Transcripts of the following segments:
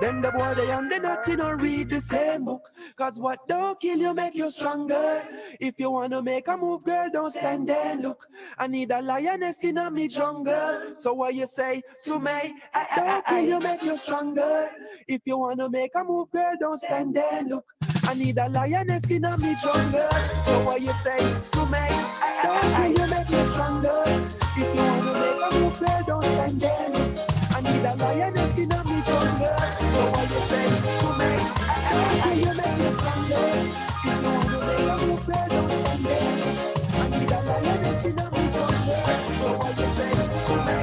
Them the boy they and they nothing or read the same book. Cause what don't kill you make you stronger. If you wanna make a move, girl, don't stand there and look. I need a lioness in a me jungle. So what you say to me? Don't kill you make you stronger. If you wanna make a move, girl, don't stand there and look. I need a lioness in a me jungle. So what you say to me? Don't kill you make you stronger. If you wanna make a move, girl, don't stand there and look. I need a lioness in a me jungle. So what you say to me? Don't kill you make you stronger. If you wanna make a move, girl, don't stand there and look. I need a lioness in a me jungle. So what you say to me?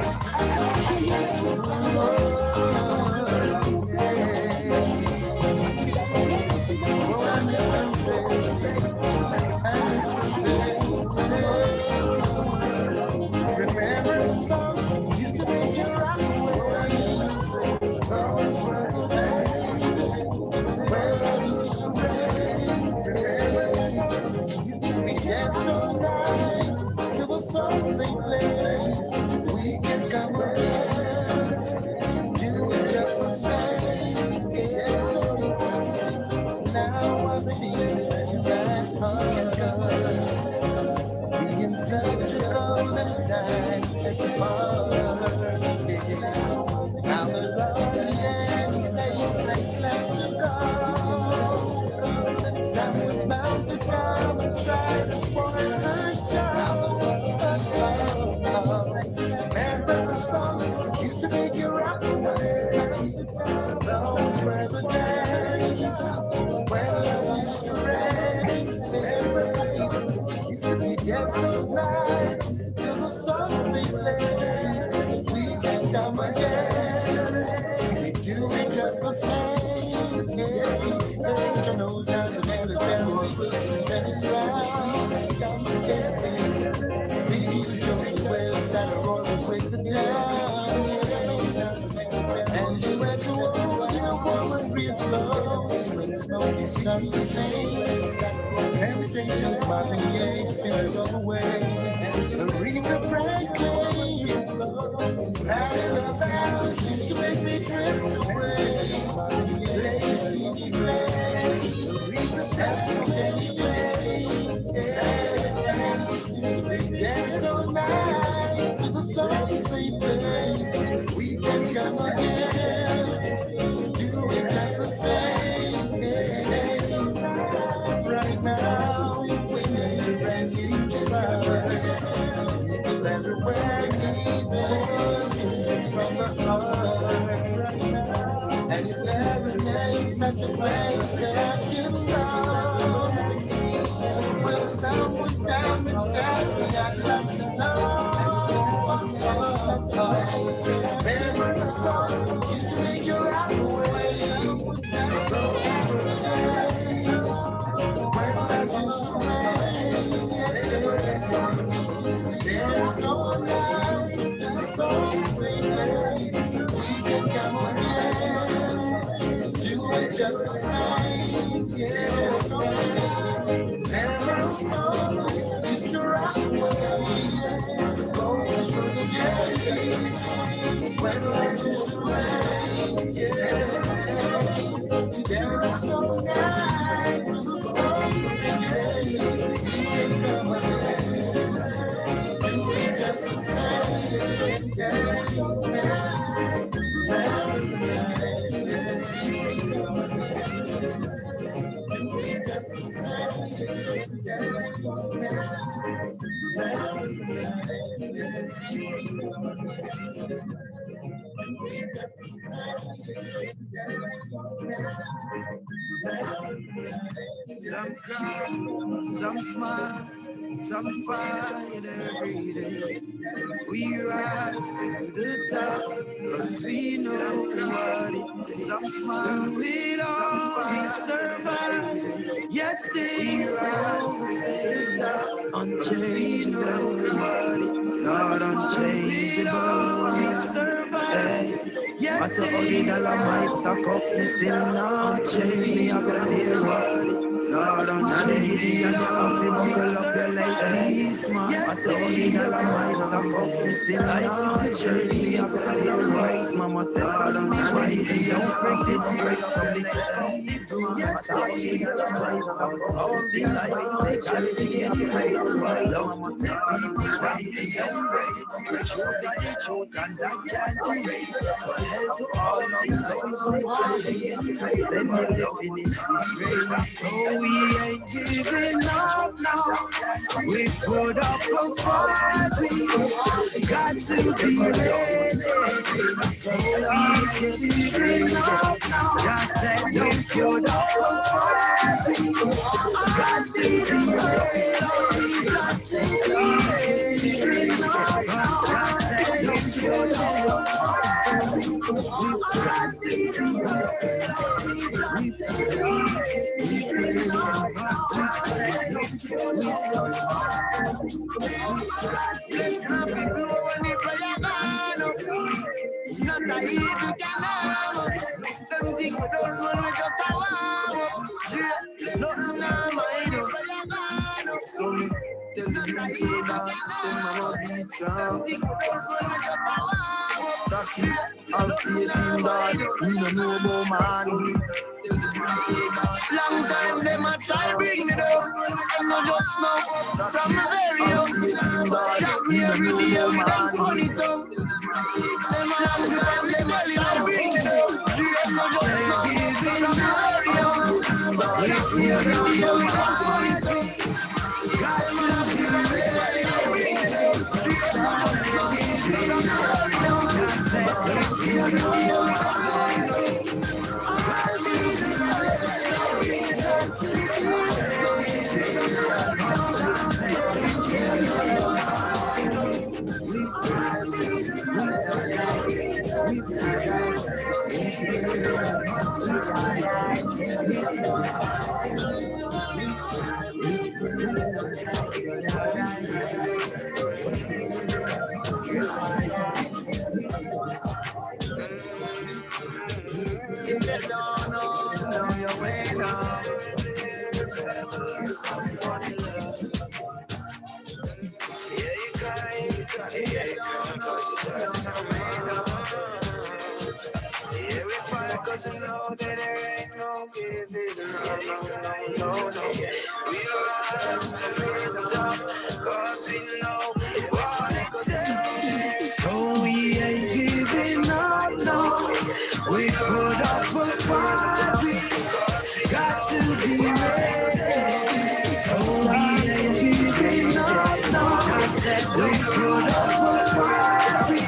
Don't kill you make you stronger. Just the same. Temptations by the gay spirits of the way. Aretha Franklin. That seems to make me drift away. Places Stevie Ray. Aretha Jenny Ray. They dance all night to the songs they play. We can come again. Do it just the same. Right now, we need a brand new start. Everywhere needs it from the heart right now. And if there remains such a place that I can go, will someone tell me, I'd love to know. Remember the songs used to make you rock away. There's no lie to the songs they play. We can come again, do it just the same. Yes, remember the songs used to rock away. Goes for the days when life used to rain. Yes, there's no lie to the songs they play. We can come again. Just the same, there's no man. Just the same, there's no man. Some cry, some smile, some fight every day. We rise to the top, cause we know what it takes. Some smile, we all, we survive, yet still rise to the top. Unchangeable, what it takes. Not unchangeable, we survive. I saw the dollar might stack up, me still not change me, I go stay rough. Lord, I'm not the idiot, you have to buckle up your life, be smart. I saw the dollar might stack up, me still not change me, I go stay rough. Mama says, Lord, I'm not the idiot, don't break the ain't giving up now. We put up a fight. We got to be ready. So we ain't giving up now. Just said don't put up a fight. We got to be ready. Just say we ain't giving up now. Just said don't put up a fight. We got to be ready. Let's not be flow when the prayer gone up. Not a evil can harm us. Them things we don't know, we just a warm up. Nothing harm I know. So me tell the youth that them mama be strong. Them things we don't know, we just a warm up. That's it. I'm feeling that we don't know about man. Long time them a try bring me down, and not just now. From a very young, chat me every day with them funny tongue. Them a long time them a try bring me down, and not just now. From a very young, chat me every day with them funny tongue. Them a long time them a try bring me down, and not just now. From a very young, chat me every day with them funny tongue. Cause you know that there ain't no giving no. We rise to the top, cause we know what it takes. So we ain't giving up, no. We put up a fight, we got to be ready. So we ain't giving up, no. We put up a fight, we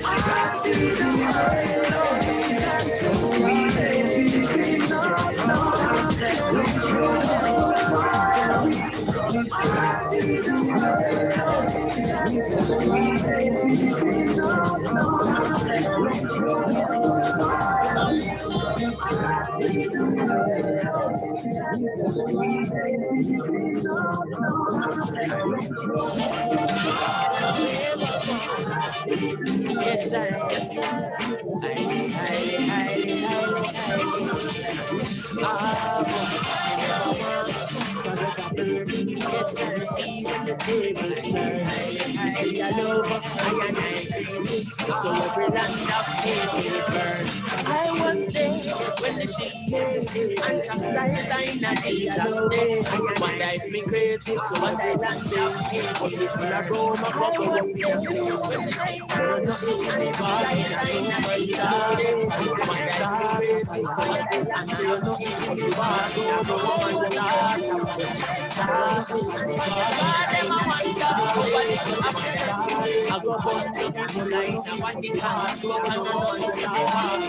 got to be ready. Yes, I am. Highly. Forever burning. Yes, I see when the tables turn. You see, I love, I greedy. So every land of hate will burn. I was there when the ships came, and chastised I in a Jesus' name. One life me crazy, so one day land of hate will burn. I roam a couple of years when the ships came, and chastised I in a Jesus' name. One life me crazy, so one day land of hate will burn. I go home to people like the Vatican, go and run to the heart.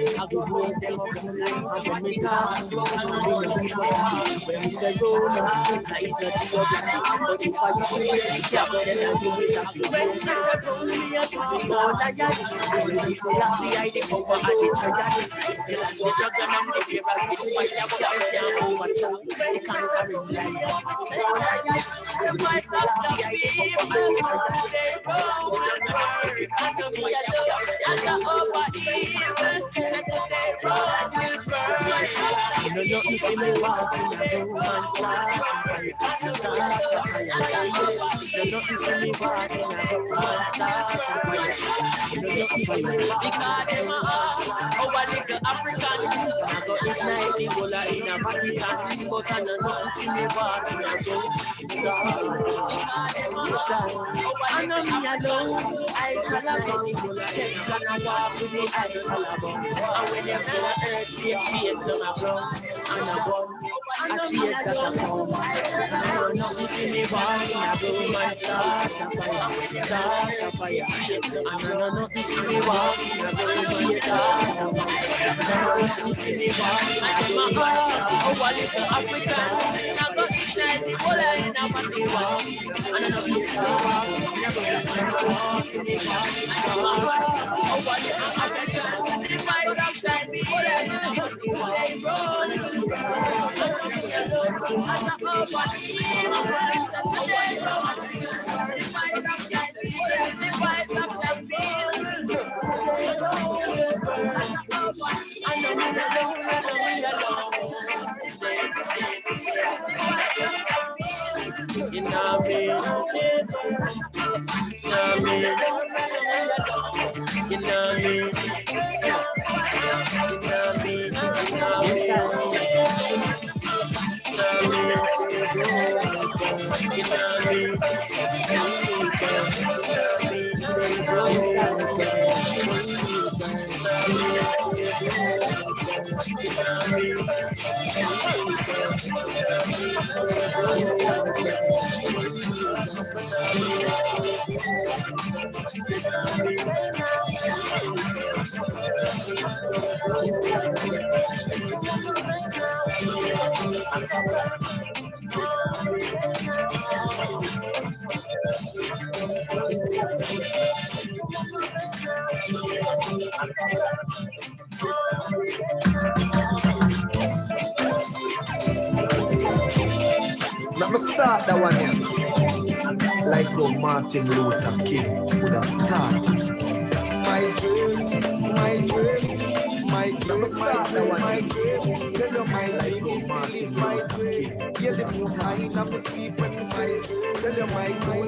I go home to people like the Vatican, go and run to the heart. When we say Rome, like the geography, but if I use the capital, then you will have to. When we say Rome, we are talking about that. When we say I see I the power and the giant, the dragon and the fear, I will fight about them can't overthrow. They can't carry me. The voice of the people, they roam and work, and the me alone, and the over evil, said they roam will burn. You know nothing for me walking a room and slide. fire, start a fire. Yes, there's nothing for me walking, I go and start a fire. Because them our little African, I go ignite the whole in a Vatican, but I know nothing for me walking, I go start a fire. I know me alone, I Calabar, Teflon and walk with the eye Calabar. And when you feel the earth, shake on a ground, and a bun, a shake that a come. I know nothing for me walking, I go and start a fire, start a fire. And I know nothing for me walking, I go and start a fire. Nothing for me walking, I go and start a fire. Oh, a little African, I go ignite the whole in a party walk. And I know nothing for me walking, I go and start a fire. Oh, a little African, the fire of time, the whole in a party walk. They run, as a over team, I'm running Saturday. The fire of time, the fire of time, I know me alone. You know me. You know me. Let me start that one here. Like how Martin Luther King would have started. My dream, my dream, my dream. Let me start that one here. Tell your mind like how Martin Luther King. Hear the most high enough to speak when we say. Tell your mind, my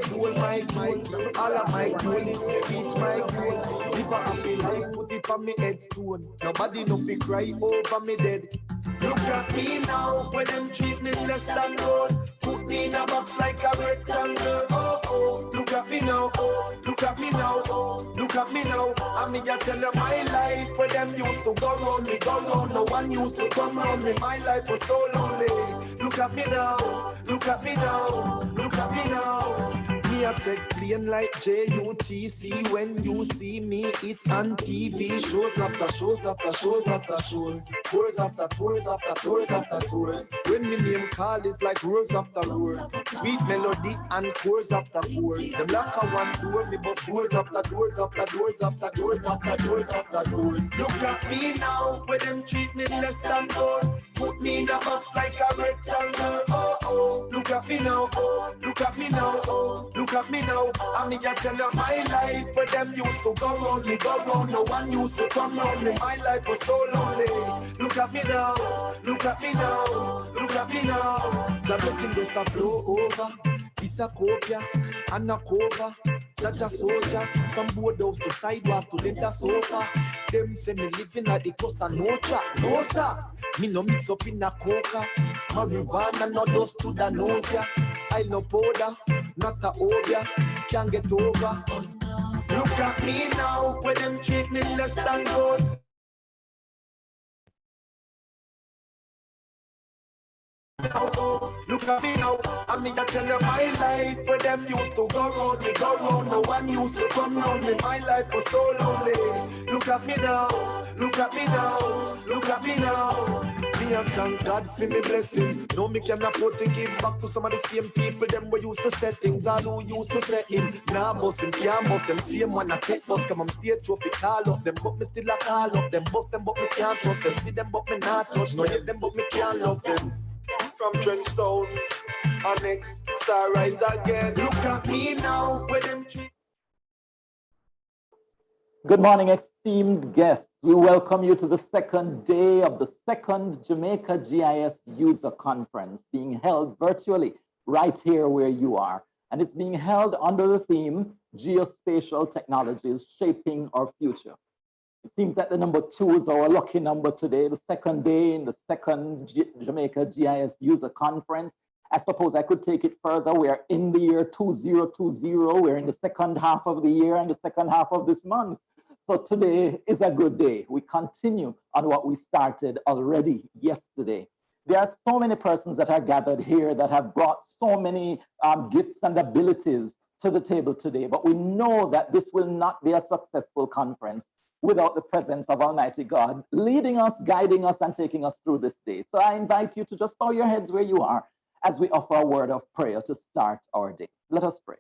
goal, my goal. All of my goal is to reach my goal. Live a happy life, put it on me headstone. Nobody no fi cry over me dead. Look at me now, when them treat me less than gold. Put me in a box like a rectangle. Oh, oh, look at me now, oh, look at me now, oh, look at me now. I mean, I tell you my life, where them used to go round me, go round. No one used to come round me, my life was so lonely. Look at me now, look at me now, look at me now. Me I take plain like JUTC. When you see me, it's on TV. Shows after shows after shows after shows. Tours after tours after tours after tours. When me name call is like roars after roars. Sweet melody and chorus after chorus. The black one door, me bust doors after doors after doors after doors after doors after doors. Look at me now, where them treat me less than gold. Put me in a box like a rectangle. Oh oh, look at me now, oh, look at me now, oh, look at me now. I mean, I tell you my life, where them used to go round me, go round. No one used to come round me. My life was so lonely. Look at me now, look at me now, look at me now. The blessing just a flow over. This a copia and a cover. Jaja soldier from boardhouse to sidewalk to leather sofa. Them say me living at the coast and no track, no sir. Me no mix up in a coca. Marijuana no dust to the nose ya. I no powder, not a obia. Can't get over. Look at me now, where them treat me less than gold. Look at me now, I mean I tell you my life, where them used to go round me, go round. No one used to come round me, my life was so lonely. Look at me now, look at me now, look at me now. Me and thank God for me blessing. No me can afford to give back to some of the same people, them we used to set things, all who used to set him. Now bust him, can't bust them, same one I take bus, come on stage trophy, call up them, but me still a call up them. Bust them but me can't trust them, see them but me not touch. No hate them but me can't love them. From Trenchtown, our next star rise again. Look at me now, where them treat. Good morning, esteemed guests. We welcome you to the second day of the second Jamaica GIS User Conference being held virtually right here where you are. And it's being held under the theme, Geospatial Technologies Shaping Our Future. It seems that the number 2 is our lucky number today, the second day in the second Jamaica GIS User Conference. I suppose I could take it further. We are in the year 2020. We're in the second half of the year and the second half of this month. So today is a good day. We continue on what we started already yesterday. There are so many persons that are gathered here that have brought so many gifts and abilities to the table today, but we know that this will not be a successful conference without the presence of Almighty God leading us, guiding us, and taking us through this day. So I invite you to just bow your heads where you are as we offer a word of prayer to start our day. Let us pray.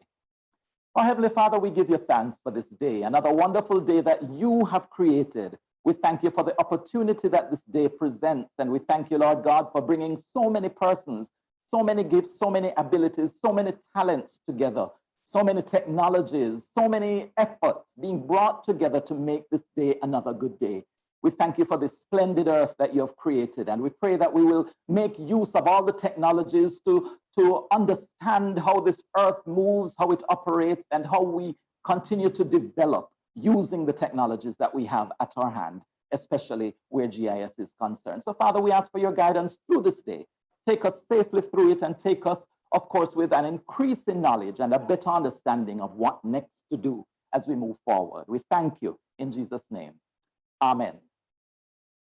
Our Heavenly Father, we give you thanks for this day, another wonderful day that you have created. We thank you for the opportunity that this day presents, and we thank you, Lord God, for bringing so many persons, so many gifts, so many abilities, so many talents together, so many technologies, so many efforts being brought together to make this day another good day. We thank you for this splendid earth that you have created, and we pray that we will make use of all the technologies to understand how this earth moves, how it operates, and how we continue to develop using the technologies that we have at our hand, especially where GIS is concerned. So, Father, we ask for your guidance through this day. Take us safely through it and take us, of course, with an increase in knowledge and a better understanding of what next to do as we move forward. We thank you in Jesus' name. Amen.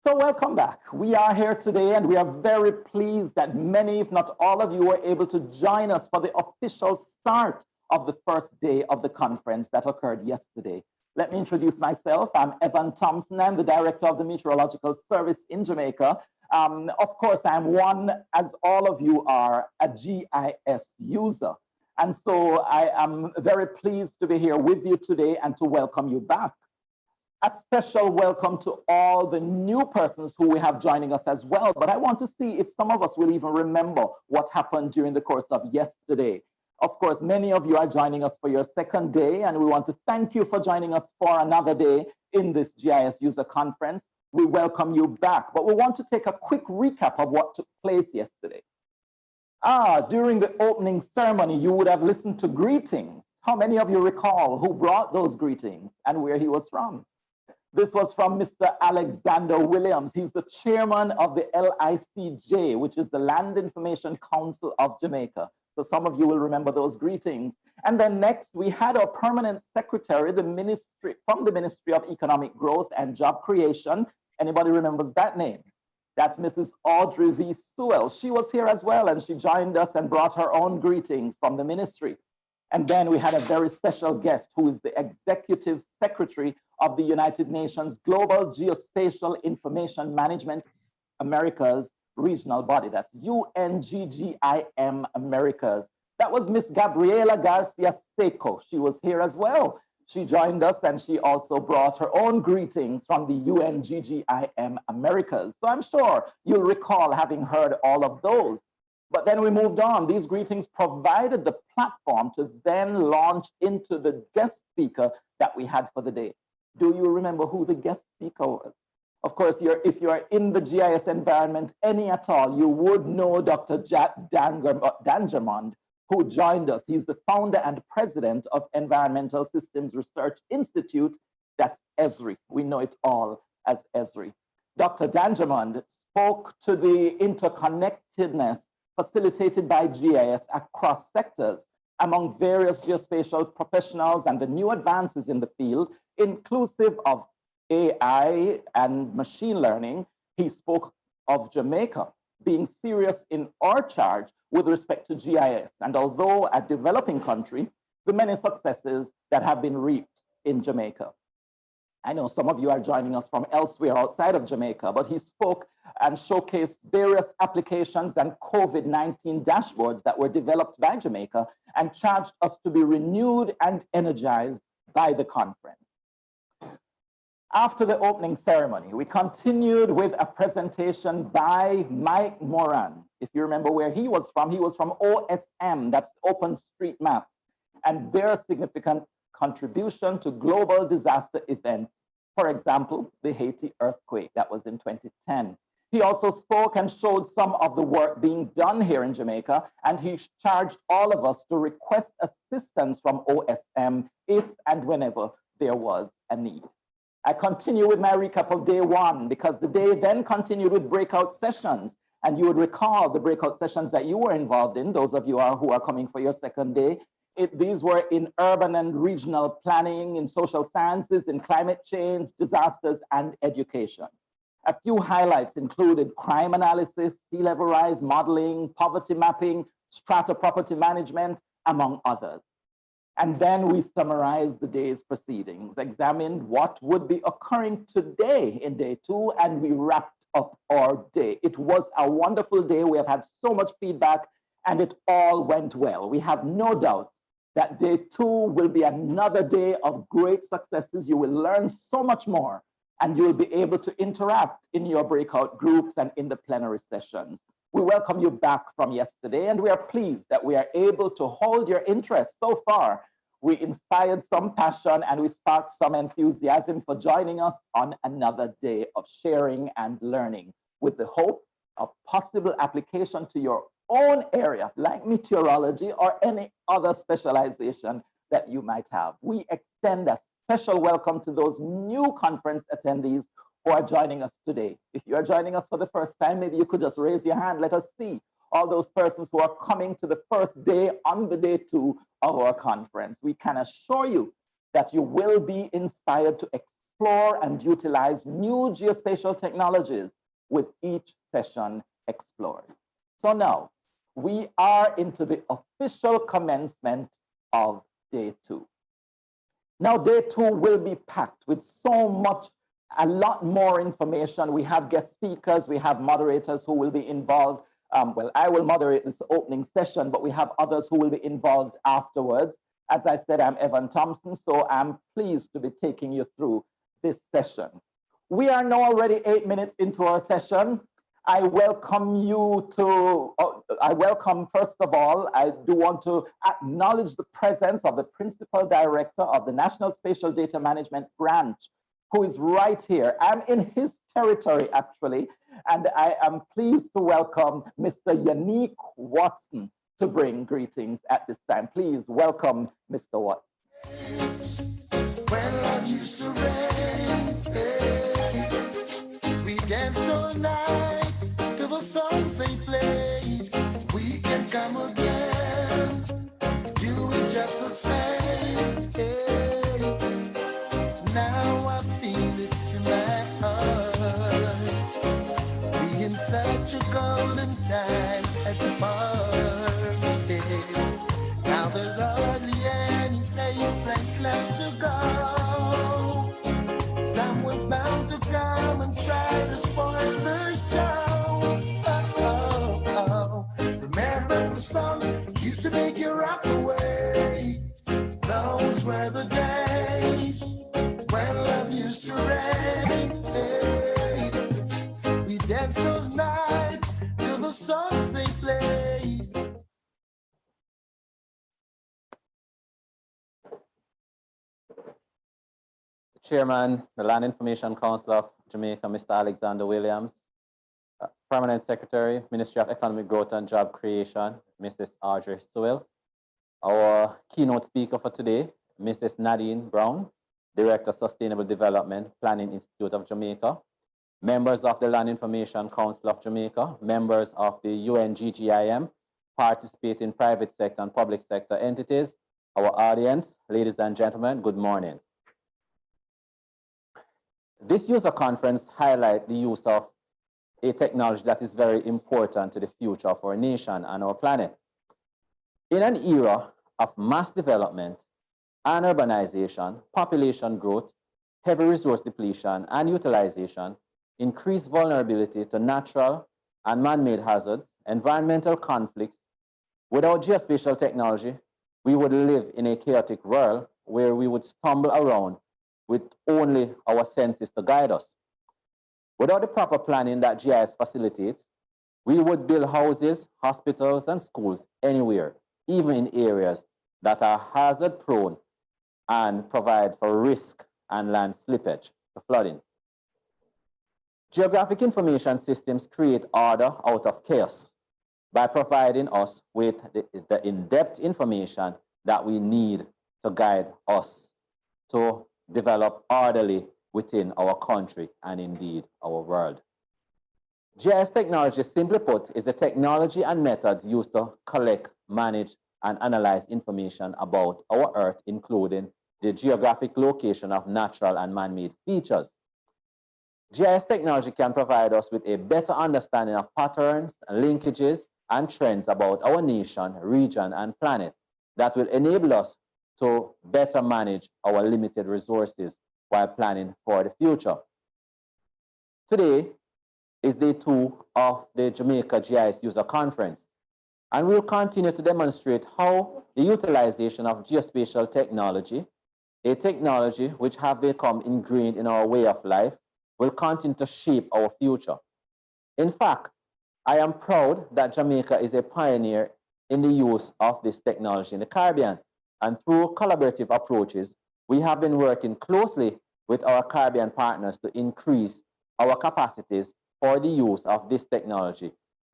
So welcome back. We are here today and we are very pleased that many, if not all of you, were able to join us for the official start of the first day of the conference that occurred yesterday. Let me introduce myself. I'm Evan Thompson. I'm the Director of the Meteorological Service in Jamaica. Of course, I'm one, as all of you are, a GIS user. And so I am very pleased to be here with you today and to welcome you back. A special welcome to all the new persons who we have joining us as well. But I want to see if some of us will even remember what happened during the course of yesterday. Of course, many of you are joining us for your second day, and we want to thank you for joining us for another day in this GIS User Conference. We welcome you back, but we want to take a quick recap of what took place yesterday. During the opening ceremony, you would have listened to greetings. How many of you recall who brought those greetings and where he was from? This was from Mr. Alexander Williams. He's the chairman of the LICJ, which is the Land Information Council of Jamaica. So some of you will remember those greetings. And then next, we had our permanent secretary, from the Ministry of Economic Growth and Job Creation. Anybody remembers that name? That's Mrs. Audrey V. Sewell. She was here as well, and she joined us and brought her own greetings from the ministry. And then we had a very special guest who is the Executive Secretary of the United Nations Global Geospatial Information Management Americas regional body. That's UNGGIM Americas. That was Miss Gabriela Garcia Seco. She was here as well. She joined us and she also brought her own greetings from the UNGGIM Americas. So I'm sure you'll recall having heard all of those. But then we moved on. These greetings provided the platform to then launch into the guest speaker that we had for the day. Do you remember who the guest speaker was? Of course, if you're in the GIS environment, any at all, you would know Dr. Jack Dangermond, who joined us. He's the founder and president of Environmental Systems Research Institute. That's ESRI. We know it all as ESRI. Dr. Dangermond spoke to the interconnectedness facilitated by GIS across sectors among various geospatial professionals and the new advances in the field, inclusive of AI and machine learning. He spoke of Jamaica being serious in our charge with respect to GIS, and although a developing country, the many successes that have been reaped in Jamaica. I know some of you are joining us from elsewhere outside of Jamaica, but he spoke and showcased various applications and COVID-19 dashboards that were developed by Jamaica and charged us to be renewed and energized by the conference. After the opening ceremony, we continued with a presentation by Mike Moran. If you remember where he was from OSM, that's OpenStreetMaps, and their significant contribution to global disaster events. For example, the Haiti earthquake that was in 2010. He also spoke and showed some of the work being done here in Jamaica, and he charged all of us to request assistance from OSM if and whenever there was a need. I continue with my recap of day one because the day then continued with breakout sessions. And you would recall the breakout sessions that you were involved in, those of you who are coming for your second day. These were in urban and regional planning, in social sciences, in climate change, disasters, and education. A few highlights included crime analysis, sea level rise modeling, poverty mapping, strata property management, among others. And then we summarized the day's proceedings, examined what would be occurring today in day two, and we wrapped up our day. It was a wonderful day. We have had so much feedback, and it all went well. We have no doubt that day two will be another day of great successes. You will learn so much more, and you will be able to interact in your breakout groups and in the plenary sessions. We welcome you back from yesterday, and we are pleased that we are able to hold your interest so far. We inspired some passion and we sparked some enthusiasm for joining us on another day of sharing and learning with the hope of possible application to your own area, like meteorology or any other specialization that you might have. We extend a special welcome to those new conference attendees who are joining us today. If you are joining us for the first time, maybe you could just raise your hand. Let us see all those persons who are coming to the first day on the day two of our conference. We can assure you that you will be inspired to explore and utilize new geospatial technologies with each session explored. So now we are into the official commencement of day two. Now day two will be packed with so much, a lot more information. We have guest speakers, we have moderators who will be involved. Well, I will moderate this opening session, but we have others who will be involved afterwards. As I said, I'm Evan Thompson, so I'm pleased to be taking you through this session. We are now already 8 minutes into our session. I welcome you to, first of all, I do want to acknowledge the presence of the Principal Director of the National Spatial Data Management Branch, who is right here. I'm in his territory, actually, and I am pleased to welcome Mr. Yannick Watson to bring greetings at this time. Please welcome Mr. Watson. When love used to rain, we danced all night to the songs they played. We can come again, do it just the same. Now I feel it in my heart. We in such a golden time at the party. Now there's hardly any safe place left to go. Someone's bound to come and try to spoil the show. Oh, oh, oh. Remember the songs used to make you rock away. Those were the days when love used to rain. Hey, we danced all night to the songs they played. Chairman, the Land Information Council of Jamaica, Mr. Alexander Williams, Permanent Secretary, Ministry of Economic Growth and Job Creation, Mrs. Audrey Sewell. Our keynote speaker for today, Mrs. Nadine Brown, Director of Sustainable Development, Planning Institute of Jamaica, members of the Land Information Council of Jamaica, members of the UNGGIM, participating private sector and public sector entities, our audience, ladies and gentlemen, good morning. This user conference highlights the use of a technology that is very important to the future of our nation and our planet. In an era of mass development and urbanization, population growth, heavy resource depletion and utilization, increased vulnerability to natural and man-made hazards, environmental conflicts, without geospatial technology, we would live in a chaotic world where we would stumble around with only our senses to guide us. Without the proper planning that GIS facilitates, we would build houses, hospitals, and schools anywhere, even in areas that are hazard prone and provide for risk and land slippage, the flooding. Geographic information systems create order out of chaos by providing us with the in-depth information that we need to guide us to develop orderly within our country and indeed our world. GIS technology, simply put, is the technology and methods used to collect, manage, and analyze information about our Earth, including the geographic location of natural and man-made features. GIS technology can provide us with a better understanding of patterns, linkages, and trends about our nation, region, and planet that will enable us to better manage our limited resources while planning for the future. Today is day 2 of the Jamaica GIS User Conference, and we'll continue to demonstrate how the utilization of geospatial technology, a technology which have become ingrained in our way of life, will continue to shape our future. In fact, I am proud that Jamaica is a pioneer in the use of this technology in the Caribbean. And through collaborative approaches, we have been working closely with our Caribbean partners to increase our capacities for the use of this technology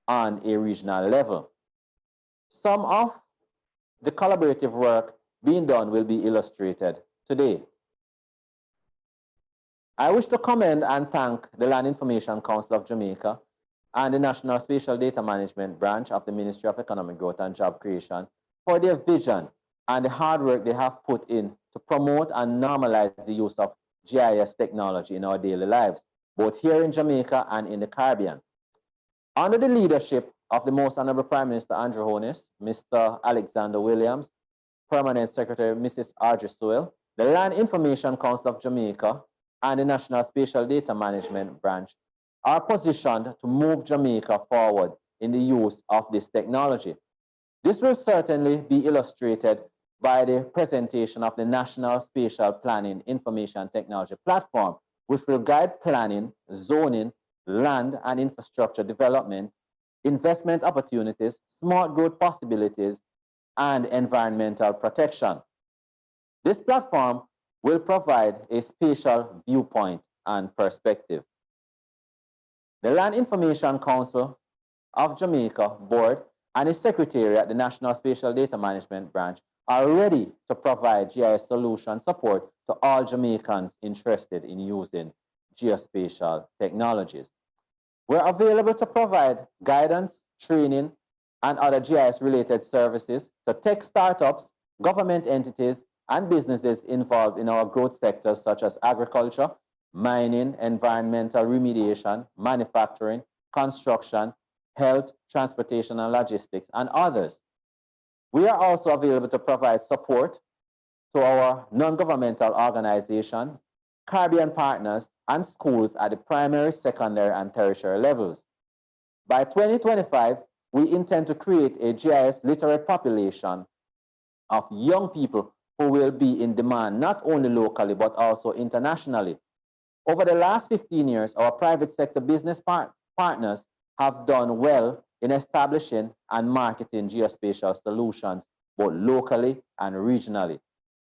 on a regional level. Some of the collaborative work being done will be illustrated today. I wish to commend and thank the Land Information Council of Jamaica and the National Spatial Data Management Branch of the Ministry of Economic Growth and Job Creation for their vision and the hard work they have put in to promote and normalize the use of GIS technology in our daily lives, both here in Jamaica and in the Caribbean. Under the leadership of the Most Honorable Prime Minister Andrew Holness, Mr. Alexander Williams, Permanent Secretary Mrs. Audrey Sewell, the Land Information Council of Jamaica and the National Spatial Data Management Branch are positioned to move Jamaica forward in the use of this technology. This will certainly be illustrated by the presentation of the National Spatial Planning Information Technology Platform, which will guide planning, zoning, land and infrastructure development, investment opportunities, smart growth possibilities, and environmental protection. This platform will provide a spatial viewpoint and perspective. The Land Information Council of Jamaica Board and its secretary at the National Spatial Data Management Branch are ready to provide GIS solution support to all Jamaicans interested in using geospatial technologies. We're available to provide guidance, training, and other GIS-related services to tech startups, government entities, and businesses involved in our growth sectors such as agriculture, mining, environmental remediation, manufacturing, construction, health, transportation and logistics, and others. We are also available to provide support to our non-governmental organizations, Caribbean partners, and schools at the primary, secondary, and tertiary levels. By 2025, we intend to create a GIS literate population of young people who will be in demand not only locally, but also internationally. Over the last 15 years, our private sector business partners have done well in establishing and marketing geospatial solutions, both locally and regionally.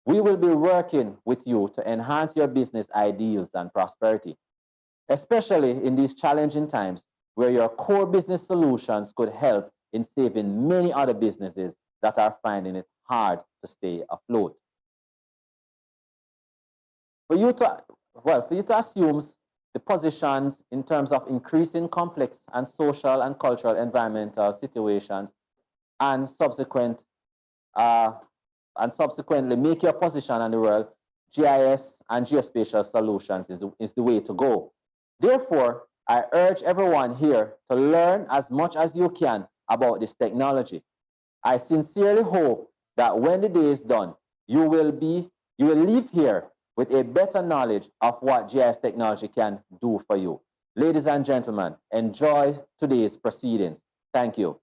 We will be working with you to enhance your business ideals and prosperity, especially in these challenging times where your core business solutions could help in saving many other businesses that are finding it hard to stay afloat. For you to assume the positions in terms of increasing complex and social and cultural environmental situations and subsequently make your position in the world, GIS and geospatial solutions is the way to go. Therefore, I urge everyone here to learn as much as you can about this technology. I sincerely hope that when the day is done, you will leave here with a better knowledge of what GIS technology can do for you. Ladies and gentlemen, enjoy today's proceedings. Thank you.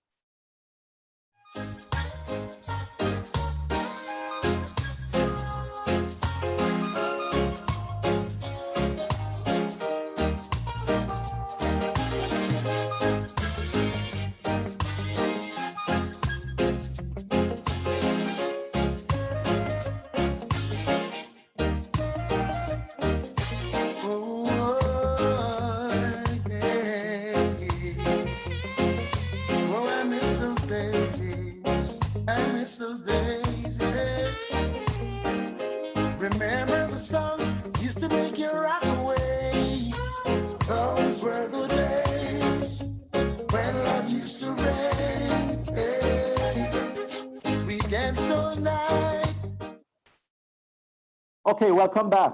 Okay, welcome back.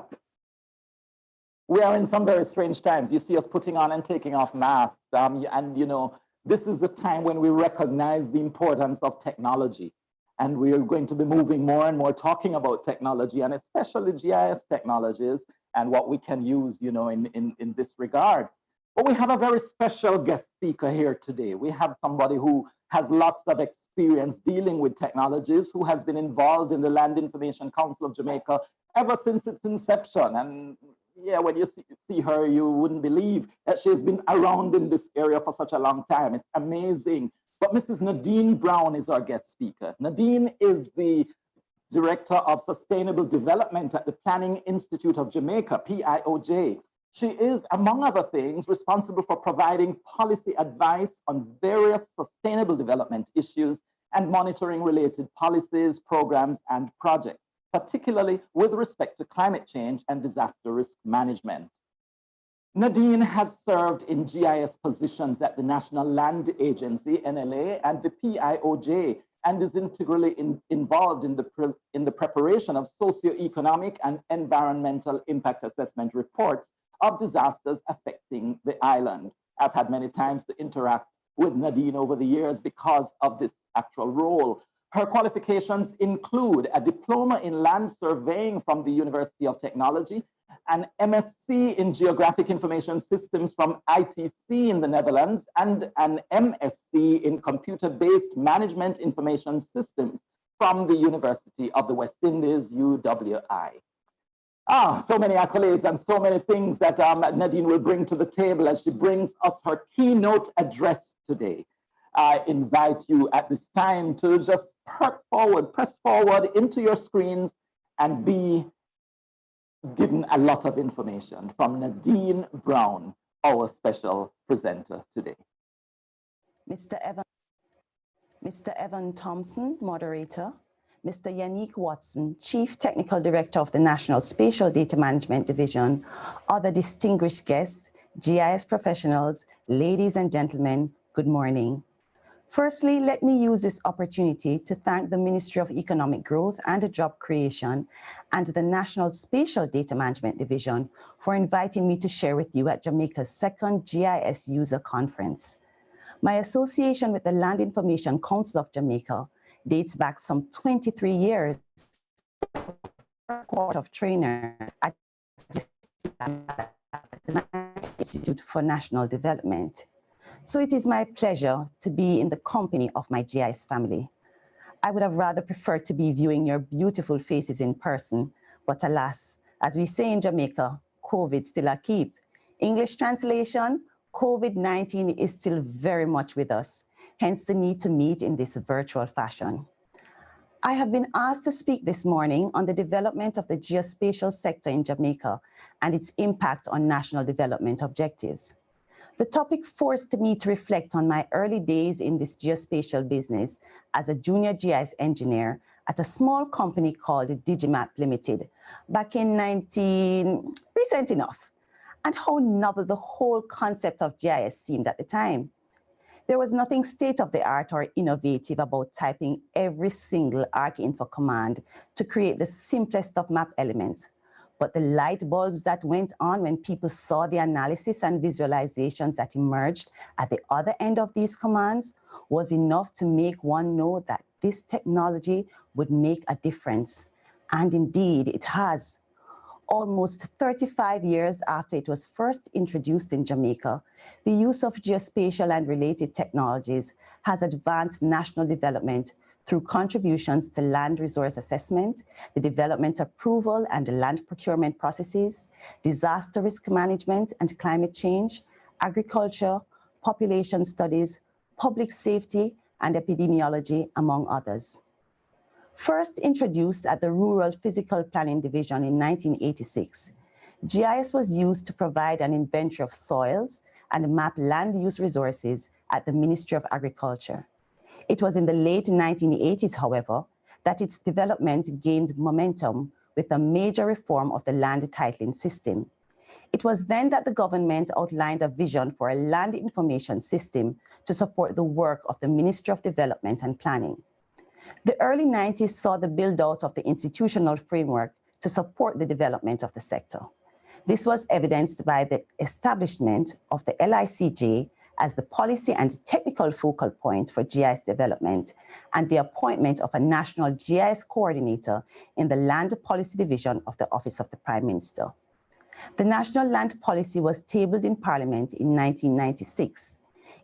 We are in some very strange times. You see us putting on and taking off masks. And you know, this is the time when we recognize the importance of technology. And we are going to be moving more and more talking about technology, and especially GIS technologies and what we can use, you know, in this regard. But we have a very special guest speaker here today. We have somebody who has lots of experience dealing with technologies, who has been involved in the Land Information Council of Jamaica ever since its inception. And yeah, when you see her, you wouldn't believe that she has been around in this area for such a long time. It's amazing. But Mrs. Nadine Brown is our guest speaker. Nadine is the Director of Sustainable Development at the Planning Institute of Jamaica, PIOJ. She is, among other things, responsible for providing policy advice on various sustainable development issues and monitoring related policies, programs, and projects, particularly with respect to climate change and disaster risk management. Nadine has served in GIS positions at the National Land Agency, NLA, and the PIOJ, and is integrally involved in the preparation of socioeconomic and environmental impact assessment reports of disasters affecting the island. I've had many times to interact with Nadine over the years because of this actual role. Her qualifications include a diploma in land surveying from the University of Technology, an MSc in Geographic Information Systems from ITC in the Netherlands, and an MSc in Computer-Based Management Information Systems from the University of the West Indies, UWI. So many accolades and so many things that Nadine will bring to the table as she brings us her keynote address today. I invite you at this time to just press forward into your screens and be given a lot of information from Nadine Brown, our special presenter today. Mr. Evan Thompson, moderator. Mr. Yannick Watson, Chief Technical Director of the National Spatial Data Management Division, other distinguished guests, GIS professionals, ladies and gentlemen, good morning. Firstly, let me use this opportunity to thank the Ministry of Economic Growth and Job Creation and the National Spatial Data Management Division for inviting me to share with you at Jamaica's second GIS User Conference. My association with the Land Information Council of Jamaica dates back some 23 years, first quarter of trainer at the Institute for National Development. So it is my pleasure to be in the company of my GIS family. I would have rather preferred to be viewing your beautiful faces in person, but alas, as we say in Jamaica, COVID still a keep. English translation, COVID-19 is still very much with us, hence the need to meet in this virtual fashion. I have been asked to speak this morning on the development of the geospatial sector in Jamaica and its impact on national development objectives. The topic forced me to reflect on my early days in this geospatial business as a junior GIS engineer at a small company called Digimap Limited back in recent enough, and how novel the whole concept of GIS seemed at the time. There was nothing state-of-the-art or innovative about typing every single ArcInfo command to create the simplest of map elements. But the light bulbs that went on when people saw the analysis and visualizations that emerged at the other end of these commands was enough to make one know that this technology would make a difference. And indeed, it has. Almost 35 years after it was first introduced in Jamaica, the use of geospatial and related technologies has advanced national development through contributions to land resource assessment, the development approval and land procurement processes, disaster risk management and climate change, agriculture, population studies, public safety, and epidemiology, among others. First introduced at the Rural Physical Planning Division in 1986, GIS was used to provide an inventory of soils and map land use resources at the Ministry of Agriculture. It was in the late 1980s, however, that its development gained momentum with a major reform of the land titling system. It was then that the government outlined a vision for a land information system to support the work of the Ministry of Development and Planning. The early 90s saw the build-out of the institutional framework to support the development of the sector. This was evidenced by the establishment of the LICJ as the policy and technical focal point for GIS development and the appointment of a national GIS coordinator in the Land Policy Division of the Office of the Prime Minister. The National Land Policy was tabled in Parliament in 1996.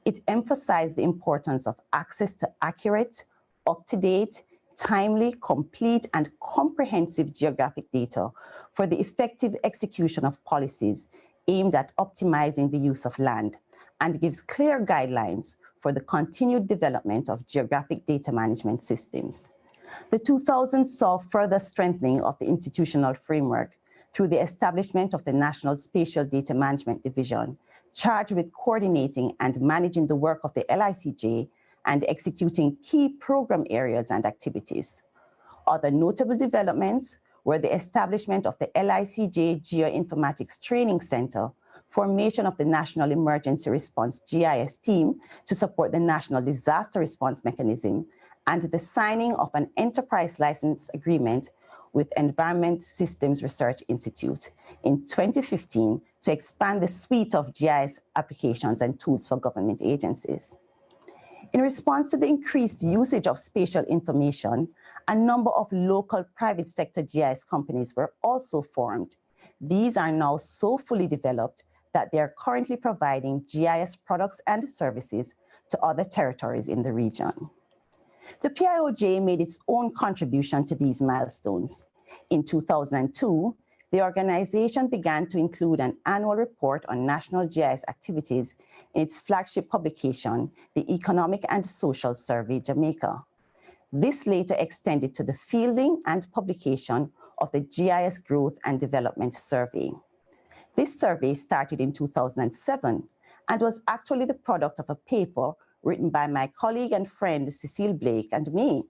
It emphasized the importance of access to accurate, up-to-date, timely, complete, and comprehensive geographic data for the effective execution of policies aimed at optimizing the use of land, and gives clear guidelines for the continued development of geographic data management systems. The 2000s saw further strengthening of the institutional framework through the establishment of the National Spatial Data Management Division, charged with coordinating and managing the work of the LICJ and executing key program areas and activities. Other notable developments were the establishment of the LICJ Geoinformatics Training Center, formation of the National Emergency Response GIS team to support the National Disaster Response Mechanism, and the signing of an enterprise license agreement with Environment Systems Research Institute in 2015 to expand the suite of GIS applications and tools for government agencies. In response to the increased usage of spatial information, a number of local private sector GIS companies were also formed. These are now so fully developed that they are currently providing GIS products and services to other territories in the region. The PIOJ made its own contribution to these milestones. In 2002, the organization began to include an annual report on national GIS activities in its flagship publication, the Economic and Social Survey Jamaica. This later extended to the fielding and publication of the GIS Growth and Development Survey. This survey started in 2007 and was actually the product of a paper written by my colleague and friend Cecile Blake and me.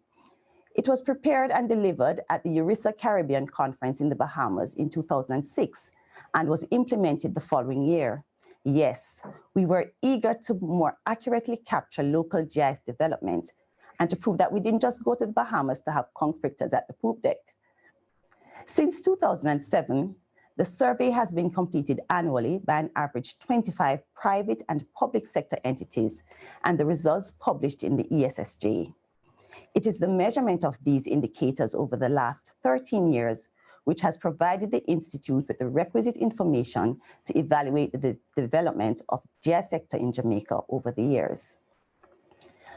It was prepared and delivered at the Eureka Caribbean Conference in the Bahamas in 2006 and was implemented the following year. Yes, we were eager to more accurately capture local GIS development and to prove that we didn't just go to the Bahamas to have conch fritters at the poop deck. Since 2007, the survey has been completed annually by an average 25 private and public sector entities, and the results published in the ESSJ. It is the measurement of these indicators over the last 13 years which has provided the Institute with the requisite information to evaluate the development of the GIS sector in Jamaica over the years.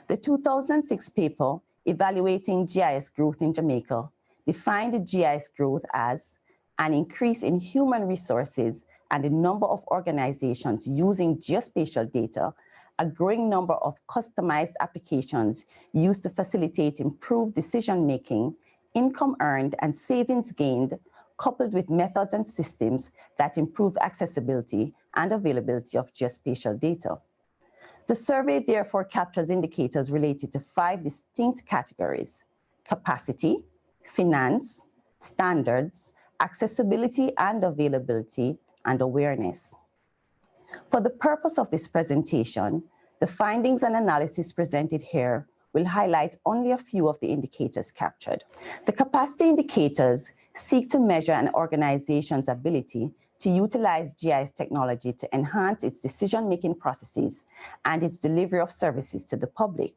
The 2006 paper, Evaluating GIS Growth in Jamaica, defined GIS growth as an increase in human resources and the number of organizations using geospatial data, a growing number of customized applications used to facilitate improved decision-making, income earned and savings gained, coupled with methods and systems that improve accessibility and availability of geospatial data. The survey therefore captures indicators related to 5 distinct categories: capacity, finance, standards, accessibility and availability, and awareness. For the purpose of this presentation, the findings and analysis presented here will highlight only a few of the indicators captured. The capacity indicators seek to measure an organization's ability to utilize GIS technology to enhance its decision-making processes and its delivery of services to the public.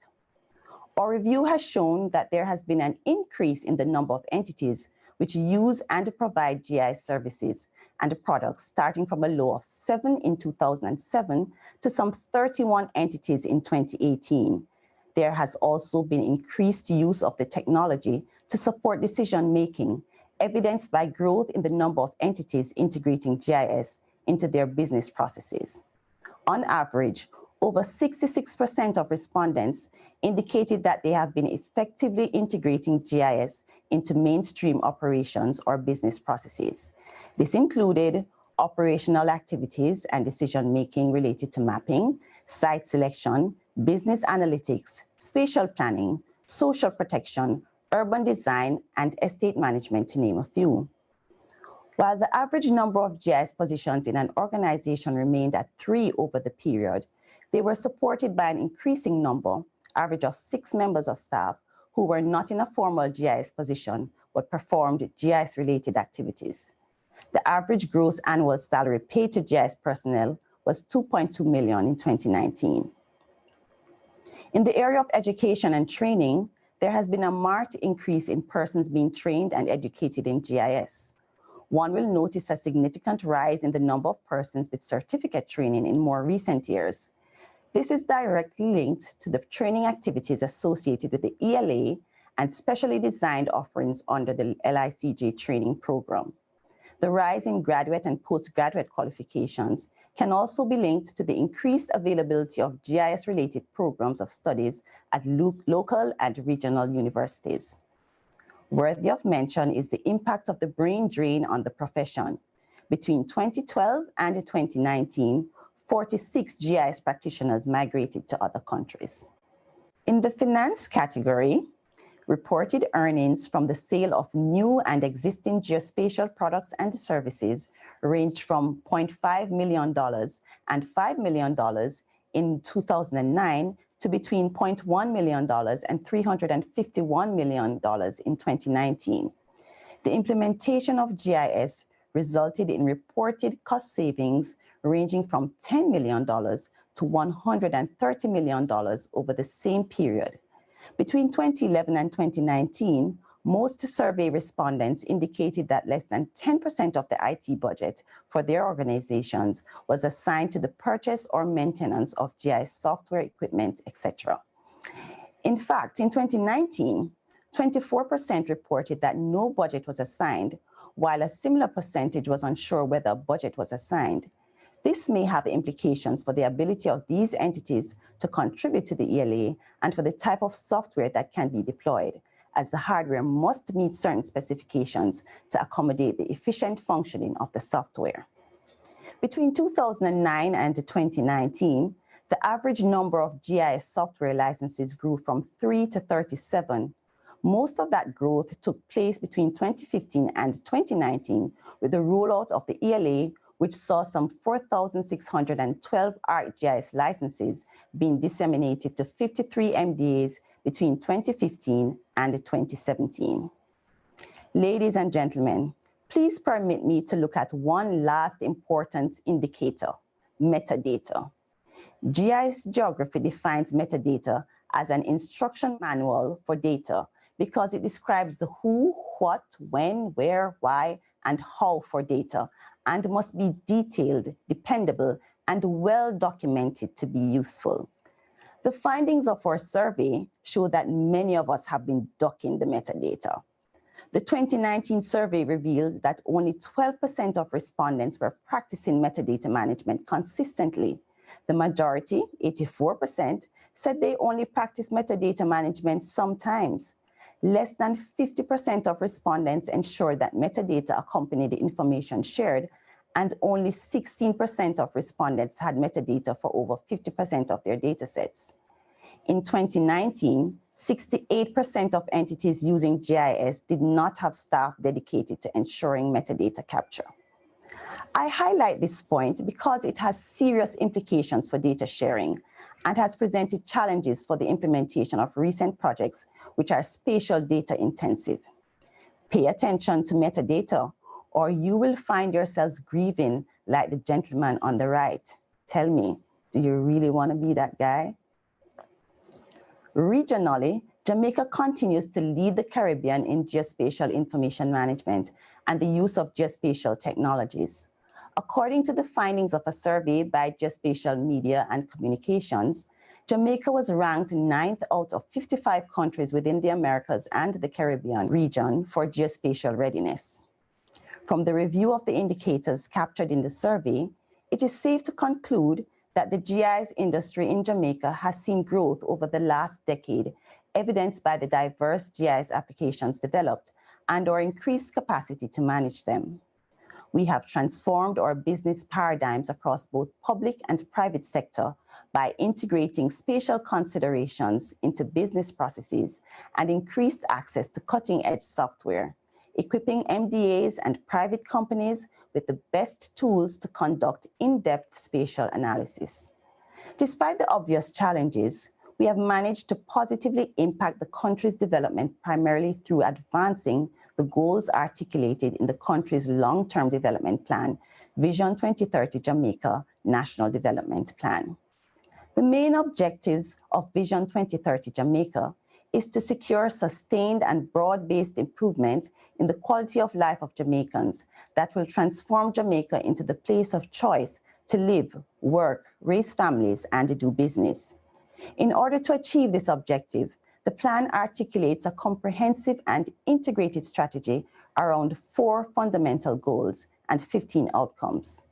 Our review has shown that there has been an increase in the number of entities which use and provide GIS services and products, starting from a low of 7 in 2007 to some 31 entities in 2018. There has also been increased use of the technology to support decision-making, evidenced by growth in the number of entities integrating GIS into their business processes. On average, over 66% of respondents indicated that they have been effectively integrating GIS into mainstream operations or business processes. This included operational activities and decision-making related to mapping, site selection, business analytics, spatial planning, social protection, urban design, and estate management, to name a few. While the average number of GIS positions in an organization remained at 3 over the period, they were supported by an increasing number, average of 6 members of staff, who were not in a formal GIS position, but performed GIS-related activities. The average gross annual salary paid to GIS personnel was $2.2 million in 2019. In the area of education and training, there has been a marked increase in persons being trained and educated in GIS. One will notice a significant rise in the number of persons with certificate training in more recent years. This is directly linked to the training activities associated with the ELA and specially designed offerings under the LICJ training program. The rise in graduate and postgraduate qualifications can also be linked to the increased availability of GIS-related programs of studies at local and regional universities. Worthy of mention is the impact of the brain drain on the profession. Between 2012 and 2019, 46 GIS practitioners migrated to other countries. In the finance category, reported earnings from the sale of new and existing geospatial products and services ranged from $0.5 million and $5 million in 2009 to between $0.1 million and $351 million in 2019. The implementation of GIS resulted in reported cost savings ranging from $10 million to $130 million over the same period. Between 2011 and 2019, most survey respondents indicated that less than 10% of the IT budget for their organizations was assigned to the purchase or maintenance of GIS software, equipment, etc. In fact, in 2019, 24% reported that no budget was assigned, while a similar percentage was unsure whether a budget was assigned. This may have implications for the ability of these entities to contribute to the ELA and for the type of software that can be deployed, as the hardware must meet certain specifications to accommodate the efficient functioning of the software. Between 2009 and 2019, the average number of GIS software licenses grew from 3 to 37. Most of that growth took place between 2015 and 2019 with the rollout of the ELA, which saw some 4,612 ArcGIS licenses being disseminated to 53 MDAs between 2015 and 2017. Ladies and gentlemen, please permit me to look at one last important indicator, metadata. GIS geography defines metadata as an instruction manual for data because it describes the who, what, when, where, why, and how for data, and must be detailed, dependable, and well documented to be useful. The findings of our survey show that many of us have been ducking the metadata. The 2019 survey revealed that only 12% of respondents were practicing metadata management consistently. The majority, 84%, said they only practice metadata management sometimes. Less than 50% of respondents ensured that metadata accompanied the information shared, and only 16% of respondents had metadata for over 50% of their data sets. In 2019, 68% of entities using GIS did not have staff dedicated to ensuring metadata capture. I highlight this point because it has serious implications for data sharing and has presented challenges for the implementation of recent projects which are spatial data intensive. Pay attention to metadata, or you will find yourselves grieving like the gentleman on the right. Tell me, do you really want to be that guy? Regionally, Jamaica continues to lead the Caribbean in geospatial information management and the use of geospatial technologies. According to the findings of a survey by Geospatial Media and Communications, Jamaica was ranked 9th out of 55 countries within the Americas and the Caribbean region for geospatial readiness. From the review of the indicators captured in the survey, it is safe to conclude that the GIS industry in Jamaica has seen growth over the last decade, evidenced by the diverse GIS applications developed and our increased capacity to manage them. We have transformed our business paradigms across both public and private sector by integrating spatial considerations into business processes and increased access to cutting-edge software, equipping MDAs and private companies with the best tools to conduct in-depth spatial analysis. Despite the obvious challenges, we have managed to positively impact the country's development primarily through advancing the goals articulated in the country's long-term development plan, Vision 2030 Jamaica National Development Plan. The main objectives of Vision 2030 Jamaica is to secure sustained and broad-based improvement in the quality of life of Jamaicans that will transform Jamaica into the place of choice to live, work, raise families, and do business. In order to achieve this objective, the plan articulates a comprehensive and integrated strategy around 4 fundamental goals and 15 outcomes.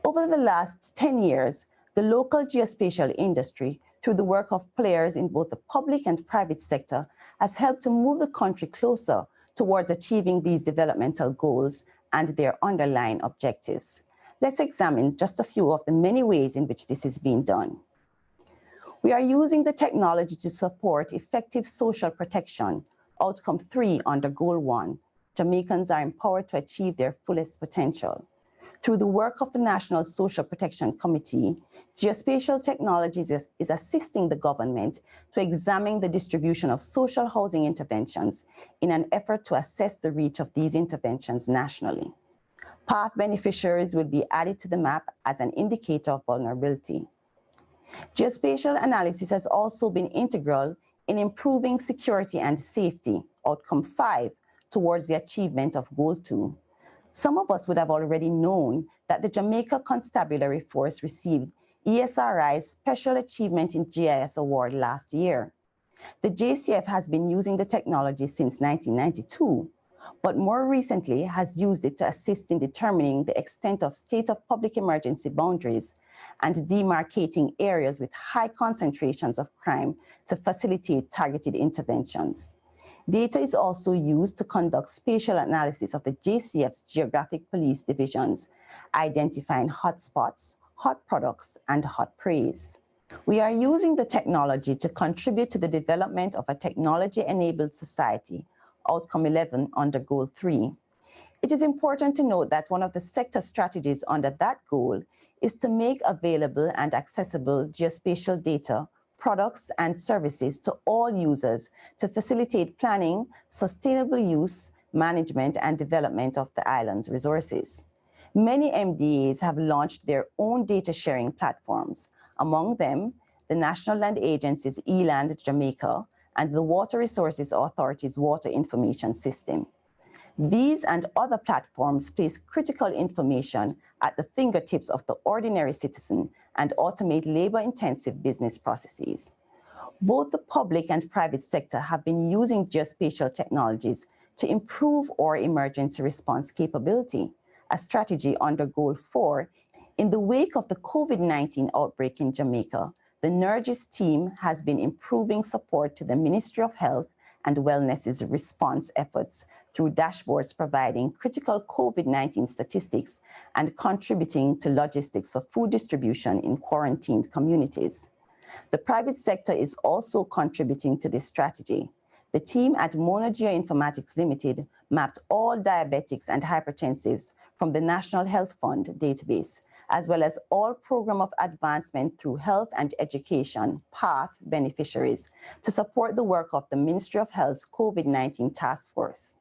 Over the last 10 years, the local geospatial industry, through the work of players in both the public and private sector, has helped to move the country closer towards achieving these developmental goals and their underlying objectives. Let's examine just a few of the many ways in which this is being done. We are using the technology to support effective social protection. Outcome 3 under Goal 1, Jamaicans are empowered to achieve their fullest potential. Through the work of the National Social Protection Committee, Geospatial Technology is assisting the government to examine the distribution of social housing interventions in an effort to assess the reach of these interventions nationally. Path beneficiaries will be added to the map as an indicator of vulnerability. Geospatial analysis has also been integral in improving security and safety, Outcome 5, towards the achievement of Goal 2. Some of us would have already known that the Jamaica Constabulary Force received ESRI's Special Achievement in GIS Award last year. The JCF has been using the technology since 1992, but more recently has used it to assist in determining the extent of state of public emergency boundaries and demarcating areas with high concentrations of crime to facilitate targeted interventions. Data is also used to conduct spatial analysis of the JCF's geographic police divisions, identifying hotspots, hot products, and hot praise. We are using the technology to contribute to the development of a technology-enabled society, Outcome 11 under Goal 3. It is important to note that one of the sector strategies under that goal is to make available and accessible geospatial data, products, and services to all users to facilitate planning, sustainable use, management, and development of the island's resources. Many MDAs have launched their own data sharing platforms, among them the National Land Agency's eLand Jamaica and the Water Resources Authority's Water Information System. These and other platforms place critical information at the fingertips of the ordinary citizen and automate labor-intensive business processes. Both the public and private sector have been using geospatial technologies to improve our emergency response capability, a strategy under Goal 4. In the wake of the COVID-19 outbreak in Jamaica, the NRGIS team has been improving support to the Ministry of Health and Wellness's response efforts through dashboards providing critical COVID-19 statistics and contributing to logistics for food distribution in quarantined communities. The private sector is also contributing to this strategy. The team at Mona Geoinformatics Limited mapped all diabetics and hypertensives from the National Health Fund database, as well as all Program of Advancement through Health and Education PATH beneficiaries to support the work of the Ministry of Health's COVID-19 Task Force.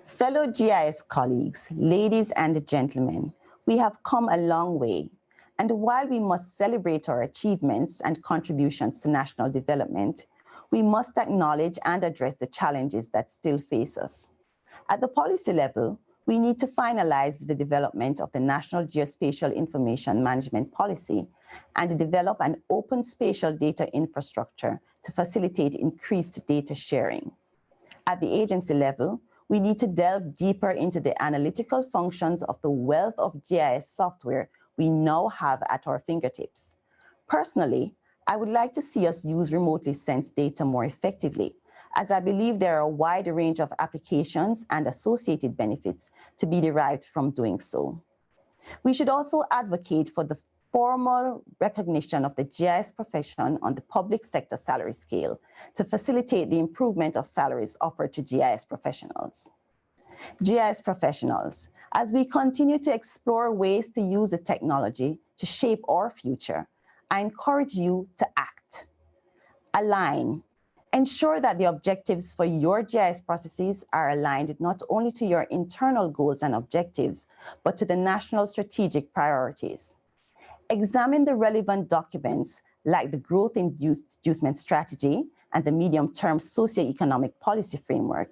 Fellow GIS colleagues, ladies and gentlemen, we have come a long way. And while we must celebrate our achievements and contributions to national development, we must acknowledge and address the challenges that still face us. At the policy level, we need to finalize the development of the National Geospatial Information Management Policy and develop an open spatial data infrastructure to facilitate increased data sharing. At the agency level, we need to delve deeper into the analytical functions of the wealth of GIS software we now have at our fingertips. Personally, I would like to see us use remotely sensed data more effectively, as I believe there are a wide range of applications and associated benefits to be derived from doing so. We should also advocate for the formal recognition of the GIS profession on the public sector salary scale to facilitate the improvement of salaries offered to GIS professionals. GIS professionals, as we continue to explore ways to use the technology to shape our future, I encourage you to act, align, Ensure that the objectives for your GIS processes are aligned not only to your internal goals and objectives, but to the national strategic priorities. Examine the relevant documents like the Growth Inducement Strategy and the Medium-Term Socioeconomic Policy Framework.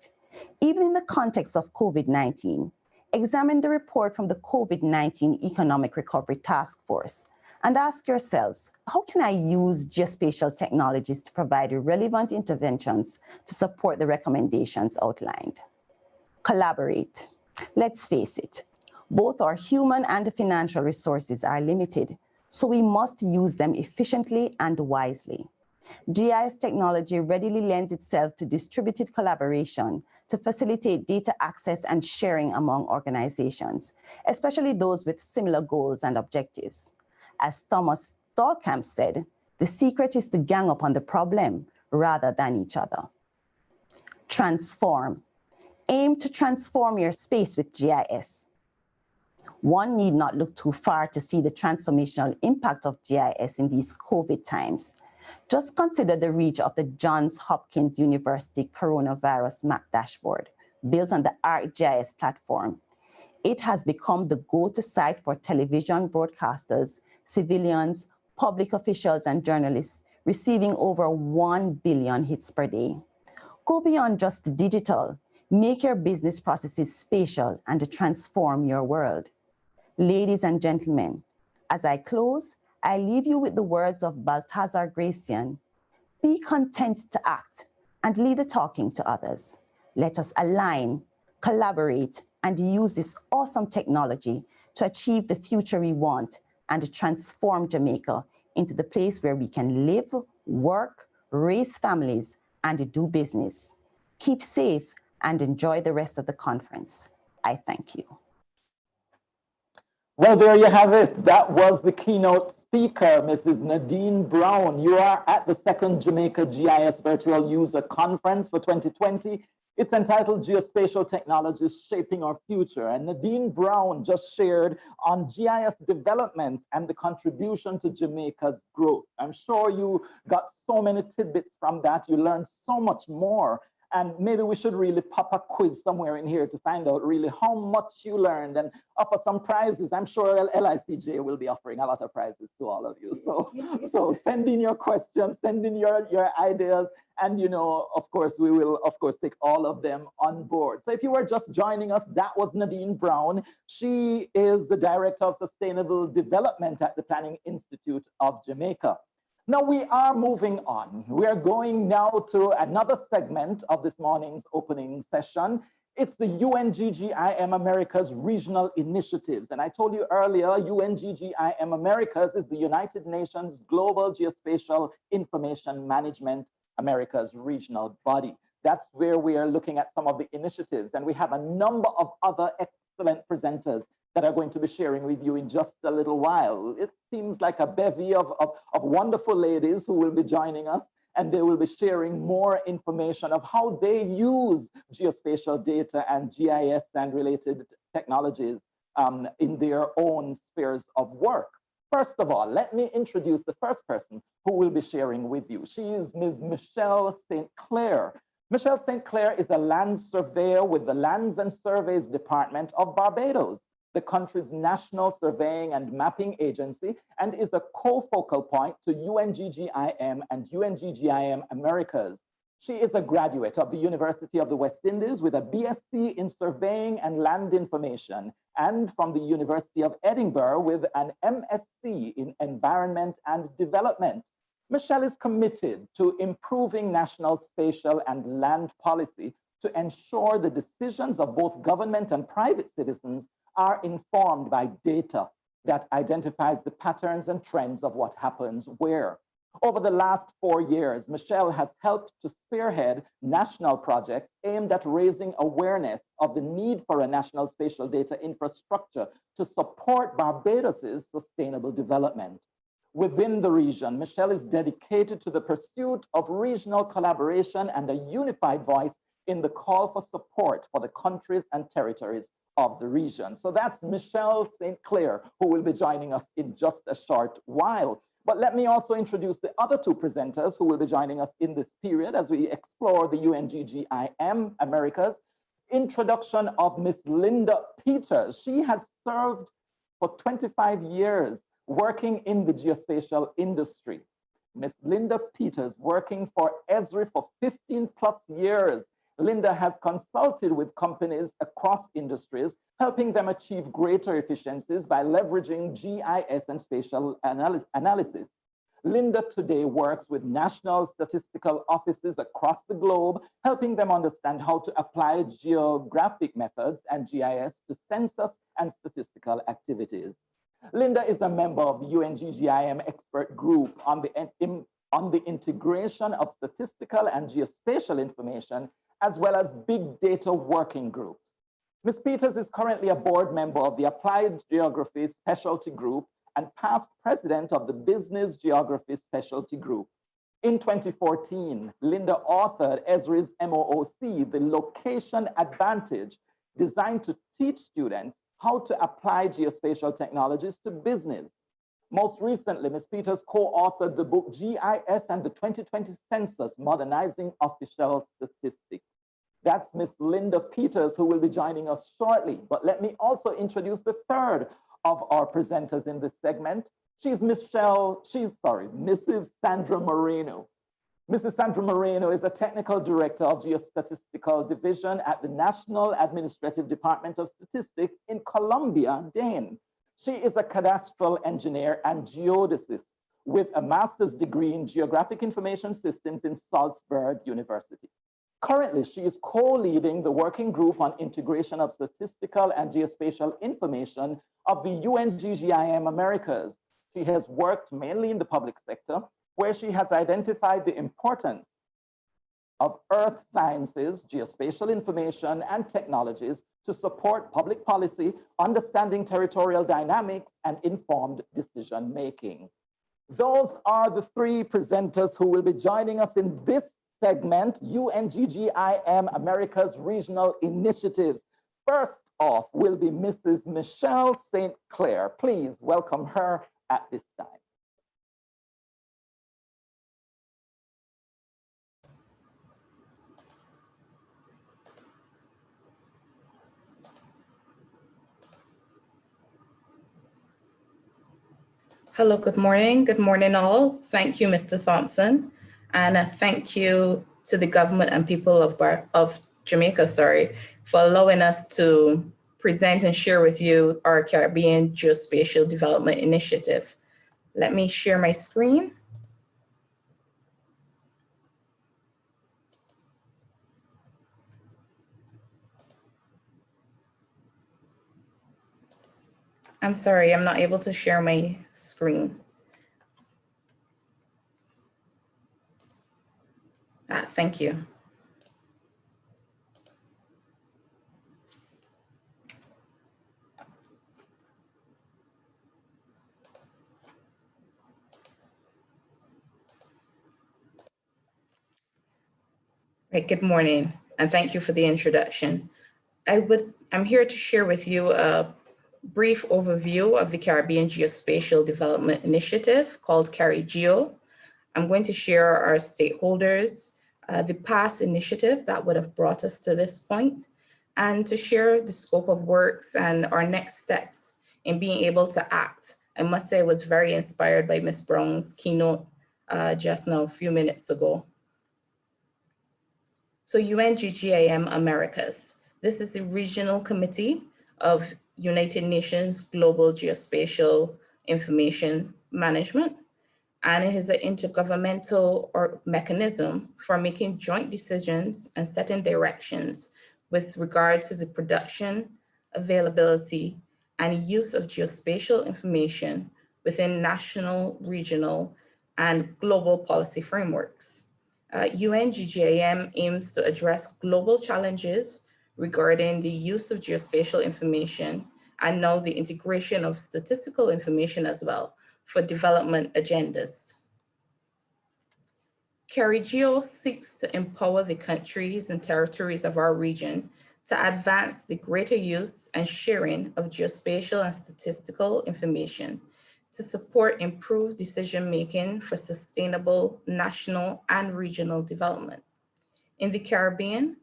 Even in the context of COVID-19, examine the report from the COVID-19 Economic Recovery Task Force and ask yourselves, how can I use geospatial technologies to provide relevant interventions to support the recommendations outlined? Collaborate. Let's face it, both our human and financial resources are limited, so we must use them efficiently and wisely. GIS technology readily lends itself to distributed collaboration to facilitate data access and sharing among organizations, especially those with similar goals and objectives. As Thomas Stallkamp said, the secret is to gang up on the problem rather than each other. Transform. Aim to transform your space with GIS. One need not look too far to see the transformational impact of GIS in these COVID times. Just consider the reach of the Johns Hopkins University Coronavirus Map Dashboard, built on the ArcGIS platform. It has become the go-to site for television broadcasters, civilians, public officials, and journalists, receiving over 1 billion hits per day. Go beyond just digital. Make your business processes spatial and transform your world. Ladies and gentlemen, as I close, I leave you with the words of Balthazar Gracian: be content to act and leave the talking to others. Let us align, collaborate, and use this awesome technology to achieve the future we want and transform Jamaica into the place where we can live, work, raise families, and do business. Keep safe and enjoy the rest of the conference. I thank you. Well, there you have it. That was the keynote speaker, Mrs. Nadine Brown. You are at the second Jamaica GIS Virtual User Conference for 2020. It's entitled Geospatial Technology Shaping Our Future. And Nadine Brown just shared on GIS developments and the contribution to Jamaica's growth. I'm sure you got so many tidbits from that. You learned so much more. And maybe we should really pop a quiz somewhere in here to find out really how much you learned and offer some prizes. I'm sure LICJ will be offering a lot of prizes to all of you. So send in your questions, send in your ideas, and of course, we will, of course, take all of them on board. So if you were just joining us, that was Nadine Brown. She is the Director of Sustainable Development at the Planning Institute of Jamaica. Now we are moving on. We are going now to another segment of this morning's opening session. It's the UNGGIM Americas Regional Initiatives. And I told you earlier, UNGGIM Americas is the United Nations Global Geospatial Information Management Americas regional body. That's where we are looking at some of the initiatives. And we have a number of other excellent presenters that are going to be sharing with you in just a little while. It seems like a bevy of wonderful ladies who will be joining us, and they will be sharing more information of how they use geospatial data and GIS and related technologies in their own spheres of work. First of all, let me introduce the first person who will be sharing with you. She is Ms. Michelle St. Clair. Michelle St. Clair is a land surveyor with the Lands and Surveys Department of Barbados, the country's national surveying and mapping agency, and is a co-focal point to UNGGIM and UNGGIM Americas. She is a graduate of the University of the West Indies with a BSc in Surveying and Land Information, and from the University of Edinburgh with an MSc in Environment and Development. Michelle is committed to improving national spatial and land policy to ensure the decisions of both government and private citizens are informed by data that identifies the patterns and trends of what happens where. Over the last 4 years, Michelle has helped to spearhead national projects aimed at raising awareness of the need for a national spatial data infrastructure to support Barbados's sustainable development. Within the region, Michelle is dedicated to the pursuit of regional collaboration and a unified voice in the call for support for the countries and territories of the region. So that's Michelle St. Clair, who will be joining us in just a short while. But let me also introduce the other two presenters who will be joining us in this period as we explore the UNGGIM Americas. Introduction of Miss Linda Peters. She has served for 25 years working in the geospatial industry. Miss Linda Peters working for Esri for 15 plus years. Linda has consulted with companies across industries, helping them achieve greater efficiencies by leveraging GIS and spatial analysis. Linda today works with national statistical offices across the globe, helping them understand how to apply geographic methods and GIS to census and statistical activities. Linda is a member of the UNGGIM expert group on the integration of statistical and geospatial information, as well as big data working groups. Ms. Peters is currently a board member of the Applied Geography Specialty Group and past president of the Business Geography Specialty Group. In 2014, Linda authored Esri's MOOC, The Location Advantage, designed to teach students how to apply geospatial technologies to business. Most recently, Ms. Peters co-authored the book GIS and the 2020 Census, Modernizing Official Statistics. That's Ms. Linda Peters, who will be joining us shortly. But let me also introduce the third of our presenters in this segment. She's Mrs. Sandra Moreno. Mrs. Sandra Moreno is a technical director of Geostatistical Division at the National Administrative Department of Statistics in Columbia, Dane. She is a cadastral engineer and geodesist with a master's degree in geographic information systems in Salzburg University. Currently, she is co-leading the working group on integration of statistical and geospatial information of the UNGGIM Americas. She has worked mainly in the public sector, where she has identified the importance of earth sciences, geospatial information, and technologies to support public policy, understanding territorial dynamics, and informed decision-making. Those are the three presenters who will be joining us in this segment, UNGGIM America's Regional Initiatives. First off will be Mrs. Michelle St. Clair. Please welcome her at this time. Hello, good morning. Good morning all. Thank you, Mr. Thompson. And thank you to the government and people of Jamaica, for allowing us to present and share with you our Caribbean Geospatial Development Initiative. Let me share my screen. I'm sorry, I'm not able to share my screen. Thank you. Right, good morning, and thank you for the introduction. I'm here to share with you a brief overview of the Caribbean Geospatial Development Initiative called CariGeo. I'm going to share our stakeholders, the past initiative that would have brought us to this point, and to share the scope of works and our next steps in being able to act. I must say I was very inspired by Ms. Brown's keynote just now a few minutes ago. So UNGGIM Americas. This is the regional committee of United Nations Global Geospatial Information Management, and it is an intergovernmental mechanism for making joint decisions and setting directions with regard to the production, availability, and use of geospatial information within national, regional, and global policy frameworks. UNGGIM aims to address global challenges regarding the use of geospatial information and now the integration of statistical information as well for development agendas. CariGeo seeks to empower the countries and territories of our region to advance the greater use and sharing of geospatial and statistical information to support improved decision-making for sustainable national and regional development. In the Caribbean,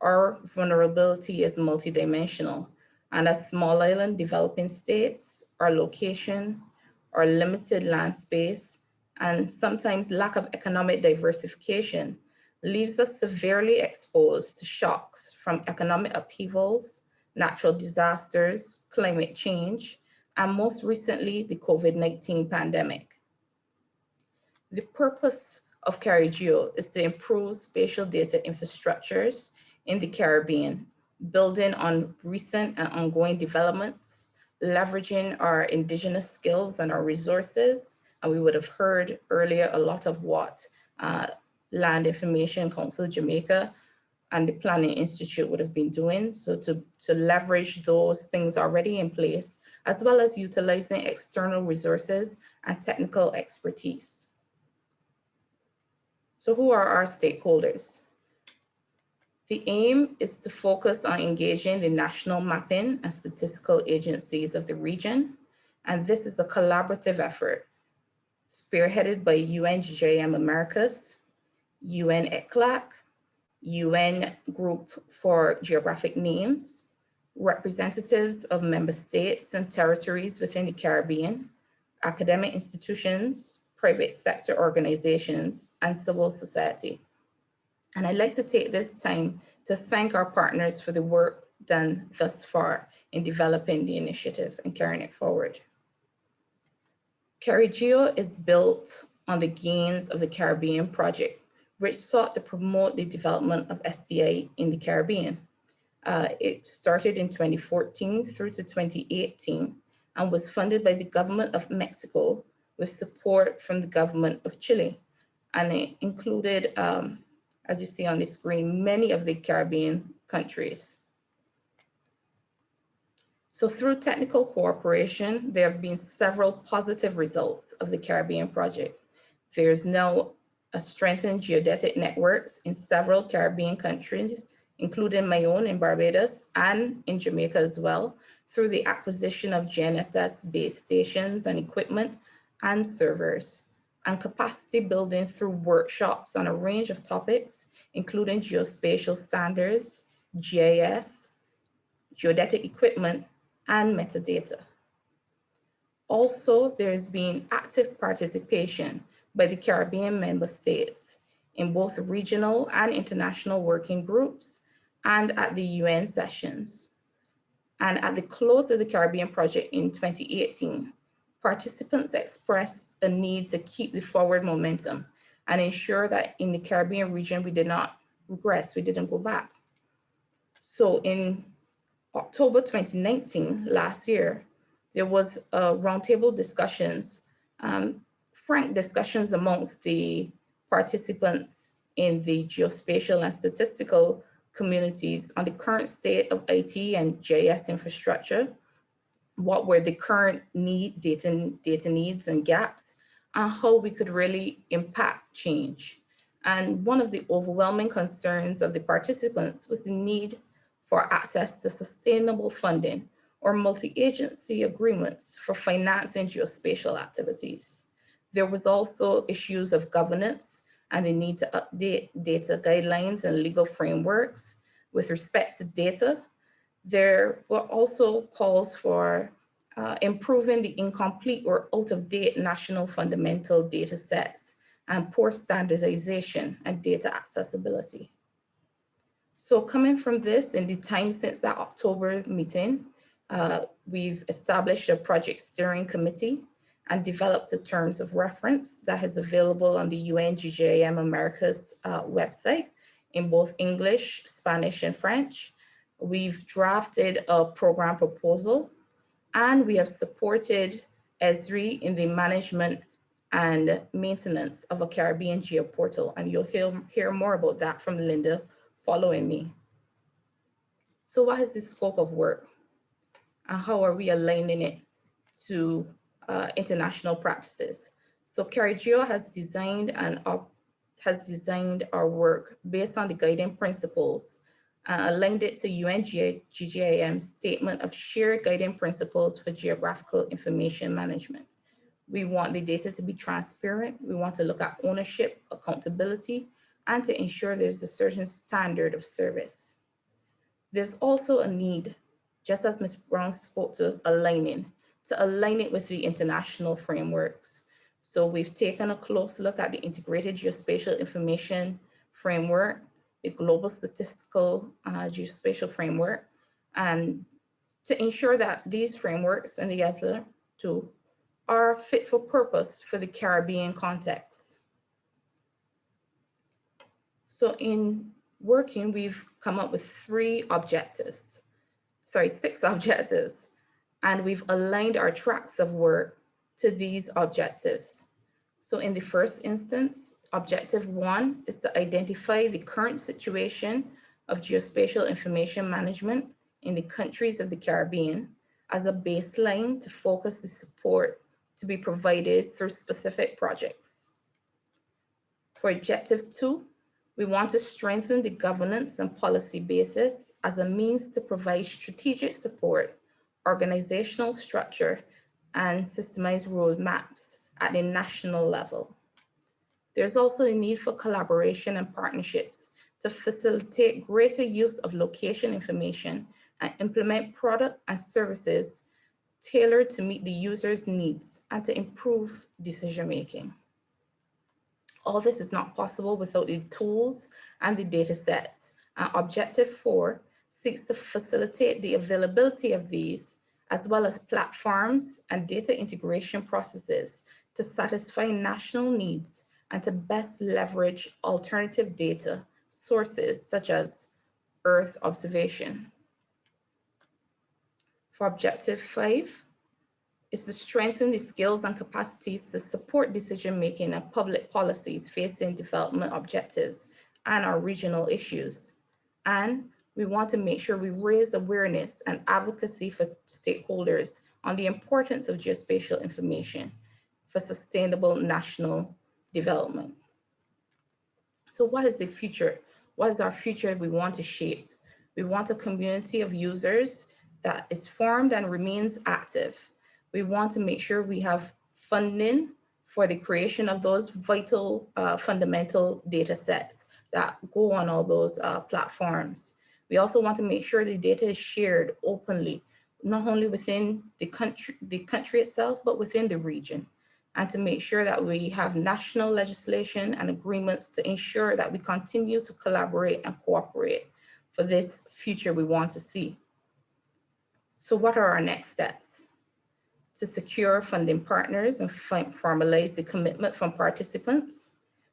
our vulnerability is multidimensional, and as small island developing states, our location, our limited land space, and sometimes lack of economic diversification leaves us severely exposed to shocks from economic upheavals, natural disasters, climate change, and most recently, the COVID-19 pandemic. The purpose of CariGeo is to improve spatial data infrastructures in the Caribbean, building on recent and ongoing developments, leveraging our indigenous skills and our resources. And we would have heard earlier a lot of what Land Information Council Jamaica and the Planning Institute would have been doing. So to leverage those things already in place, as well as utilizing external resources and technical expertise. So who are our stakeholders? The aim is to focus on engaging the national mapping and statistical agencies of the region. And this is a collaborative effort spearheaded by UNGJM Americas, UN ECLAC, UN Group for Geographic Names, representatives of member states and territories within the Caribbean, academic institutions, private sector organizations, and civil society. And I'd like to take this time to thank our partners for the work done thus far in developing the initiative and carrying it forward. CariGeo is built on the gains of the Caribbean Project, which sought to promote the development of SDI in the Caribbean. It started in 2014 through to 2018 and was funded by the government of Mexico with support from the government of Chile. And it included, as you see on the screen, many of the Caribbean countries. So through technical cooperation, there have been several positive results of the Caribbean Project. There's now a strengthened geodetic networks in several Caribbean countries, including my own in Barbados and in Jamaica as well, through the acquisition of GNSS base stations and equipment and servers, and capacity building through workshops on a range of topics, including geospatial standards, GIS, geodetic equipment, and metadata. Also, there's been active participation by the Caribbean member states in both regional and international working groups and at the UN sessions. And at the close of the Caribbean Project in 2018, participants expressed a need to keep the forward momentum and ensure that in the Caribbean region, we did not regress, we didn't go back. So in October 2019, last year, there was roundtable discussions, frank discussions amongst the participants in the geospatial and statistical communities on the current state of IT and GIS infrastructure, what were the current data needs and gaps, and how we could really impact change. And one of the overwhelming concerns of the participants was the need for access to sustainable funding or multi-agency agreements for financing geospatial activities. There was also issues of governance and the need to update data guidelines and legal frameworks with respect to data. There were also calls for improving the incomplete or out-of-date national fundamental data sets and poor standardization and data accessibility. So coming from this, in the time since that October meeting, we've established a project steering committee and developed the terms of reference that is available on the UNGJM Americas website in both English, Spanish, and French. We've drafted a program proposal, and we have supported ESRI in the management and maintenance of a Caribbean geoportal. And you'll hear more about that from Linda following me. So what is the scope of work? And how are we aligning it to international practices? So CariGeo has designed our work based on the guiding principles, aligned it to UNGJM's statement of shared guiding principles for geographical information management, We want the data to be transparent. We want to look at ownership, accountability, and to ensure there's a certain standard of service. There's also a need, just as Ms. Brown spoke to align it with the international frameworks. So we've taken a close look at the Integrated Geospatial Information Framework, the Global Statistical Geospatial Framework, and to ensure that these frameworks and the other two are fit for purpose for the Caribbean context. So in working, we've come up with six objectives, and we've aligned our tracks of work to these objectives. So in the first instance, objective 1 is to identify the current situation of geospatial information management in the countries of the Caribbean as a baseline to focus the support to be provided through specific projects. For objective 2, we want to strengthen the governance and policy basis as a means to provide strategic support, organizational structure, and systemized roadmaps at a national level. There's also a need for collaboration and partnerships to facilitate greater use of location information and implement product and services tailored to meet the user's needs and to improve decision-making. All this is not possible without the tools and the data sets. And objective 4 seeks to facilitate the availability of these, as well as platforms and data integration processes to satisfy national needs and to best leverage alternative data sources such as Earth observation. For objective 5, is to strengthen the skills and capacities to support decision-making and public policies facing development objectives and our regional issues. And we want to make sure we raise awareness and advocacy for stakeholders on the importance of geospatial information for sustainable national development. So what is the future? What is our future we want to shape? We want a community of users that is formed and remains active. We want to make sure we have funding for the creation of those vital fundamental data sets that go on all those platforms. We also want to make sure the data is shared openly, not only within the country itself, but within the region, and to make sure that we have national legislation and agreements to ensure that we continue to collaborate and cooperate for this future we want to see. So what are our next steps? To secure funding partners and formalize the commitment from participants,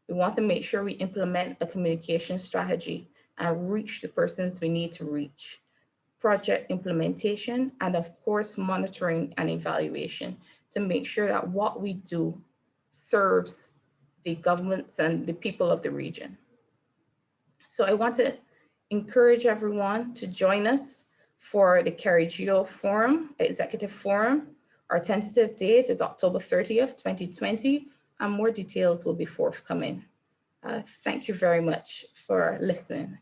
we want to make sure we implement a communication strategy and reach the persons we need to reach. Project implementation, and of course, monitoring and evaluation to make sure that what we do serves the governments and the people of the region. So I want to encourage everyone to join us for the CARIGEO Forum, Executive Forum. Our tentative date is October 30th, 2020, and more details will be forthcoming. Thank you very much for listening.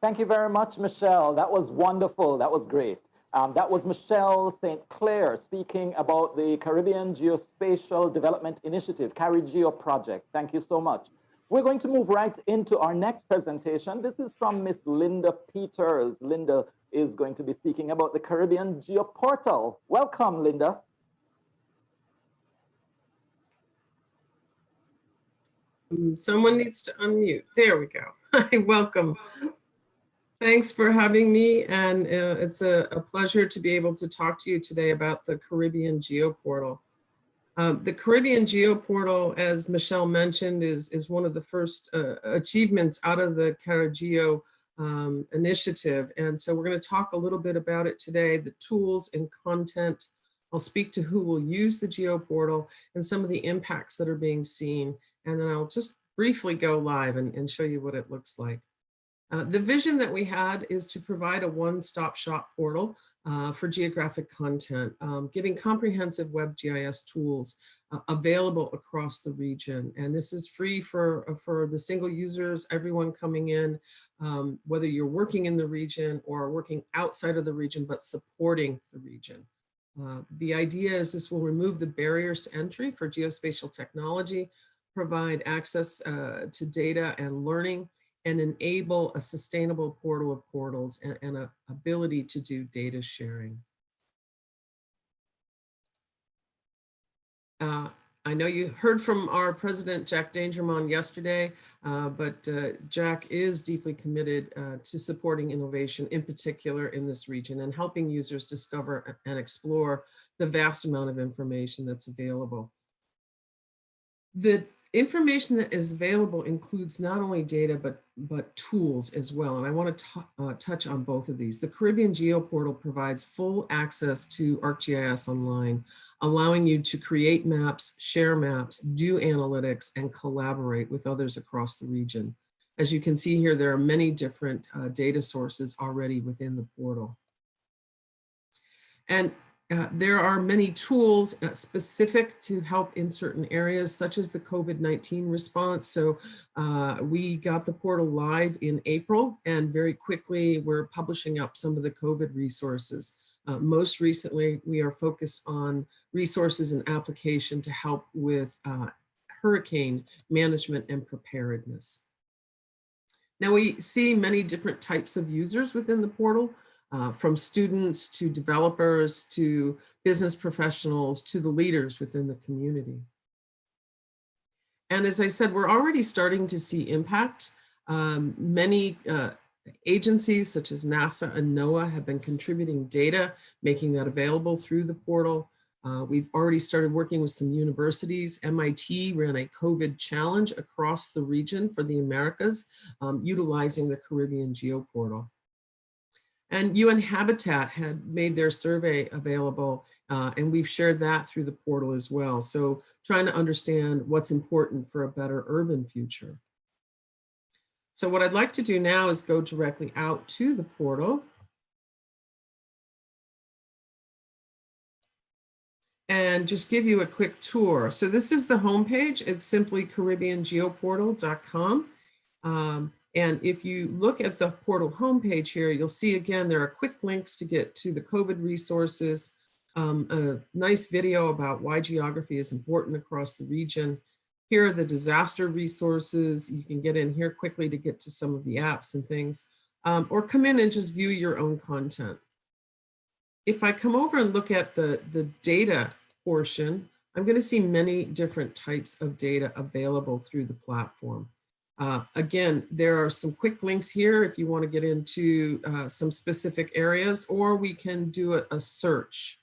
Thank you very much, Michelle. That was wonderful. That was great. That was Michelle St. Clair speaking about the Caribbean Geospatial Development Initiative, CARIGEO project. Thank you so much. We're going to move right into our next presentation. This is from Miss Linda Peters. Linda is going to be speaking about the Caribbean Geoportal. Welcome, Linda. Someone needs to unmute. There we go. Hi, welcome. Thanks for having me, and it's a pleasure to be able to talk to you today about the Caribbean Geoportal. The Caribbean Geoportal, as Michelle mentioned, is one of the first achievements out of the CARIGEO initiative. And so we're going to talk a little bit about it today, the tools and content. I'll speak to who will use the Geoportal and some of the impacts that are being seen. And then I'll just briefly go live and show you what it looks like. The vision that we had is to provide a one-stop shop portal for geographic content, giving comprehensive web GIS tools available across the region. And this is free for the single users, everyone coming in, whether you're working in the region or working outside of the region, but supporting the region. The idea is this will remove the barriers to entry for geospatial technology, provide access to data and learning, and enable a sustainable portal of portals and an ability to do data sharing. I know you heard from our president, Jack Dangermond, yesterday, but Jack is deeply committed to supporting innovation, in particular in this region, and helping users discover and explore the vast amount of information that's available. The information that is available includes not only data, but tools as well. And I want to touch on both of these. The Caribbean GeoPortal provides full access to ArcGIS Online, allowing you to create maps, share maps, do analytics, and collaborate with others across the region. As you can see here, there are many different data sources already within the portal. And there are many tools specific to help in certain areas, such as the COVID-19 response. So we got the portal live in April, and very quickly we're publishing up some of the COVID resources. Most recently, we are focused on resources and application to help with hurricane management and preparedness. Now we see many different types of users within the portal. From students to developers to business professionals to the leaders within the community. And as I said, we're already starting to see impact. Many agencies such as NASA and NOAA have been contributing data, making that available through the portal. We've already started working with some universities. MIT ran a COVID challenge across the region for the Americas, utilizing the Caribbean GeoPortal. And UN Habitat had made their survey available, and we've shared that through the portal as well. So trying to understand what's important for a better urban future. So what I'd like to do now is go directly out to the portal. And just give you a quick tour. So this is the homepage. It's simply CaribbeanGeoPortal.com. And if you look at the portal homepage here, you'll see again, there are quick links to get to the COVID resources, a nice video about why geography is important across the region. Here are the disaster resources. You can get in here quickly to get to some of the apps and things, or come in and just view your own content. If I come over and look at the data portion, I'm going to see many different types of data available through the platform. Again, there are some quick links here if you want to get into some specific areas, or we can do a search.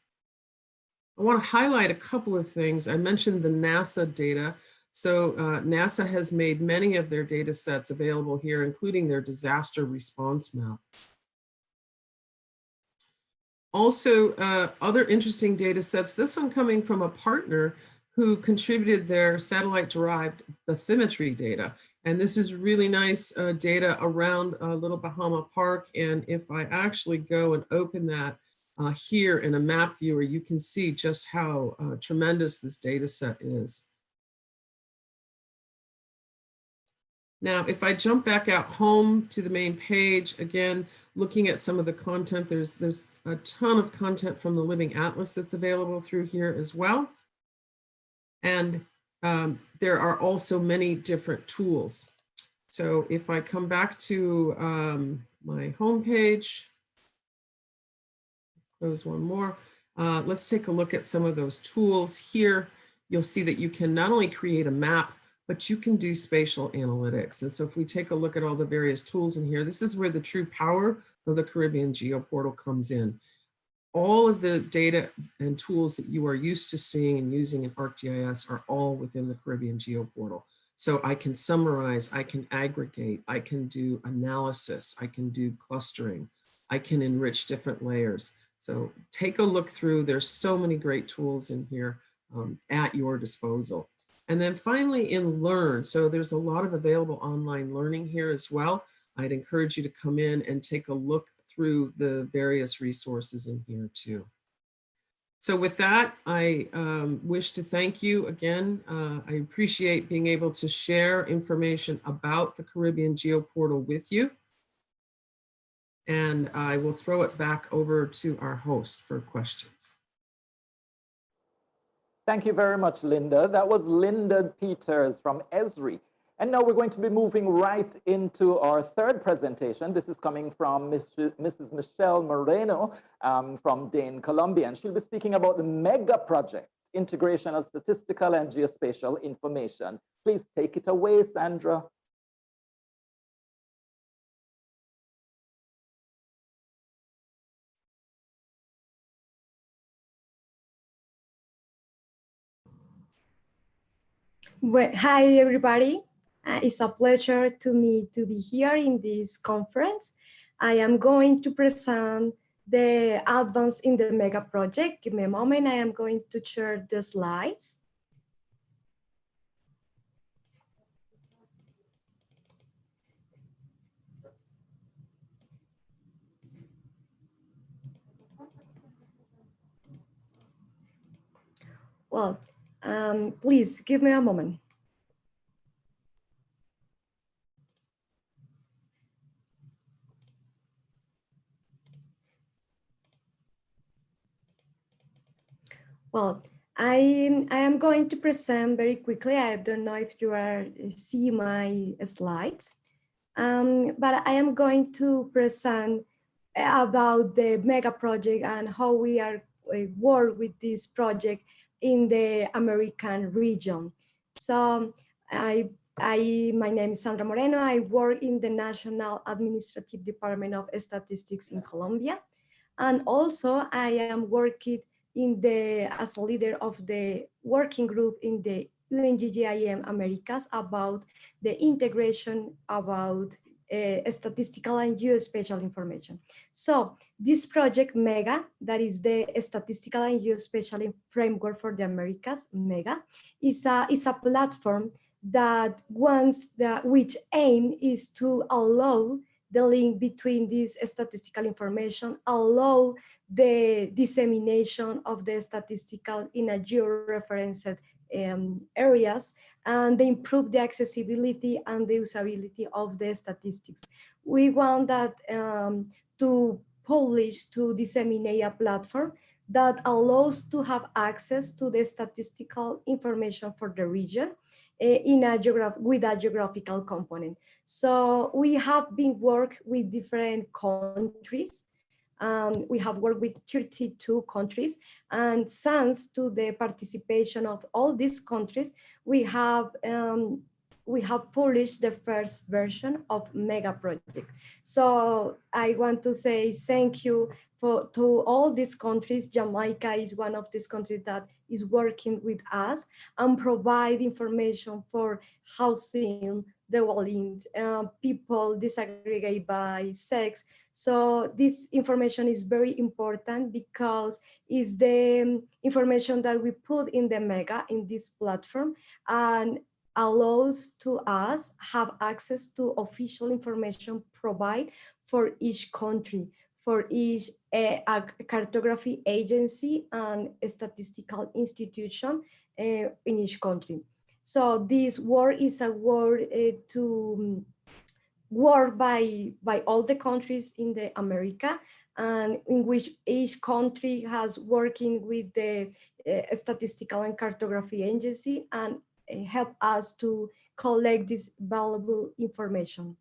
I want to highlight a couple of things. I mentioned the NASA data. So NASA has made many of their data sets available here, including their disaster response map. Also, other interesting data sets, this one coming from a partner who contributed their satellite-derived bathymetry data. And this is really nice data around Little Bahama Park. And if I actually go and open that here in a map viewer, you can see just how tremendous this data set is. Now, if I jump back out home to the main page, again, looking at some of the content, there's a ton of content from the Living Atlas that's available through here as well. And there are also many different tools. So if I come back to my home page, close one more, let's take a look at some of those tools here. You'll see that you can not only create a map, but you can do spatial analytics. And so if we take a look at all the various tools in here, this is where the true power of the Caribbean GeoPortal comes in. All of the data and tools that you are used to seeing and using in ArcGIS are all within the Caribbean GeoPortal. So I can summarize, I can aggregate, I can do analysis, I can do clustering, I can enrich different layers. So take a look through, there's so many great tools in here at your disposal. And then finally in Learn, so there's a lot of available online learning here as well. I'd encourage you to come in and take a look through the various resources in here too. So with that, I wish to thank you again. I appreciate being able to share information about the Caribbean GeoPortal with you. And I will throw it back over to our host for questions. Thank you very much, Linda. That was Linda Peters from Esri. And now we're going to be moving right into our third presentation. This is coming from Mrs. Michelle Moreno from Dane, Colombia. And she'll be speaking about the MEGA project, integration of statistical and geospatial information. Please take it away, Sandra. Well, hi, everybody. It's a pleasure to me to be here in this conference. I am going to present the advance in the MEGA project. Give me a moment. I am going to share the slides. Well, please give me a moment. Well, I am going to present very quickly. I don't know if you are see my slides, but I am going to present about the MEGA project and how we are work with this project in the American region. So my name is Sandra Moreno. I work in the National Administrative Department of Statistics in Colombia. And also I am working as a leader of the working group in the UNGGIM Americas about the integration about statistical and geospatial information. So this project MEGA, that is the Statistical and Geospatial Framework for the Americas, MEGA, is a platform that which aim is to allow the link between this statistical information, allow the dissemination of the statistical in a georeferenced areas, and they improve the accessibility and the usability of the statistics. We want that to publish, to disseminate a platform that allows to have access to the statistical information for the region with a geographical component. So we have been working with different countries. We have worked with 32 countries, and thanks to the participation of all these countries, we have published the first version of MEGA project. So I want to say thank you to all these countries. Jamaica is one of these countries that is working with us and provide information for housing, dwellings, people disaggregate by sex. So this information is very important because it's the information that we put in the MEGA in this platform and allows to us have access to official information provided for each country, for each cartography agency and a statistical institution in each country. So this work is a work to work by all the countries in the America, and in which each country has working with the statistical and cartography agency and help us to collect this valuable information.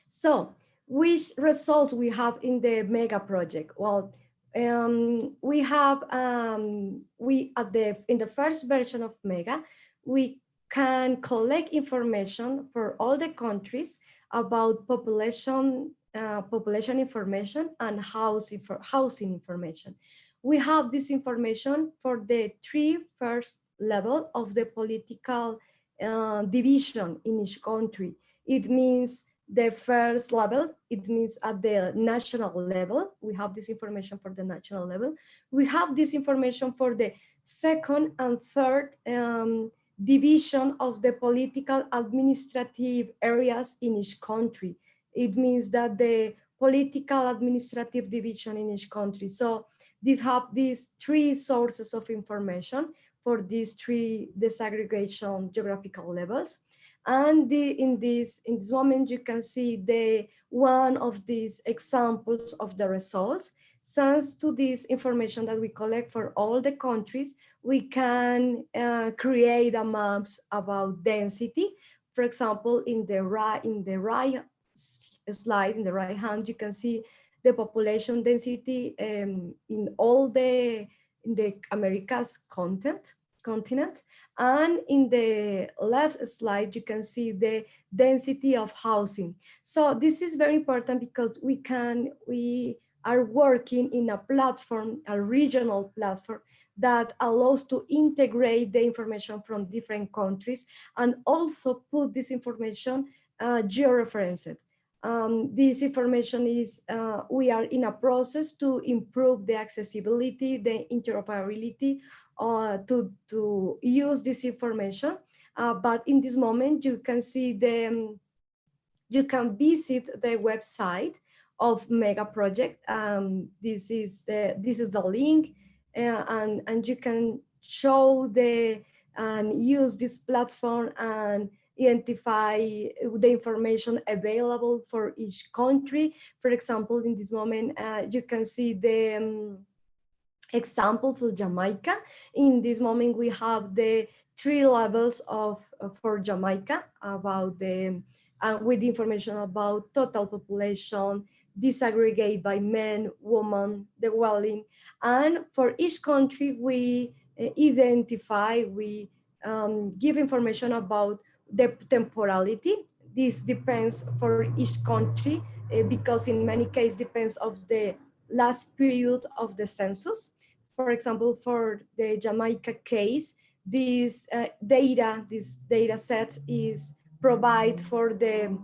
So which results we have in the MEGA project? Well, we have in the first version of MEGA, we can collect information for all the countries about population information and housing information. We have this information for the first level of the political division in each country. It means the first level, it means at the national level. We have this information for the national level. We have this information for the second and third division of the political administrative areas in each country. It means that the political administrative division in each country. So these have these three sources of information for these three disaggregation geographical levels. And in this moment, you can see the one of these examples of the results. Thanks to this information that we collect for all the countries, we can create a maps about density. For example, in the right slide, in the right hand, you can see the population density in all the Americas continent. And in the left slide, you can see the density of housing. So this is very important because we are working in a platform, a regional platform that allows to integrate the information from different countries and also put this information georeferenced. This information is, we are in a process to improve the accessibility, the interoperability to use this information. But in this moment, you can see you can visit the website of Mega Project. This is the link, and you can show and use this platform and identify the information available for each country. For example, in this moment, you can see the example for Jamaica. In this moment, we have the 3 levels for Jamaica about with information about total population, disaggregate by men, women, the dwelling. And for each country, we identify, we give information about the temporality. This depends for each country because in many cases depends of the last period of the census. For example, for the Jamaica case, this data set is provide for the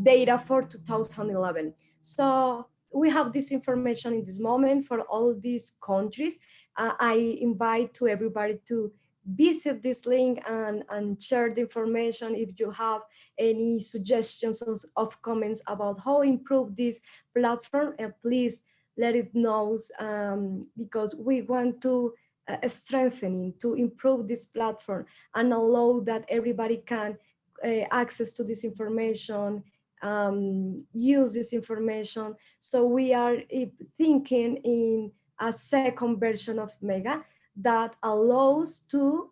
data for 2011. So we have this information in this moment for all these countries. I invite to everybody to visit this link and share the information. If you have any suggestions of comments about how improve this platform, please let it know, because we want to strengthen, to improve this platform and allow that everybody can access to this information, use this information. So we are thinking in a second version of Mega that allows to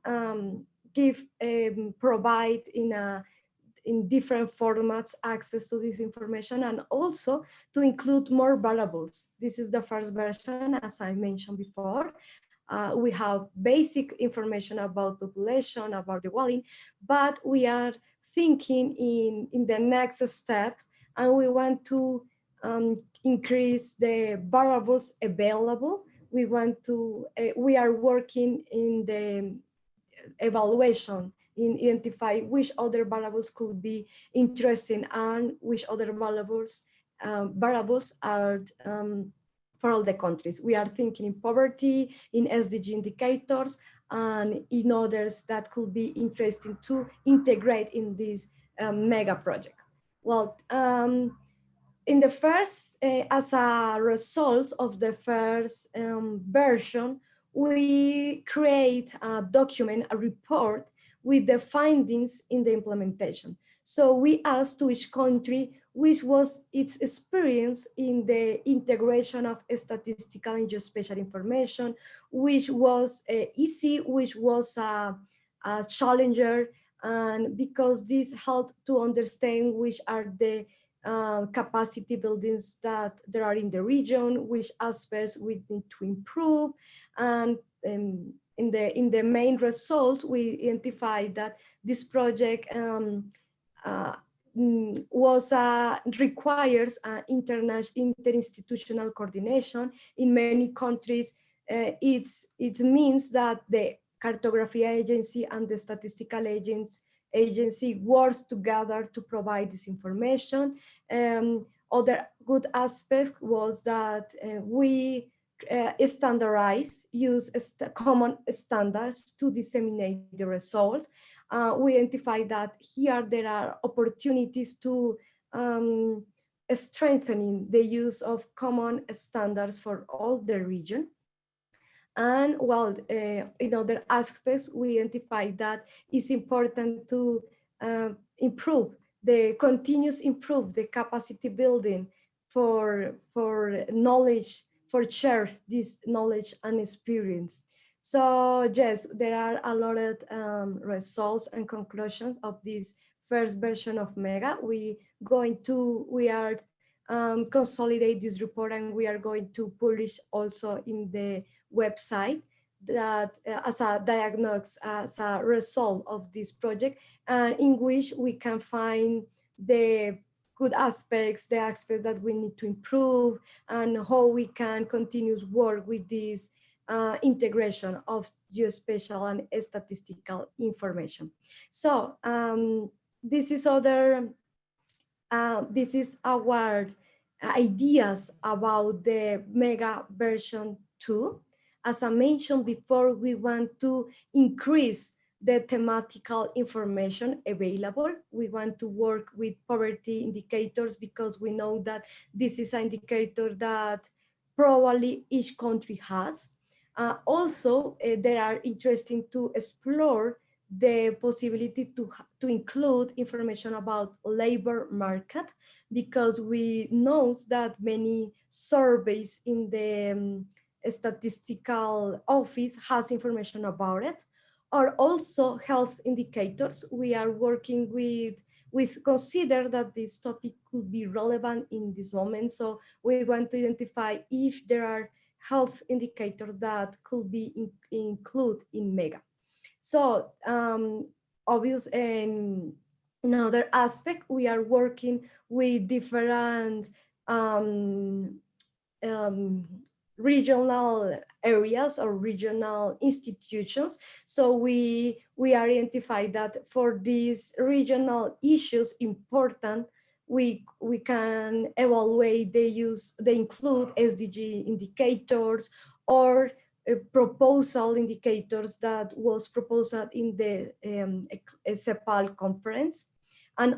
provide in different formats access to this information, and also to include more variables. This is the first version, as I mentioned before. We have basic information about population, about the dwelling, but we are thinking in the next steps, and we want to increase the variables available. We are working in the evaluation in identify which other variables could be interesting and which other variables are for all the countries. We are thinking in poverty, in SDG indicators, and in others that could be interesting to integrate in this mega project. Well, in the first, as a result of the first version, we create a document, a report with the findings in the implementation. So we asked to each country which was its experience in the integration of statistical and geospatial information, which was easy, which was a challenger, and because this helped to understand which are the capacity buildings that there are in the region, which aspects we need to improve. And in the main results, we identified that this project requires interinstitutional coordination. In many countries, it means that the cartography agency and the statistical agency works together to provide this information. Other good aspect was that we standardize, use common standards to disseminate the result. We identify that here there are opportunities to strengthening the use of common standards for all the region. And well, in other aspects, we identify that it's important to continuous improve the capacity building for knowledge, for share this knowledge and experience. So yes, there are a lot of results and conclusions of this first version of MEGA. We are consolidate this report, and we are going to publish also in the website that as a diagnosis, as a result of this project, and in which we can find the good aspects, the aspects that we need to improve, and how we can continue to work with this integration of geospatial and statistical information. So this is our ideas about the MEGA version 2. As I mentioned before, we want to increase the thematical information available. We want to work with poverty indicators because we know that this is an indicator that probably each country has. Also, they are interesting to explore the possibility to include information about labor market, because we know that many surveys in the statistical office has information about it, or also health indicators. We are working with consider that this topic could be relevant in this moment. So we want to identify if there are health indicators that could be included in MEGA. So obvious, another aspect, we are working with different regional areas or regional institutions. So we identify that for these regional issues important, we can evaluate they include SDG indicators or proposal indicators that was proposed in the Spatial conference, and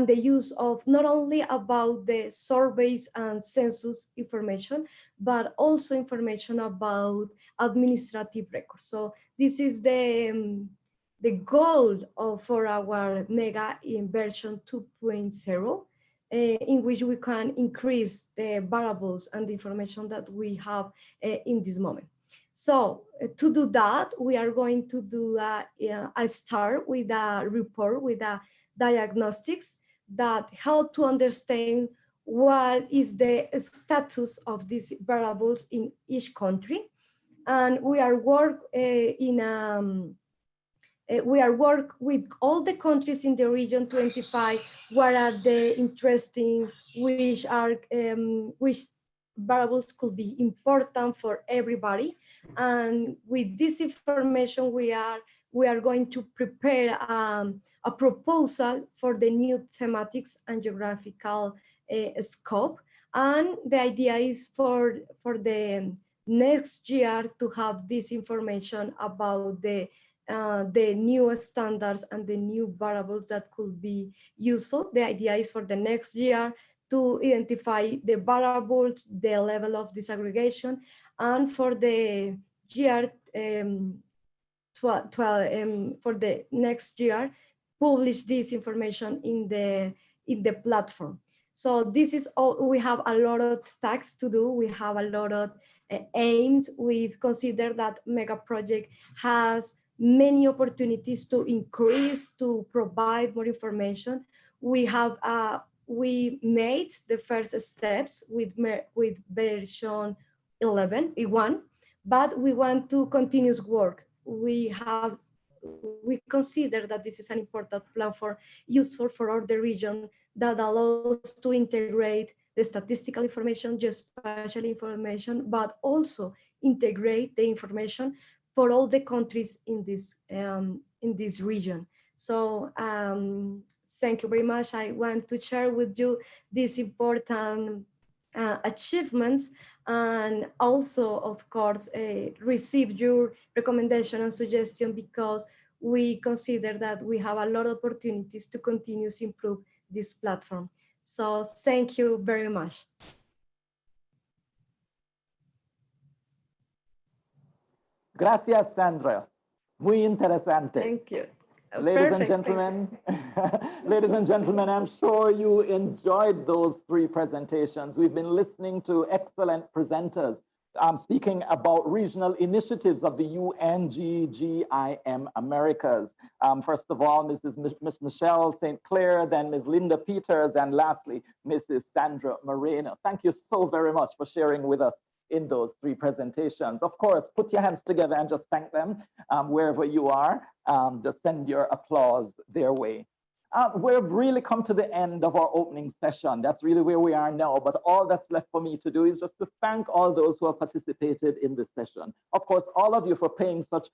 the use of not only about the surveys and census information, but also information about administrative records. So this is the goal for our MEGA in version 2.0, in which we can increase the variables and the information that we have in this moment. So to do that, we are going to do a start with a report, with a diagnostics that help to understand what is the status of these variables in each country. And we are work with all the countries in the region to identify what are the interesting, which variables could be important for everybody. And with this information, we are going to prepare a proposal for the new thematics and geographical scope. And the idea is for the next year to have this information about the new standards and the new variables that could be useful. The idea is for the next year to identify the variables, the level of disaggregation, and for the year for the next year, publish this information in the platform. So this is all. We have a lot of tasks to do. We have a lot of aims. We consider that MEGA project has many opportunities to increase, to provide more information. We made the first steps with version 11, but we want to continue work. We consider that this is an important platform useful for all the region that allows to integrate the statistical information, geospatial information, but also integrate the information for all the countries in this region. So thank you very much. I want to share with you this important achievements, and also, of course, receive your recommendation and suggestion, because we consider that we have a lot of opportunities to continue to improve this platform. So thank you very much. Gracias, Sandra. Muy interesante. Thank you. Ladies and gentlemen, ladies and gentlemen, I'm sure you enjoyed those 3 presentations. We've been listening to excellent presenters speaking about regional initiatives of the UNGGIM Americas. First of all, Ms. Michelle St. Clair, then Ms. Linda Peters, and lastly, Mrs. Sandra Moreno. Thank you so very much for sharing with us in those 3 presentations. Of course, put your hands together and just thank them wherever you are. Just send your applause their way. We've really come to the end of our opening session. That's really where we are now. But all that's left for me to do is just to thank all those who have participated in this session. Of course, all of you for paying such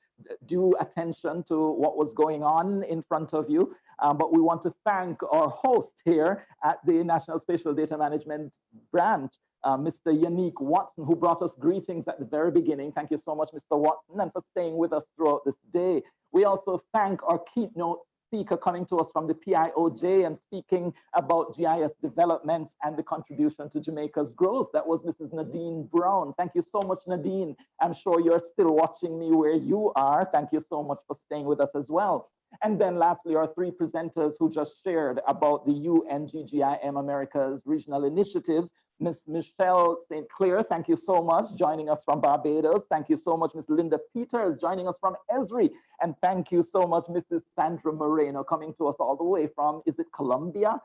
due attention to what was going on in front of you. But we want to thank our host here at the National Spatial Data Management Branch, Mr. Yannick Watson, who brought us greetings at the very beginning. Thank you so much, Mr. Watson, and for staying with us throughout this day. We also thank our keynote speaker coming to us from the PIOJ and speaking about GIS developments and the contribution to Jamaica's growth. That was Mrs. Nadine Brown. Thank you so much, Nadine. I'm sure you're still watching me where you are. Thank you so much for staying with us as well. And then lastly, our 3 presenters who just shared about the UNGGIM America's regional initiatives. Ms. Michelle St. Clair, thank you so much, joining us from Barbados. Thank you so much, Ms. Linda Peters, joining us from Esri. And thank you so much, Mrs. Sandra Moreno, coming to us all the way from, is it Colombia?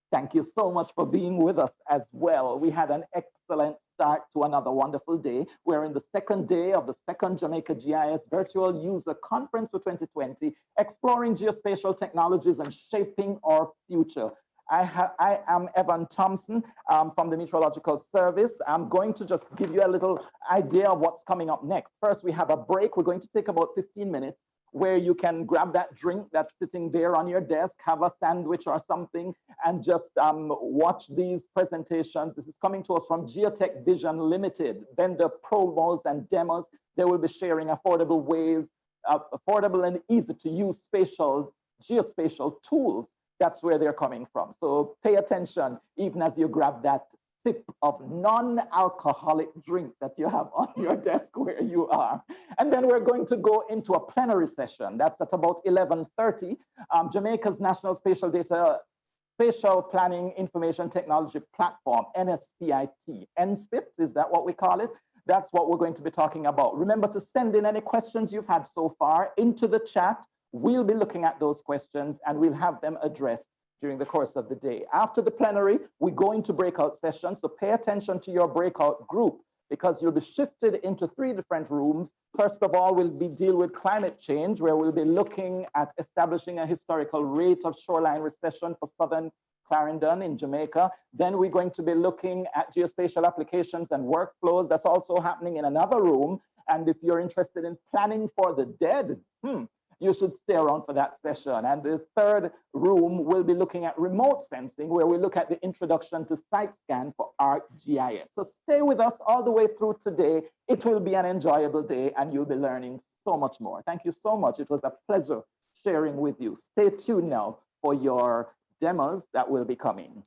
Thank you so much for being with us as well. We had an excellent start to another wonderful day. We're in the 2nd day of the 2nd Jamaica GIS Virtual User Conference for 2020, exploring geospatial technologies and shaping our future. I am Evan Thompson from the Meteorological Service. I'm going to just give you a little idea of what's coming up next. First, we have a break. We're going to take about 15 minutes where you can grab that drink that's sitting there on your desk, have a sandwich or something, and just watch these presentations. This is coming to us from Geotech Vision Limited, vendor promos and demos. They will be sharing affordable ways, affordable and easy to use geospatial tools. That's where they're coming from. So pay attention, even as you grab that sip of non-alcoholic drink that you have on your desk where you are. And then we're going to go into a plenary session. That's at about 11:30. Jamaica's National Spatial Planning Information Technology Platform, NSPIT. NSPIT, is that what we call it? That's what we're going to be talking about. Remember to send in any questions you've had so far into the chat. We'll be looking at those questions and we'll have them addressed during the course of the day. After the plenary, we go into breakout sessions, so pay attention to your breakout group because you'll be shifted into 3 different rooms. First of all, we'll deal with climate change, where we'll be looking at establishing a historical rate of shoreline recession for southern Clarendon in Jamaica. Then we're going to be looking at geospatial applications and workflows. That's also happening in another room. And if you're interested in planning for the dead, you should stay around for that session. And the 3rd room will be looking at remote sensing, where we look at the introduction to site scan for ArcGIS. So stay with us all the way through today. It will be an enjoyable day and you'll be learning so much more. Thank you so much. It was a pleasure sharing with you. Stay tuned now for your demos that will be coming.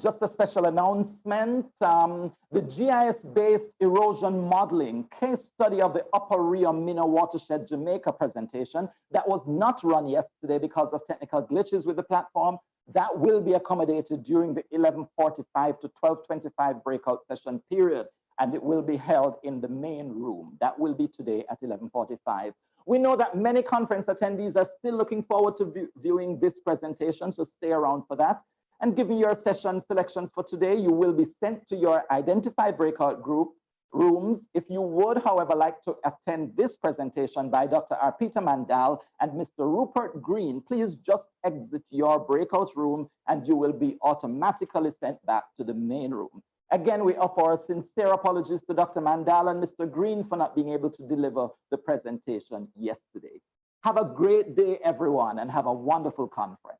Just a special announcement, the GIS-based erosion modeling case study of the Upper Rio Minna Watershed Jamaica presentation that was not run yesterday because of technical glitches with the platform, that will be accommodated during the 11:45 to 12:25 breakout session period, and it will be held in the main room. That will be today at 11:45. We know that many conference attendees are still looking forward to viewing this presentation, so stay around for that. And given your session selections for today, you will be sent to your identified breakout group rooms. If you would, however, like to attend this presentation by Dr. R. Peter Mandal and Mr. Rupert Green, please just exit your breakout room and you will be automatically sent back to the main room. Again, we offer our sincere apologies to Dr. Mandal and Mr. Green for not being able to deliver the presentation yesterday. Have a great day, everyone, and have a wonderful conference.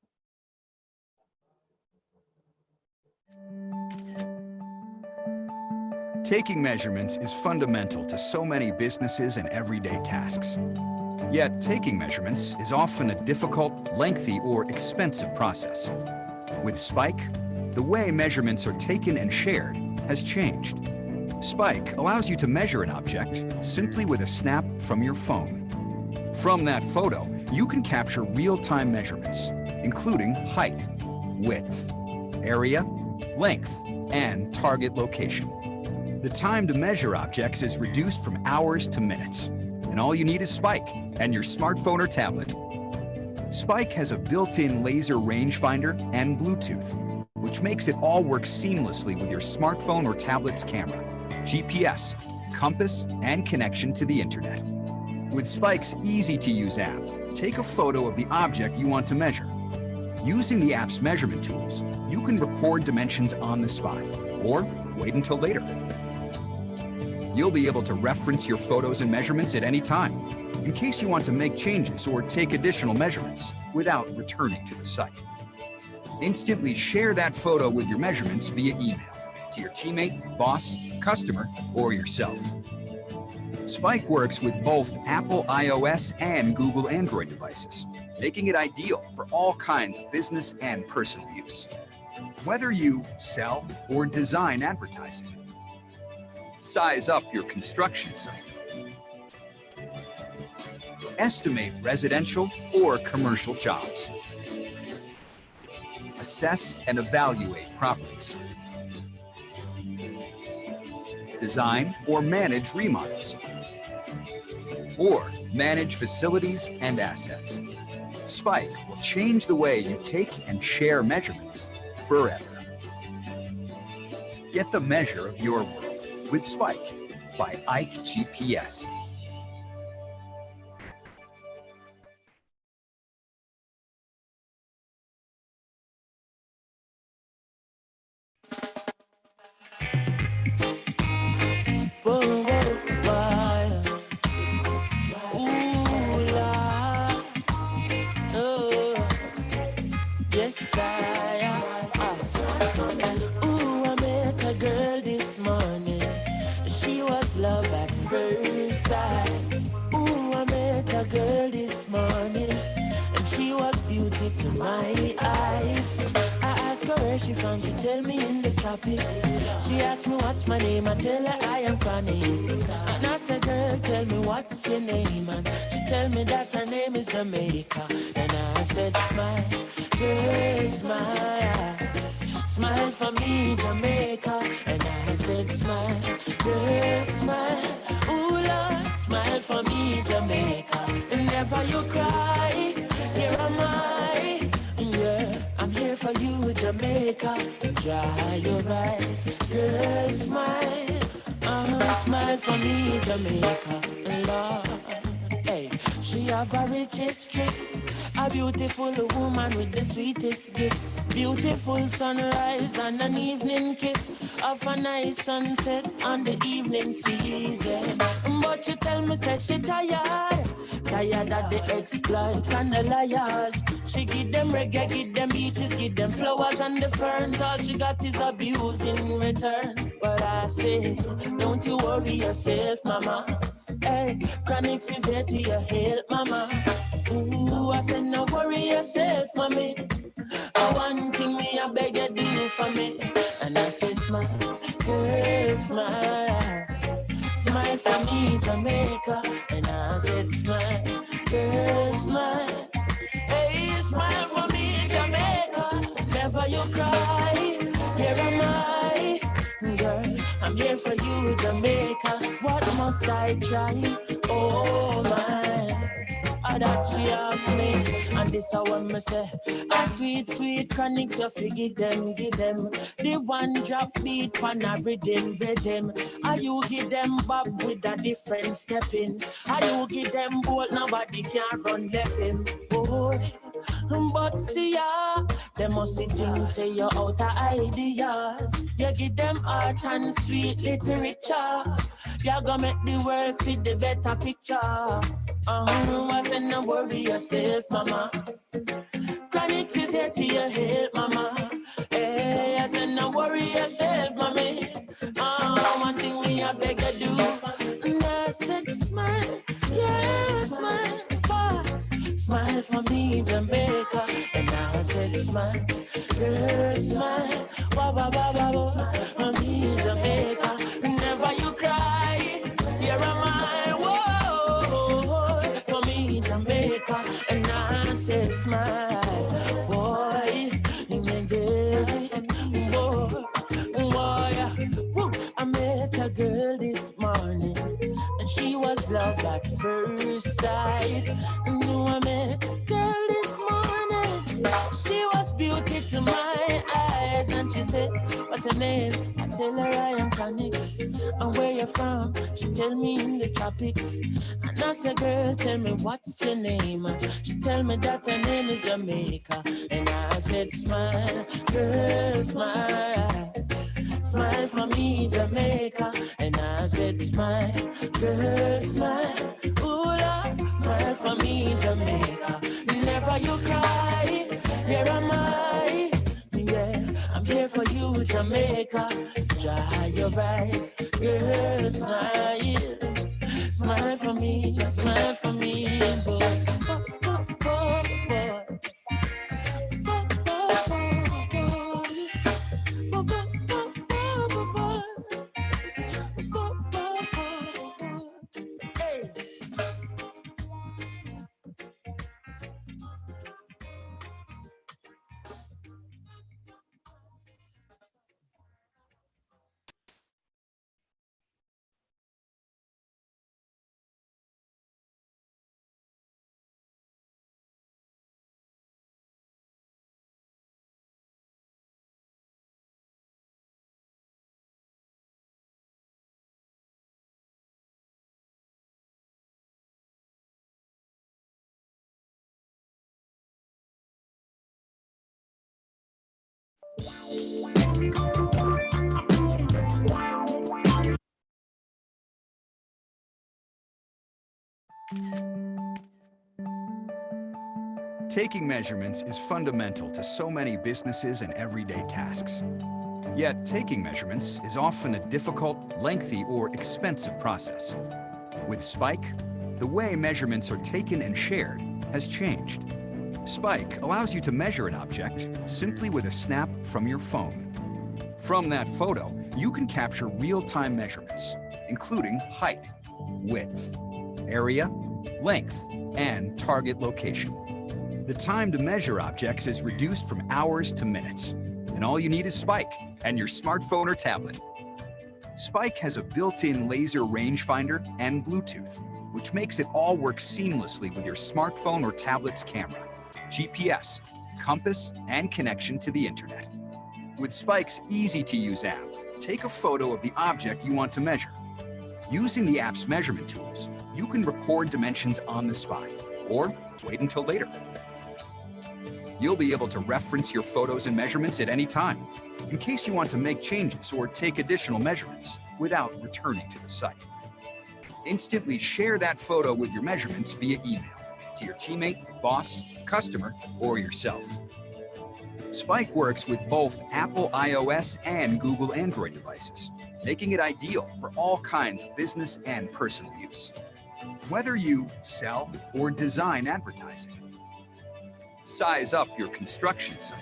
Taking measurements is fundamental to so many businesses and everyday tasks. Yet, taking measurements is often a difficult, lengthy, or expensive process. With Spike, the way measurements are taken and shared has changed. Spike allows you to measure an object simply with a snap from your phone. From that photo, you can capture real-time measurements, including height, width, area, length, and target location. The time to measure objects is reduced from hours to minutes, and all you need is Spike and your smartphone or tablet. Spike has a built-in laser rangefinder and Bluetooth, which makes it all work seamlessly with your smartphone or tablet's camera, GPS, compass, and connection to the internet. With Spike's easy-to-use app, take a photo of the object you want to measure. Using the app's measurement tools, you can record dimensions on the spot, or wait until later. You'll be able to reference your photos and measurements at any time, in case you want to make changes or take additional measurements without returning to the site. Instantly share that photo with your measurements via email to your teammate, boss, customer, or yourself. Spike works with both Apple iOS and Google Android devices, making it ideal for all kinds of business and personal use. Whether you sell or design advertising, size up your construction site, estimate residential or commercial jobs, assess and evaluate properties, design or manage remodels, or manage facilities and assets. Spike will change the way you take and share measurements forever. Get the measure of your world with Spike by Ike GPS. Love at first sight. Ooh, I met a girl this morning, and she was beauty to my eyes. I asked her where she from, she tell me in the tropics. She asked me what's my name, I tell her I am Connie. And I said, girl, tell me what's your name, and she tell me that her name is Jamaica. And I said, smile, girl, smile. Smile for me, Jamaica. And I said, smile, girl, smile. Ooh, Lord, smile for me, Jamaica. And never you cry, here am I. Yeah, I'm here for you, Jamaica. Dry your eyes, girl, smile. Smile for me, Jamaica. Lord, hey, she have a rich history. A beautiful woman with the sweetest gifts. Beautiful sunrise and an evening kiss of a nice sunset on the evening season. But she tell me, said she tired. Tired of the exploit and the liars. She give them reggae, give them beaches, give them flowers and the ferns. All she got is abuse in return. But I say, don't you worry yourself, mama. Hey, Chronics is here to your help, mama. Ooh, I said, no worry yourself, mommy. One thing me, I beg you do for me. And I said, smile, girl, smile. Smile for me, Jamaica. And I said, smile, girl, smile. Hey, smile for me, Jamaica. Never you cry, here am I. Girl, I'm here for you, Jamaica. What must I try? Oh, my. That she asked me, and this is what me say. A sweet, sweet chronics, you give them. The one drop beat, pan a rhythm. Are you give them bob with a different stepping? Are you give them bolt, nobody can run left him. Boy, but see ya, they must see things, say you're out of ideas. You give them art and sweet literature. You're gonna make the world see the better picture. I said, no worry yourself, mama. Chronics is here to your help, mama. Hey, I said, no worry yourself, mommy. One thing we me, Jamaica. And I said, smile, girl, smile. Wah, wah, wah, wah, wah. For me, Jamaica. Never you cry, here am I. Whoa, for me, Jamaica. And I said, smile, boy. Boy, I met a girl this morning, and she was love at first sight. And I met a girl this morning, she was beauty to my eyes. And she said, what's her name? I tell her I am Conix. And where you from? She tell me in the tropics. And I said, girl, tell me what's your name? She tell me that her name is Jamaica. And I said, smile, girl, smile. Smile for me, Jamaica. And I said, smile, girl, smile. Ooh, Lord, smile for me, Jamaica. Never you cry, here am I. Yeah, I'm here for you, Jamaica. Dry your eyes, girl, smile. Smile for me, smile for me, boy. Taking measurements is fundamental to so many businesses and everyday tasks. Yet, taking measurements is often a difficult, lengthy, or expensive process. With Spike, the way measurements are taken and shared has changed. Spike allows you to measure an object simply with a snap from your phone. From that photo, you can capture real-time measurements, including height, width, area, length, and target location. The time to measure objects is reduced from hours to minutes, and all you need is Spike and your smartphone or tablet. Spike has a built-in laser rangefinder and Bluetooth, which makes it all work seamlessly with your smartphone or tablet's camera, GPS, compass, and connection to the internet. With Spike's easy-to-use app, take a photo of the object you want to measure. Using the app's measurement tools, you can record dimensions on the spot, or wait until later. You'll be able to reference your photos and measurements at any time, in case you want to make changes or take additional measurements without returning to the site. Instantly share that photo with your measurements via email to your teammate, boss, customer, or yourself. Spike works with both Apple iOS and Google Android devices, making it ideal for all kinds of business and personal use. Whether you sell or design advertising, size up your construction site,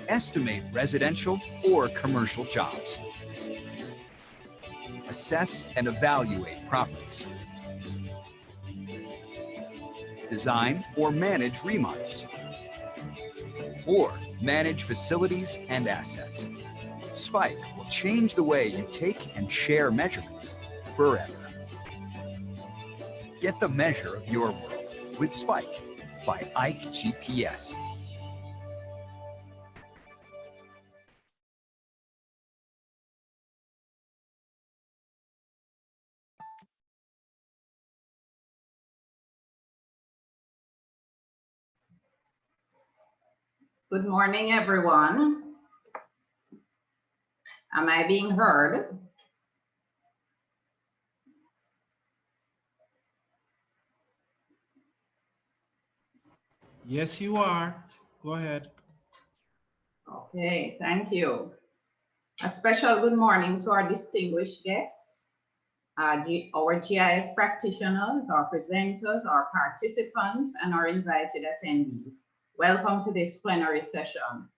estimate residential or commercial jobs, assess and evaluate properties, design or manage remodels, or manage facilities and assets. Spike will change the way you take and share measurements forever. Get the measure of your world with Spike by Ike GPS. Good morning, everyone. Am I being heard? Yes, you are. Go ahead. Okay, thank you. A special good morning to our distinguished guests. our GIS practitioners, our presenters, our participants, and our invited attendees. Welcome to this plenary session.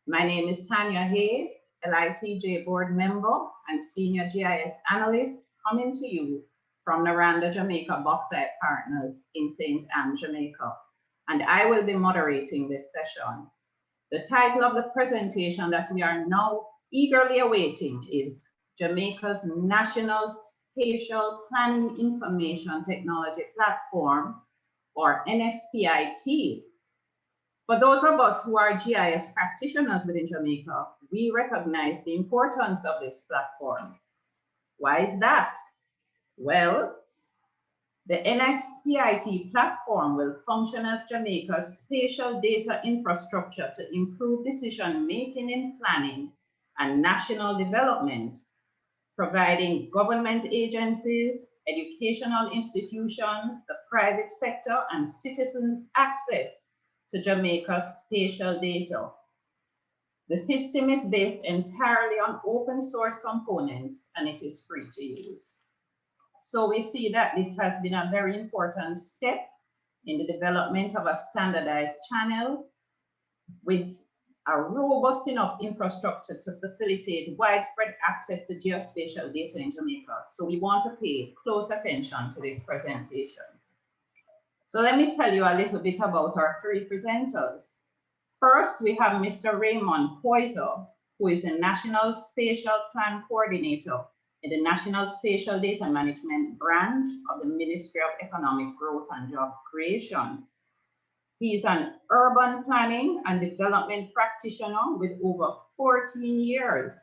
My name is Tanya Hay, LICJ board member and senior GIS analyst, coming to you from Noranda, Jamaica Bauxite Partners in St. Anne, Jamaica. And I will be moderating this session. The title of the presentation that we are now eagerly awaiting is Jamaica's National Spatial Planning Information Technology Platform, or NSPIT. For those of us who are GIS practitioners within Jamaica, we recognize the importance of this platform. Why is that? Well, the NSPIT platform will function as Jamaica's spatial data infrastructure to improve decision-making in planning and national development, providing government agencies, educational institutions, the private sector, and citizens access to Jamaica's spatial data. The system is based entirely on open source components and it is free to use. So we see that this has been a very important step in the development of a standardized channel with a robust enough infrastructure to facilitate widespread access to geospatial data in Jamaica. So we want to pay close attention to this presentation. So let me tell you a little bit about our three presenters. First, we have Mr. Raymond Poiser, who is the National Spatial Plan Coordinator in the National Spatial Data Management Branch of the Ministry of Economic Growth and Job Creation. He is an urban planning and development practitioner with over 14 years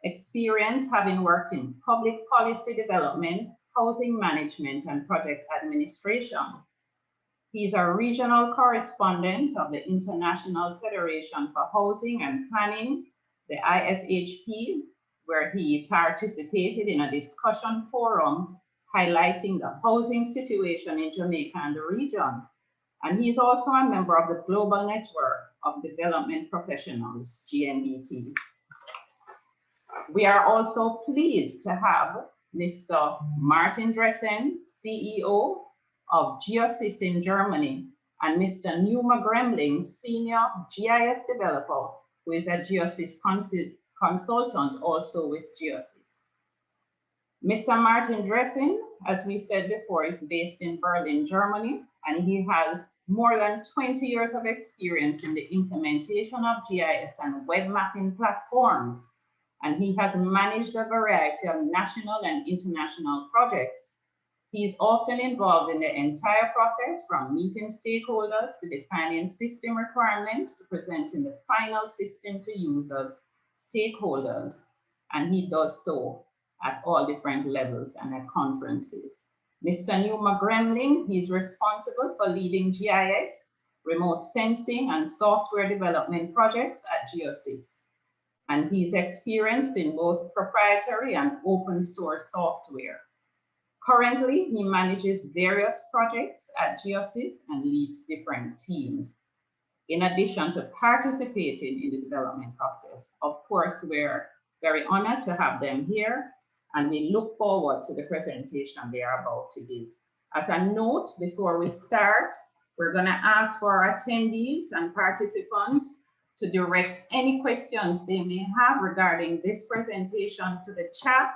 experience, having worked in public policy development, housing management, and project administration. He's a regional correspondent of the International Federation for Housing and Planning, the IFHP, where he participated in a discussion forum highlighting the housing situation in Jamaica and the region. And he's also a member of the Global Network of Development Professionals, GNDT. We are also pleased to have Mr. Martin Dressen, CEO of GeoSys in Germany, and Mr. Numa Gremling, Senior GIS Developer, who is a GeoSys consultant also with GeoSys. Mr. Martin Dressen, as we said before, is based in Berlin, Germany, and he has more than 20 years of experience in the implementation of GIS and web mapping platforms, and he has managed a variety of national and international projects. He is often involved in the entire process, from meeting stakeholders to defining system requirements to presenting the final system to users, stakeholders, and he does so at all different levels and at conferences. Mr. Numa Gremling, he's responsible for leading GIS, remote sensing, and software development projects at GeoSys. And he's experienced in both proprietary and open source software. Currently, he manages various projects at GeoSys and leads different teams. In addition to participating in the development process, of course, we're very honored to have them here, and we look forward to the presentation they are about to give. As a note, before we start, we're going to ask for our attendees and participants to direct any questions they may have regarding this presentation to the chat,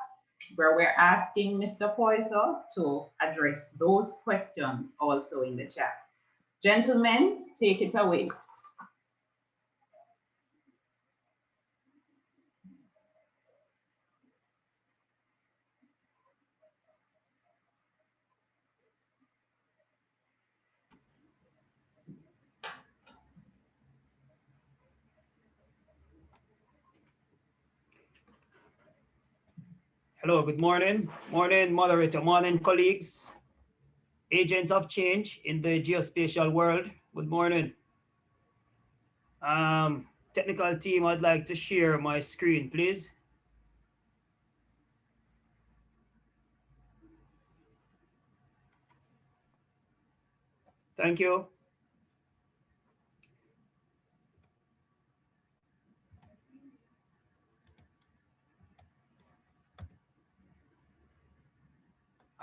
where we're asking Mr. Poiser to address those questions also in the chat. Gentlemen, take it away. Hello, good morning. Morning, moderator. Morning, colleagues. Agents of change in the geospatial world. Good morning. Technical team, I'd like to share my screen, please. Thank you.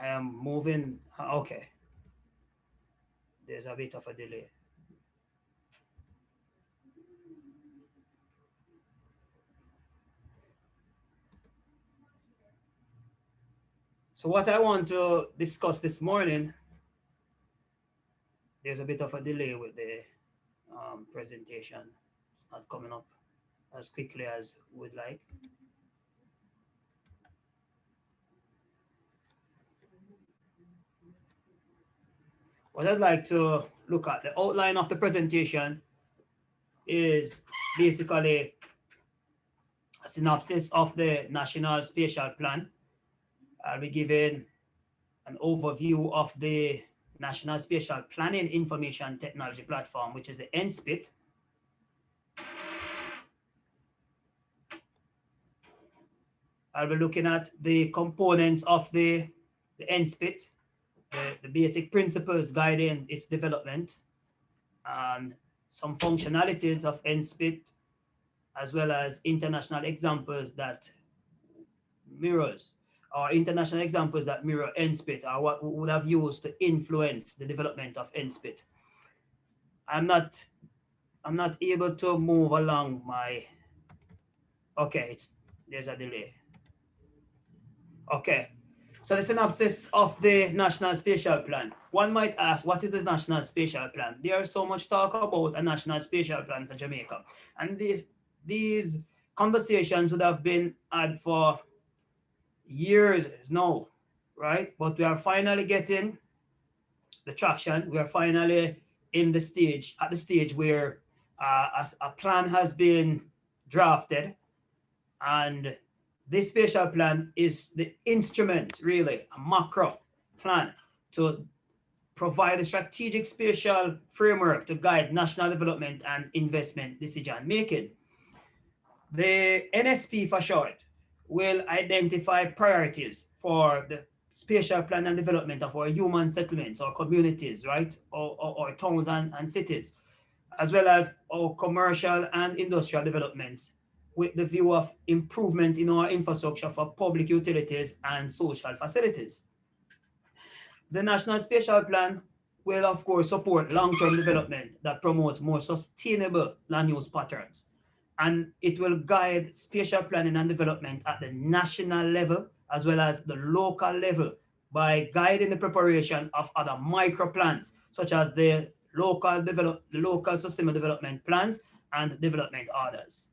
I am moving. Okay. There's a bit of a delay. So what I want to discuss this morning, there's a bit of a delay with the presentation. It's not coming up as quickly as we would like. What I'd like to look at, the outline of the presentation is basically a synopsis of the National Spatial Plan. I'll be giving an overview of the National Spatial Planning Information Technology Platform, which is the NSPIT. I'll be looking at the components of the NSPIT, the basic principles guiding its development, and some functionalities of NSPIT, as well as international examples that mirrors, or international examples that mirror NSPIT, or what we would have used to influence the development of NSPIT. I'm not able to move along my, okay, there's a delay. Okay, so the synopsis of the National Spatial Plan. One might ask, what is the National Spatial Plan? There's so much talk about a National Spatial Plan for Jamaica. And these conversations would have been had for years now, right? But we are finally getting the traction. We are finally at the stage where as a plan has been drafted, and this spatial plan is the instrument, really, a macro plan to provide a strategic spatial framework to guide national development and investment decision making. The NSP, for short, will identify priorities for the spatial plan and development of our human settlements or communities, right, or towns and cities, as well as our commercial and industrial developments, with the view of improvement in our infrastructure for public utilities and social facilities. The National Spatial Plan will, of course, support long-term development that promotes more sustainable land use patterns. And it will guide spatial planning and development at the national level, as well as the local level, by guiding the preparation of other micro plans, such as the local sustainable development plans and development orders.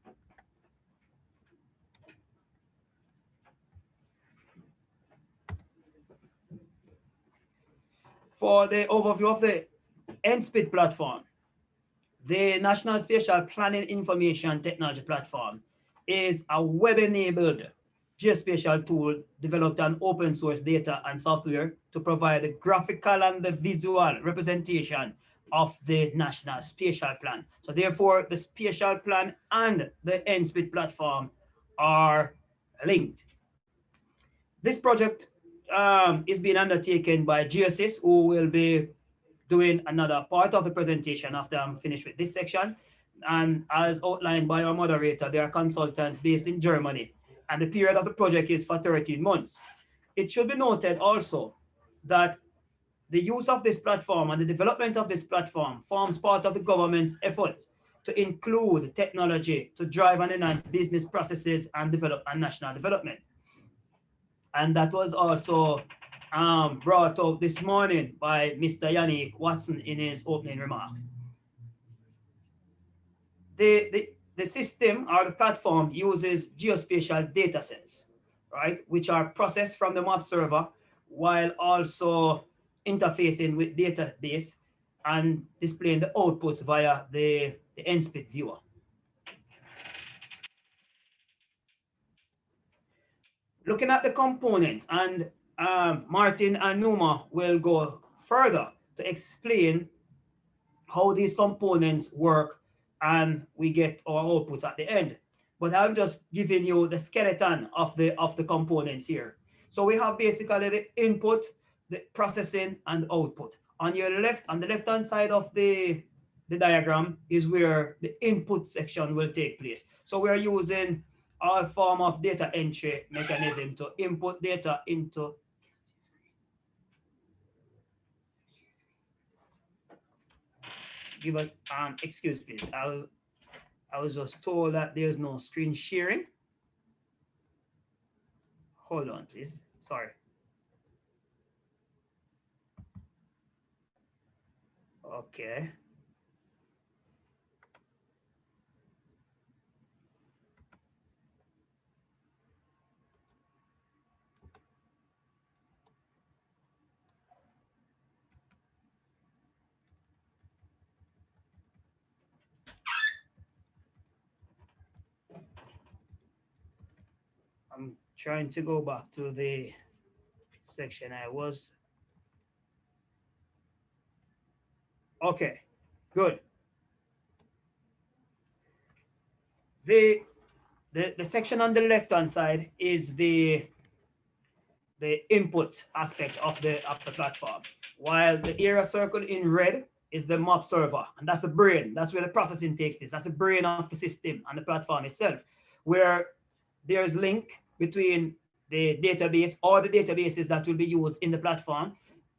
For the overview of the NSPIT platform, the National Spatial Planning Information Technology Platform is a web-enabled geospatial tool developed on open source data and software to provide the graphical and the visual representation of the National Spatial Plan. So therefore, the Spatial Plan and the NSPIT platform are linked. This project is being undertaken by GIS, who will be doing another part of the presentation after I'm finished with this section. And as outlined by our moderator, there are consultants based in Germany, and the period of the project is for 13 months. It should be noted also that the use of this platform and the development of this platform forms part of the government's efforts to include technology to drive and enhance business processes and national development. And that was also brought up this morning by Mr. Yannick Watson in his opening remarks. The system or the platform uses geospatial data sets, right, which are processed from the map server while also interfacing with database and displaying the outputs via the NSPIT viewer. Looking at the components, and Martin and Numa will go further to explain how these components work and we get our outputs at the end. But I'm just giving you the skeleton of the components here. So we have basically the input, the processing, and output. On your left, on the left-hand side of the diagram is where the input section will take place. So we're using all form of data entry mechanism to input data into give a excuse, please. I was just told that there's no screen sharing. Hold on, please. Sorry. Okay. I'm trying to go back to the section I was. Okay, good. The section on the left-hand side is the input aspect of the platform, while the area circled in red is the map server, and that's a brain. That's where the processing takes place. That's the brain of the system and the platform itself, where there's link between the database or the databases that will be used in the platform,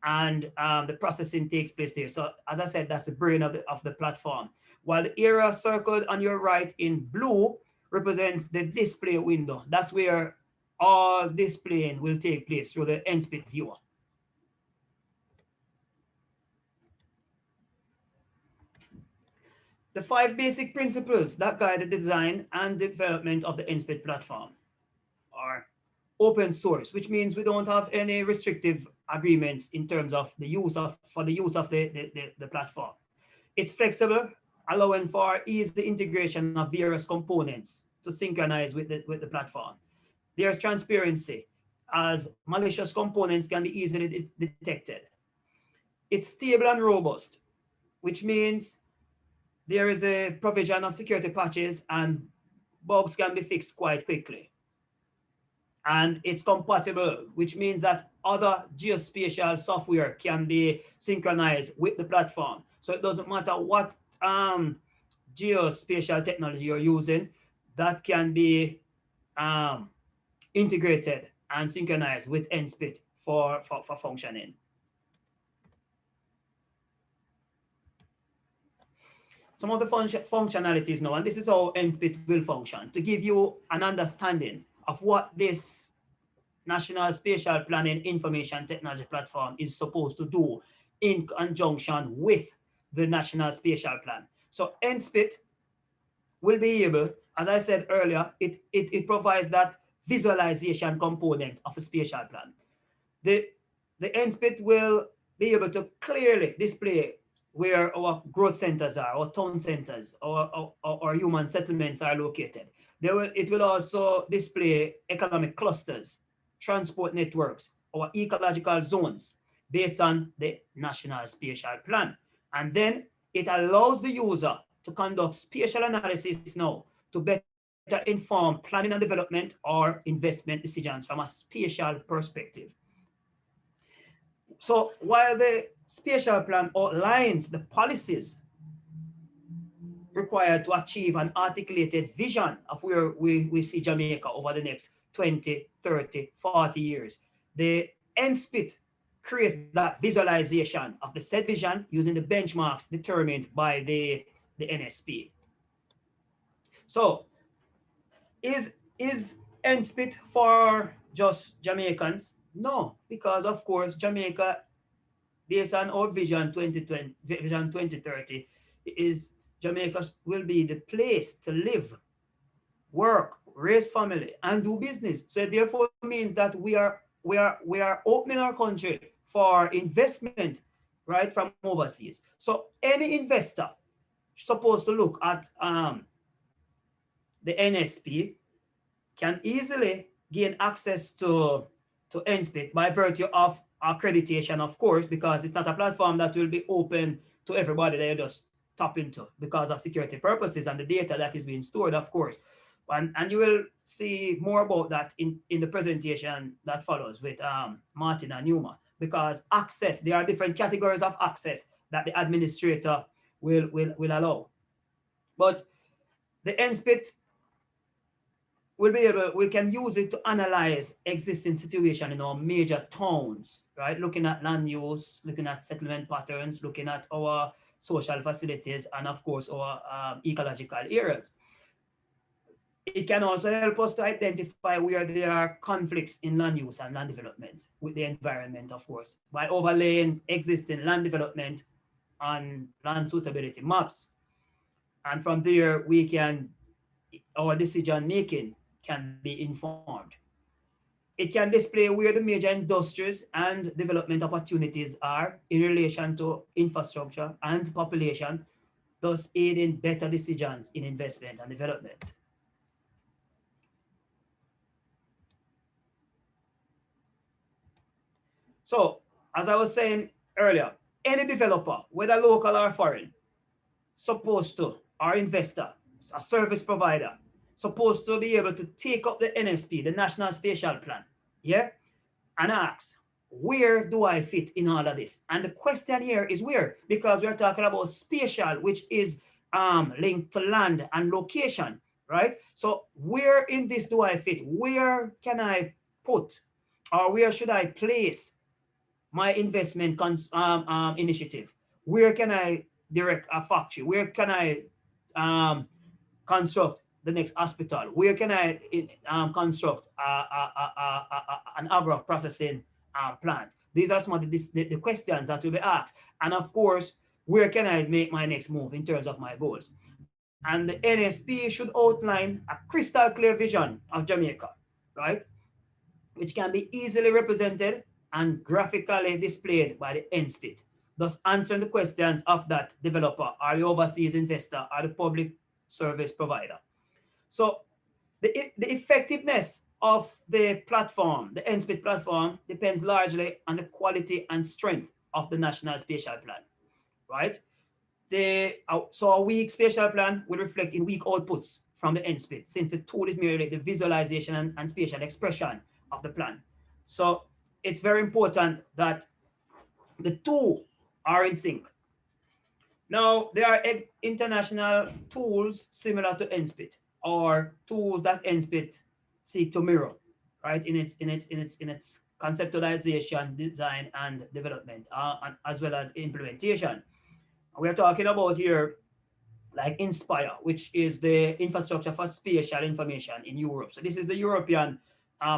and the processing takes place there. So as I said, that's the brain of the platform. While the area circled on your right in blue represents the display window. That's where all displaying will take place through the NSPIT viewer. The 5 basic principles that guide the design and development of the NSPIT platform are open source, which means we don't have any restrictive agreements in terms of the use of the platform. It's flexible, allowing for easy integration of various components to synchronize with the platform. There's transparency, as malicious components can be easily detected. It's stable and robust, which means there is a provision of security patches and bugs can be fixed quite quickly. And it's compatible, which means that other geospatial software can be synchronized with the platform. So it doesn't matter what geospatial technology you're using, that can be integrated and synchronized with NSPIT for functioning. Some of the functionalities now, and this is how NSPIT will function, to give you an understanding of what this National Spatial Planning Information Technology Platform is supposed to do in conjunction with the National Spatial Plan. So NSPIT will be able, as I said earlier, it provides that visualization component of a spatial plan. The NSPIT will be able to clearly display where our growth centers are, our town centers, or human settlements are located. It will also display economic clusters, transport networks, or ecological zones based on the National Spatial Plan. And then it allows the user to conduct spatial analysis now to better inform planning and development or investment decisions from a spatial perspective. So while the spatial plan outlines the policies required to achieve an articulated vision of where we see Jamaica over the next 20, 30, 40 years, the NSPIT creates that visualization of the said vision using the benchmarks determined by the NSP. So is NSPIT for just Jamaicans? No, because of course Jamaica, based on our vision 2020, vision 2030, is Jamaica will be the place to live, work, raise family, and do business. So therefore means that we are opening our country for investment, right, from overseas. So any investor supposed to look at the NSP can easily gain access to NSPIT by virtue of accreditation, of course, because it's not a platform that will be open to everybody that you just tap into because of security purposes and the data that is being stored, of course. And you will see more about that in the presentation that follows with Martin and Numa, because access, there are different categories of access that the administrator will allow. But the NSPIT will be able, we can use it to analyze existing situation in our major towns, right? Looking at land use, looking at settlement patterns, looking at our social facilities, and of course our ecological areas. It can also help us to identify where there are conflicts in land use and land development with the environment, of course, by overlaying existing land development on land suitability maps. And from there, our decision making can be informed. It can display where the major industries and development opportunities are in relation to infrastructure and population, thus aiding better decisions in investment and development. So, as I was saying earlier, any developer, whether local or foreign, supposed to, or investor, a service provider, supposed to be able to take up the NSP, the National Spatial Plan, yeah, and ask, where do I fit in all of this? And the question here is where, because we're talking about spatial, which is linked to land and location, right? So where in this do I fit? Where can I put, or where should I place my investment initiative? Where can I direct a factory? Where can I construct the next hospital? Where can I construct an agro processing plant? These are some of the questions that will be asked. And of course, where can I make my next move in terms of my goals? And the NSP should outline a crystal clear vision of Jamaica, right? Which can be easily represented and graphically displayed by the NSPIT, thus answering the questions of that developer or the overseas investor or the public service provider. So the effectiveness of the platform, the NSPIT platform, depends largely on the quality and strength of the National Spatial Plan, right? So a weak spatial plan will reflect in weak outputs from the NSPIT, since the tool is merely the visualization and spatial expression of the plan. So it's very important that the two are in sync. Now, there are international tools similar to NSPIT, or tools that NSPIT seek to mirror, right, in its conceptualization, design, and development, as well as implementation. We're talking about here like Inspire, which is the infrastructure for spatial information in Europe. So this is the European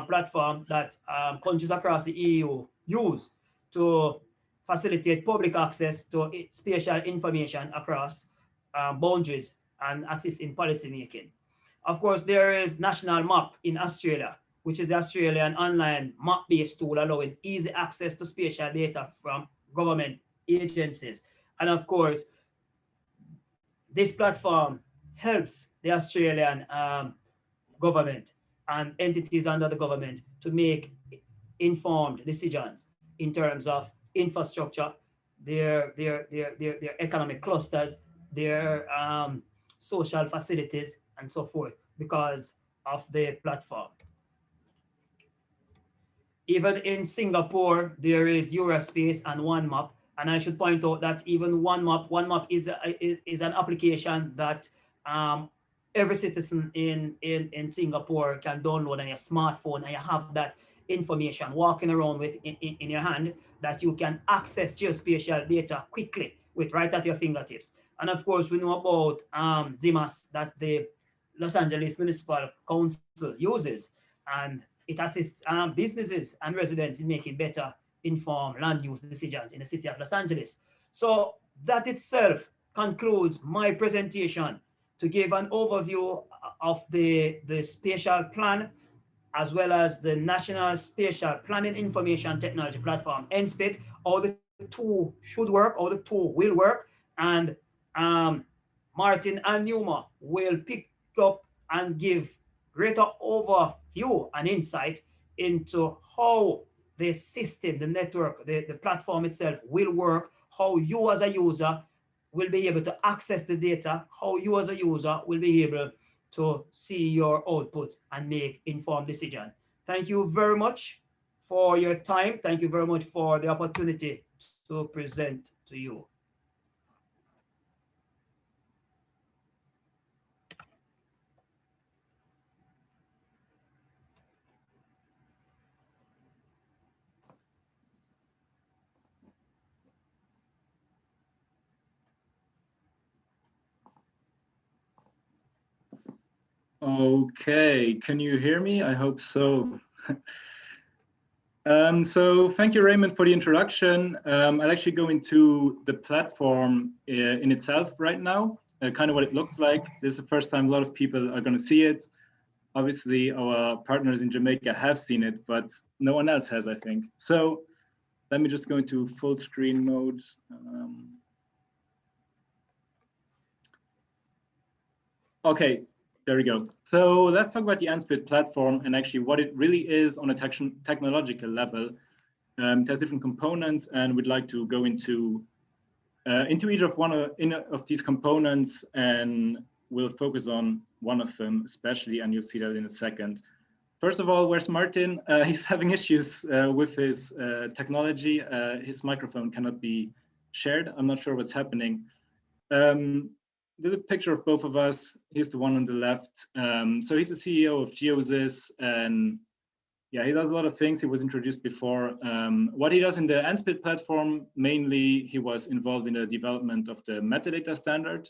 platform that countries across the EU use to facilitate public access to spatial information across boundaries and assist in policy making. Of course, there is National Map in Australia, which is the Australian online map-based tool allowing easy access to spatial data from government agencies. And of course, this platform helps the Australian government and entities under the government to make informed decisions in terms of infrastructure, their economic clusters, their social facilities, and so forth, because of the platform. Even in Singapore, there is Eurospace and OneMap. And I should point out that even OneMap is an application that every citizen in Singapore can download on your smartphone, and you have that information walking around with in your hand, that you can access geospatial data quickly with right at your fingertips. And of course, we know about ZIMAS that the Los Angeles Municipal Council uses, and it assists businesses and residents in making better informed land use decisions in the city of Los Angeles. So that itself concludes my presentation to give an overview of the spatial plan, as well as the National Spatial Planning Information Technology Platform, NSPIT, how the two should work, how the two will work. And Martin and Numa will pick up and give greater overview and insight into how the system, the network, the platform itself will work, how you as a user will be able to access the data, how you as a user will be able to see your output and make informed decisions. Thank you very much for your time. Thank you very much for the opportunity to present to you. Okay, can you hear me? I hope so. So thank you, Raymond, for the introduction. I'll actually go into the platform in itself right now, kind of what it looks like. This is the first time a lot of people are going to see it. Obviously, our partners in Jamaica have seen it, but no one else has, I think. So let me just go into full screen mode. Okay, there we go. So let's talk about the NSPIT platform and actually what it really is on a technological level. It has different components, and we'd like to go into each of these components, and we'll focus on one of them especially, and you'll see that in a second. First of all, where's Martin? He's having issues with his technology. His microphone cannot be shared. I'm not sure what's happening. There's a picture of both of us. He's the one on the left. So he's the CEO of GeoSys, and yeah, he does a lot of things. He was introduced before. What he does in the NSPIT platform, mainly he was involved in the development of the metadata standard,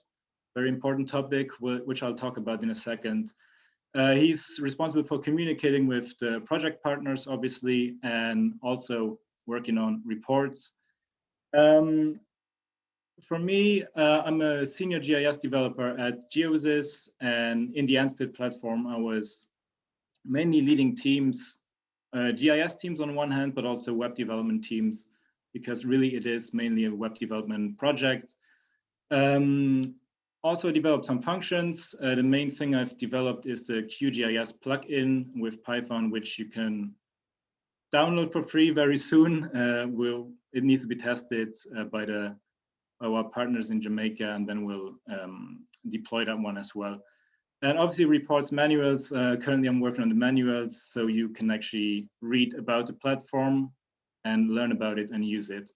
very important topic, which I'll talk about in a second. He's responsible for communicating with the project partners, obviously, and also working on reports. For me, I'm a senior GIS developer at GeoSys, and in the NSPIT platform, I was mainly leading teams, GIS teams on one hand, but also web development teams, because really it is mainly a web development project. Also developed some functions. The main thing I've developed is the QGIS plugin with Python, which you can download for free very soon. It needs to be tested by our partners in Jamaica, and then we'll deploy that one as well. And obviously reports, manuals. Currently I'm working on the manuals, so you can actually read about the platform and learn about it and use it.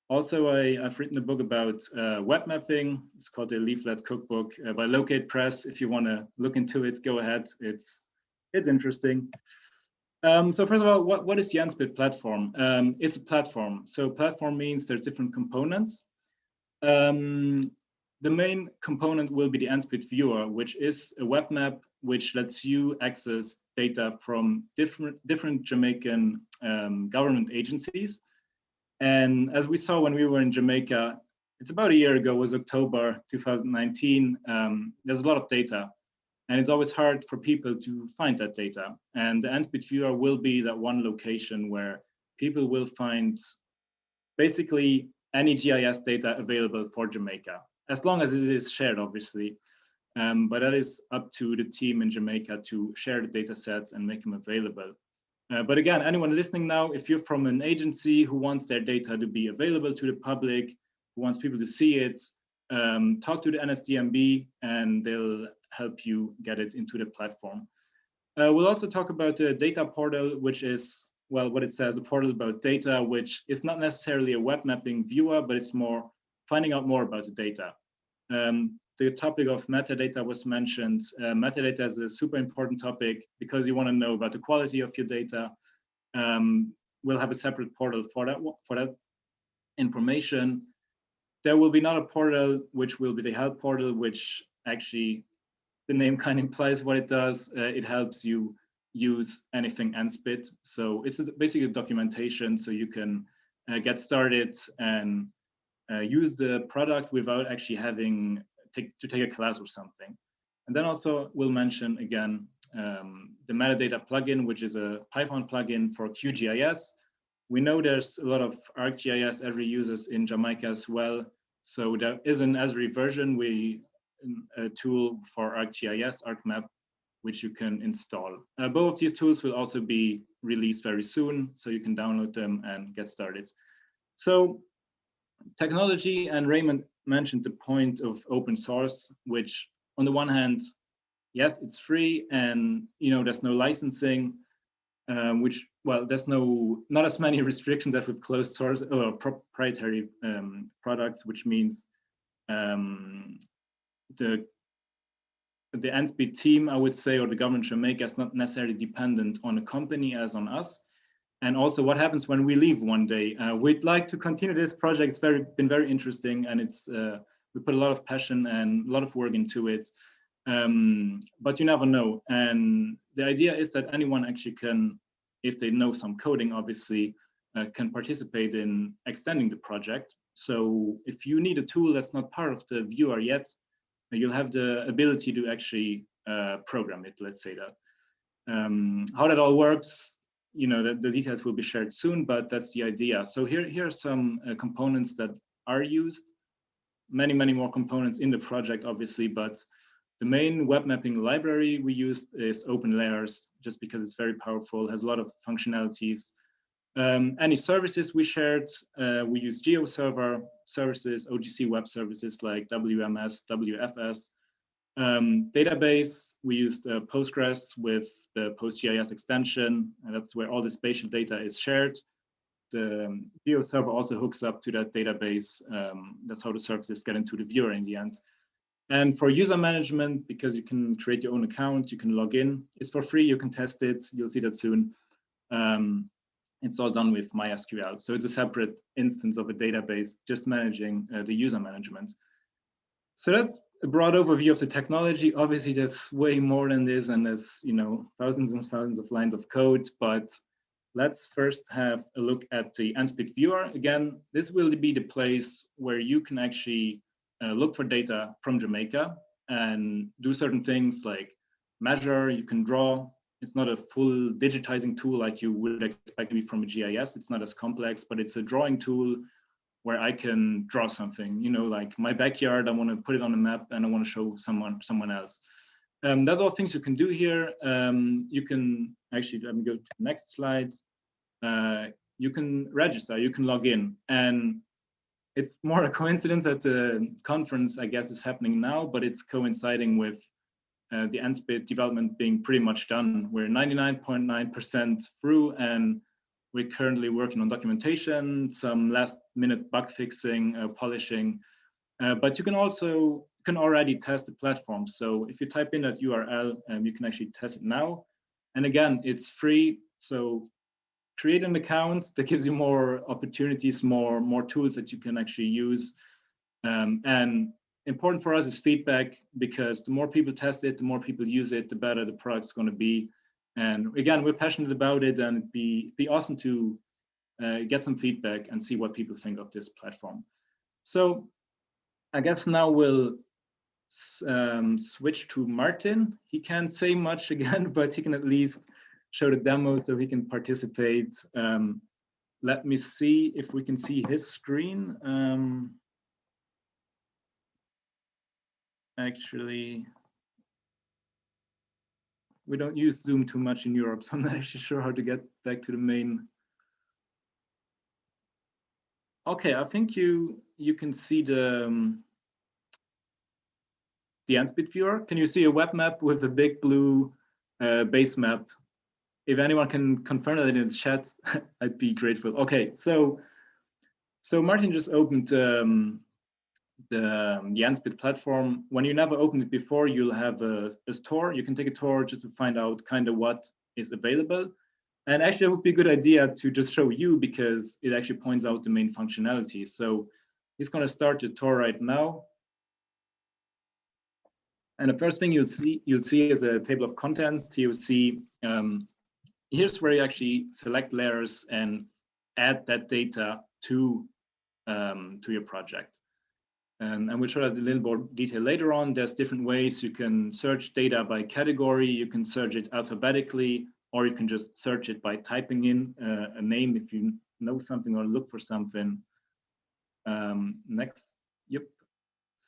Also, I've written a book about web mapping. It's called the Leaflet Cookbook by Locate Press. If you want to look into it, go ahead. It's interesting. So first of all, what is the NSPIT platform? It's a platform. So platform means there's different components. The main component will be the NSPIT viewer, which is a web map which lets you access data from different Jamaican government agencies. And as we saw when we were in Jamaica, it's about a year ago, it was October 2019, there's a lot of data, and it's always hard for people to find that data. And the NSPIT viewer will be that one location where people will find basically any GIS data available for Jamaica, as long as it is shared, obviously. But that is up to the team in Jamaica to share the data sets and make them available. But again, anyone listening now, if you're from an agency who wants their data to be available to the public, who wants people to see it, talk to the NSDMB and they'll help you get it into the platform. We'll also talk about the data portal, which is, well, what it says, a portal about data, which is not necessarily a web mapping viewer, but it's more finding out more about the data. The topic of metadata was mentioned. Metadata is a super important topic because you want to know about the quality of your data. We'll have a separate portal for that information. There will be another portal, which will be the help portal, which actually the name kind of implies what it does. It helps you use anything NSPIT. So it's basically a documentation, so you can get started and use the product without actually having to take a class or something. And then also we'll mention again the metadata plugin, which is a Python plugin for QGIS. We know there's a lot of ArcGIS Esri users in Jamaica as well. So there is an Esri version, a tool for ArcGIS, ArcMap, which you can install. Both of these tools will also be released very soon, so you can download them and get started. So technology, and Raymond mentioned the point of open source, which on the one hand, yes, it's free, and there's no licensing, which, well, there's not as many restrictions as with closed source or proprietary products, which means the NSPIT team, I would say, or the government of Jamaica is not necessarily dependent on a company as on us. And also what happens when we leave one day. We'd like to continue this project. It's been very interesting, and it's we put a lot of passion and a lot of work into it. But you never know. And the idea is that anyone actually can, if they know some coding, obviously, can participate in extending the project. So if you need a tool that's not part of the viewer yet, you'll have the ability to actually program it, let's say that. How that all works, you know, the details will be shared soon, but that's the idea. So here are some components that are used. Many more components in the project, obviously, but the main web mapping library we used is OpenLayers, just because it's very powerful, has a lot of functionalities. Any services we shared, we use GeoServer services, OGC web services like WMS, WFS. Database, we used Postgres with the PostGIS extension, and that's where all the spatial data is shared. The GeoServer also hooks up to that database. That's how the services get into the viewer in the end. And for user management, because you can create your own account, you can log in. It's for free, you can test it, you'll see that soon. It's all done with MySQL. So it's a separate instance of a database, just managing the user management. So that's a broad overview of the technology. Obviously, there's way more than this, and there's, you know, thousands and thousands of lines of code, but let's first have a look at the NSPIT viewer. Again, this will be the place where you can actually look for data from Jamaica and do certain things like measure, you can draw. It's not a full digitizing tool like you would expect to be from a GIS. It's not as complex, but it's a drawing tool where I can draw something, you know, like my backyard, I want to put it on a map and I want to show someone else. That's all things you can do here. You can actually, let me go to the next slide. You can register, you can log in, and it's more a coincidence that the conference, I guess, is happening now, but it's coinciding with the NSPIT development being pretty much done. We're 99.9% through, and we're currently working on documentation, some last minute bug fixing, polishing, but you can already test the platform. So if you type in that URL, you can actually test it now. And again, it's free. So create an account that gives you more opportunities, more tools that you can actually use. And important for us is feedback, because the more people test it, the more people use it, the better the product's going to be. And again, we're passionate about it, and it'd be awesome to get some feedback and see what people think of this platform. So I guess now we'll switch to Martin. He can't say much again, but he can at least show the demo so he can participate. Let me see if we can see his screen. Actually, we don't use Zoom too much in Europe, so I'm not actually sure how to get back to the main. Okay, I think you can see the NSPIT viewer. Can you see a web map with a big blue base map? If anyone can confirm that in the chat, I'd be grateful. Okay, so Martin just opened the NSPIT platform. When you never opened it before, you'll have a tour. You can take a tour just to find out kind of what is available. And actually, it would be a good idea to just show you, because it actually points out the main functionality. So he's going to start the tour right now. And the first thing you'll see is a table of contents. You'll see here's where you actually select layers and add that data to your project. And we'll show that in a little more detail later on. There's different ways you can search data by category. You can search it alphabetically, or you can just search it by typing in a name if you know something or look for something. Next, yep.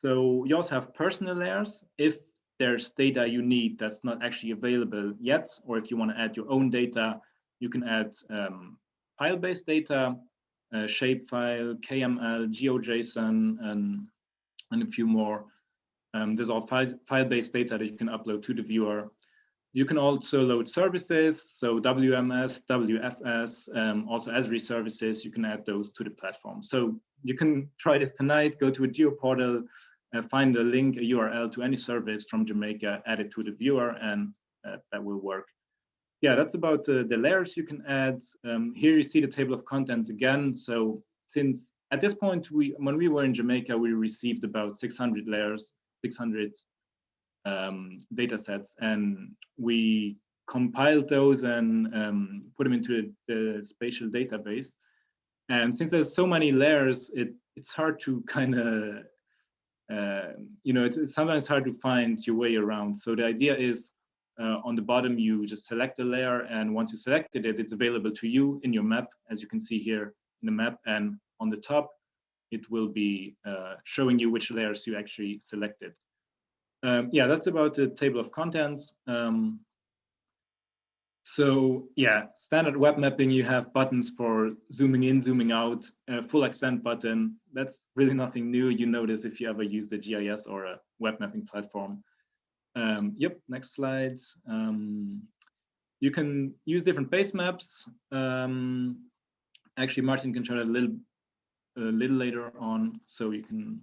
So you also have personal layers. If there's data you need that's not actually available yet, or if you want to add your own data, you can add file-based data, shapefile, KML, GeoJSON, and a few more. There's all file-based data that you can upload to the viewer. You can also load services, so WMS, WFS, also Esri services. You can add those to the platform. So you can try this tonight, go to a geo portal, find a link, a URL to any service from Jamaica, add it to the viewer, and that will work. Yeah, that's about the layers you can add. Here you see the table of contents again. So since at this point, when we were in Jamaica, we received about 600 layers, 600 data sets, and we compiled those and put them into the spatial database. And since there's so many layers, it's hard to kind of, it's sometimes hard to find your way around. So the idea is on the bottom, you just select a layer, and once you selected it, it's available to you in your map, as you can see here in the map. And on the top, it will be showing you which layers you actually selected. Yeah, that's about the table of contents. So yeah, standard web mapping, you have buttons for zooming in, zooming out, full extent button. That's really nothing new. You notice if you ever used a GIS or a web mapping platform. Yep, next slide. You can use different base maps. Actually, Martin can show that a little later on. So you can,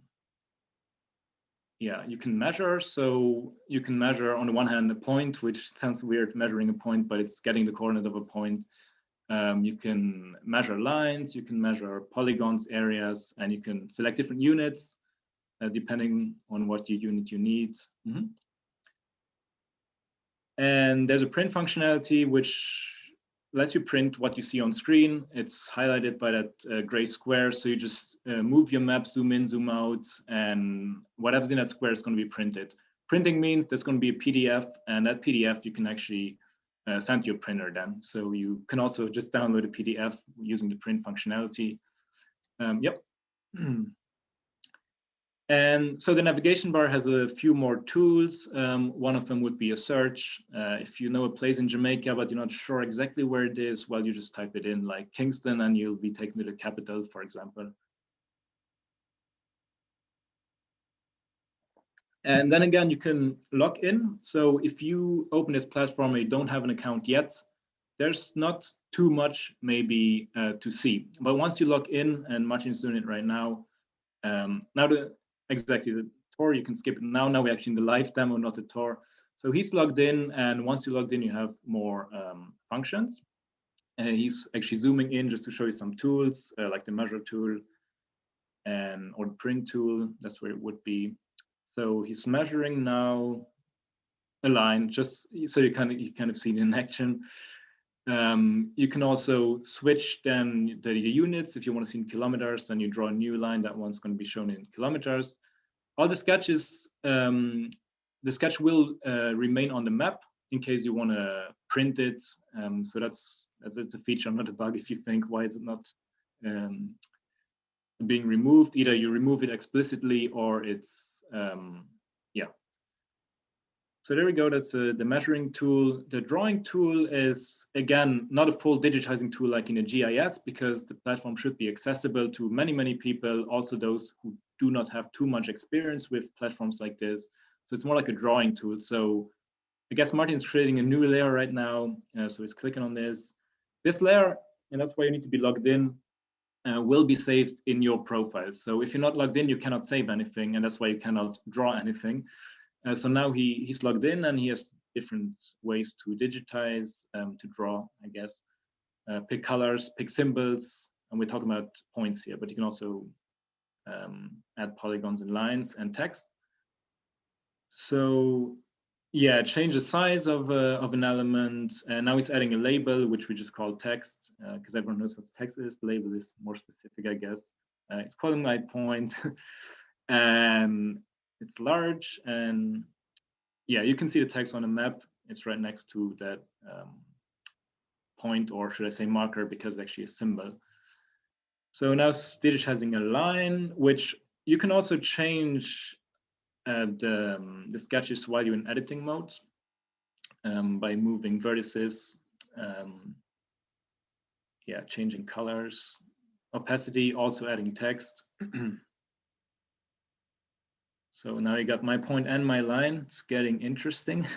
yeah, you can measure. So you can measure on the one hand a point, which sounds weird, measuring a point, but it's getting the coordinate of a point. You can measure lines, you can measure polygons, areas, and you can select different units depending on what unit you need. And there's a print functionality which lets you print what you see on screen. It's highlighted by that gray square. So you just move your map, zoom in, zoom out, and whatever's in that square is going to be printed. Printing means there's going to be a PDF, and that PDF you can actually send to your printer then. So you can also just download a PDF using the print functionality. Yep. And so the navigation bar has a few more tools. One of them would be a search. If you know a place in Jamaica, but you're not sure exactly where it is, well, you just type it in like Kingston and you'll be taken to the capital, for example. And then again, you can log in. So if you open this platform and you don't have an account yet, there's not too much maybe to see. But once you log in, and Martin's doing it right now, exactly, the tour, you can skip it now. Now we're actually in the live demo, not the tour. So he's logged in, and once you logged in, you have more functions. He's actually zooming in just to show you some tools, like the measure tool or the print tool. That's where it would be. So he's measuring now a line, just so you kind of see it in action. You can also switch then the units. If you want to see in kilometers, then you draw a new line. That one's going to be shown in kilometers. All the sketches, the sketch will remain on the map in case you want to print it. So that's a feature, not a bug. If you think, why is it not being removed? Either you remove it explicitly or it's, yeah. So there we go, that's the measuring tool. The drawing tool is, again, not a full digitizing tool like in a GIS, because the platform should be accessible to many, many people, also those who do not have too much experience with platforms like this. So it's more like a drawing tool. So I guess Martin's creating a new layer right now. So he's clicking on this. This layer, and that's why you need to be logged in, will be saved in your profile. So if you're not logged in, you cannot save anything, and that's why you cannot draw anything. So now he's logged in, and he has different ways to digitize, to draw, I guess. Pick colors, pick symbols, and we're talking about points here, but you can also add polygons and lines and text. So yeah, change the size of an element, and now he's adding a label, which we just call text, because everyone knows what text is. The label is more specific, I guess. It's calling my point, and it's large, and yeah, you can see the text on the map. It's right next to that point, or should I say marker, because it's actually a symbol. So now digitizing a line, which you can also change the sketches while you're in editing mode by moving vertices, yeah, changing colors, opacity, also adding text. So now you got my point and my line. It's getting interesting.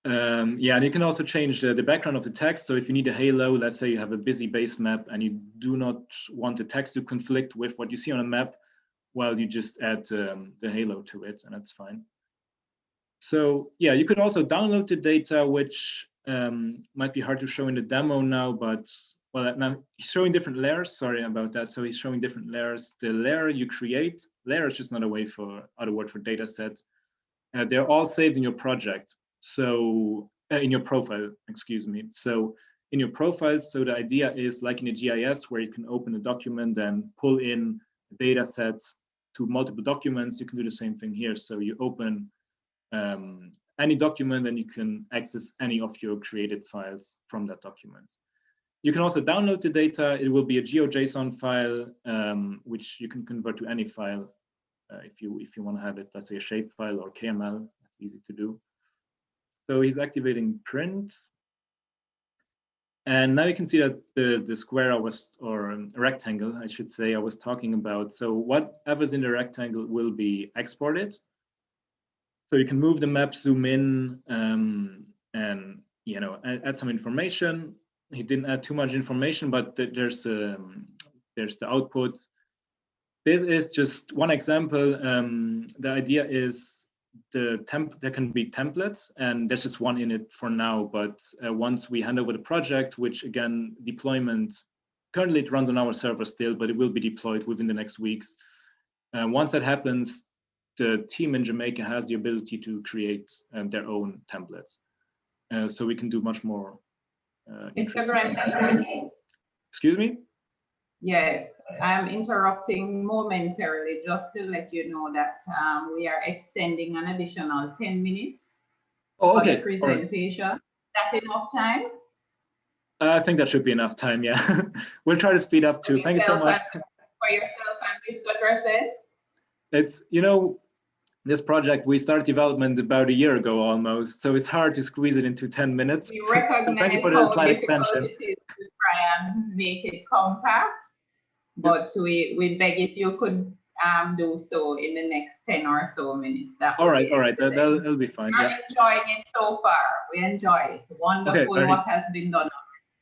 Yeah, and you can also change the background of the text. So if you need a halo, let's say you have a busy base map and you do not want the text to conflict with what you see on a map, well, you just add the halo to it, and that's fine. So yeah, you could also download the data, which might be hard to show in the demo now, but well, now he's showing different layers. Sorry about that. So he's showing different layers. The layer you create, layer is just another word for data set. they're all saved in your project. So in your profile, excuse me. So in your profile, so the idea is like in a GIS where you can open a document and pull in data sets to multiple documents, you can do the same thing here. So you open any document and you can access any of your created files from that document. You can also download the data. It will be a GeoJSON file, which you can convert to any file if you want to have it, let's say a shape file or KML. That's easy to do. So he's activating print. And now you can see that the square or rectangle, I should say, I was talking about. So whatever's in the rectangle will be exported. So you can move the map, zoom in, and add some information. He didn't add too much information, but there's the output. This is just one example. The idea is there can be templates, and there's just one in it for now. But once we hand over the project, which again, deployment, currently it runs on our server still, but it will be deployed within the next weeks. Once that happens, the team in Jamaica has the ability to create their own templates. So we can do much more interesting. Excuse me? Yes, I'm interrupting momentarily just to let you know that we are extending an additional 10 minutes for the presentation. Right. Is that enough time? I think that should be enough time, yeah. We'll try to speed up too. Thank you so much. For yourself and Mr. Dressel? It's, this project, we started development about a year ago almost, so it's hard to squeeze it into 10 minutes. We recognize so thank you for the slight extension. It is to try and make it compact, but we beg if you could do so in the next 10 or so minutes. All right, that'll be fine. We're enjoying it so far. We enjoy it. Wonderful what has been done.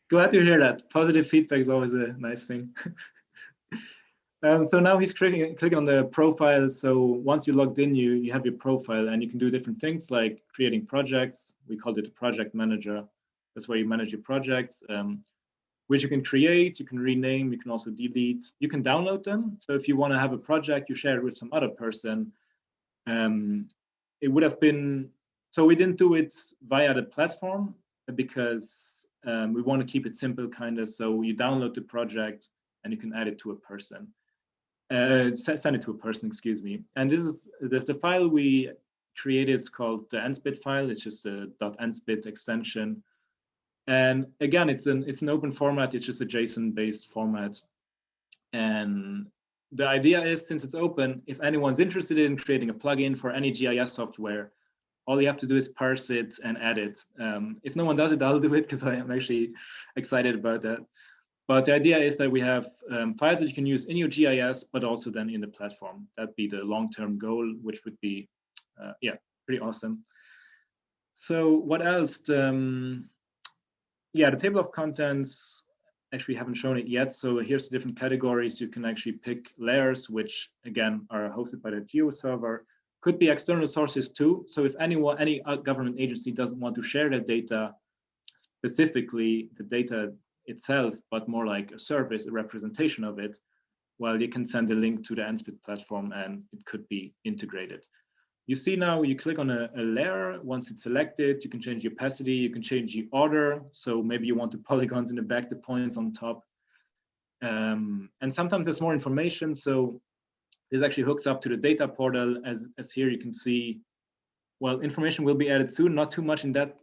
Glad to hear that. Positive feedback is always a nice thing. So now he's clicking on the profile. So once you logged in, you have your profile and you can do different things like creating projects. We called it a project manager. That's where you manage your projects, which you can create, you can rename, you can also delete, you can download them. So if you want to have a project, you share it with some other person. It would have been, so we didn't do it via the platform because we want to keep it simple kind of. So you download the project and you can add it to a person. Send it to a person, excuse me. And this is the file we created. It's called the NSPIT file. It's just a .nspit extension. And again, it's an open format. It's just a JSON-based format. And the idea is, since it's open, if anyone's interested in creating a plugin for any GIS software, all you have to do is parse it and add it. If no one does it, I'll do it because I am actually excited about that. But the idea is that we have files that you can use in your GIS, but also then in the platform. That'd be the long-term goal, which would be, yeah, pretty awesome. So what else? Yeah, the table of contents, actually haven't shown it yet. So here's the different categories. You can actually pick layers, which again are hosted by the Geo server. Could be external sources too. So if any government agency doesn't want to share that data, specifically the data itself, but more like a service, a representation of it, well, you can send a link to the NSPIT platform and it could be integrated. You see now, you click on a layer. Once it's selected, you can change the opacity, you can change the order. So maybe you want the polygons in the back, the points on top. And sometimes there's more information. So this actually hooks up to the data portal. As here you can see, well, information will be added soon, not too much in that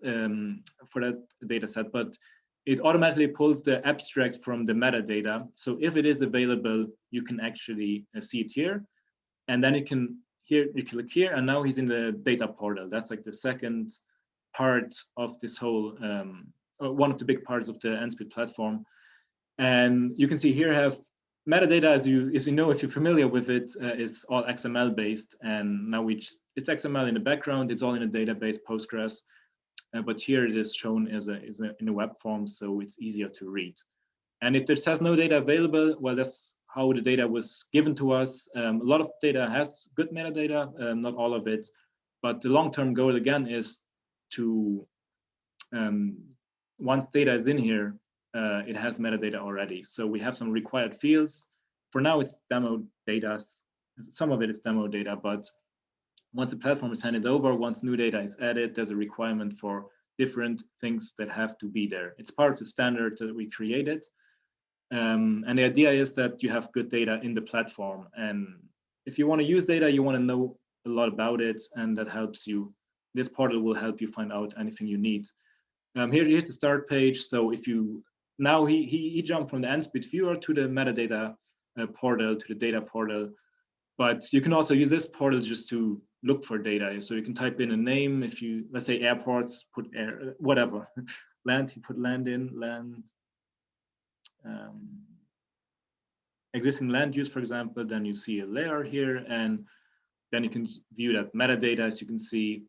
for that data set, but it automatically pulls the abstract from the metadata. So if it is available, you can actually see it here. And then you can you click here, and now he's in the data portal. That's like the second part of this whole, one of the big parts of the NSPIT platform. And you can see here have metadata, as you know, if you're familiar with it, is all XML based. And now it's XML in the background. It's all in a database, Postgres. But here it is shown in a web form, so it's easier to read. And if it says no data available, well, that's how the data was given to us. A lot of data has good metadata, not all of it. But the long-term goal, again, is to, once data is in here, it has metadata already. So we have some required fields. For now, it's demo data. Some of it is demo data, but once the platform is handed over, once new data is added, there's a requirement for different things that have to be there. It's part of the standard that we created. And the idea is that you have good data in the platform. And if you want to use data, you want to know a lot about it, and that helps you. This portal will help you find out anything you need. Here's the start page. So if you, now he jumped from the NSPIT viewer to the metadata portal, to the data portal. But you can also use this portal just to look for data. So you can type in a name. If you, let's say airports, put air, whatever. Land, you put land in, land. Existing land use, for example, then you see a layer here, and then you can view that metadata. As you can see,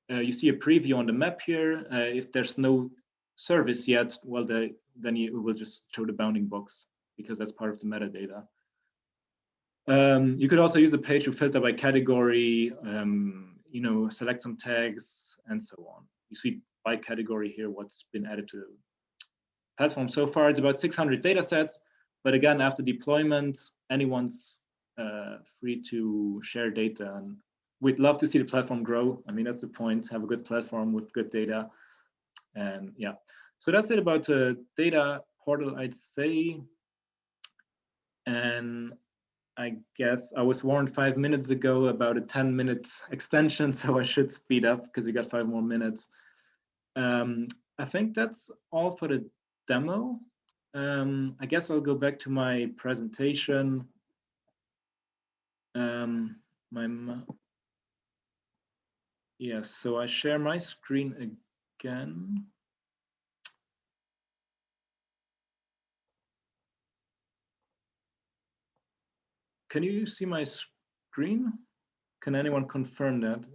you see a preview on the map here. If there's no service yet, well, then you will just show the bounding box, because that's part of the metadata. You could also use the page to filter by category, you know, select some tags and so on. You see by category here what's been added to the platform so far. It's about 600 data sets, but again, after deployment, anyone's free to share data, and we'd love to see the platform grow. I mean, that's the point, have a good platform with good data. And yeah, so that's it about the data portal, I'd say. And I guess I was warned 5 minutes ago about a 10-minute extension, so I should speed up because we got 5 more minutes. I think that's all for the demo. I guess I'll go back to my presentation. Yes, so I share my screen again. Can you see my screen? Can anyone confirm that?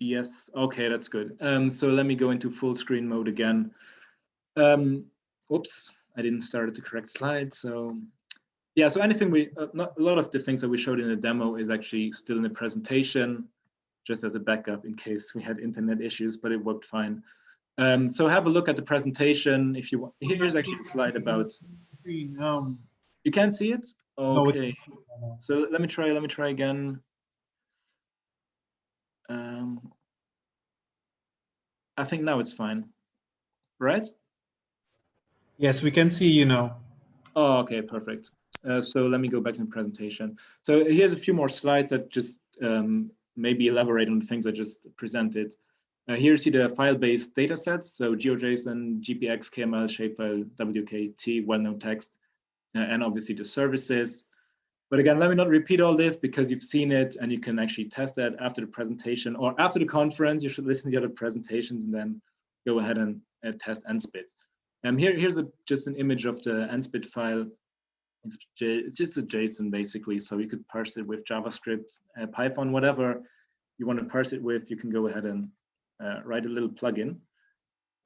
Yes, okay, that's good. So let me go into full screen mode again. Oops, I didn't start at the correct slide. So yeah, so anything not a lot of the things that we showed in the demo is actually still in the presentation, just as a backup in case we had internet issues, but it worked fine. So have a look at the presentation if you want. Here's actually a slide about. You can't see it? Okay. So let me try again. I think now it's fine, right? Yes, we can see you now. Oh, okay, perfect. So let me go back to the presentation. So here's a few more slides that just maybe elaborate on the things I just presented. Here you see the file-based data sets, so GeoJSON, GPX, KML, shapefile, WKT, well-known text, and obviously the services. But again, let me not repeat all this because you've seen it and you can actually test that after the presentation or after the conference. You should listen to the other presentations and then go ahead and test NSPIT. Here's just an image of the NSPIT file. It's just a JSON basically, so you could parse it with JavaScript, Python, whatever you want to parse it with. You can go ahead and write a little plugin.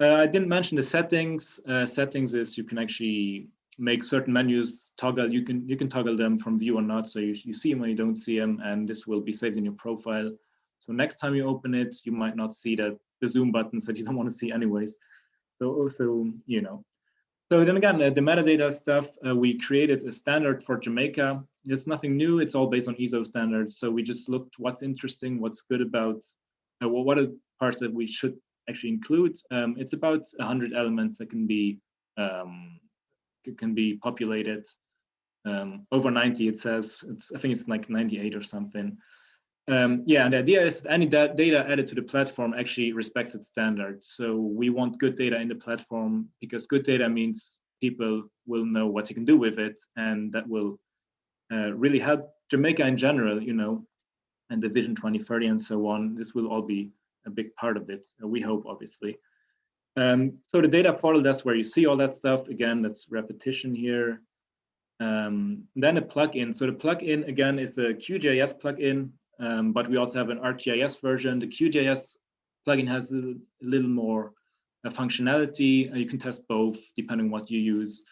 I didn't mention the settings. Settings is you can actually make certain menus toggle. You can toggle them from view or not, so you see them or you don't see them, and this will be saved in your profile. So next time you open it, you might not see the zoom buttons that you don't want to see anyways. So also, you know. So then again, the metadata stuff, we created a standard for Jamaica. It's nothing new. It's all based on ISO standards. So we just looked what's interesting, what's good about, what are parts that we should actually include. It's about 100 elements that can be populated. Over 90, it says. I think it's like 98 or something. Yeah, and the idea is that any data added to the platform actually respects its standards. So we want good data in the platform because good data means people will know what they can do with it, and that will really help Jamaica in general, you know, and the Vision 2030 and so on. This will all be a big part of it, we hope, obviously. So the data portal, that's where you see all that stuff. Again, that's repetition here. Then a plugin. So the plugin, again, is a QGIS plugin. But we also have an ArcGIS version. The QGIS plugin has a little more functionality. You can test both depending on what you use.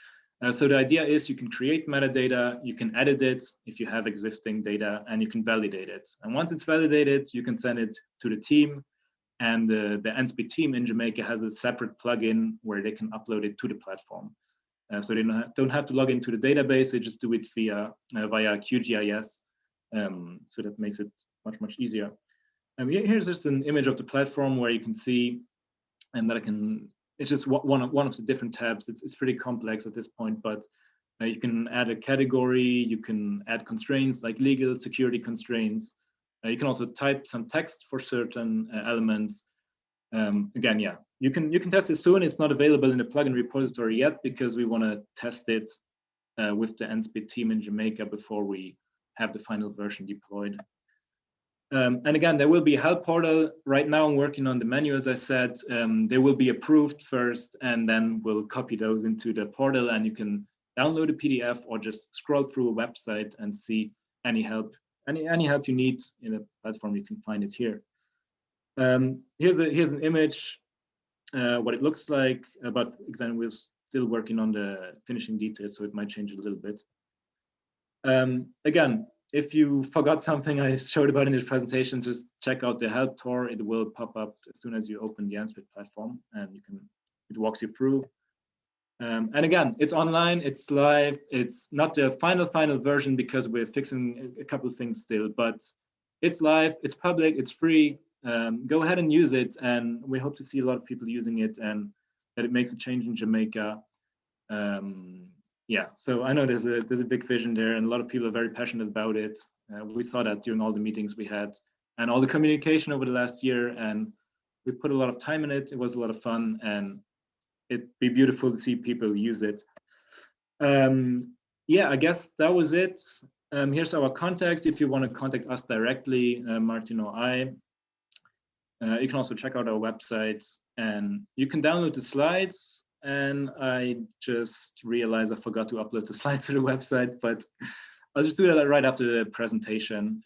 So the idea is you can create metadata, you can edit it if you have existing data, and you can validate it. And once it's validated, you can send it to the team. And the NSPIT team in Jamaica has a separate plugin where they can upload it to the platform. So they don't have to log into the database, they just do it via QGIS. So that makes it much easier. Here's just an image of the platform where you can see, and that it's just one of the different tabs. It's pretty complex at this point, but you can add a category, you can add constraints like legal security constraints. You can also type some text for certain elements. Again, yeah, you can test it soon. It's not available in the plugin repository yet because we want to test it with the NSPIT team in Jamaica before we have the final version deployed. And again, there will be a help portal. Right now I'm working on the menu, as I said. They will be approved first, and then we'll copy those into the portal, and you can download a PDF or just scroll through a website and see any help. Any help you need in a platform, you can find it here. Here's an image, what it looks like, but again, we're still working on the finishing details, so it might change a little bit. Again, if you forgot something I showed about in this presentation, just check out the help tour. It will pop up as soon as you open the NSPIT platform, and it walks you through. And again, it's online, it's live. It's not the final version because we're fixing a couple of things still, but it's live, it's public, it's free. Go ahead and use it, and we hope to see a lot of people using it and that it makes a change in Jamaica. Yeah, so I know there's a big vision there, and a lot of people are very passionate about it. We saw that during all the meetings we had and all the communication over the last year, and we put a lot of time in it. It was a lot of fun, and it'd be beautiful to see people use it. Yeah, I guess that was it. Here's our contacts if you want to contact us directly, Martin or I. You can also check out our website, and you can download the slides. And I just realized I forgot to upload the slides to the website, but I'll just do that right after the presentation.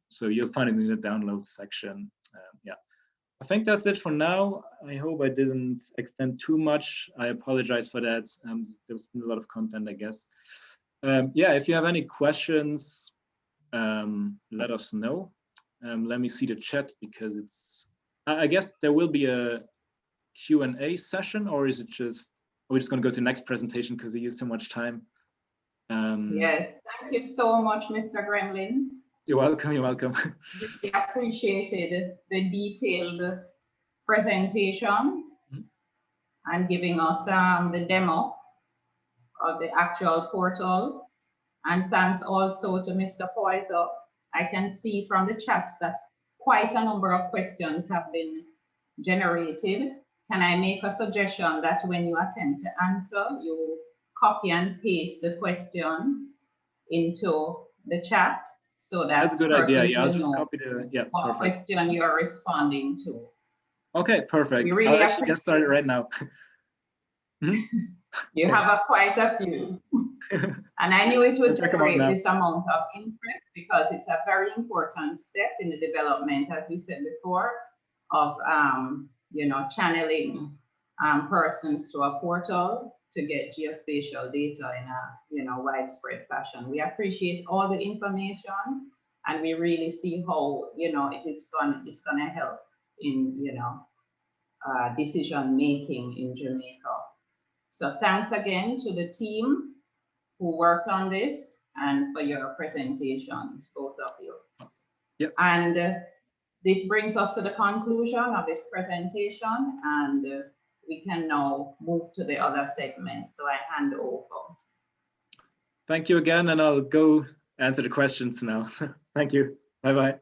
So you'll find it in the download section. Yeah, I think that's it for now. I hope I didn't extend too much. I apologize for that. There's been a lot of content, I guess. Yeah, if you have any questions, let us know. Let me see the chat because I guess there will be a Q&A session, or is it just, are we just going to go to the next presentation because we used so much time? Yes, thank you so much, Mr. Gremlin. You're welcome, you're welcome. We appreciated the detailed presentation and giving us the demo of the actual portal. And thanks also to Mr. Poiser. I can see from the chat that quite a number of questions have been generated. Can I make a suggestion that when you attempt to answer, you copy and paste the question into the chat so that that's a good idea. Yeah, I'll just copy the what question you're responding to. Okay, perfect. We really I'll actually get started right now. You have quite a few. And I knew it would generate this amount of interest because it's a very important step in the development, as we said before, of you know, channeling persons to a portal to get geospatial data in a, you know, widespread fashion. We appreciate all the information, and we really see how, you know, it's gonna help in, you know, decision making in Jamaica. So thanks again to the team who worked on this and for your presentations, both of you. Yep. And this brings us to the conclusion of this presentation, and we can now move to the other segments. So I hand over. Thank you again, and I'll go answer the questions now. Thank you. Bye-bye.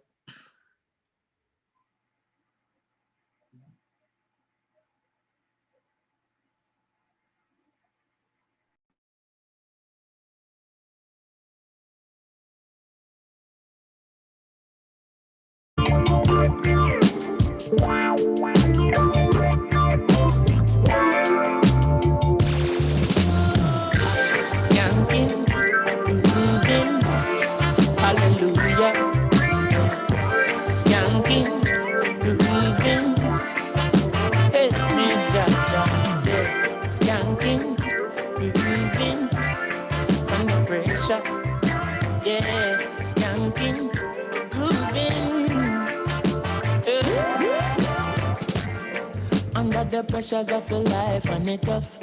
The pressures of your life and it tough.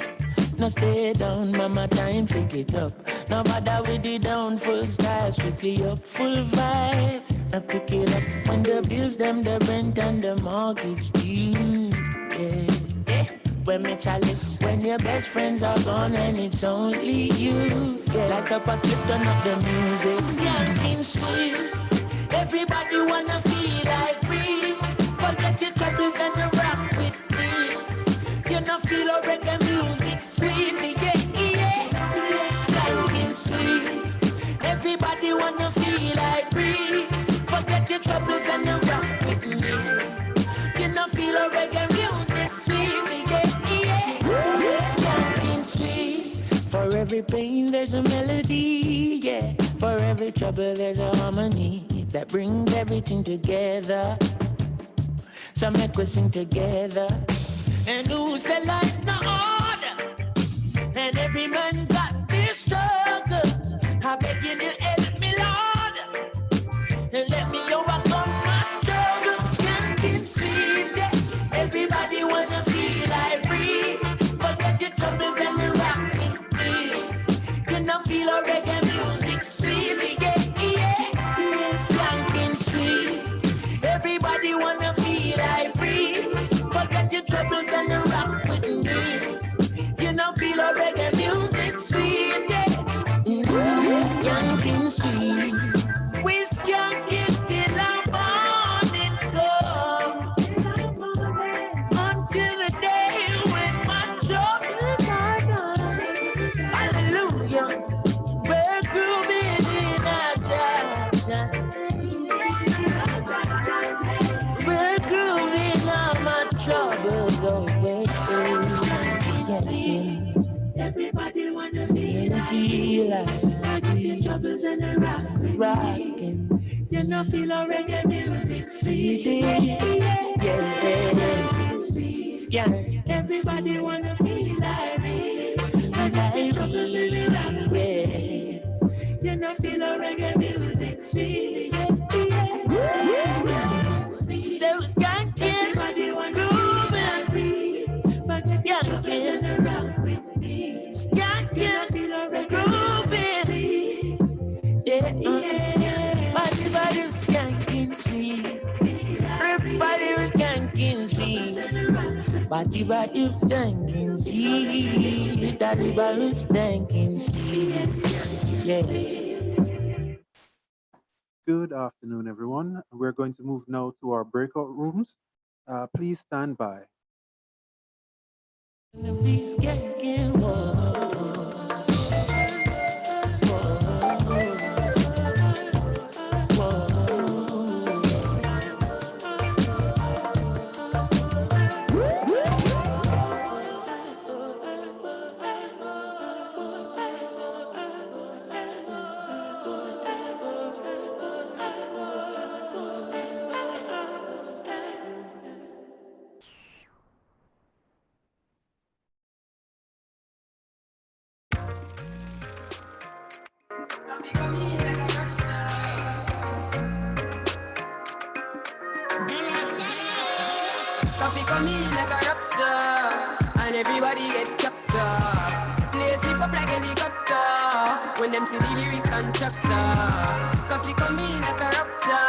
No stay down, mama, time pick it up. No bother with the down, full style, strictly up, full vibes. I pick it up when the bills, them, the rent and the mortgage due. Yeah. When me chalice, when your best friends are gone and it's only you. Yeah. Like up a split, turn up the music. Skanking sweet. Everybody wanna feel like free. Forget your troubles and rock with me. You know feel a reggae music sweet, yeah. Skanking sweet. Everybody wanna feel like free. Forget your troubles and rock with me. You know feel a reggae music sweet, yeah. Skanking sweet. For every pain there's a melody, yeah. For every trouble there's a harmony that brings everything together. So make we sing together. And who said life no order? And every man got this struggle. I beg you to help me, Lord, and let me overcome my struggles. Skanking sweet, yeah. Everybody wanna feel like free. Forget your troubles and rock with me. You know feel a reggae music sweet, yeah. Skanking sweet. Everybody wanna feel like free. Forget your troubles and rock with me. You know feel a reggae music sweet, yeah. Skanking sweet. We skank it till the morning come. Until the day when my troubles are gone. Hallelujah. We're grooving in a jazz. We're grooving on my troubles away. Everybody wanna feel like your troubles and the rockin'. You know feel a reggae music sweet, yeah. Scan. Everybody wanna feel like troubles and the rock, yeah. You know feel a reggae music sweet, yeah. So skanking, grooving, forget your troubles and the rock with me. Skanking, grooving, yeah. Everybody was skanking sweet. Everybody was skanking sweet. Body was skanking sweet. Everybody was skanking sweet, yeah. Good afternoon, everyone. We're going to move now to our breakout rooms. Please stand by. Coffee come in like a rapture, and everybody get captured. Play slip up like a helicopter, when them see the lyrics constructor. Coffee come in like a rapture,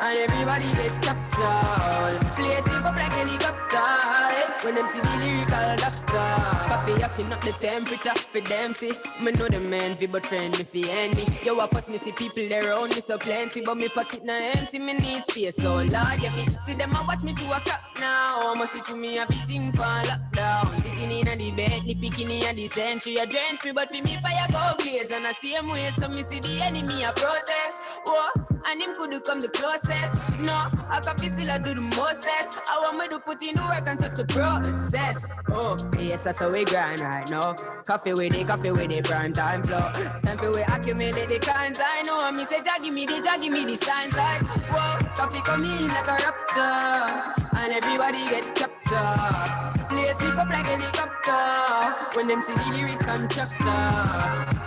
and everybody get captured. Play slip up like a helicopter, when them see the lyrical doctor. Coffee acting up the temperature for them see. Me know the man fi but friend me fi enemy. Yo, I first me see people there around me so plenty, but me pocket na empty, me need space. So Lord, yeah, me see them a watch me to a cop now. I'ma see to me a beating for lockdown. Sitting in a the bed, ni picking in a the century. A drench me, but for me fire go blaze. And I see him way, so me see the enemy a protest. Oh, and him could come the closest. No, I can feel still I do the mostest. I want me to put in the work and touch the process. Oh, yes, that's how we grind right now. Coffee with the prime time flow. Time for we accumulate the kinds I know. Me say, give me the signs like, whoa, coffee come in like a rapture, and everybody get captured. Play sleep up like a helicopter, when them see the lyrics constructor.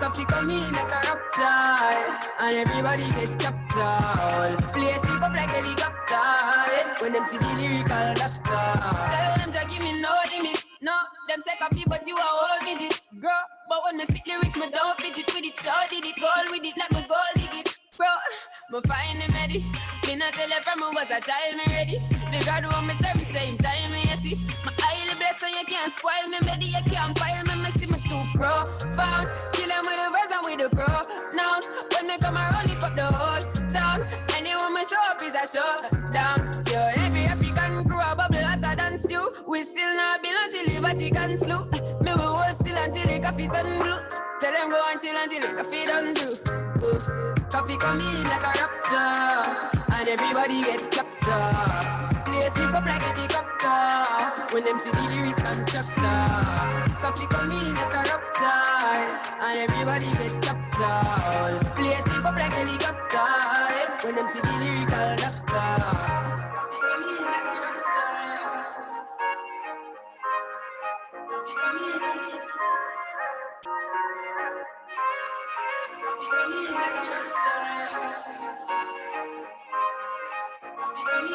Coffee come in like a rapture, and everybody get captured. Play sleep up like a helicopter, when them see the lyrical doctor. Tell them to give me no limit. No, them say coffee, but you are all midget. Girl, but when me speak lyrics, me don't fidget with it. Show did it, roll with it, let me go dig it. Bro, me find him ready. Me not tell her from me was a child, me ready. The God want me serve the same time, me you see. My highly blessed, so you can't spoil me, baby, you can't pile me, me see me too profound. Kill him with the words and with the pronouns. When me come around, lift up the whole town. Anyone me show up is a showdown. Yo, every African crew a bubble hotter than stew. We still not build until the Vatican slew. Me we hold still until the coffee turn blue. Tell them go and chill until the coffee done do. Coffee come in like a rapture, and everybody get captured. Place me up like a helicopter when them see the lyrics constructor. Coffee come in like a rapture, and everybody get captured. Place me up like a helicopter when them see the lyrical doctor. Coffee come in like a rapture. Coffee come in. Coffee come in like a rapture. Coffee come in.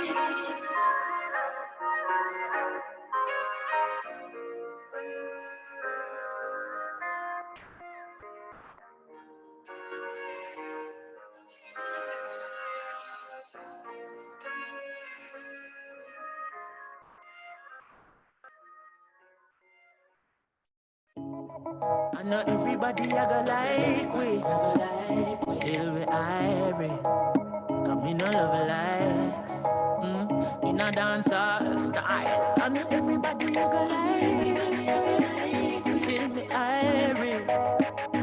I know everybody I go like we, still we irie. Come in a love likes, in a dancehall style. I know everybody I go like, still we irie.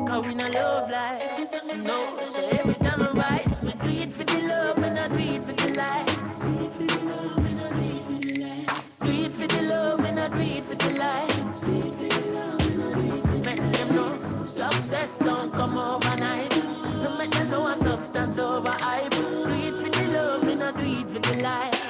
Cause we no love likes, no. So every time I rise, we do it for the love and I do it for the likes. Do it for the love and I do it for the likes. Do it for the love and I do it for the likes. Do it for the love and I do it for the likes. Make them know success don't come overnight. No make them know a substance over hype. Do it for the love and I do it for the likes.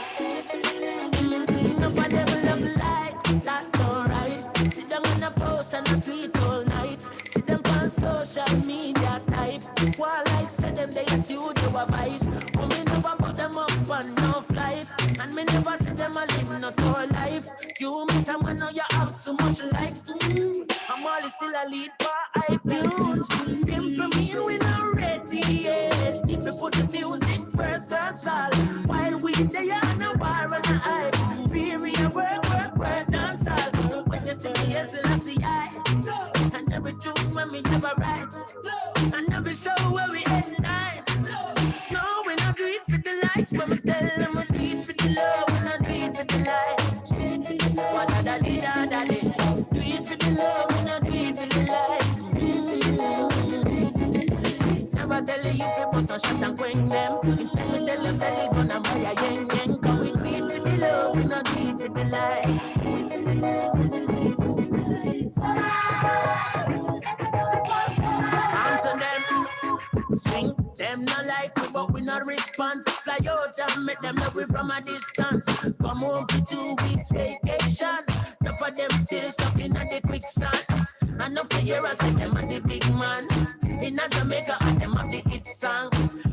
Enough of them love likes, that's alright. Sit down on a post and a tweet all night. Sit them on social media type. While like say them they a studio advice. But me never put them up on no flight. And me never see them a live no tour life. You miss someone now you have so much likes. I'm always still a lead by iTunes. Simple mean we not ready yet. If we put the music first, that's all. While we there on a bar and a hype. Work, dance all. When you see me, yes, I see I. And every tune when me never write. And every show where we end night. No, we not do it for the likes, but me tell them we do it for the love. We not do it for the likes. What da di da da di. Do it for the love, we not do it for the likes. Never tell you if you bust a shot and quench them. Instead we tell you say it on a buy a yen yen. Cause we do it for the love, we not do it for the likes. And to them, swing them not like we, but we not response. Fly out and make them know we from a distance. Come home for 2 weeks vacation. Enough of them still stuck in the quicksand. Enough to hear us say them are the big man. In a Jamaica, and them have the hit song.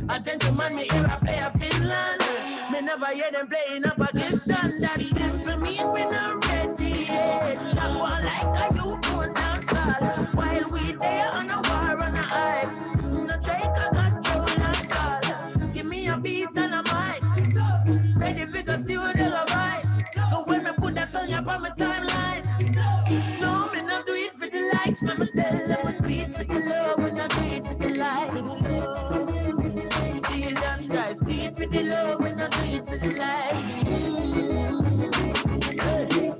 A gentleman, me hear a play a Finland. Me never hear them playing a Pakistan. That's simple mean we not ready yet. That one like a you own dancehall. While we there on a war on a hype. No take a control and all. Give me a beat and a mic. Ready for the studio rise. But when me put that song up on my timeline. No, me not do it for the likes. Me tell them we do it for the love. We not do it for the likes. Jesus Christ, do it for the love. We not do it for the likes.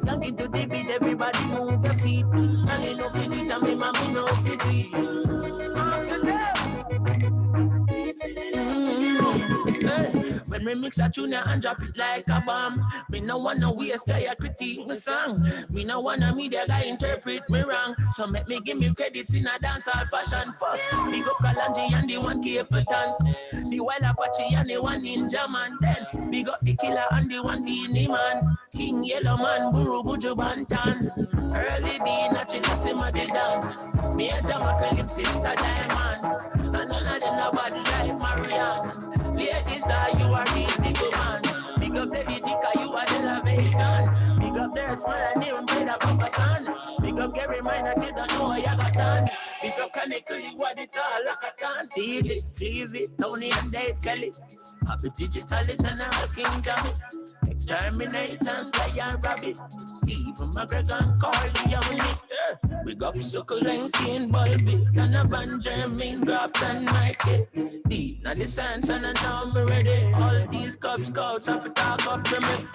Something to the beat, everybody move your feet. And you know fit it, and me mommy know fit it. After that. When we mix a tune and drop it like a bomb. Me no wanna waste guy critique my song. Me no wanna media guy interpret me wrong. So make me give me credits in a dancehall fashion first. Big up Kalanji and the one Capleton. The Wild Apache and the one Ninja Man. Then big up the Killer and the one Beanie Man. King Yellow Man, Buru Buju Bantan. Early B, Nachina Simadidan. Me and Jamaica, him sister Diamond. And none of them no bad like Marianne. Ladies, you are the big man. Big up Lady Dika, you are the Lavegan. Big up Dirts, man, and even play the my son. Big up Gary Minor, you don't know I got done. Big up Connectly, what it all like a can. Stevie, Stevie, Tony and Dave Kelly. Happy Digital General King Jammy. Exterminators, Lion Rabbit. Stephen McGregor and Carly Only. We got Succulent, King Bulby. Donovan, Jermaine, Graft and Mikey. Deep, now the science and I know me ready. All these Cub Scouts have to talk up to me.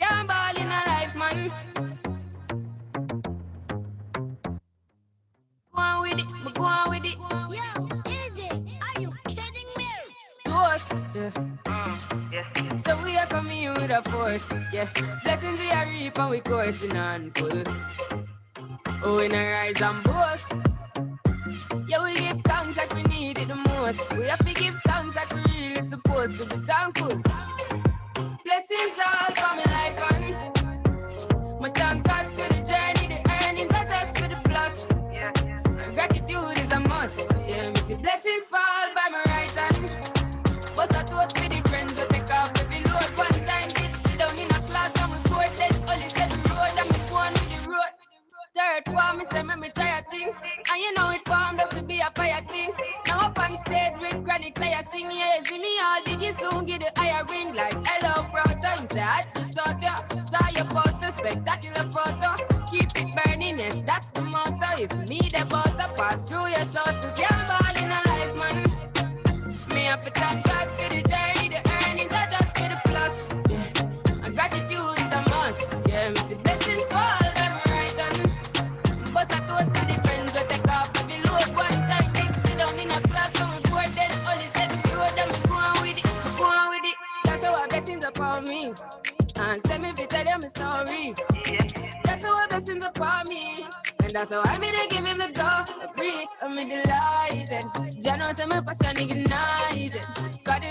Can't ball in a life, man. Go on with it, but go on with it. Yo, easy. Are you kidding me? To us, yeah. So we are coming here with a force, yeah. Blessings we are reap and we coursing on full. Oh, we not rise and boast. Yeah, we give thanks like we need it the most. We have to give thanks like we really supposed to be thankful. Blessings all for my life and my thank God for the journey, the earnings are just for the plus. Yeah, and gratitude is a must. Yeah, me see blessings fall by my right hand. But I toast for the friends that take off the load. One time did sit down in a class and we poured then only said the road and we go on with the road. Third form, me say me try a thing. And you know it formed up to be a fire thing. Now up on stage with chronic, say I sing, yeah, see me all diggy soon, get the higher ring like hello, brother. You say I had to shot ya. Saw your poster, spectacular photo. Keep it burning, yes, that's the motto. If me the butter pass through your shot to can't ball in a life, man. Me have to thank God for the journey, the earnings are just for the plus. Yeah. And gratitude is a must. Yeah, me see blessings fall by my right hand. But I toast to the friends we take off every load. One time they sit down in a class and we board then only said the road and we go on with it, go on with it. Just show our blessings upon me and send me to tell them a story. Just show our blessings upon me. And that's how I made to give him the glory. I'm delighted. General say my passion ignited. God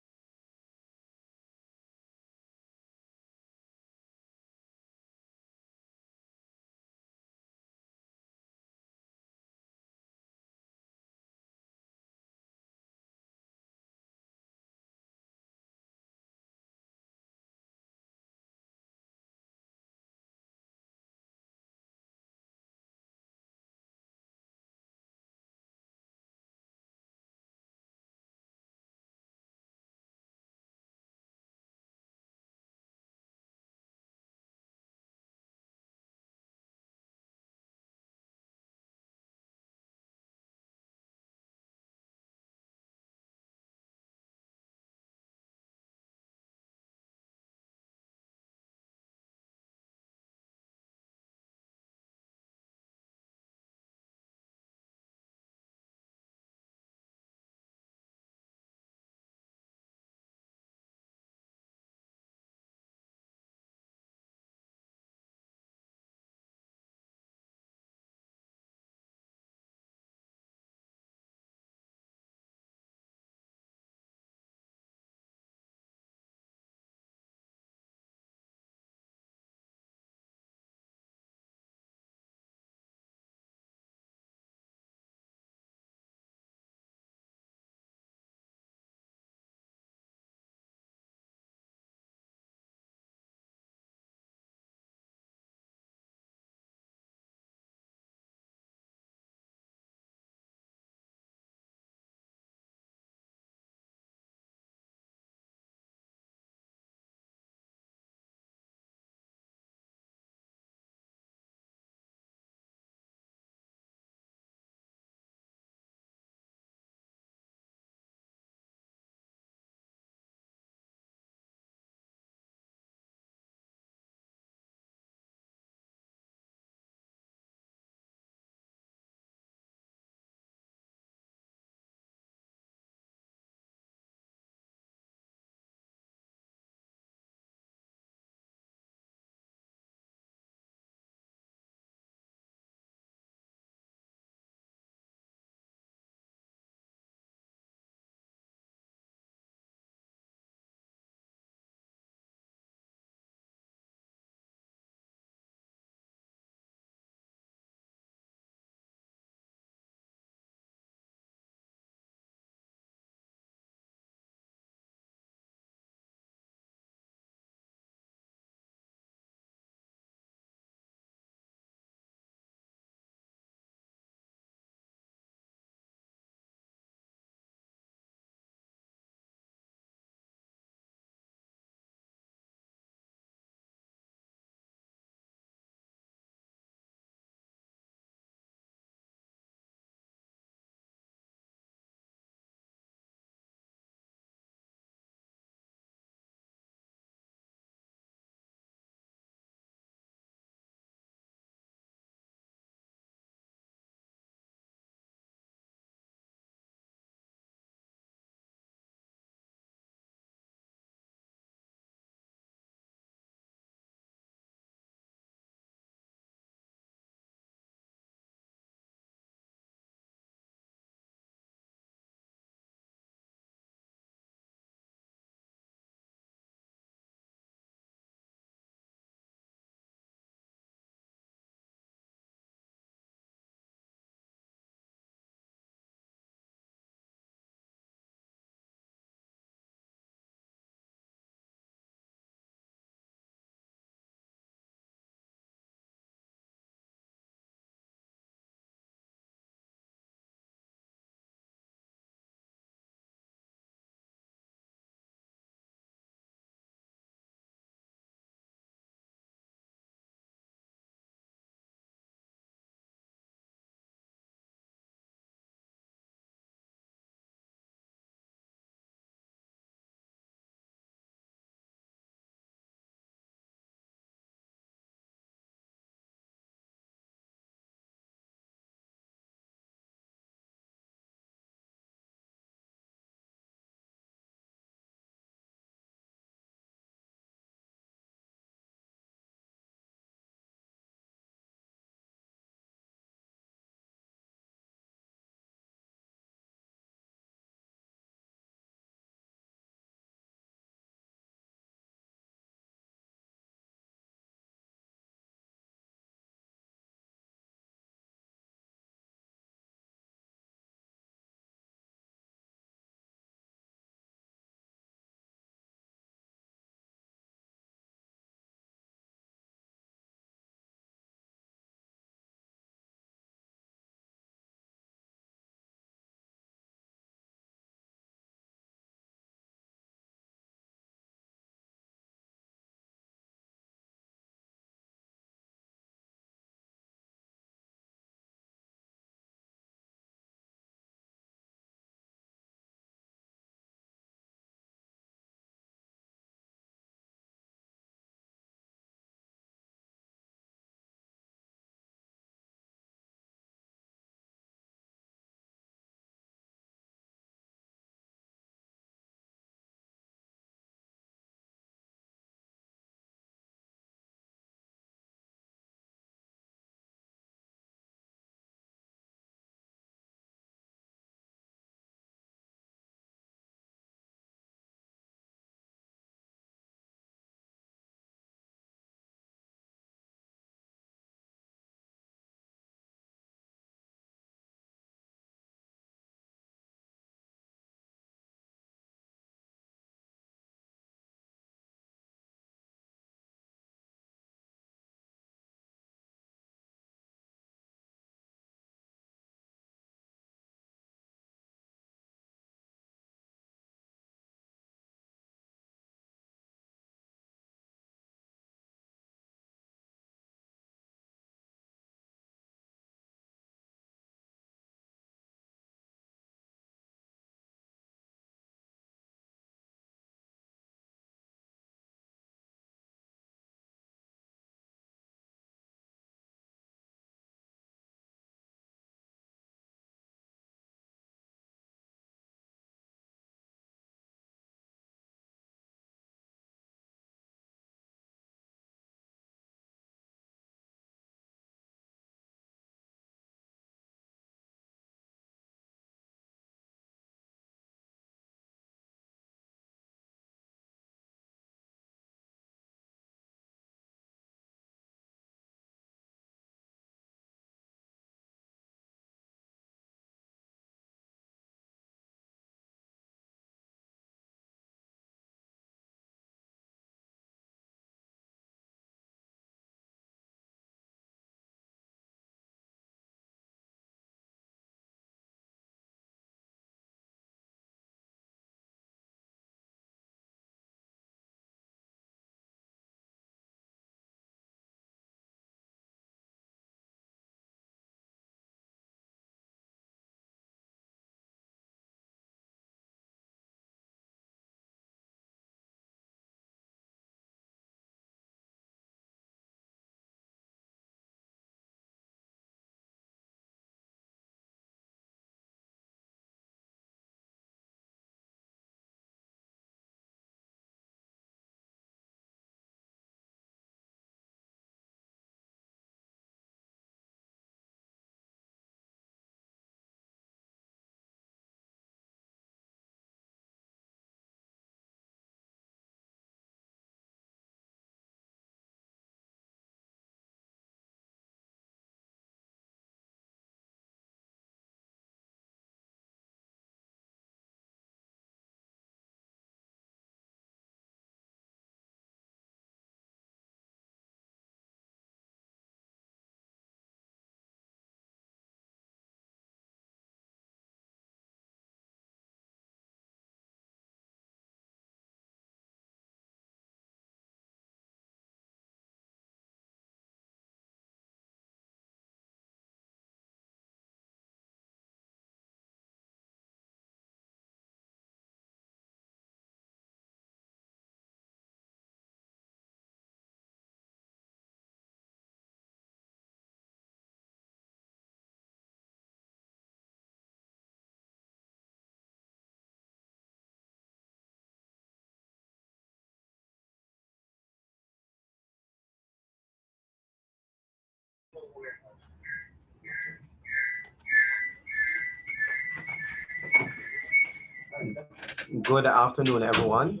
Good afternoon, everyone.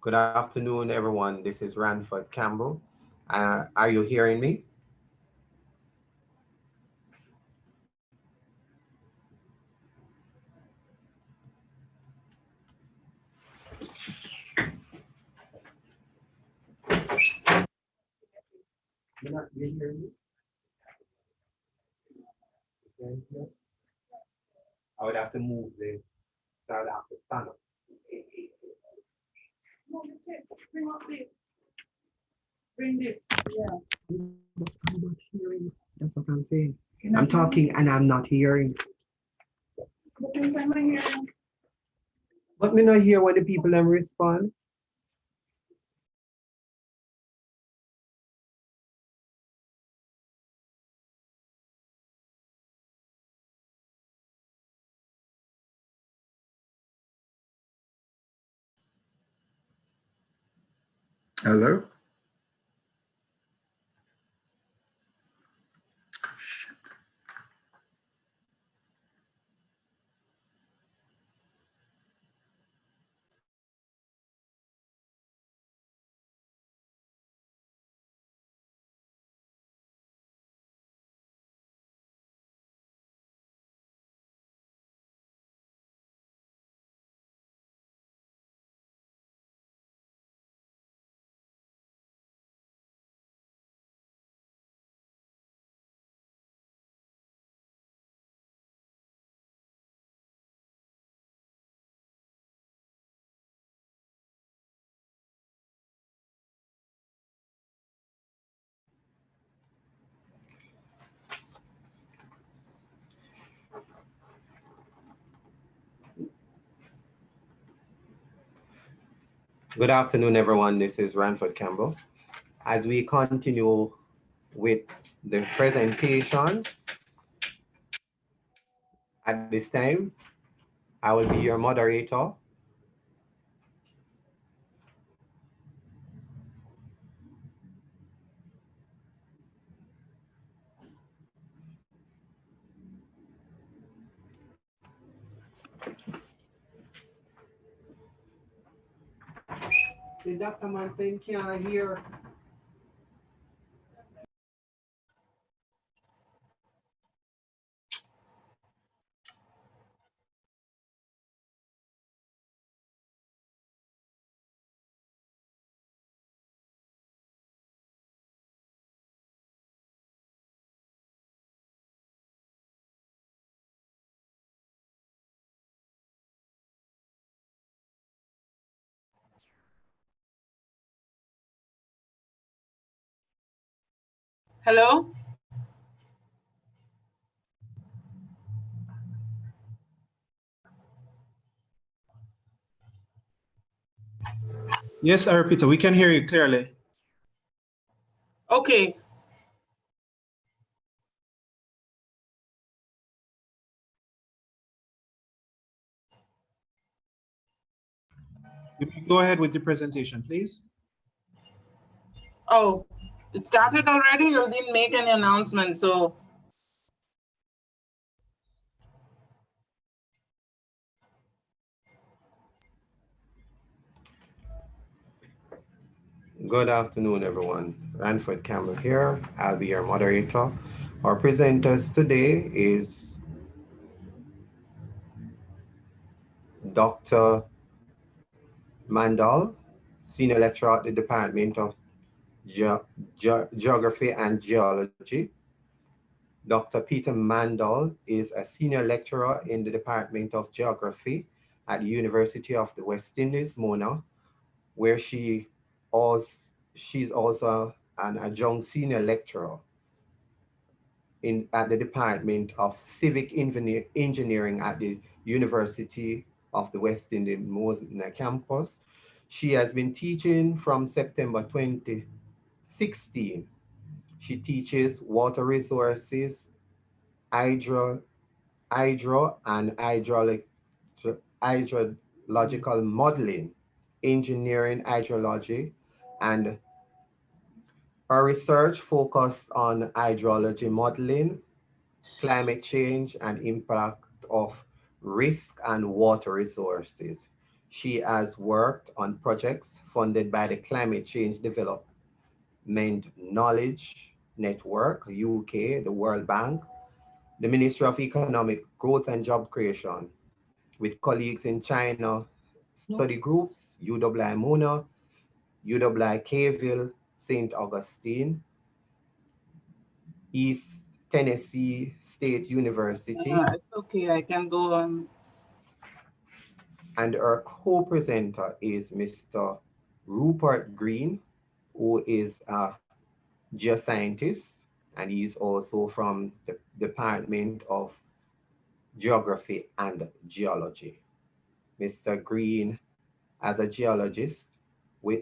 Good afternoon, everyone. This is Ranford Campbell. Are you hearing me? You hear me? I would have to move this, so I would have to stand up. Bring up this. Bring this. Yeah. I'm not hearing. That's what I'm saying. I'm talking and I'm not hearing. But am I hearing? But me not hear when the people them respond. Hello? Good afternoon, everyone. This is Ranford Campbell. As we continue with the presentation, at this time, I will be your moderator. The Dr. Man saying can't hear. Hello? Yes, Arpita, we can hear you clearly. Okay. You can go ahead with the presentation, please. Oh, it started already? You didn't make any announcement, so. Good afternoon, everyone. Ranford Campbell here. I'll be your moderator. Our presenters today is Dr. Mandal, Senior Lecturer at the Department of Geography and Geology. Dr. Peter Mandal is a Senior Lecturer in the Department of Geography at the University of the West Indies, Mona, where she's also an adjunct Senior Lecturer at the Department of Civic Engineering at the University of the West Indies, Mona campus. She has been teaching from September 2016. She teaches water resources, hydro and hydrological modeling, engineering hydrology, and Her research focused on hydrology modeling, climate change, and impact of risk and water resources. She has worked on projects funded by the Climate Change Development Knowledge Network, UK, the World Bank, the Ministry of Economic Growth and Job Creation, with colleagues in China study groups, UWI Mona, UWI Kayville, St. Augustine, East Tennessee State University. It's okay, I can go on. And our co-presenter is Mr. Rupert Green, who is a geoscientist, and he's also from the Department of Geography and Geology. Mr. Green, as a geologist,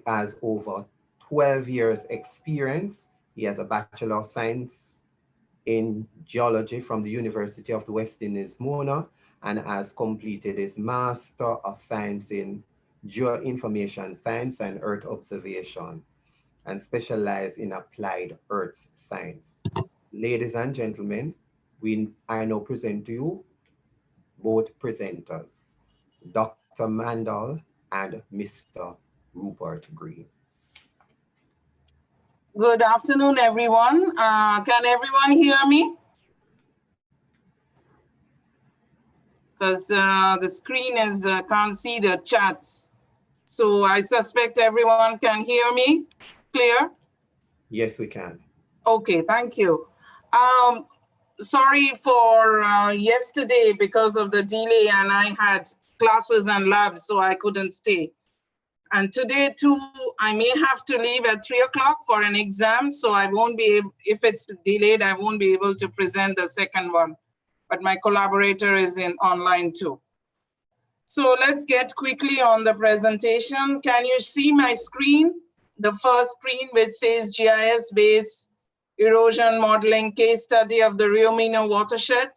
has over 12 years experience. He has a Bachelor of Science in Geology from the University of the West Indies, Mona, and has completed his Master of Science in Geoinformation Science and Earth Observation, and specialized in applied earth science. Ladies and gentlemen, I now present to you both presenters, Dr. Mandel and Mr. Rupert Green. Good afternoon, everyone. Can everyone hear me? Because the screen is can't see the chats. So I suspect everyone can hear me clear? Yes, we can. Okay, thank you. Sorry for yesterday because of the delay, and I had classes and labs, so I couldn't stay. And today too, I may have to leave at 3 o'clock for an exam, so I won't be able, if it's delayed, I won't be able to present the second one. But my collaborator is online too. So let's get quickly on the presentation. Can you see my screen? The first screen which says GIS-based erosion modeling case study of the Rio Mino watershed.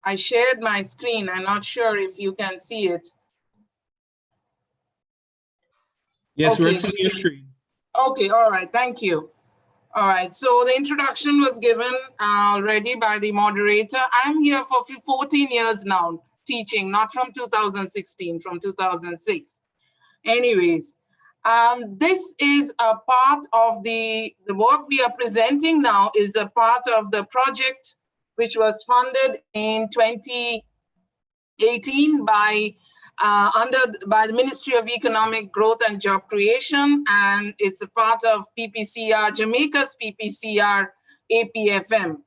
I shared my screen. I'm not sure if you can see it. Yes, okay. We're seeing your screen. Okay, all right, thank you. All right, so the introduction was given already by the moderator. I'm here for 14 years now, teaching, not from 2016, from 2006. Anyways, this is a part of the work we are presenting now is a part of the project which was funded in 2018 by the Ministry of Economic Growth and Job Creation, and it's a part of PPCR, Jamaica's PPCR APFM,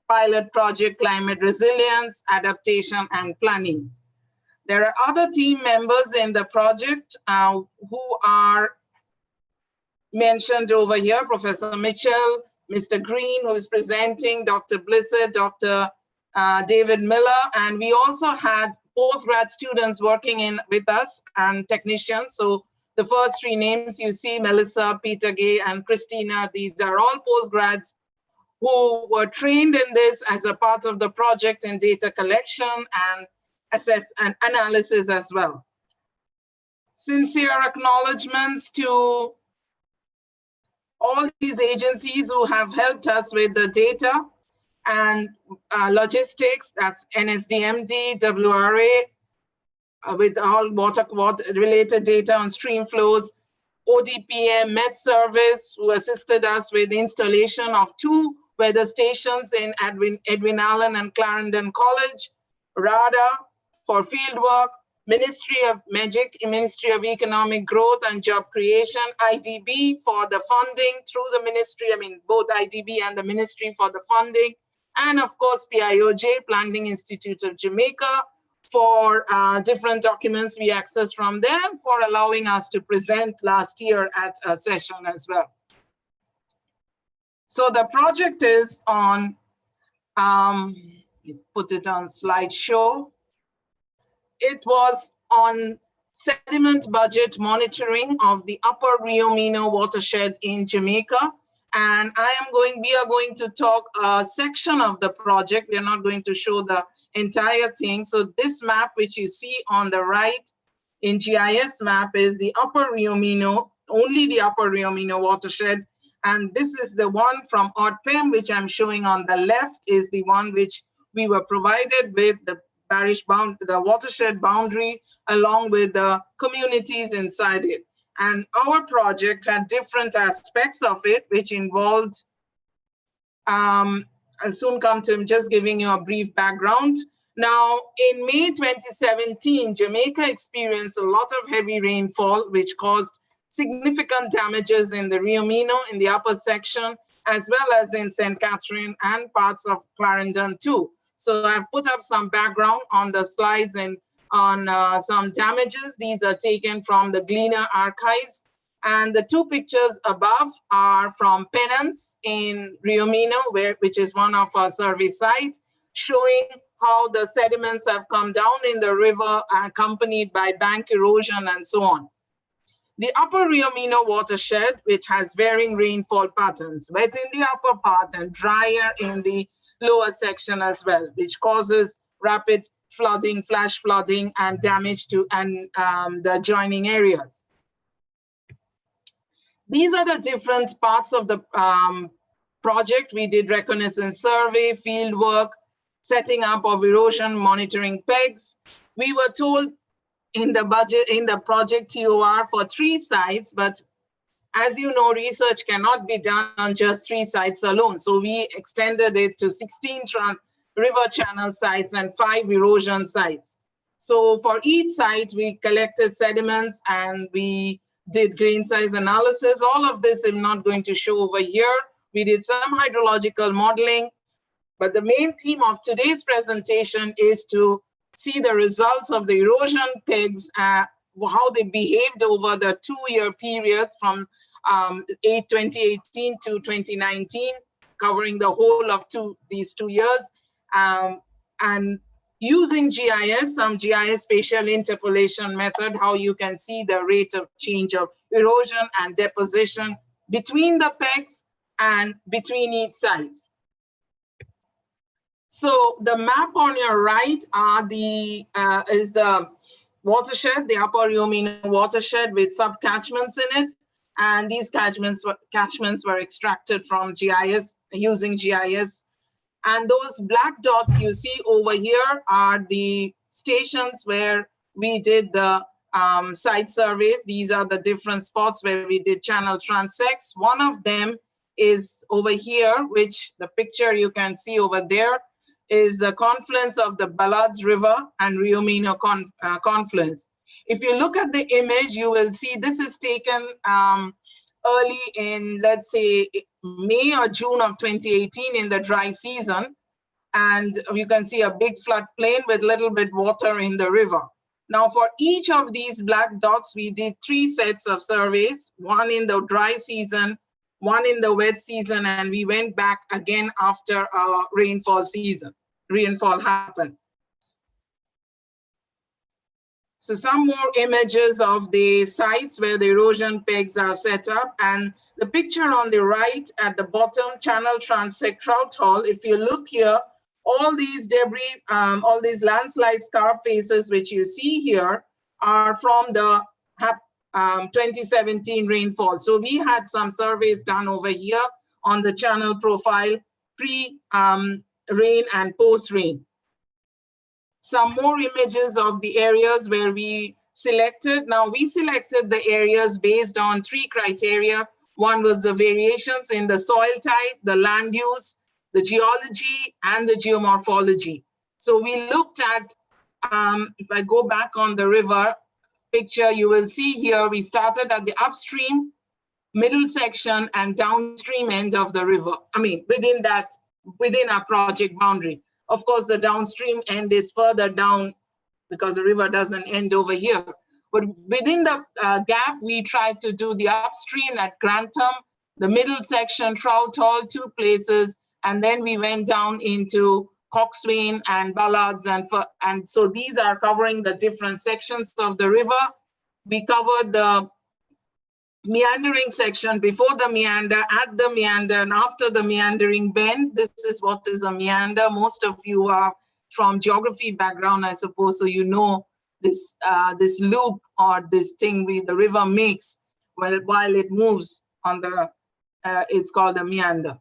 Pilot Project Climate Resilience, Adaptation and Planning. There are other team members in the project who are mentioned over here, Professor Mitchell, Mr. Green, who is presenting, Dr. Blissett, Dr. David Miller, and we also had postgrad students working with us and technicians. So the first three names you see, Melissa, Peter Gay, and Christina, these are all postgrads who were trained in this as a part of the project in data collection and assess and analysis as well. Sincere acknowledgements to all these agencies who have helped us with the data and logistics, that's NSDMB, WRA, with all water related data on stream flows, ODPM, Met Service, who assisted us with the installation of 2 weather stations in Edwin Allen and Clarendon College, RADA for field work, Ministry of MEGJC, Ministry of Economic Growth and Job Creation, IDB for the funding through the ministry, both IDB and the ministry for the funding, and of course, PIOJ, Planning Institute of Jamaica, for different documents we accessed from them for allowing us to present last year at a session as well. So the project is on, put it on slideshow. It was on sediment budget monitoring of the upper Rio Mino watershed in Jamaica. And we are going to talk a section of the project. We are not going to show the entire thing. So this map, which you see on the right in GIS map, is the upper Rio Mino only the upper Rio Mino watershed. And this is the one from ODPEM, which I'm showing on the left, is the one which we were provided with the the watershed boundary, along with the communities inside it. And our project had different aspects of it, which involved, I'll soon come to just giving you a brief background. Now, in May 2017, Jamaica experienced a lot of heavy rainfall, which caused significant damages in the Rio Mino in the upper section, as well as in St. Catherine and parts of Clarendon too. So I've put up some background on the slides and on some damages. These are taken from the Gleaner archives. And the two pictures above are from Penance in Rio Mino, which is one of our survey sites, showing how the sediments have come down in the river, accompanied by bank erosion and so on. The upper Rio Mino watershed, which has varying rainfall patterns, wet in the upper part and drier in the lower section as well, which causes rapid flooding, flash flooding, and damage to the adjoining areas. These are the different parts of the project. We did reconnaissance survey, field work, setting up of erosion monitoring pegs. We were told in the budget, in the project TOR, for 3 sites, but as you know, research cannot be done on just 3 sites alone. So we extended it to 16 river channel sites and 5 erosion sites. So for each site, we collected sediments and we did grain size analysis. All of this I'm not going to show over here. We did some hydrological modeling, but the main theme of today's presentation is to see the results of the erosion pegs, how they behaved over the 2-year period from 2018 to 2019, covering the whole of these 2 years. And using GIS, some GIS spatial interpolation method, how you can see the rate of change of erosion and deposition between the pegs and between each sites. So the map on your right are is the watershed, the upper Rio Mino watershed with sub-catchments in it. And these catchments were extracted from GIS, using GIS. And those black dots you see over here are the stations where we did the site surveys. These are the different spots where we did channel transects. One of them is over here, which the picture you can see over there is the confluence of the Ballards River and Rio Mino confluence. If you look at the image, you will see this is taken early in, let's say, May or June of 2018 in the dry season. And you can see a big floodplain with little bit water in the river. Now, for each of these black dots, we did 3 sets of surveys, one in the dry season, one in the wet season, and we went back again after our rainfall season. Rainfall happened. So some more images of the sites where the erosion pegs are set up. And the picture on the right at the bottom, channel transect trout hall, if you look here, all these debris, all these landslide scar faces which you see here are from the 2017 rainfall. So we had some surveys done over here on the channel profile, pre-rain and post-rain. Some more images of the areas where we selected. Now we selected the areas based on 3 criteria. One was the variations in the soil type, the land use, the geology, and the geomorphology. So we looked at, if I go back on the river picture, you will see here, we started at the upstream, middle section, and downstream end of the river. I mean, within our project boundary. Of course, the downstream end is further down because the river doesn't end over here. But within the gap, we tried to do the upstream at Grantham, the middle section, Trout Hall, 2 places, and then we went down into Coxswain and Ballards, and so these are covering the different sections of the river. We covered the meandering section before the meander, at the meander, and after the meandering bend. This is what is a meander. Most of you are from geography background, I suppose, so you know this this loop or this thing the river makes while it moves on the, it's called a meander.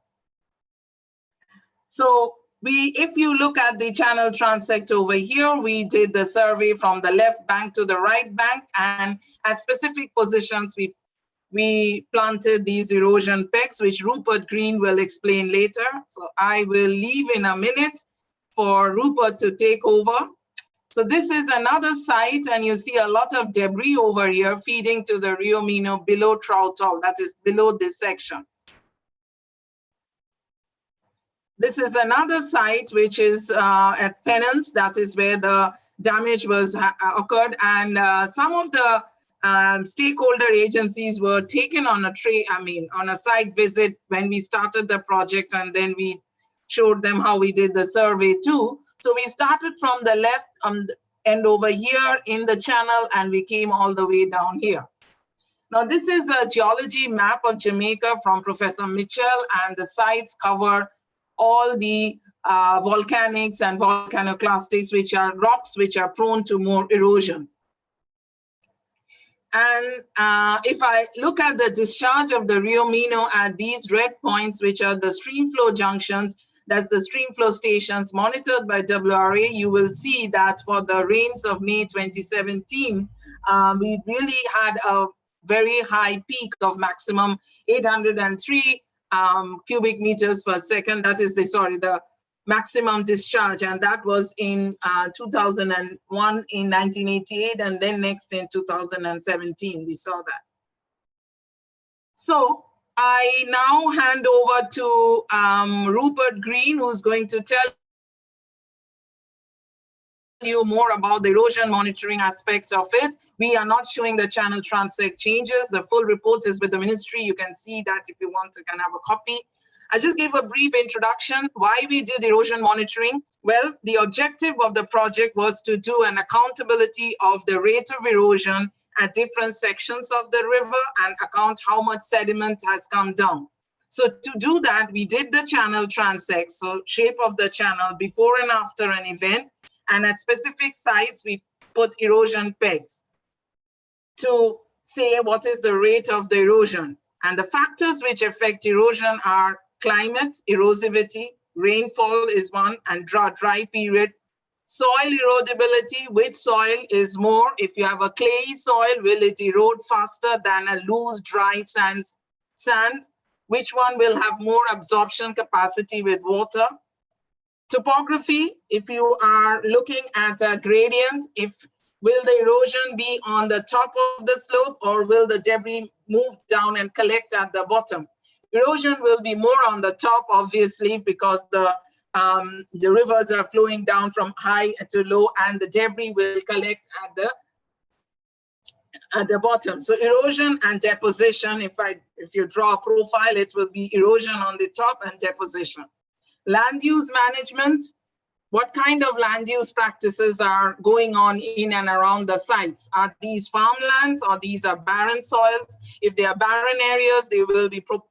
So if you look at the channel transect over here, we did the survey from the left bank to the right bank, and at specific positions, we planted these erosion pegs, which Rupert Green will explain later. So I will leave in a minute for Rupert to take over. So this is another site, and you see a lot of debris over here feeding to the Rio Minho below Trout Hall, that is below this section. This is another site which is at Penance, that is where the damage was occurred, and some of the stakeholder agencies were taken on a site visit when we started the project, and then we showed them how we did the survey too. So we started from the left end over here in the channel, and we came all the way down here. Now this is a geology map of Jamaica from Professor Mitchell, and the sites cover all the volcanics and volcanoclastics, which are rocks which are prone to more erosion. And if I look at the discharge of the Rio Minho at these red points, which are the stream flow junctions, that's the stream flow stations monitored by WRA, you will see that for the rains of May 2017, we really had a very high peak of maximum 803 cubic meters per second. That is the maximum discharge, and that was in 2001, in 1988, and then next in 2017 we saw that. So I now hand over to Rupert Green, who's going to tell you more about the erosion monitoring aspect of it. We are not showing the channel transect changes. The full report is with the ministry. You can see that if you want, you can have a copy. I just gave a brief introduction why we did erosion monitoring. Well, the objective of the project was to do an accountability of the rate of erosion at different sections of the river and account how much sediment has come down. So to do that, we did the channel transect, so shape of the channel before and after an event, and at specific sites, we put erosion pegs to say what is the rate of the erosion. And the factors which affect erosion are climate, erosivity, rainfall is one, and dry period. Soil erodibility, which soil is more? If you have a clayey soil, will it erode faster than a loose, dry sand? Which one will have more absorption capacity with water? Topography, if you are looking at a gradient, will the erosion be on the top of the slope, or will the debris move down and collect at the bottom? Erosion will be more on the top, obviously, because the rivers are flowing down from high to low, and the debris will collect at the bottom. So erosion and deposition, if you draw a profile, it will be erosion on the top and deposition. Land use management, what kind of land use practices are going on in and around the sites? Are these farmlands, or these are barren soils? If they are barren areas, they will be prone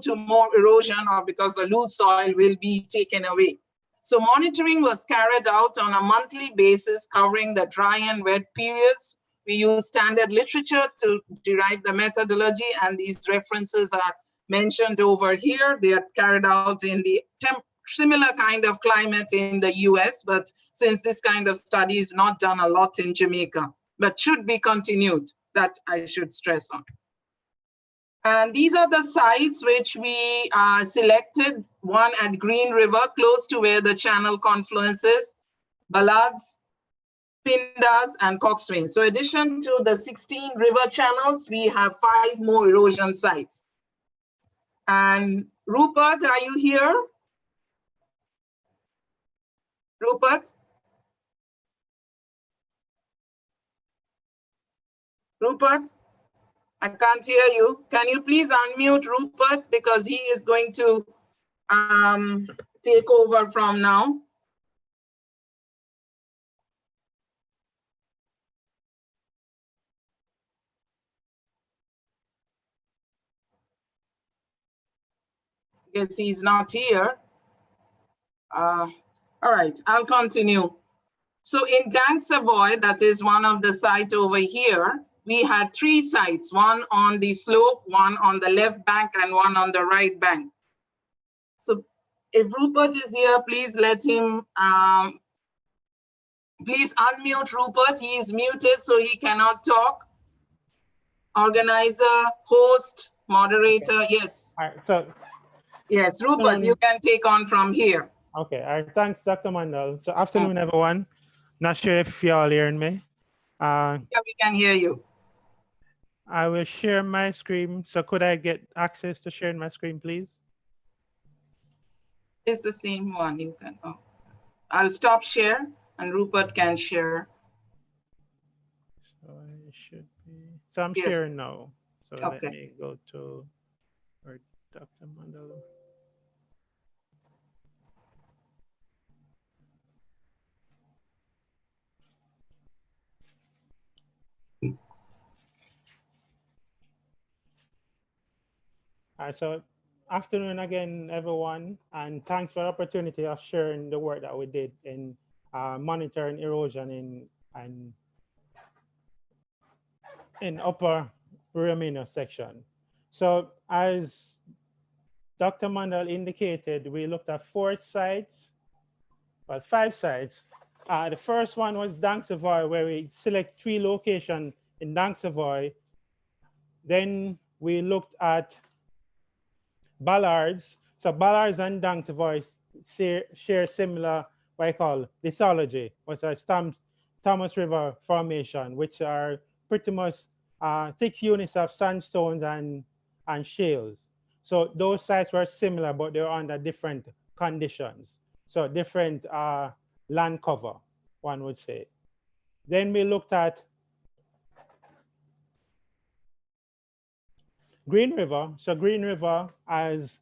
to more erosion, or because the loose soil will be taken away. So monitoring was carried out on a monthly basis, covering the dry and wet periods. We use standard literature to derive the methodology, and these references are mentioned over here. They are carried out in the similar kind of climate in the US, but since this kind of study is not done a lot in Jamaica, but should be continued, that I should stress on. And these are the sites which we selected, one at Green River, close to where the channel confluence is, Ballads, Pindas, and Coxswain. So in addition to the 16 river channels, we have 5 more erosion sites. And Rupert, are you here? Rupert? Rupert? I can't hear you. Can you please unmute Rupert, because he is going to take over from now. Guess he's not here. All right, I'll continue. So in Gang Savoy, that is one of the sites over here, we had 3 sites, one on the slope, one on the left bank, and one on the right bank. So if Rupert is here, please let him, please unmute Rupert. He is muted, so he cannot talk. Organizer, host, moderator, yes. All right, so yes, Rupert, you can take on from here. Okay, all right, thanks, Dr. Mandel. So afternoon, everyone. Not sure if you all hearing me. Yeah, we can hear you. I will share my screen. So could I get access to sharing my screen, please? It's the same one. You can. Oh. I'll stop share and Rupert can share. So I should be. So I'm Yes. sharing now. So Okay. let me go to where Dr. Mandel. All right, so afternoon again, everyone, and thanks for the opportunity of sharing the work that we did in monitoring erosion in upper Riamino section. So as Dr. Mandel indicated, we looked at 4 sites, well, 5 sites. The first one was Dank Savoy, where we select 3 locations in Dank Savoy. Then we looked at Ballards. So Ballards and Dank Savoy share similar, what I call lithology, which are Thomas River Formation, which are pretty much thick units of sandstones and shales. So those sites were similar, but they were under different conditions. So different land cover, one would say. Then we looked at Green River. So Green River as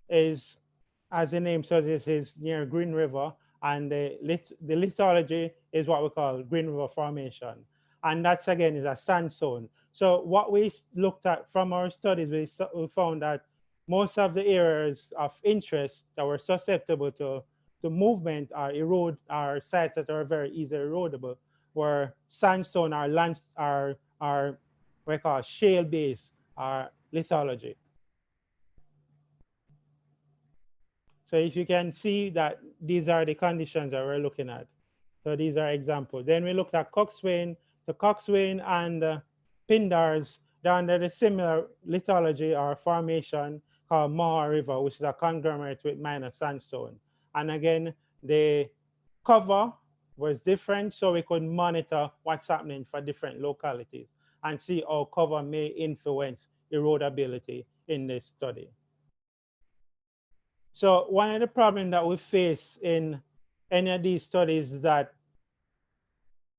the name suggests is near Green River, and the lithology is what we call Green River Formation. And that's again is a sandstone. So what we looked at from our studies, we found that most of the areas of interest that were susceptible to movement or sites that are very easily erodible were sandstone or what we call shale based lithology. So if you can see that these are the conditions that we're looking at. So these are examples. Then we looked at Coxswain. The Coxswain and Pindars, they're under the similar lithology or formation called Moha River, which is a conglomerate with minor sandstone. And again, the cover was different, so we could monitor what's happening for different localities and see how cover may influence erodibility in this study. So one of the problems that we face in any of these studies is that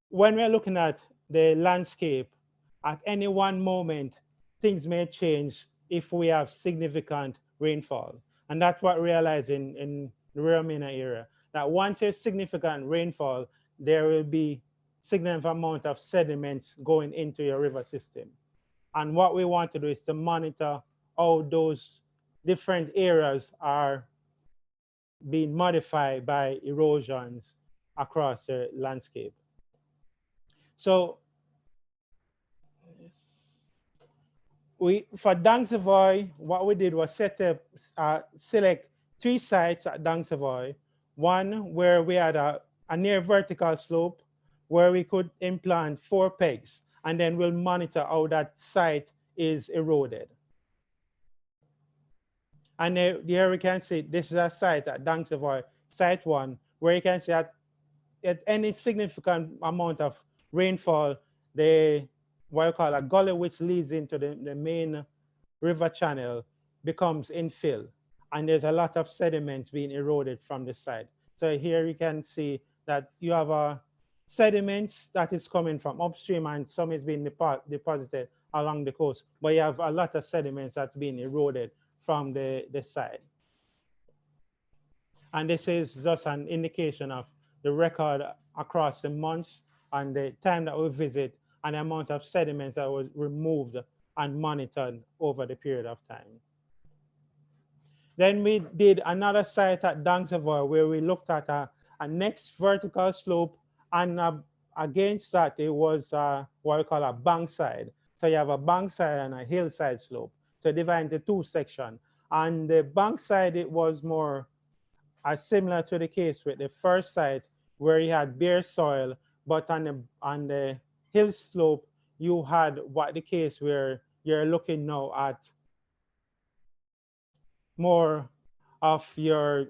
when we're looking at the landscape, at any one moment, things may change if we have significant rainfall. And that's what we realize in the Riamina area, that once there's significant rainfall, there will be significant amount of sediments going into your river system. And what we want to do is to monitor how those different areas are being modified by erosions across the landscape. So for Dank Savoy, what we did was select 3 sites at Dank Savoy. One where we had a near vertical slope where we could implant 4 pegs, and then we'll monitor how that site is eroded. And here we can see this is a site at Dank Savoy, site 1, where you can see at any significant amount of rainfall, what you call a gully which leads into the main river channel becomes infill. And there's a lot of sediments being eroded from the side. So here you can see that you have sediments that is coming from upstream and some is being deposited along the coast. But you have a lot of sediments that's being eroded from the side. And this is just an indication of the record across the months and the time that we visit and the amount of sediments that was removed and monitored over the period of time. Then we did another site at Dank Savoy where we looked at a next vertical slope and against that, it was what we call a bank side. So you have a bank side and a hillside slope. So divided into two sections. And the bank side, it was more similar to the case with the first site where you had bare soil, but on the hill slope, you had what the case where you're looking now at more of the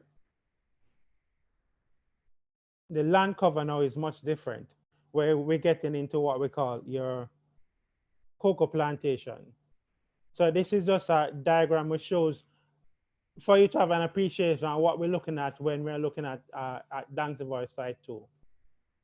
land cover now is much different, where we're getting into what we call your cocoa plantation. So this is just a diagram which shows for you to have an appreciation on what we're looking at when we're looking at Dancevoy site 2.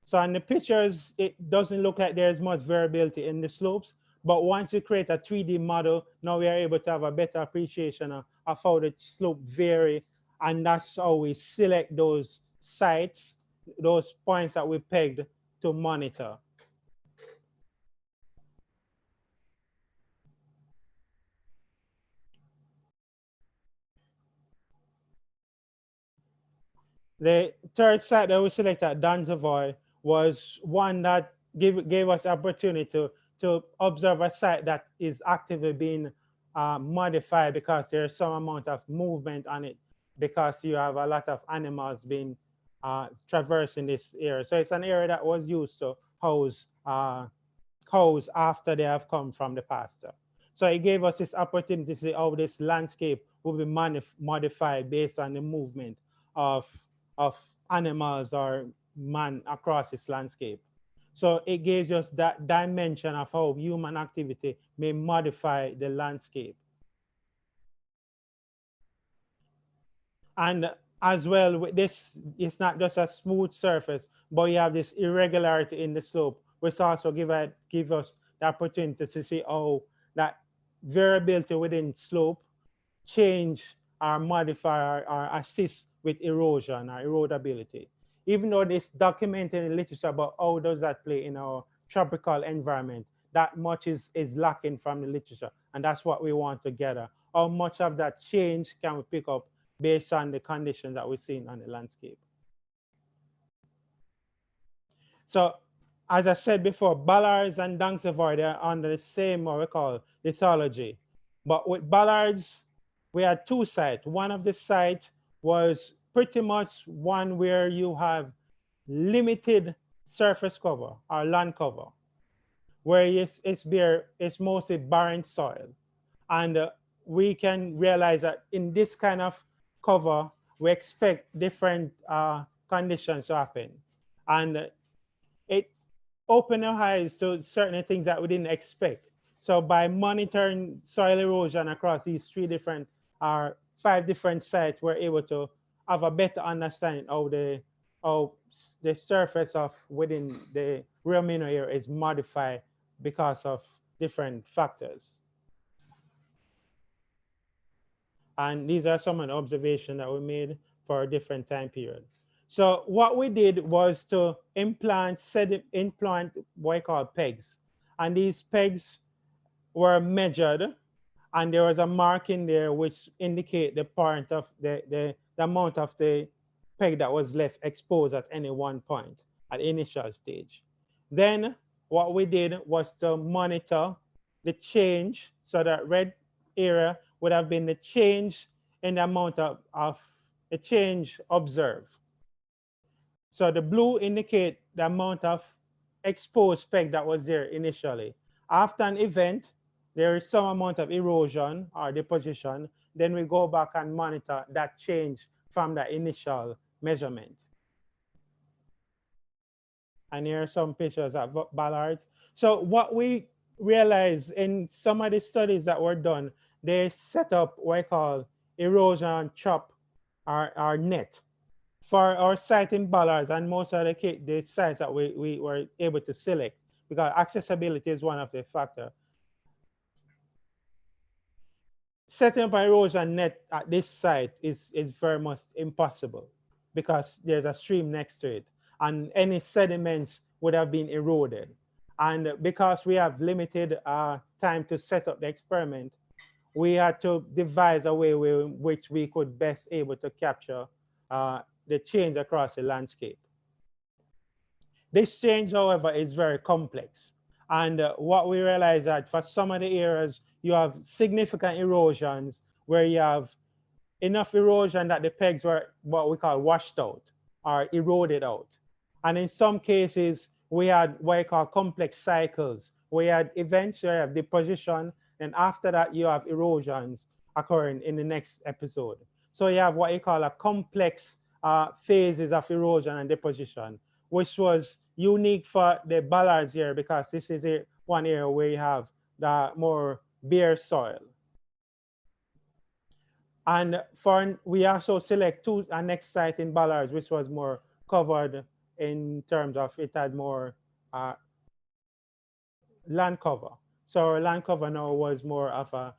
So on the pictures, it doesn't look like there's much variability in the slopes, but once you create a 3D model, now we are able to have a better appreciation of how the slope vary, and that's how we select those sites, those points that we pegged to monitor. The third site that we selected at Dancevoy was one that gave us opportunity to observe a site that is actively being modified because there's some amount of movement on it because you have a lot of animals being traversing this area. So it's an area that was used to house cows after they have come from the pasture. So it gave us this opportunity to see how this landscape will be modified based on the movement of animals or man across this landscape. So it gives us that dimension of how human activity may modify the landscape. And as well with this, it's not just a smooth surface, but you have this irregularity in the slope, which also give us the opportunity to see how that variability within slope change or modify or assist with erosion or erodibility. Even though it's documented in literature about how does that play in our tropical environment, that much is lacking from the literature. And that's what we want to gather. How much of that change can we pick up based on the conditions that we're seeing on the landscape? So as I said before, Ballards and Dancevoy, they're under the same what we call lithology. But with Ballards, we had two sites. One of the sites was pretty much one where you have limited surface cover or land cover, where it's mostly barren soil. And we can realize that in this kind of cover, we expect different conditions to happen. And it opened our eyes to certain things that we didn't expect. So by monitoring soil erosion across these 5 different sites, we're able to have a better understanding of how the surface of within the Rio Minho area is modified because of different factors. And these are some of the observations that we made for a different time period. So what we did was to implant what I call pegs. And these pegs were measured, and there was a mark in there which indicate the point of the amount of the peg that was left exposed at any one point at the initial stage. Then what we did was to monitor the change. So that red area would have been the change in the amount of the change observed. So the blue indicate the amount of exposed peg that was there initially. After an event, there is some amount of erosion or deposition. Then we go back and monitor that change from the initial measurement. And here are some pictures of Ballards. So what we realized in some of the studies that were done, they set up what I call erosion trap or net for our site in Ballards and most of the sites that we were able to select, because accessibility is one of the factors. Setting up an erosion net at this site is very much impossible because there's a stream next to it and any sediments would have been eroded. And because we have limited time to set up the experiment, we had to devise a way in which we could best able to capture the change across the landscape. This change, however, is very complex. And what we realize that for some of the areas, you have significant erosions where you have enough erosion that the pegs were what we call washed out or eroded out. And in some cases, we had what we call complex cycles. We had events where you have deposition, and after that, you have erosions occurring in the next episode. So you have what you call a complex phases of erosion and deposition, which was unique for the ballards here because this is one area where you have the more bare soil. And we also select a next site in ballards, which was more covered in terms of it had more land cover. So our land cover now was more of a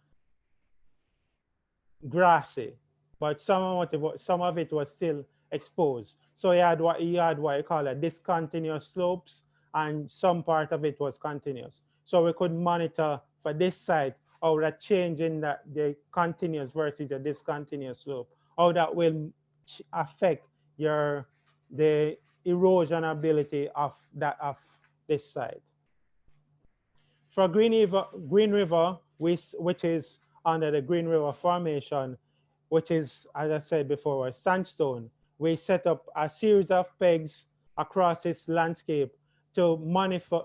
grassy, but some of it was still exposed. So you had what you call a discontinuous slopes, and some part of it was continuous. So we could monitor for this site how that change in the continuous versus the discontinuous slope, how that will affect the erosion ability of this site. For Green River, which is under the Green River Formation, which is, as I said before, sandstone, we set up a series of pegs across this landscape to monitor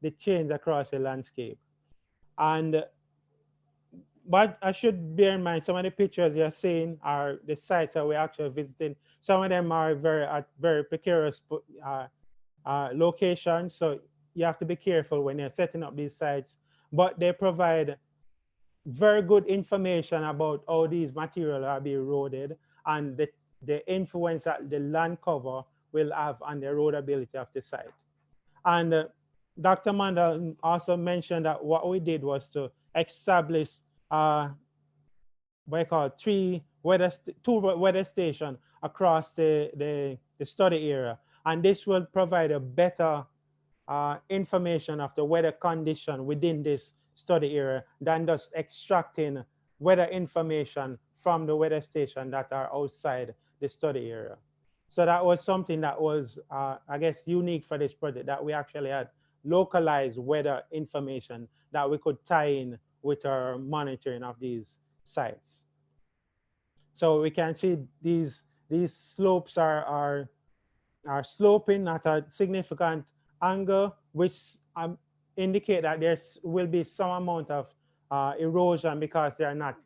the change across the landscape. And but I should bear in mind some of the pictures you're seeing are the sites that we're actually visiting. Some of them are very precarious locations, so you have to be careful when you're setting up these sites. But they provide very good information about how these materials are being eroded and the influence that the land cover will have on the erodibility of the site. And Dr. Mandel also mentioned that what we did was to establish what I call two weather stations across the study area. And this will provide a better information of the weather condition within this study area than just extracting weather information from the weather station that are outside the study area. So that was something that was, I guess, unique for this project, that we actually had localized weather information that we could tie in with our monitoring of these sites. So we can see these slopes are sloping at a significant angle, which indicate that there will be some amount of erosion because they are not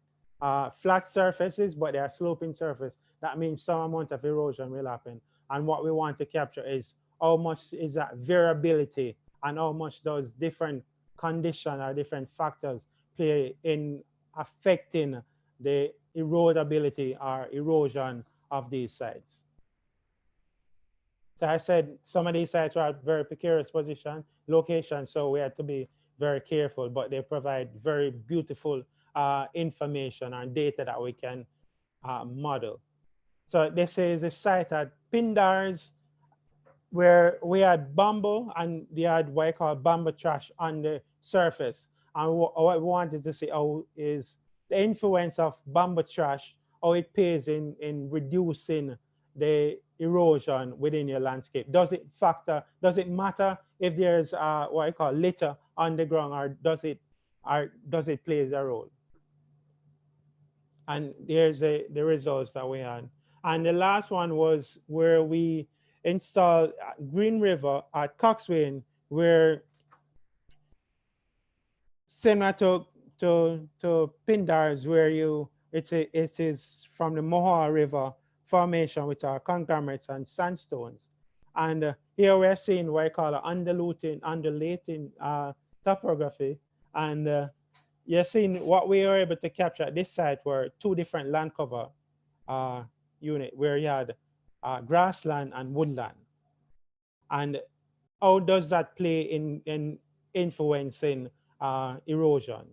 flat surfaces, but they are sloping surface. That means some amount of erosion will happen. And what we want to capture is how much is that variability and how much those different conditions or different factors play in affecting the erodibility or erosion of these sites. So I said some of these sites are at very precarious locations, so we had to be very careful, but they provide very beautiful information and data that we can model. So this is a site at Pindars where we had bamboo and they had what I call bamboo trash on the surface. And what we wanted to see is the influence of bamboo trash, how it plays in reducing the erosion within your landscape. Does it matter if there's what I call litter on the ground, or does it play a role? And there's the results that we had. And the last one was where we installed Green River at Coxswain, where similar to Pindars, where it is from the Mohawk River formation, which are conglomerates and sandstones. And here we're seeing what I call an undulating topography. And you're seeing what we were able to capture at this site were two different land cover unit, where you had grassland and woodland. And how does that play in influencing erosion?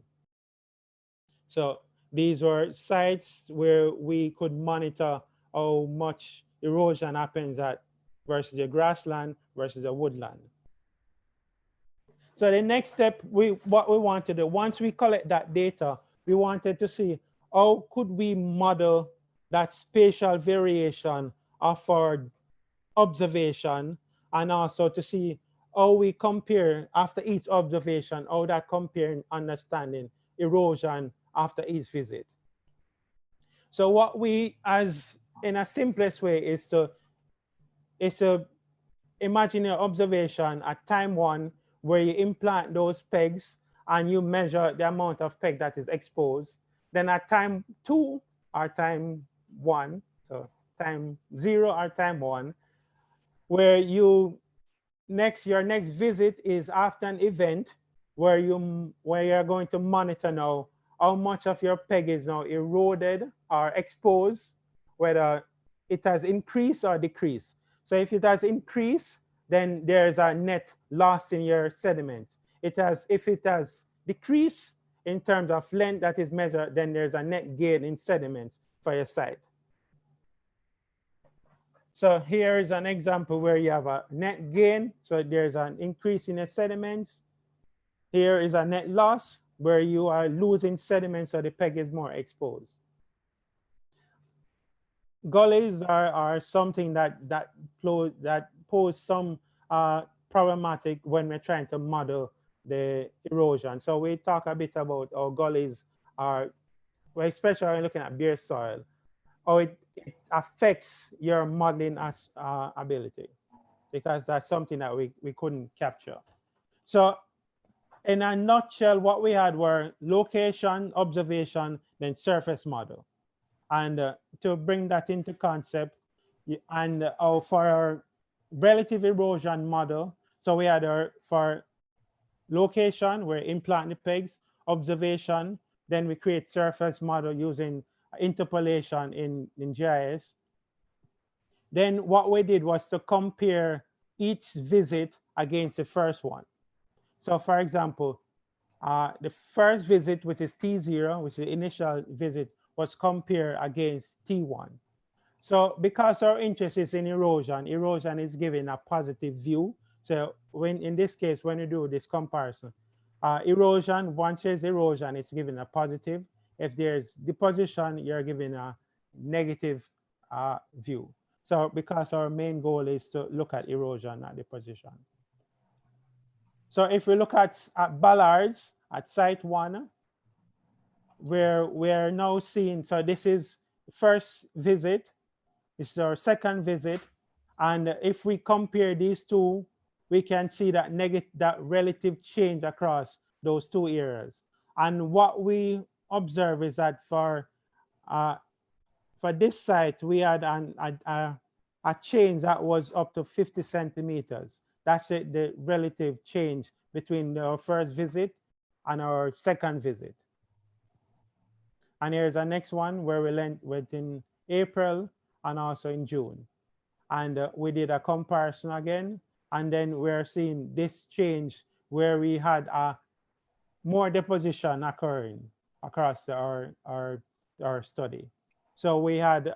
So these were sites where we could monitor how much erosion happens at versus the grassland versus the woodland. So the next step, what we wanted to do, once we collect that data, we wanted to see how could we model that spatial variation of our observation, and also to see how we compare after each observation, how that comparing understanding erosion after each visit. So what we, as in a simplest way, is to imagine your observation at time 1 where you implant those pegs and you measure the amount of peg that is exposed. Then at time 2 or time 1, so time 0 or time 1, where your next visit is after an event where you're going to monitor now how much of your peg is now eroded or exposed, whether it has increased or decreased. So if it has increased, then there's a net loss in your sediment. If it has decreased in terms of length that is measured, then there's a net gain in sediments for your site. So here is an example where you have a net gain. So there's an increase in the sediments. Here is a net loss where you are losing sediments, so the peg is more exposed. Gullies are something that pose some problematic when we're trying to model the erosion. So we talk a bit about how gullies are, well, especially when looking at bare soil, how it affects your modeling ability, because that's something that we couldn't capture. So in a nutshell, what we had were location, observation, then surface model. And to bring that into concept, and for our relative erosion model, so we had for location, we're implanting the pegs, observation, then we create surface model using interpolation in GIS. Then what we did was to compare each visit against the first one. So for example, the first visit, which is T0, which is the initial visit, was compared against T1. So because our interest is in erosion, erosion is given a positive view. So in this case, when you do this comparison, erosion, once there's erosion, it's given a positive. If there's deposition, you're given a negative view. So because our main goal is to look at erosion, not deposition. So if we look at ballards at site 1, where we're now seeing, so this is first visit, this is our second visit. And if we compare these two, we can see that that relative change across those two areas. And what we observe is that for this site, we had a change that was up to 50 centimeters. That's it, the relative change between our first visit and our second visit. And here's our next one where we went in April and also in June. And we did a comparison again. And then we're seeing this change where we had more deposition occurring across our study. So we had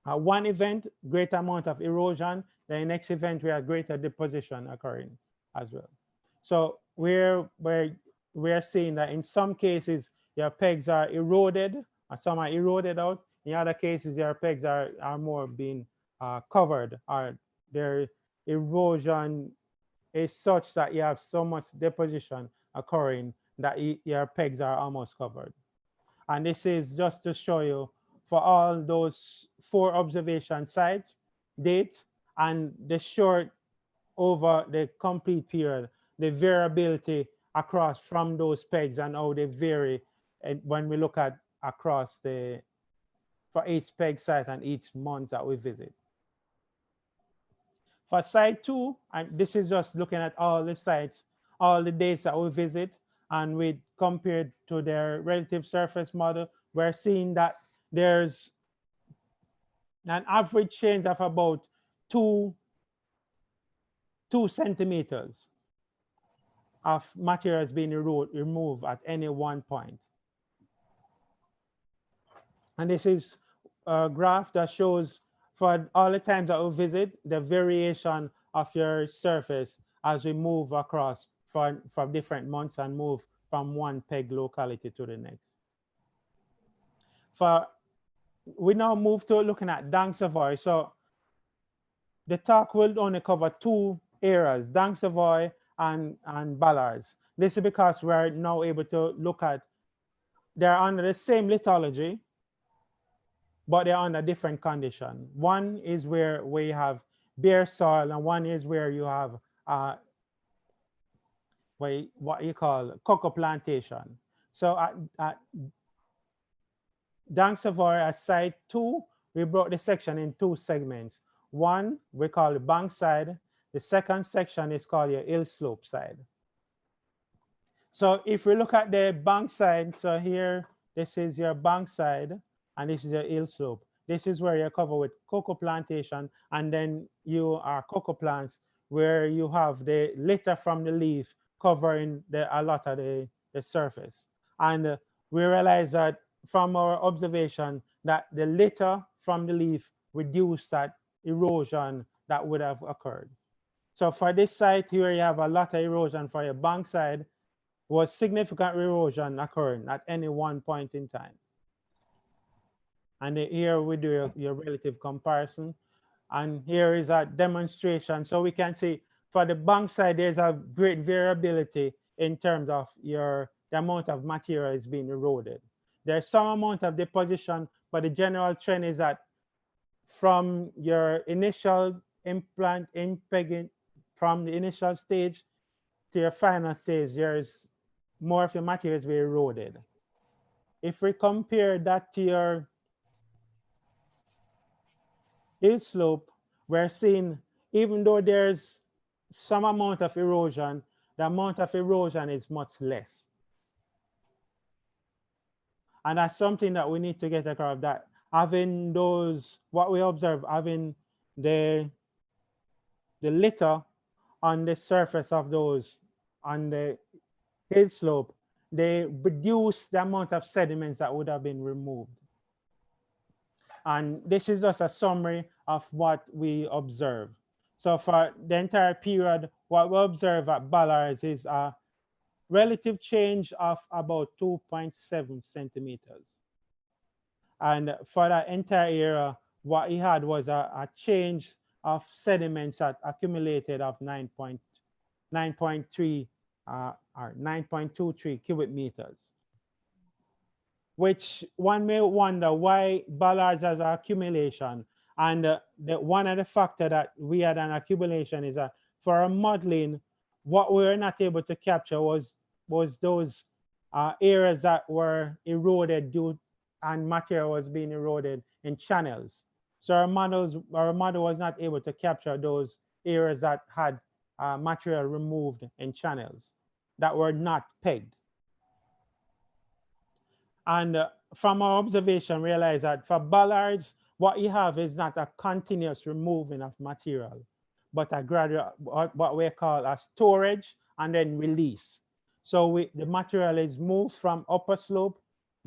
one event, great amount of erosion. The next event, we had greater deposition occurring as well. So we're seeing that in some cases, your pegs are eroded, or some are eroded out. In other cases, your pegs are more being covered, or their erosion is such that you have so much deposition occurring that your pegs are almost covered. And this is just to show you for all those 4 observation sites, dates, and the short over the complete period, the variability across from those pegs and how they vary when we look at across for each peg site and each month that we visit. For site 2, and this is just looking at all the sites, all the dates that we visit, and we compared to their relative surface model, we're seeing that there's an average change of about 2 centimeters of materials being removed at any one point. And this is a graph that shows for all the times that we visit, the variation of your surface as we move across from different months and move from one peg locality to the next. We now move to looking at Dang Savoy. So the talk will only cover two areas, Dank Savoy and Ballards. This is because we're now able to look at, they're under the same lithology, but they're under different condition. One is where we have bare soil, and one is where you have what you call cocoa plantation. So at Dank Savoy at site 2, we broke the section in two segments. One we call the bank side. The second section is called your hill slope side. So if we look at the bank side, so here, this is your bank side, and this is your hill slope. This is where you're covered with cocoa plantation, and then you are cocoa plants where you have the litter from the leaf covering a lot of the surface. And we realize that from our observation that the litter from the leaf reduced that erosion that would have occurred. So for this site here, you have a lot of erosion. For your bank side, was significant erosion occurring at any one point in time. And here we do your relative comparison. And here is a demonstration. So we can see for the bank side, there's a great variability in terms of the amount of material is being eroded. There's some amount of deposition, but the general trend is that from your initial implant, from the initial stage to your final stage, there's more of your materials being eroded. If we compare that to your hill slope, we're seeing, even though there's some amount of erosion, the amount of erosion is much less. And that's something that we need to get across, that having those, what we observe, having the litter on the surface of those, on the hill slope, they reduce the amount of sediments that would have been removed. And this is just a summary of what we observe. So for the entire period, what we observe at Ballards is a relative change of about 2.7 centimeters. And for that entire area, what he had was a change of sediments that accumulated of 9.3 or 9.23 cubic meters, which one may wonder why Ballards has an accumulation. And one of the factors that we had an accumulation is that for our modeling, what we were not able to capture was those areas that were eroded due and material was being eroded in channels. So our model was not able to capture those areas that had material removed in channels that were not pegged. And from our observation, realize that for Ballards, what you have is not a continuous removing of material, but a gradual, what we call a storage and then release. So the material is moved from upper slope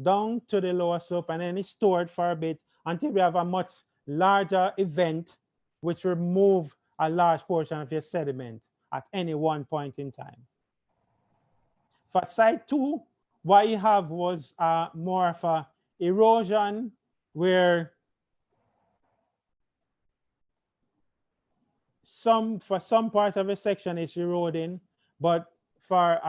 down to the lower slope, and then it's stored for a bit until we have a much larger event which remove a large portion of your sediment at any one point in time. For site 2, what you have was more of a erosion where for some part of a section is eroding, but for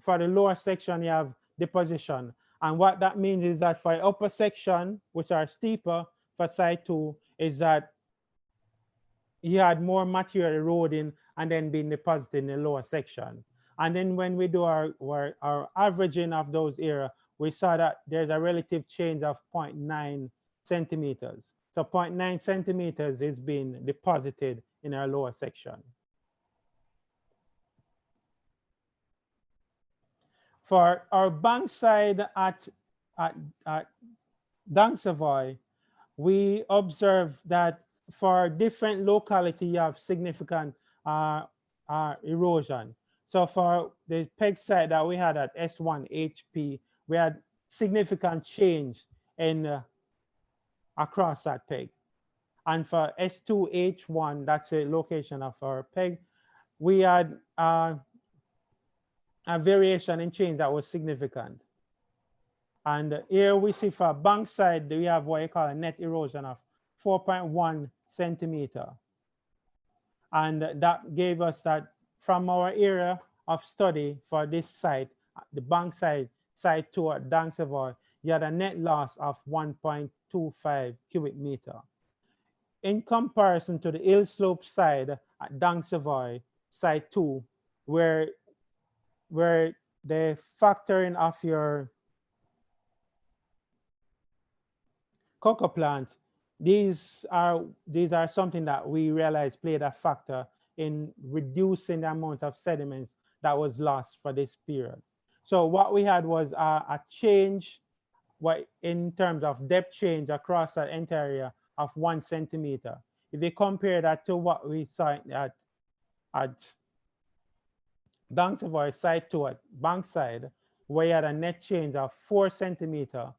the lower section you have deposition. And what that means is that for upper section, which are steeper for site 2, is that you had more material eroding and then being deposited in the lower section. And then when we do our averaging of those areas, we saw that there's a relative change of 0.9 centimeters. So 0.9 centimeters is being deposited in our lower section. For our bank side at Dank Savoy, we observe that for different locality, you have significant erosion. So for the peg site that we had at S1HP, we had significant change in across that peg. And for S2H1, that's the location of our peg, we had a variation in change that was significant. And here we see for bank side, we have what you call a net erosion of 4.1 centimeter. And that gave us that from our area of study for this site, the Bankside site 2 at Dang Savoy, you had a net loss of 1.25 cubic meter. In comparison to the hill slope side at Dang Savoy, site 2, where the factoring of your cocoa plant, these are something that we realized played a factor in reducing the amount of sediments that was lost for this period. So what we had was a change in terms of depth change across that entire area of 1 centimeter. If you compare that to what we saw at Dang Savoy site 2 at Bankside, where you had a net change of 4 centimeter,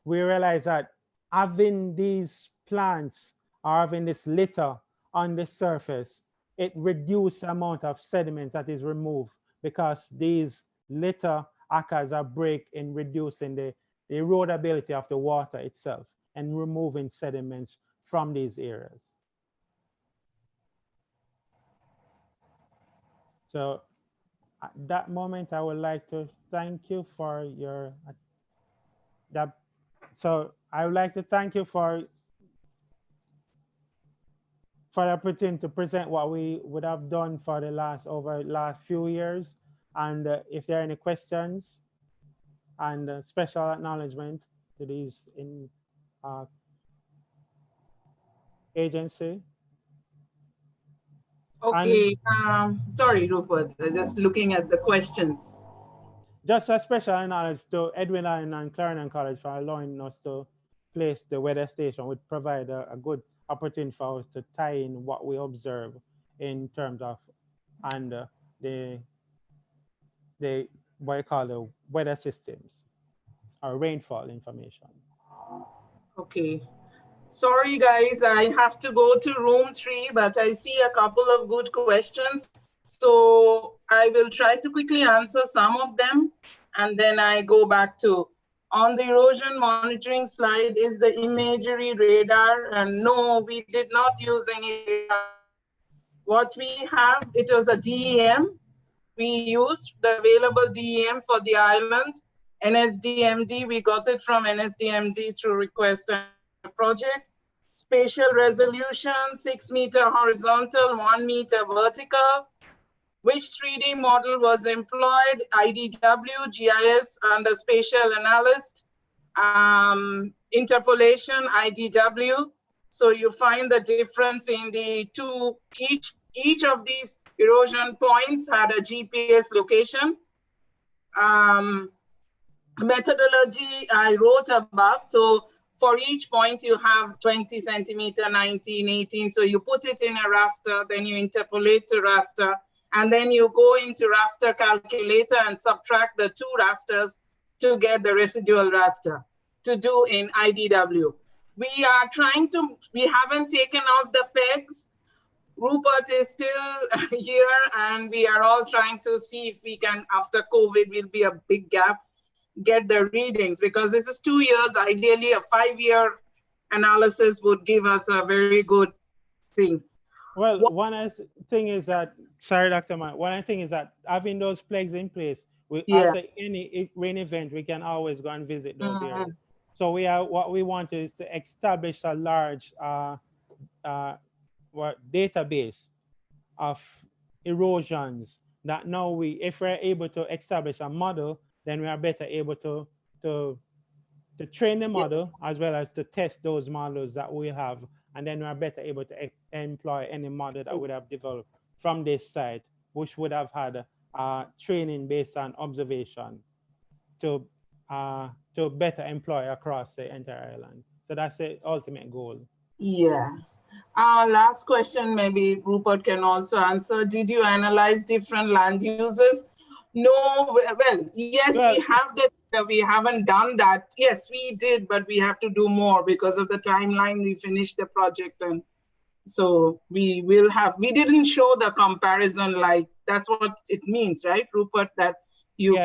we realized that having these plants or having this litter on the surface, it reduces the amount of sediment that is removed because these litter act as a break in reducing the erodibility of the water itself and removing sediments from these areas. So at that moment, I would like to thank you for your, so I would like to thank you for the opportunity to present what we would have done for the last few years. And if there are any questions, and special acknowledgement to these agency. Okay, sorry, Rupert, just looking at the questions. Just a special acknowledgement to Edwin Allen and Clarendon College for allowing us to place the weather station, would provide a good opportunity for us to tie in what we observe in terms of the what you call the weather systems or rainfall information. Okay. Sorry, guys, I have to go to room 3, but I see a couple of good questions. So I will try to quickly answer some of them, and then I go back to, on the erosion monitoring slide, is the imagery radar? And no, we did not use any radar. What we have, it was a DEM. We used the available DEM for the island. NSDMB, we got it from NSDMB through request and project. Spatial resolution, 6 meter horizontal, 1 meter vertical. Which 3D model was employed? IDW, GIS, under spatial analyst. Interpolation, IDW. So you find the difference in the two, each of these erosion points had a GPS location. Methodology I wrote above. So for each point you have 20 centimeter, 19, 18. So you put it in a raster, then you interpolate to raster, and then you go into raster calculator and subtract the 2 rasters to get the residual raster to do in IDW. We are trying to, we haven't taken off the pegs. Rupert is still here, and we are all trying to see if we can, after COVID, will be a big gap, get the readings, because this is 2 years. Ideally, a 5-year analysis would give us a very good thing. Well, one thing is that, sorry, Dr. Mann, one thing is that having those pegs in place, after any rain event, we can always go and visit those areas. So what we want is to establish a large database of erosions that now if we're able to establish a model, then we are better able to train the model as well as to test those models that we have, and then we are better able to employ any model that would have developed from this site, which would have had training based on observation to better employ across the entire island. So that's the ultimate goal. Yeah. Last question, maybe Rupert can also answer. Did you analyze different land uses? No, well, yes, we have that. We haven't done that. Yes, we did, but we have to do more because of the timeline. We finished the project, and so we will have, we didn't show the comparison, like that's what it means, right, Rupert, that you,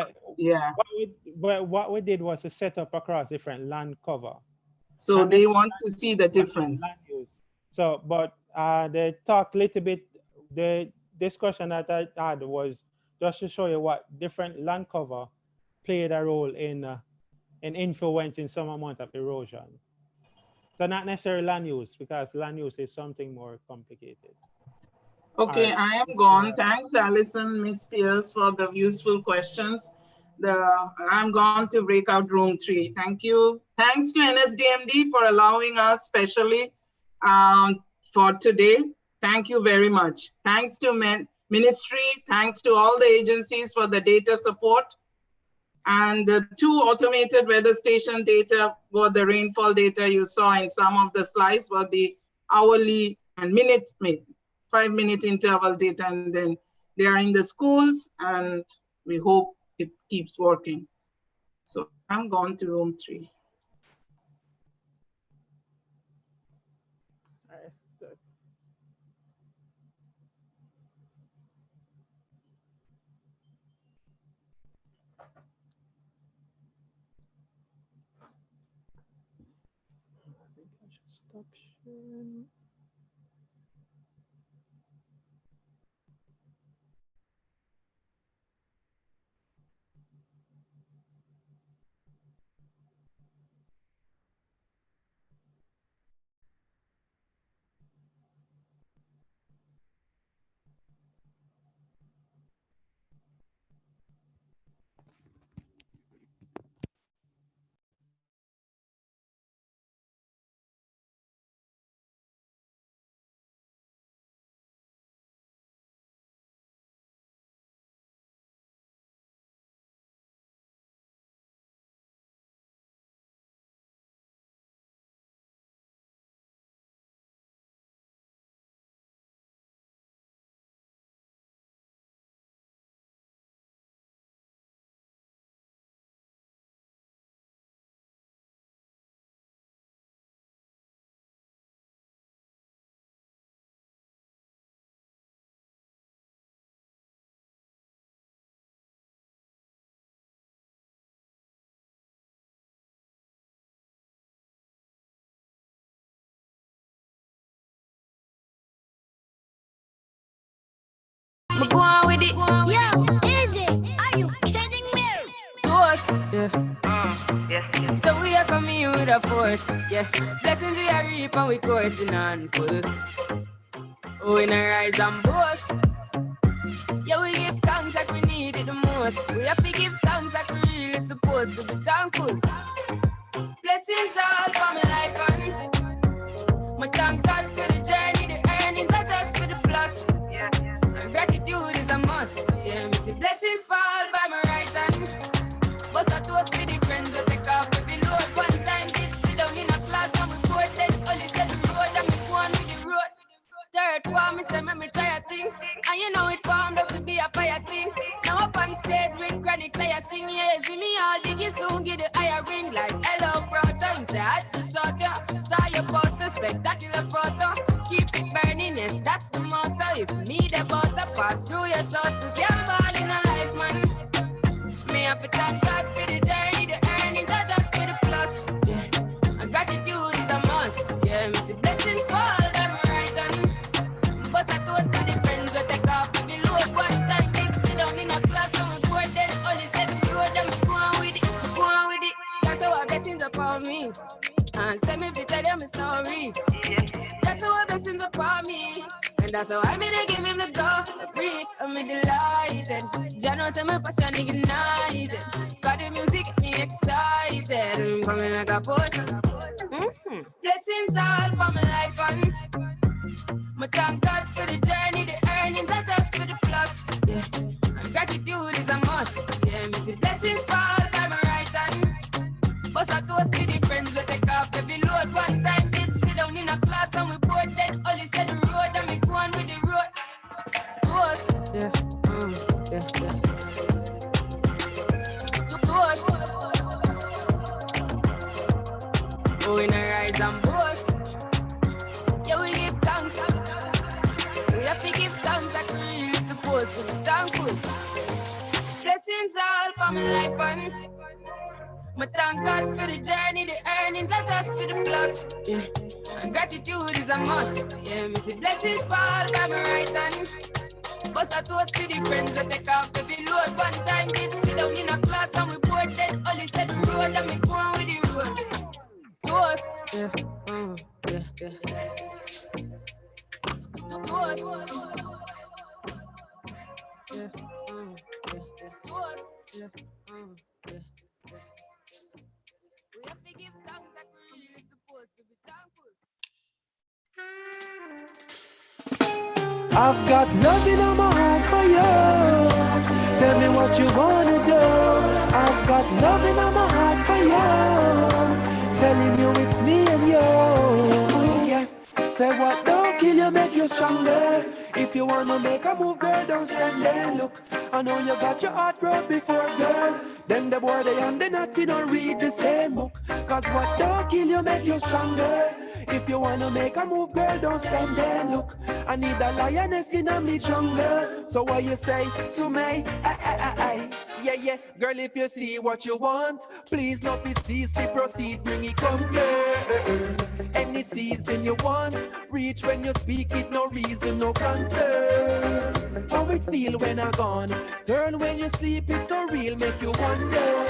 What we did was to set up across different land cover. So they want to see the difference. So, but they talk a little bit the discussion that I had was just to show you what different land cover played a role in influencing some amount of erosion. So not necessarily land use, because land use is something more complicated. Okay, I am gone. Thanks, Alison, Miss Pierce, for the useful questions. I'm gone to breakout room 3. Thank you. Thanks to NSDMB for allowing us specially for today. Thank you very much. Thanks to Ministry. Thanks to all the agencies for the data support. And the 2 automated weather station data were the rainfall data you saw in some of the slides, were the hourly and 5-minute interval data, and then they are in the schools, and we hope it keeps working. So I'm gone to room 3. I think I should stop sharing. I'm going with it. Yo, easy. Are you kidding me? To us, yeah. So we are coming with a force, yeah. Blessings we are reap and we coursing on full. Oh, in a rise and boast. Yeah, we give thanks like we need it the most. We have to give thanks like we really supposed to be thankful. Blessings all for my life and my thank God for the journey, the earnings are just for the plus. Yeah. And gratitude is a must. Yeah, we see blessings fall by my right hand. But I toast with the friends we take off every load. One time did sit down in a class and we board then only said the road and we go on with the road. Third form, me say me try a thing. And you know it formed up to be a fire thing. Now up on stage with chronic say I sing. Yeah, see me all diggy soon get the higher ring. Like hello brother, you say I had to shot ya. Saw your poster, spectacular photo. Keep it burning, yes that's the motto. If me the butter pass through your shot to get ball in a life man. Me have to thank God for the journey, the earnings are just for the plus. Yeah, and gratitude is a must. Yeah, me see blessings fall them right on. But I toast to the friends we take off with the load. One time they sit down in a class and we board then only said the road and we go on with it, go on with it. That's how our blessings upon me. And send me to tell them a story. That's how our blessings upon me. And that's how I mean I give him the go, the breathe, and me delighted. Jano say my passion ignited. Got the music get me excited. I'm coming like a potion. Blessings all for my life and my thank God for the journey, the earnings are just for the plus. Yeah, and gratitude is a must. Yeah, me see blessings fall by my right hand. But I toast with the friends we take off every load. One time did sit down in a class and we board then only said the road and we go on with the road. Toast, yeah, yeah. Toast. Oh, in a rise and boast. Yeah, we give thanks. We have to give thanks like we really supposed to be thankful. Blessings all for my life and my thank God for the journey, the earnings are just for the plus. Yeah, And gratitude is a must. Yeah, me see blessings fall by my right hand. But I toast to the friends that take off every load. One time did sit down in a class and we bored dead. Only said the road and me going with the road. Toast. Yeah. Yeah. Toast. Yeah. Toast. Yeah. We have to give thanks like we're really supposed to be thankful. I've got love in my heart for you. Tell me what you wanna do. I've got love in my heart for you. Telling you it's me and you. Yeah. Say what don't kill you, make you stronger. If you wanna make a move, girl, don't stand there. Look, I know you got your heart broke before, girl. Then the boy they and the naughty don't read the same book. Cause what don't kill you, make you stronger. If you wanna make a move, girl, don't stand there. Look, I need a lioness in a me jungle. So what you say to me? Yeah, girl, if you see what you want, please not be cease, proceed, bring it come, girl. Any season you want, reach when you speak it, no reason, no concern. How it feel when I gone, turn when you sleep, it's so real, make you wonder.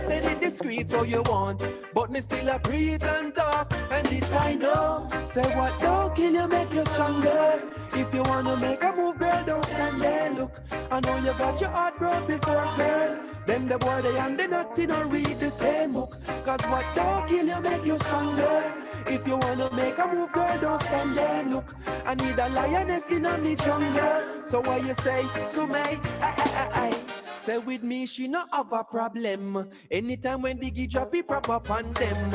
Say it discreet so you want, but me still a breathe and talk, and this I know. Say what don't kill you, make you stronger. If you wanna make a move, girl, don't stand there. Look, I know you got your heart broke before, girl. Them the boy they and the naughty don't read the same book. Cause what don't kill you, make you stronger. If you wanna make a move, girl, don't stand there. Look, I need a lioness in a me jungle. So what you say to me? Say with me, she not have a problem. Anytime when the gig drop, it prop up on them.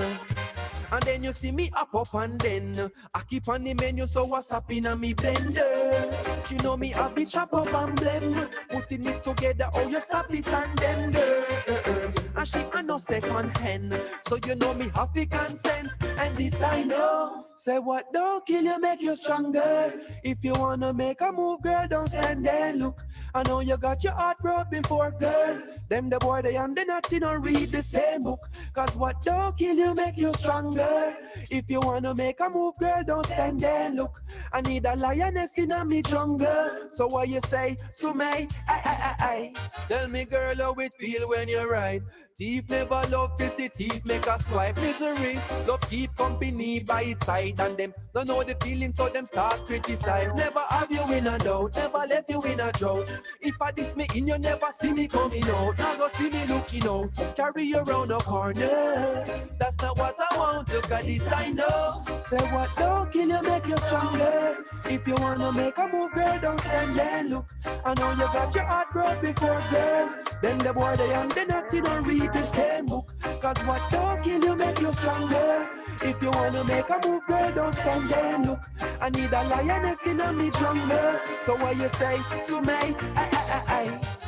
And then you see me up and then I keep on the menu, so what's up in a me blender? She know me have the chop up and blend, putting it together, oh you stop it and then girl. And she a no second hand, so you know me have the consent, and this I know. Say what don't kill you, make you stronger. If you wanna make a move, girl, don't stand there. Look, I know you got your heart broke before, girl. Them the boy they and the naughty don't read the same book. Cause what don't kill you, make you stronger. If you wanna make a move, girl, don't stand there. Look, I need a lioness in a me jungle. So what you say to me? Tell me, girl, how it feel when you're right. Thief never love to see thief make a swipe. Misery, love keep company by its side, and them don't know the feeling, so them start criticize. Never have you in a doubt, never left you in a drought. If I diss me in, you never see me coming out. Now go see me looking out, carry you around a corner. That's not what I want, look at this I know. Say what don't kill you, make you stronger. If you wanna make a move, girl, don't stand there. Look, I know you got your heart broke before, girl. Then the boy they and the naughty don't read the same book. Cause what don't kill you, make you stronger. If you wanna make a move, girl, don't stand there. Look, I need a lioness in a me jungle. So what you say to me?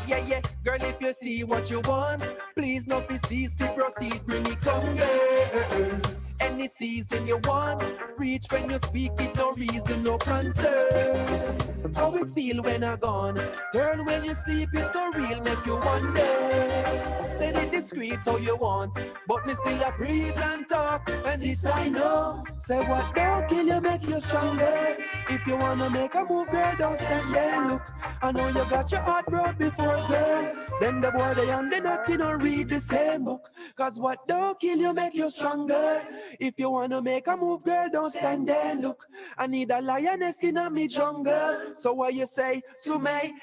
Yeah, girl, if you see what you want, please not be cease to proceed, bring it come, girl. Any season you want, reach when you speak it, no reason, no concern. How it feel when I gone, turn when you sleep, it's so real, make you wonder. Say it discreet how you want, but me still a breathe and talk, and this I know. Say what don't kill you, make you stronger. If you wanna make a move, girl, don't stand there. Look, I know you got your heart broke before, girl. Then the boy they and the naughty don't read the same book. Cause what don't kill you, make you stronger. If you wanna make a move, girl, don't stand there. Look, I need a lioness in a me jungle. So what you say to me?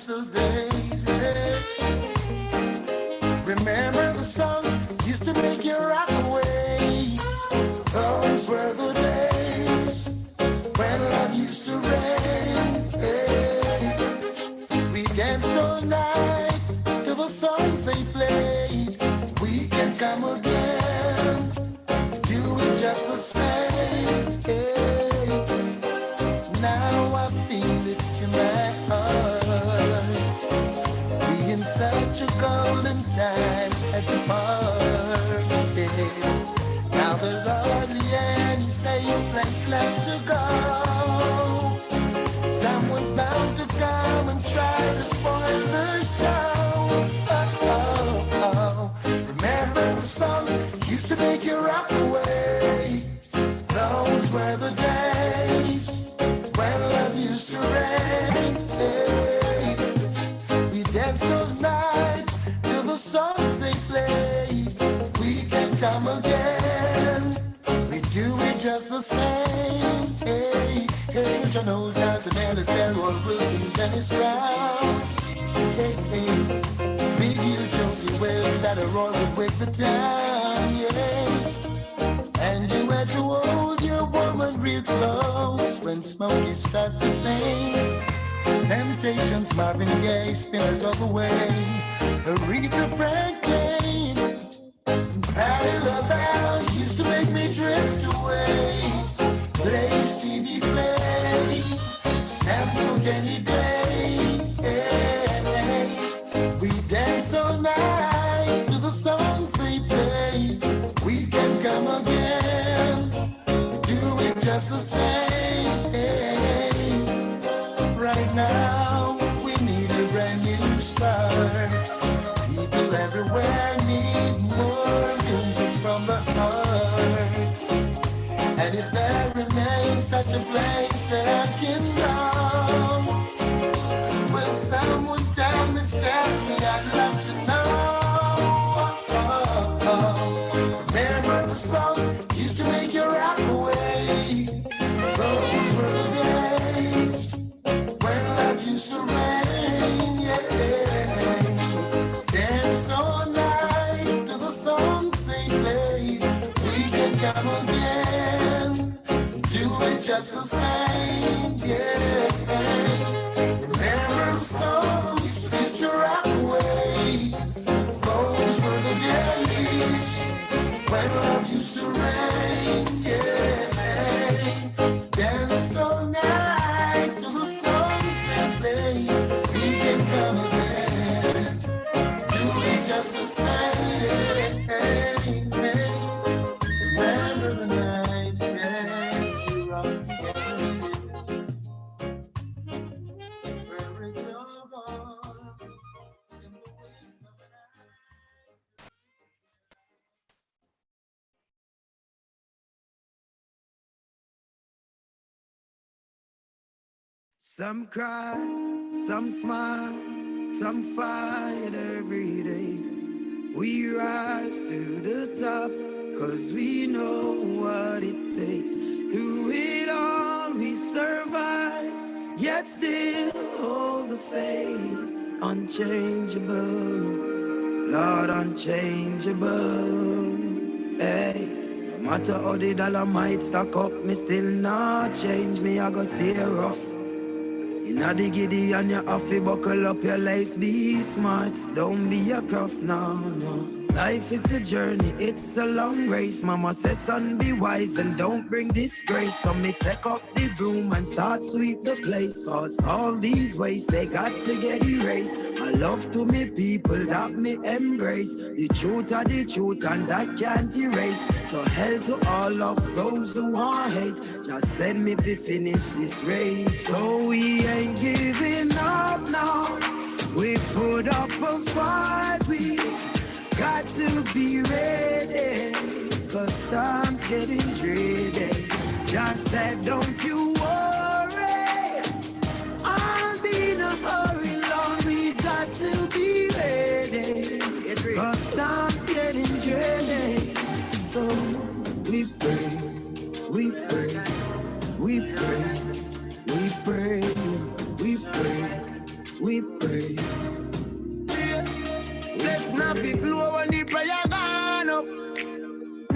Those days, remember the songs used to make you rock away. Those were the days when love used to reign. Weekends go night. come again, do it just the same. Hey. Now I feel it in my heart. We in such a golden time at the party. Now there's hardly any safe place left to go. Someone's bound to come and try to spoil the show. Oh, oh, oh. Remember the songs used to make you rock away. Those were the days when love used to reign. Hey. We danced all night till the songs they played. We can come again. We do it just the same. Hey, hey, John Old Johnson, Ellis, Elroy Wilson, Dennis Brown. Hey, hey, Big Hill, Josie Wells, that a Roy would wake the town. Yeah. And you had to hold your woman real close when Smokey starts to sing. Temptations, Marvin Gaye, Spinners of the Way, Aretha Franklin, Patti LaBelle used to make me drift away. Play Stevie Play, Samuel Kenny Day. Hey, we dance all night to the songs they play. We can come again, do it just the same. Hey, right now we need a brand new start. People everywhere need more music from the heart. And if there remains such a place that I can go, will someone tell me, I'd love to know. Remember the songs used to make you rock away. Those were the days when love used to reign. Yeah. Dance all night to the songs they play. We can come again, do it just the same. Yeah. Remember the songs used to rock away. Those were the days when love used to reign. Yeah. Dance all night to the songs they play. We can come again, do it just the same. Remember the nights, yes, we rocked together. Where is your heart? In the wake of an eye. Some cry, some smile, some fight every day. We rise to the top, 'cause we know what it takes. Through it all we survive, yet still hold the faith. Unchangeable, Lord, unchangeable. Hey, no matter how the dollar might stack up, me still not change. Me, I go stay rough. Inna the giddy and you have to buckle up your lace. Be smart, don't be a cuff, no, no. Life, it's a journey, it's a long race. Mama says, son, be wise and don't bring disgrace. So me take up the broom and start sweep the place. 'Cause all these ways, they got to get erased. I love to me people that me embrace. The truth are the truth and that can't erase. So hell to all of those who want hate. Just send me to finish this race. So we ain't giving up now. We put up a fight, we got to be ready, 'cause time's getting dreary. Just said, don't you worry, I'll be in a hurry, Lord. We got to be ready, 'cause time's getting dreary. So we pray, we pray, we pray, we pray, we pray, we pray. Bless not be flow when the prayer gone up.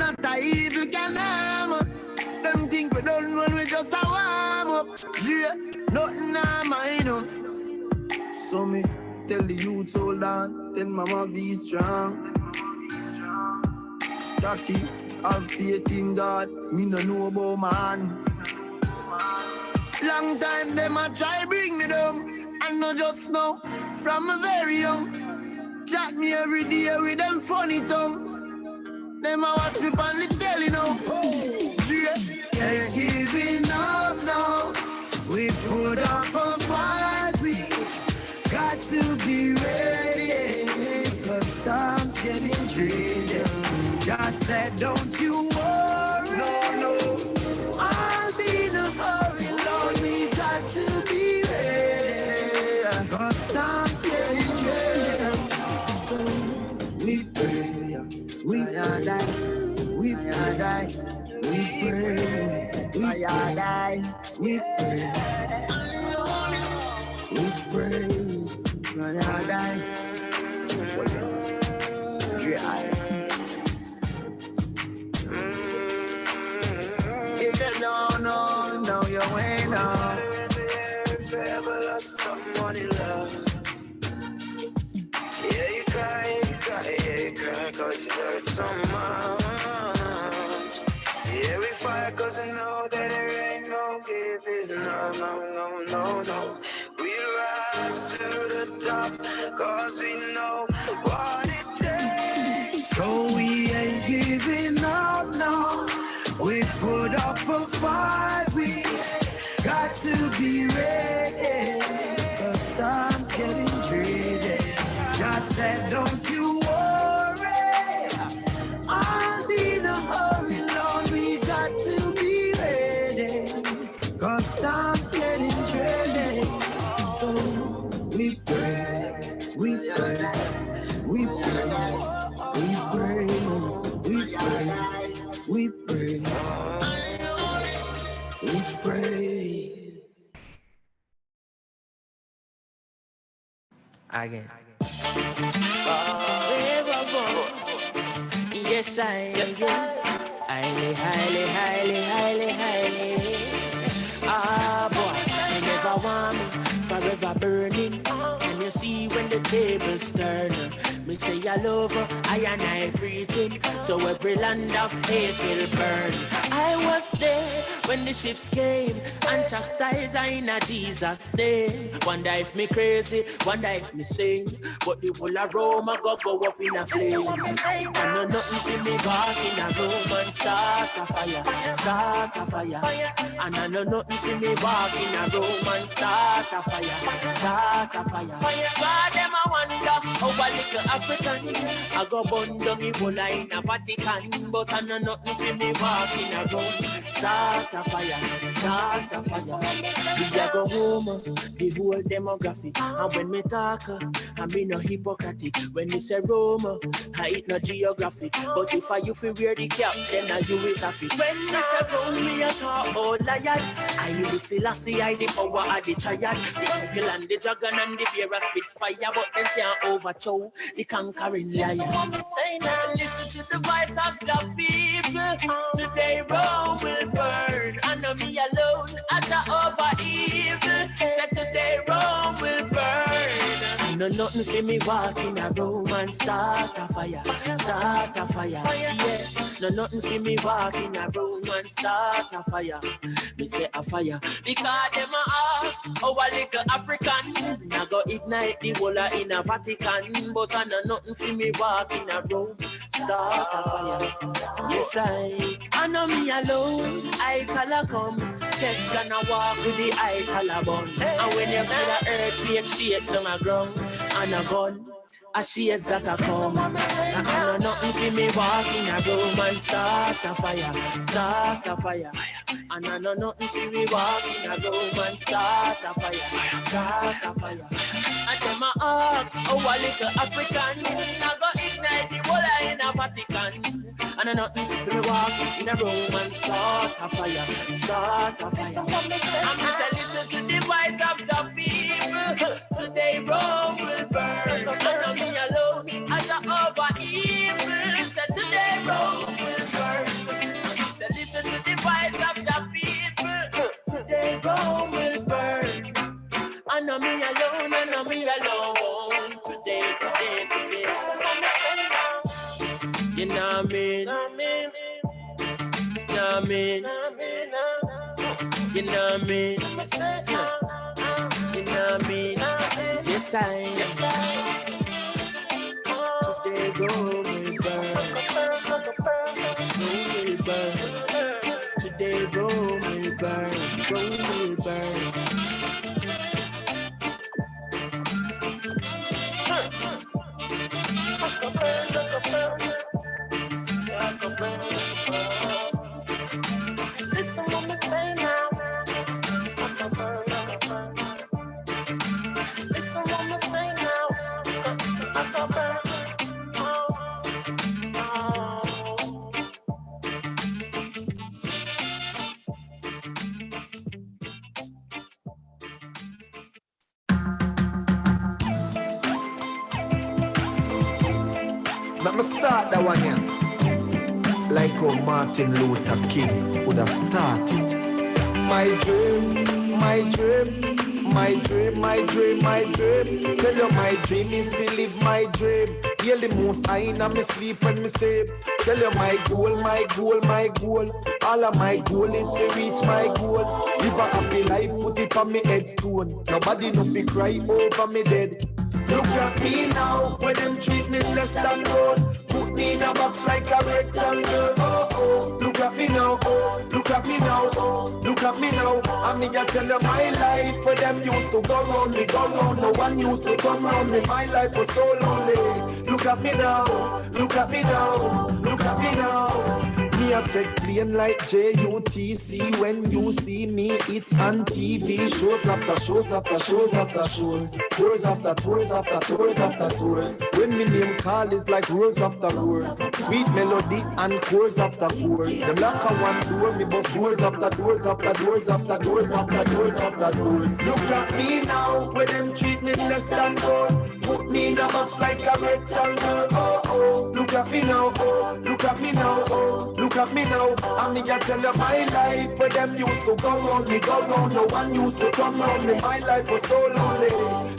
Not a evil can harm us. Them think we done when we just a warm up. Yeah, nothing harm enough. So me tell the youth hold on, tell mama be strong. Jackie, have faith in God, me no know about man. Long time them a try bring me down, and not just now, from a very young. Chat me every day with them funny tongue. Them a watch me on the telly now. Ain't giving up now. We put up a fight, we got to be ready, cause time's getting tricky. Just said, don't you worry, no, I'll be in a hurry, Lord, we got to be ready, cause time's getting tricky. So we pray, we die, we die, we pray, we die, we pray. We pray, we die. If you don't know your way now. If you ever lost somebody love, yeah, you cry, cause you hurt someone. Yeah, we fight cause we know that there ain't no giving, no. We'll rise to the top, cause we know what it takes. So we ain't giving up, no. We put up a fight, we got to be ready, cause time's getting tricky. Just said, don't you worry, I'll be in a hurry, Lord, we got to be ready, cause time's getting tricky. So we pray, we pray, we pray, we pray, we pray, we pray, we pray. Again. Yes, highly. Ah, boy, you never want me, forever burning. Can you see when the tables turn? Me say I love her, I and I preaching, so every land of hate will burn. I was there when the ships came and chastised I in a Jesus' name. Wonder if me crazy, wonder if me sing, but the whole of Rome I go up in a flame. I know nothing see me walk in a room and start a fire. And I know nothing see me walk in a room and start a fire. God them I wonder how a little African I go burn down the whole in a Vatican, but I know nothing see me walk in a room. Start a fire. We a go home, the whole demographic. And when me talk, I mean no hypocritic. When me say Rome, I eat no geography. But if I you feel wear the cap, then I you will have it. When me say Rome, me a talk about lion. I will see Lassie, I the power of the triad. The eagle and the dragon and the bear spit fire, but them can't overthrow the conquering lion. Listen to the voice of the people. Today Rome will burn, and not me alone as a over evil. Said today Rome will burn. No nothing see me walk in a room and start a fire. Yes, no nothing see me walk in a room and start a fire. Me say a fire because them a ask our little African. I go ignite the whole in a Vatican, but I know nothing see me walk in a room start a fire. Yes, I know me alone. I call a come, Teflon a walk with the eye Taliban. And when you feel a earthquake shake down a ground and a gun, a shades that a come. And I know nothing see me walk in a room and start a fire. And I know nothing see me walk in a room and start a fire. And them a ask, oh a little African, I go ignite the whole in a Vatican. And I nothing see me walk in a room and start a fire. And me say listen to the voice of the people. Today Rome will burn, and not me alone as a over evil. Said today Rome will burn. And me say listen to the voice of the people. Today Rome will burn, and not me alone. Today. You You know what I mean? You know what I mean? You know what I mean? You know what I mean? Yes, I today Rome will burn. Rome will burn. Today Rome will burn. Rome will burn. Listen what me say now. Listen what me say now. Let me start that one here. Like how Martin Luther King would have started. My dream, my dream, my dream, my dream, my dream. Tell you my dream is to live my dream. Hear the most I in me sleep when me sleep. Tell you my goal, my goal, my goal. All of my goal is to reach my goal. Live a happy life, put it on me headstone. Nobody no fi cry over me dead. Look at me now, when them treat me less than gold. Put me in a box like a rectangle. Oh, oh. Look at me now, oh. Look at me now, oh. Look at me now. I mean, I tell you my life, for them used to go round me, go round. No one used to come round me. My life was so lonely. Look at me now, look at me now, look at me now. Me a take plane like JUTC. When you see me, it's on TV. Shows after shows after shows after shows. Tours after tours after tours after tours. When me name call is like roars after roars. Sweet melody and chorus after chorus. Them lock a one door, me bust doors after doors after doors after doors after doors after doors. Look at me now, when them treat me less than gold. Put me in a box like a rectangle. Oh, oh. Look at me now, oh. Look at me now, oh. Look at me now, I mean I tell you my life. For them used to go round me, go round. No one used to come round me. My life was so lonely.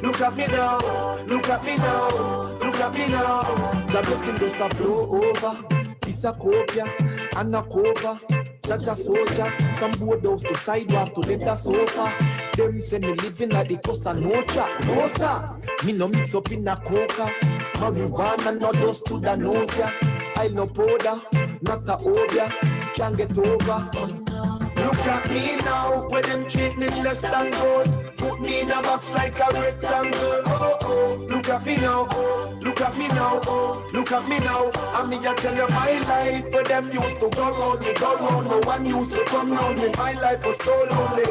Look at me now, look at me now, look at me now. The blessing does a flow over. This a copia and a cover. Jaja soldier, from boardhouse to sidewalk to leather sofa. Them say me living like the Cosa Nostra. No sir, me no mix up in a coca. Marijuana no dust to the nose ya. I no powder, not a obia, can't get over. Look at me now, when them treat me less than gold. Put me in a box like a rectangle. Oh, oh. Look at me now, oh. Look at me now, oh. Look at me now. I mean I tell you my life. For them used to go round me, go round. No one used to come round me. My life was so lonely.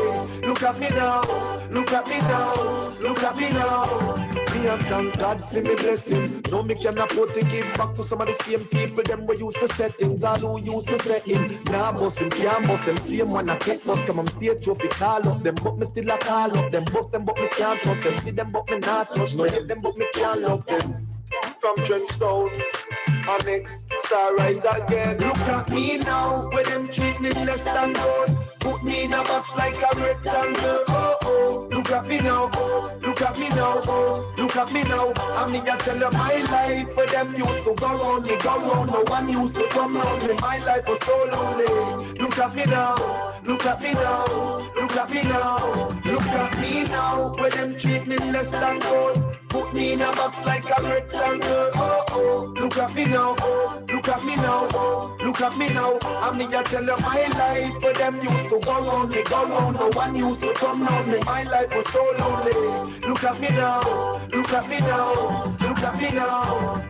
Look at me now, look at me now, look at me now. Me and thank God for me blessing. No me can afford to give back to some of the same people. Them were used to settings, all who used to set him. Now bust him, can't bust them. Same one I take bust, come on stage trophy, call up them. But me still a call up them. Bust them but me can't trust them. See them but me not touch. No hate them but me can't love them. From Trenchtown, our next star rise again. Look at me now, when them treat me less than gold. Put me in a box like a rectangle. Oh, oh. Look at me now, oh. Look at me now, oh. Look at me now. I mean I tell you my life. For them used to go round me, go round. No one used to come round me. My life was so lonely. Look at me now, look at me now, look at me now. Look at me now, when them treat me less than gold. Put me in a box like a rectangle. Oh, oh. Look at me now, oh. Look at me now, oh. Look at me now. I mean I tell you my life. For them used to go round me, go round. No one used to come round me. My life was so lonely. Look at me now, look at me now, look at me now.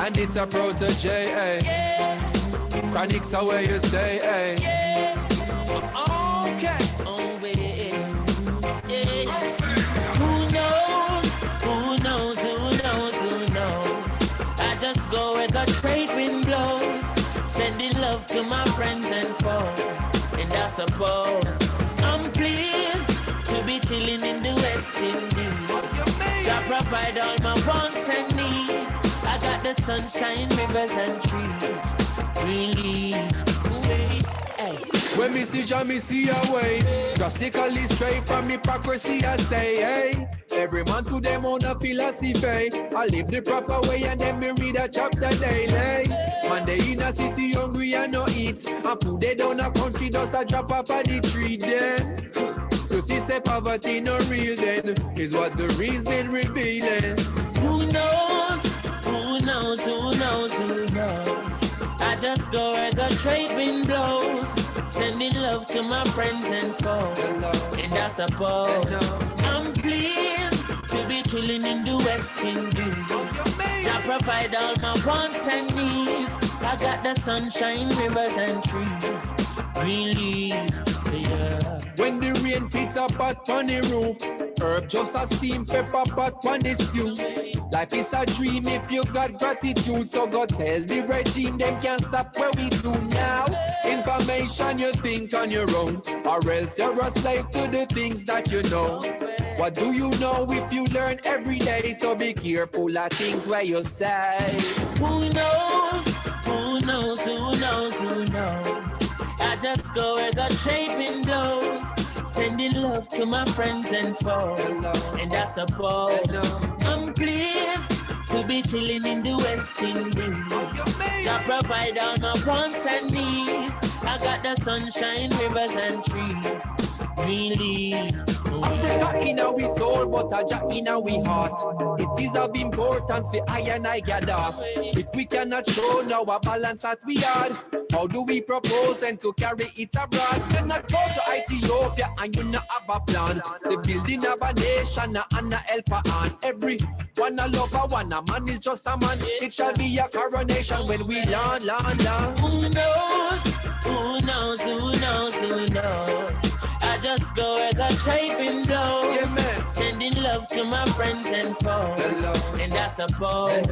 And it's a protege, eh? Chronics are where you say, eh? Okay. Who knows? Who knows? Who knows? Who knows? I just go where the trade wind blows, sending love to my friends and foes. And I suppose I'm pleased to be chilling in the West Indies. Jah provide all my wants and needs. got the sunshine, rivers and trees. Green leaves, hey. When me see Jah, me see a way. Drastically straight from hypocrisy, I say, hey. Every man to them own a philosophy. I live the proper way and then me read a chapter daily. Man, they in a city hungry and no eat. And food they down a country just a drop off of the tree then. You see, say poverty no real then, is what the reasoning revealing. Who knows? Who knows? Who knows? Who knows? I just go where the trade wind blows, sending love to my friends and foes. And I suppose I'm pleased to be chilling in the West Indies. I provide all my wants and needs. I got the sunshine, rivers and trees. Green leaves, yeah. When the rain pit up on the roof, herb just a steam pepper pot on the stew. Life is a dream if you got gratitude. So go tell the regime them can't stop where we do now. Information you think on your own, or else you're a slave to the things that you know. What do you know if you learn every day? So be careful of things where you say. Who knows? Who knows? Who knows? Who knows? I just go where the trade wind blows, sending love to my friends and foes. And I suppose I'm pleased to be chilling in the West Indies. I provide all my wants and needs. I got the sunshine, rivers and trees. Green leaves. Africa in our soul, but a Jah in our heart. It is of importance for I and I gather. If we cannot show now a balance that we are, how do we propose then to carry it abroad? Cannot go to Ethiopia and you not have a plan. The building of a nation and a helper on. Every one a lover, one a man is just a man. It shall be a coronation when we land. Who knows? Who knows? Who knows? Who knows? I just go where the trade wind blows, sending love to my friends and foes. And I suppose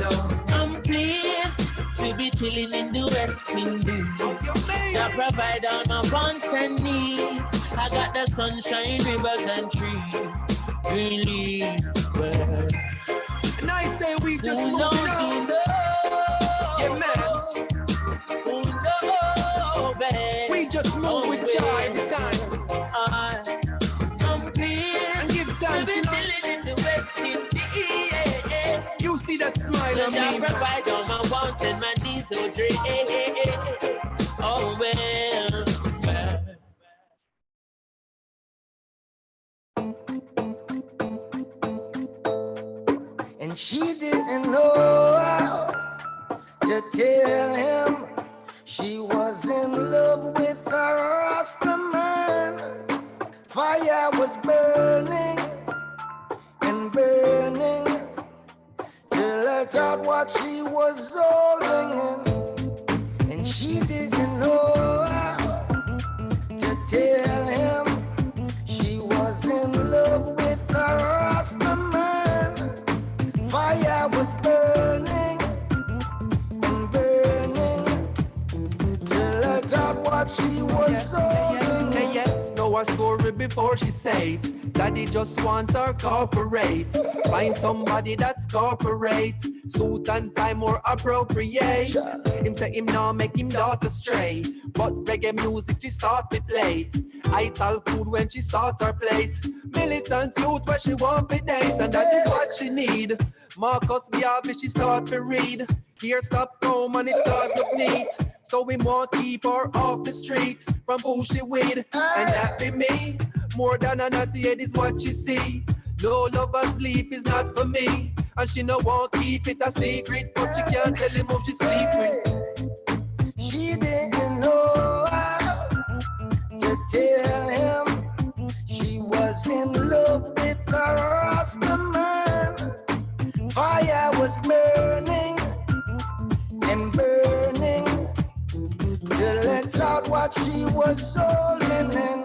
I'm pleased to be chilling in the West Indies. I provide all my wants and needs. I got the sunshine, rivers and trees. Green leaves, well. And I say we just who move knows, it who on. knows? Yeah, man. Who knows, babe? We just move with joy every time. I'm pleased and give thanks, to be chilling in the West Indies. You see that smile on me. I provide all my wants and my needs, oh dream. Oh well. And she didn't know how to tell him she was in love with a Rasta man. Fire was burning and burning till I thought what she was holding in. And she didn't know how to tell him she was in love with a Rasta man. Fire was burning and burning till I thought what she was holding in. Know her story before she say Daddy just want her corporate. Find somebody that's corporate, suit and tie more appropriate. Him say him now make him daughter stray, but reggae music she start with late. I tell food when she start her plate. Militant youth where she want to date, and that is what she need. Marcus Garvey she start to read. Here stop home and it start to neat. So we want keep her off the street from bullshit weed. And that be me. More than a naughty head is what she see. No love or sleep is not for me. And she no want keep it a secret, but she can't tell him who she sleep with. She didn't know how to tell him she was in love with a Rasta man. Fire was burning and burning till let out what she was holding in.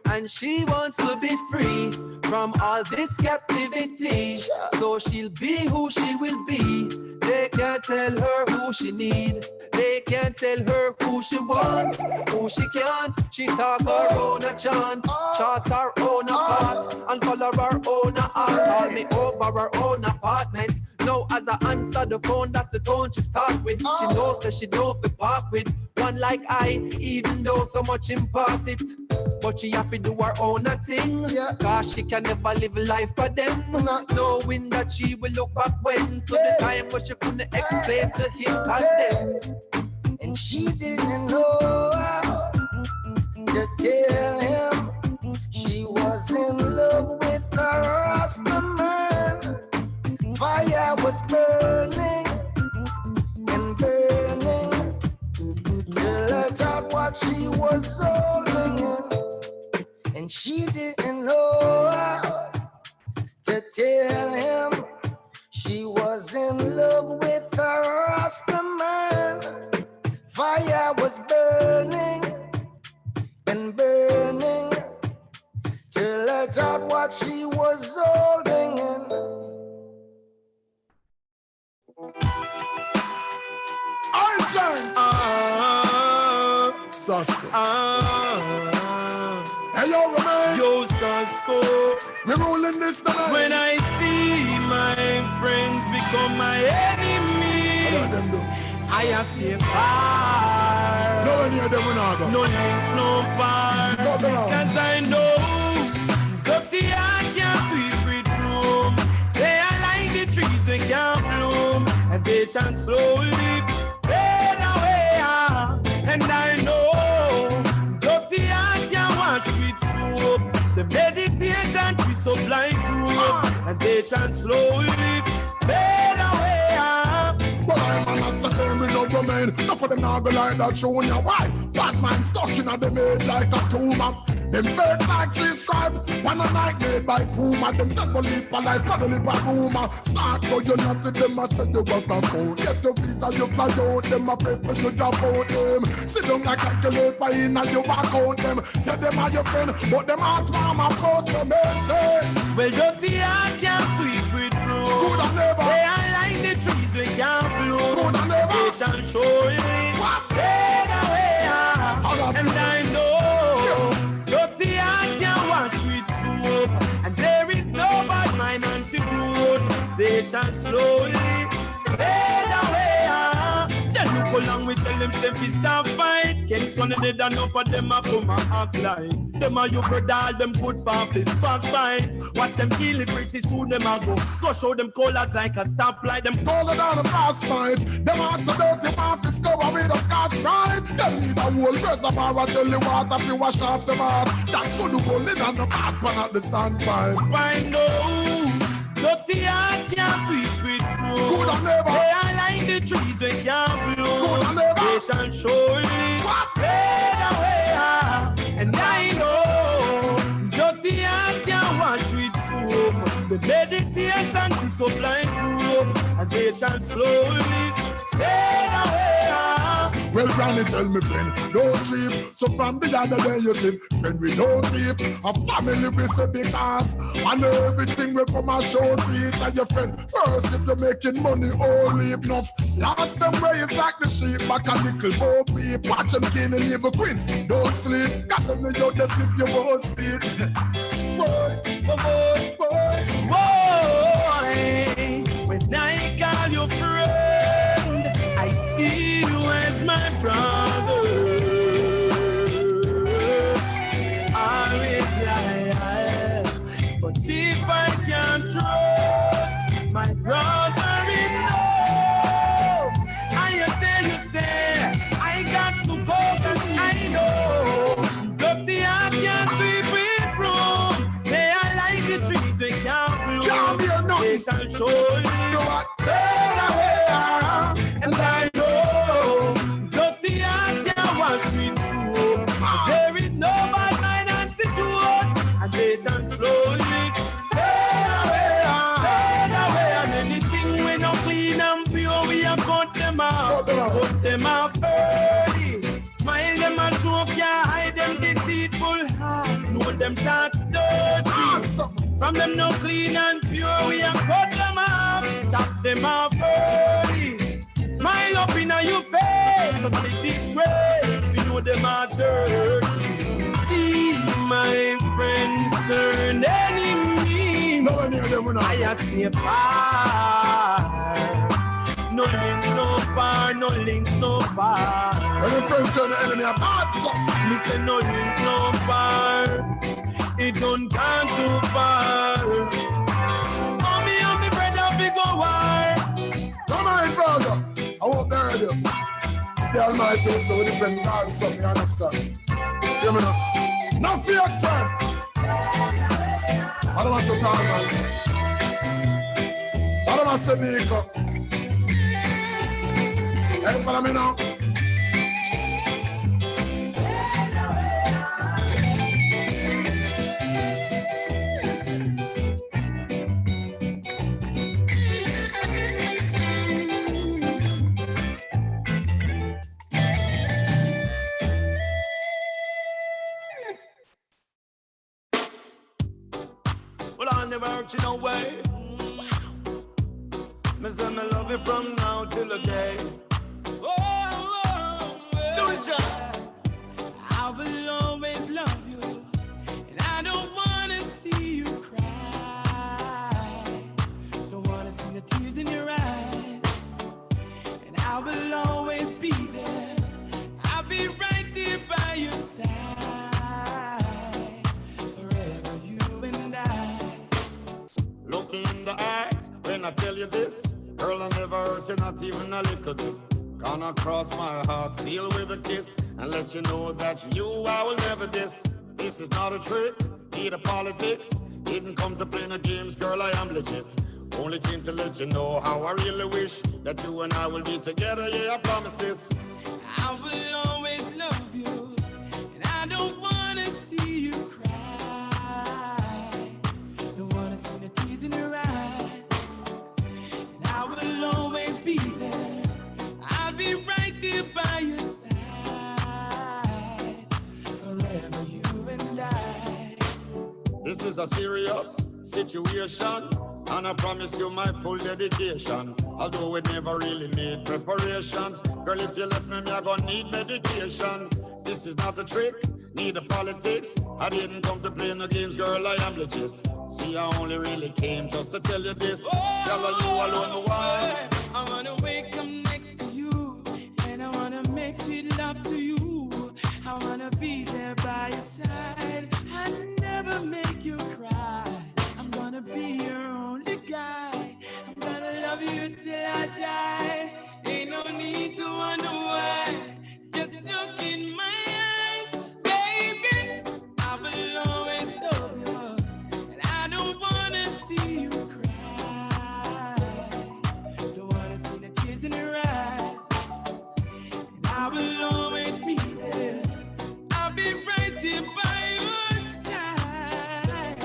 And she wants to be free from all this captivity. So she'll be who she will be. They can't tell her who she need. They can't tell her who she want, who she can't. She talk her own a chant, chart her own a part, and color her own a art. Call me over her own apartment. Now as I answer answer the phone, that's the tone she start with. She knows that she don't be part with one like I, even though so much impart it. But she happy do her own thing, cause she can never live life for them. Knowing that she will look back when to the time but she couldn't explain to him cause them. And she didn't know how to tell him she was in love with a Rasta man. Fire was burning and burning till I thought what she was holding in. And she didn't know how to tell him she was in love with a Rasta man. Fire was burning and burning till I thought what she was holding in. Sasko. Hey, yo, Roman. Yo, Sasko. We're rolling this down. When I see my friends become my enemy, I have to stay far. No any of them will not go. No link, no bar. Cause I know dirty heart can't sweep with room. They are like the trees that can't bloom, and they shall slowly fade away. And I know dirty heart can't wash with soap. The meditation we sublime group, and they shall slowly fade away. But I'm an assassin, we no remain. Enough of them now go like that tune. Why? Bad man stuck in a them head like a tomb. Them bird like tree stripe, one a night made by Puma. Them ten believe police, not only by rumor. Start go you not to them, I say you got a code. Get your visa, you fly out them, I pay for you drop out them. Sit down like calculate by in and you back out them. Say them are your friend, but them heart mama approach them and say, well, dirty heart can't sweep with blue. Good and never. They are like the trees we can't bloom. Good and never. They shall show it. Fade away. And I know dirty heart can't wash with soap, and there is no bad mind antidote. They shall slowly fade away. Then look along we tell them say we stop fight. Kingston and dead enough of them a come and act like them are your brother, all them good family backbite. Watch them kill it pretty soon them a go show them colors like a stoplight. Them call it on a fast fight. Them hearts are dirty, want to discover with a Scotch bride. Them need a whole reservoir of jelly water to wash off them heart. That could go in on the back pan at the standpipe. I know dirty heart can't sweep with blue. Good and never. They are like the trees we can't bloom. Good and never. They shall surely fade away. And I know dirty heart can't wash with soap. The meditation to sublime group, and they shall slowly fade away. Well, Granny tell me, friend, don't trip. So from the other day you said, friend, we don't trip. A family we say because and everything we come and show teeth and your friend. First, if you're making money, only enough. Last them raised like the sheep, back a little more peep. Watch them gain and leave a queen. Don't sleep, got them in your desk if you won't sleep. Boy, boy, boy, boy. When I call you friend, I see you as my brother. Always lie. But if I can't trust my brother-in-law, I tell you, say, I got to go, cause I know dirty heart can't sweep with room. They are like the trees they can't bloom. They shall show you what fade away. And I know dirty heart can't wash with soap. There is no bad mind antidote, and they shall slowly fade away. And anything we no clean and pure, we are cut them out. Cut them out early. Smile them and joke, can't hide them deceitful heart. Know them thoughts dirty. From them no clean and pure, we are cut them off. Chop them off early. Smile up in your face, so take disgrace. We know them are dirty. See my friends turn enemy. I ask me far. No link, no bar, no link, no bar. When your friends turn the enemy apart, so me say no link, no bar. It don't come too far. Mommy and me brother, we go war. Come on, brother. I won't bury you. The Almighty is so different God, so me understand. Hear me now. No fear, friend. I don't want to talk, man. I don't want to speak up. Hey, follow me now. Well, I'll never hurt you no way. Me say me love you from now till the day. Do it, John. I will always love you, and I don't wanna see you cry. Don't wanna see the tears in your eyes, and I will always be there. I'll be right here by your side, forever, you and I. Look me in the eyes when I tell you this. Girl, I never hurt you, not even a little bit. Gonna cross my heart, seal with a kiss, and let you know that you I will never diss. This is not a trick, need a politics. Didn't come to play no games, girl, I am legit. Only came to let you know how I really wish that you and I will be together, yeah, I promise this. I will always love you, and I don't wanna see you cry. Don't wanna see the tears in your eyes, and I will always be there. I'll be right here by your side, forever, you and I. This is a serious situation, and I promise you my full dedication. Although it never really need preparations. Girl, if you left me, I gonna need medication. This is not a trick, need a politics. I didn't come to play no games, girl, I am legit. See, I only really came just to tell you this. Girl, are you alone, why? I wanna wake up next to you, and I wanna make sweet love to you. I wanna be there by your side. I never make you cry. I'm gonna be your only guy. I'm gonna love you till I die. Ain't no need to wonder why. Just look in my eyes, baby. I will always love you, and I don't wanna see you cry. Don't wanna see the tears in your eyes, and I will always be there. I'll be right here by your side,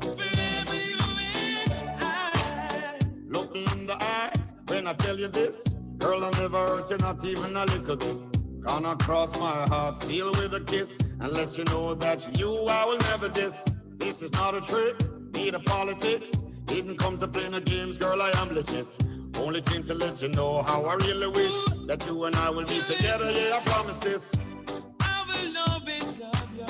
forever, you and I. Look me in the eyes when I tell you this. Girl, I'll never hurt you, not even a little bit. Gonna cross my heart, seal with a kiss, and let you know that you I will never diss. This is not a trick, need a politics. Didn't come to play no games, girl, I am legit. Only came to let you know how I really wish that you and I will be together, yeah, I promise this. I will always love you,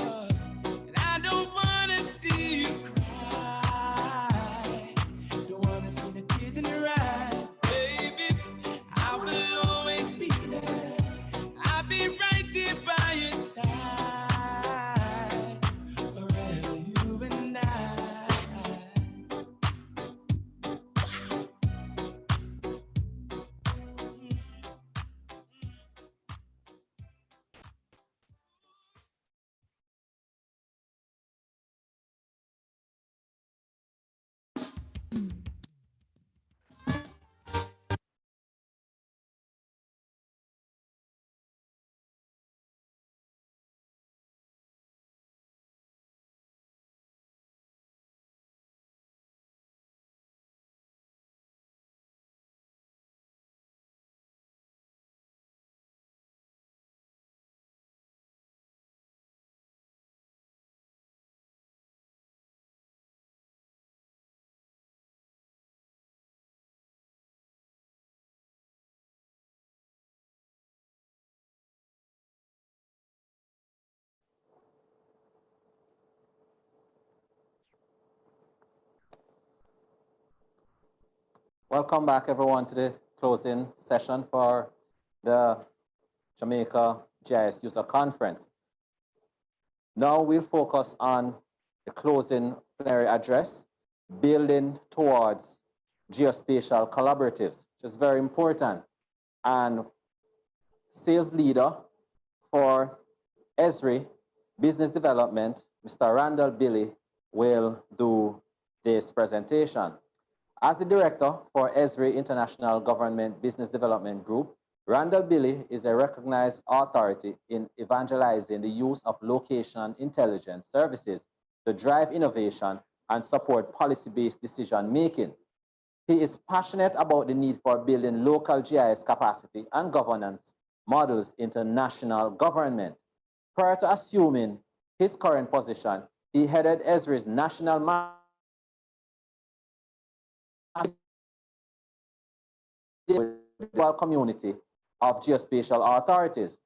and I don't wanna see you cry. Don't wanna see the tears in your eyes, baby. I will always be there. I'll be right here by your side, forever, you and I. Welcome back, everyone, to the closing session for the Jamaica GIS User Conference. Now we'll focus on the closing plenary address, building towards geospatial collaboratives, which is very important. And sales leader for Esri Business Development, Mr. Randall Billy, will do this presentation. As the director for Esri International Government Business Development Group, Randall Billy is a recognized authority in evangelizing the use of location intelligence services to drive innovation and support policy-based decision-making. He is passionate about the need for building local GIS capacity and governance models into national government. Prior to assuming his current position, he headed Esri's national community of geospatial authorities.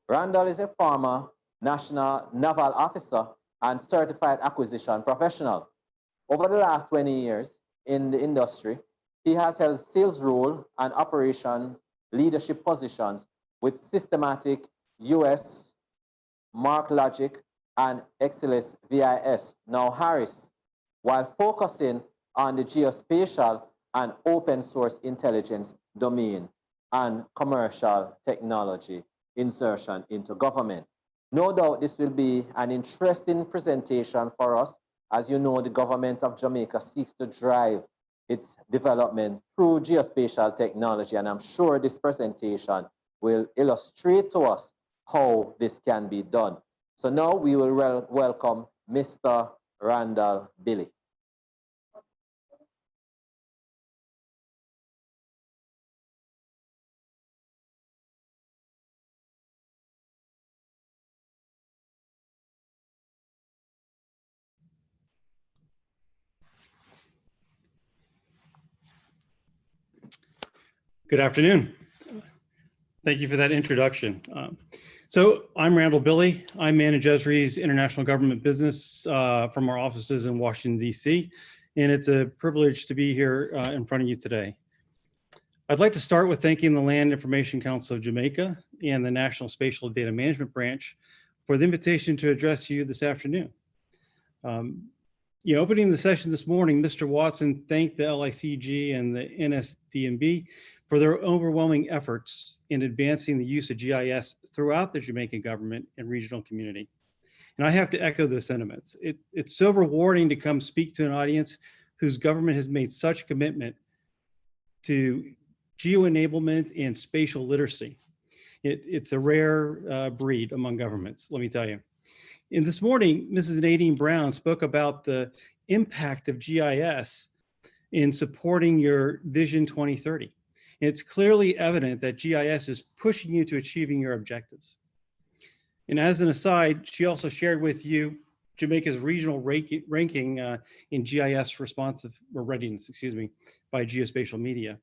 Randall is a former national naval officer and certified acquisition professional. Over the last 20 years in the industry, he has held sales role and operation leadership positions with systematic US, MarkLogic, and Excelis VIS, now Harris, while focusing on the geospatial and open source intelligence domain and commercial technology insertion into government. No doubt this will be an interesting presentation for us. As you know, the government of Jamaica seeks to drive its development through geospatial technology, and I'm sure this presentation will illustrate to us how this can be done. So now we will welcome Mr. Randall Billy. Good afternoon. Thank you for that introduction. So I'm Randall Billy. I manage Esri's international government business from our offices in Washington, D.C., and it's a privilege to be here in front of you today. I'd like to start with thanking the Land Information Council of Jamaica and the National Spatial Data Management Branch for the invitation to address you this afternoon. Opening the session this morning, Mr. Watson thanked the LICJ and the NSDMB for their overwhelming efforts in advancing the use of GIS throughout the Jamaican government and regional community. And I have to echo those sentiments. It's so rewarding to come speak to an audience whose government has made such a commitment to geo-enablement and spatial literacy. It's a rare breed among governments, let me tell you. And this morning, Mrs. Nadine Brown spoke about the impact of GIS in supporting your Vision 2030. It's clearly evident that GIS is pushing you to achieving your objectives. And as an aside, she also shared with you Jamaica's regional ranking in GIS responsive or readiness, by Geospatial Media.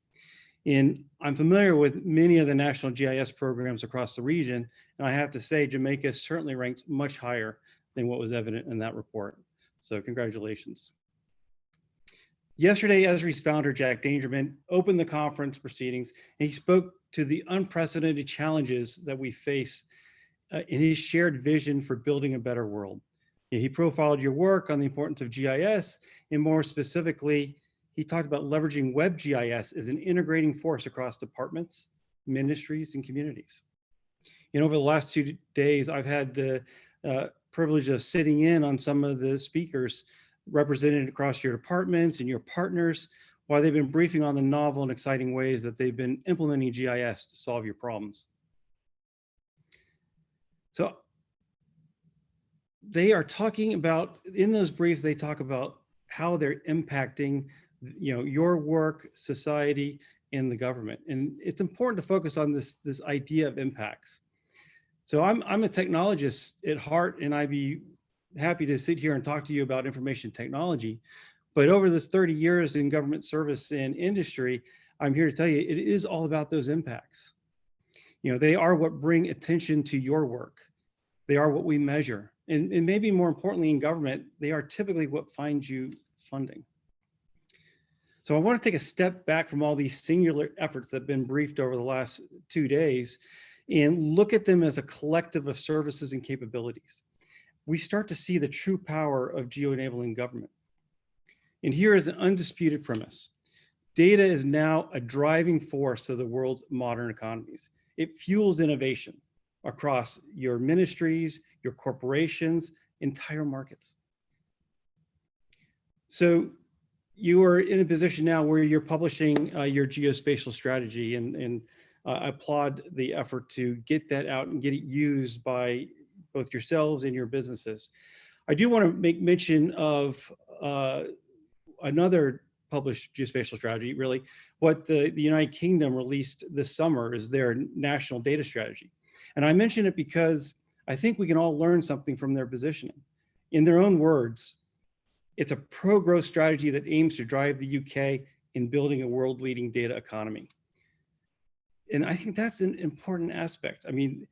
And I'm familiar with many of the national GIS programs across the region, and I have to say Jamaica certainly ranked much higher than what was evident in that report. So congratulations. Yesterday, Esri's founder, Jack Dangerman, opened the conference proceedings, and he spoke to the unprecedented challenges that we face in his shared vision for building a better world. He profiled your work on the importance of GIS, and more specifically, he talked about leveraging WebGIS as an integrating force across departments, ministries, and communities. And over the last 2 days, I've had the privilege of sitting in on some of the speakers represented across your departments and your partners while they've been briefing on the novel and exciting ways that they've been implementing GIS to solve your problems. So they are talking about, in those briefs, they talk about how they're impacting your work, society, and the government. And it's important to focus on this idea of impacts. So I'm a technologist at heart, and I'd be happy to sit here and talk to you about information technology. But over this 30 years in government service and industry, I'm here to tell you it is all about those impacts. They are what bring attention to your work. They are what we measure. And maybe more importantly in government, they are typically what finds you funding. So I want to take a step back from all these singular efforts that have been briefed over the last 2 days and look at them as a collective of services and capabilities. We start to see the true power of geo-enabling government. And here is an undisputed premise. Data is now a driving force of the world's modern economies. It fuels innovation across your ministries, your corporations, entire markets. So you are in a position now where you're publishing your geospatial strategy, and I applaud the effort to get that out and get it used by both yourselves and your businesses. I do want to make mention of another published geospatial strategy, really, what the United Kingdom released this summer is their national data strategy. And I mention it because I think we can all learn something from their positioning. In their own words, it's a pro-growth strategy that aims to drive the UK in building a world-leading data economy. And I think that's an important aspect. I mean,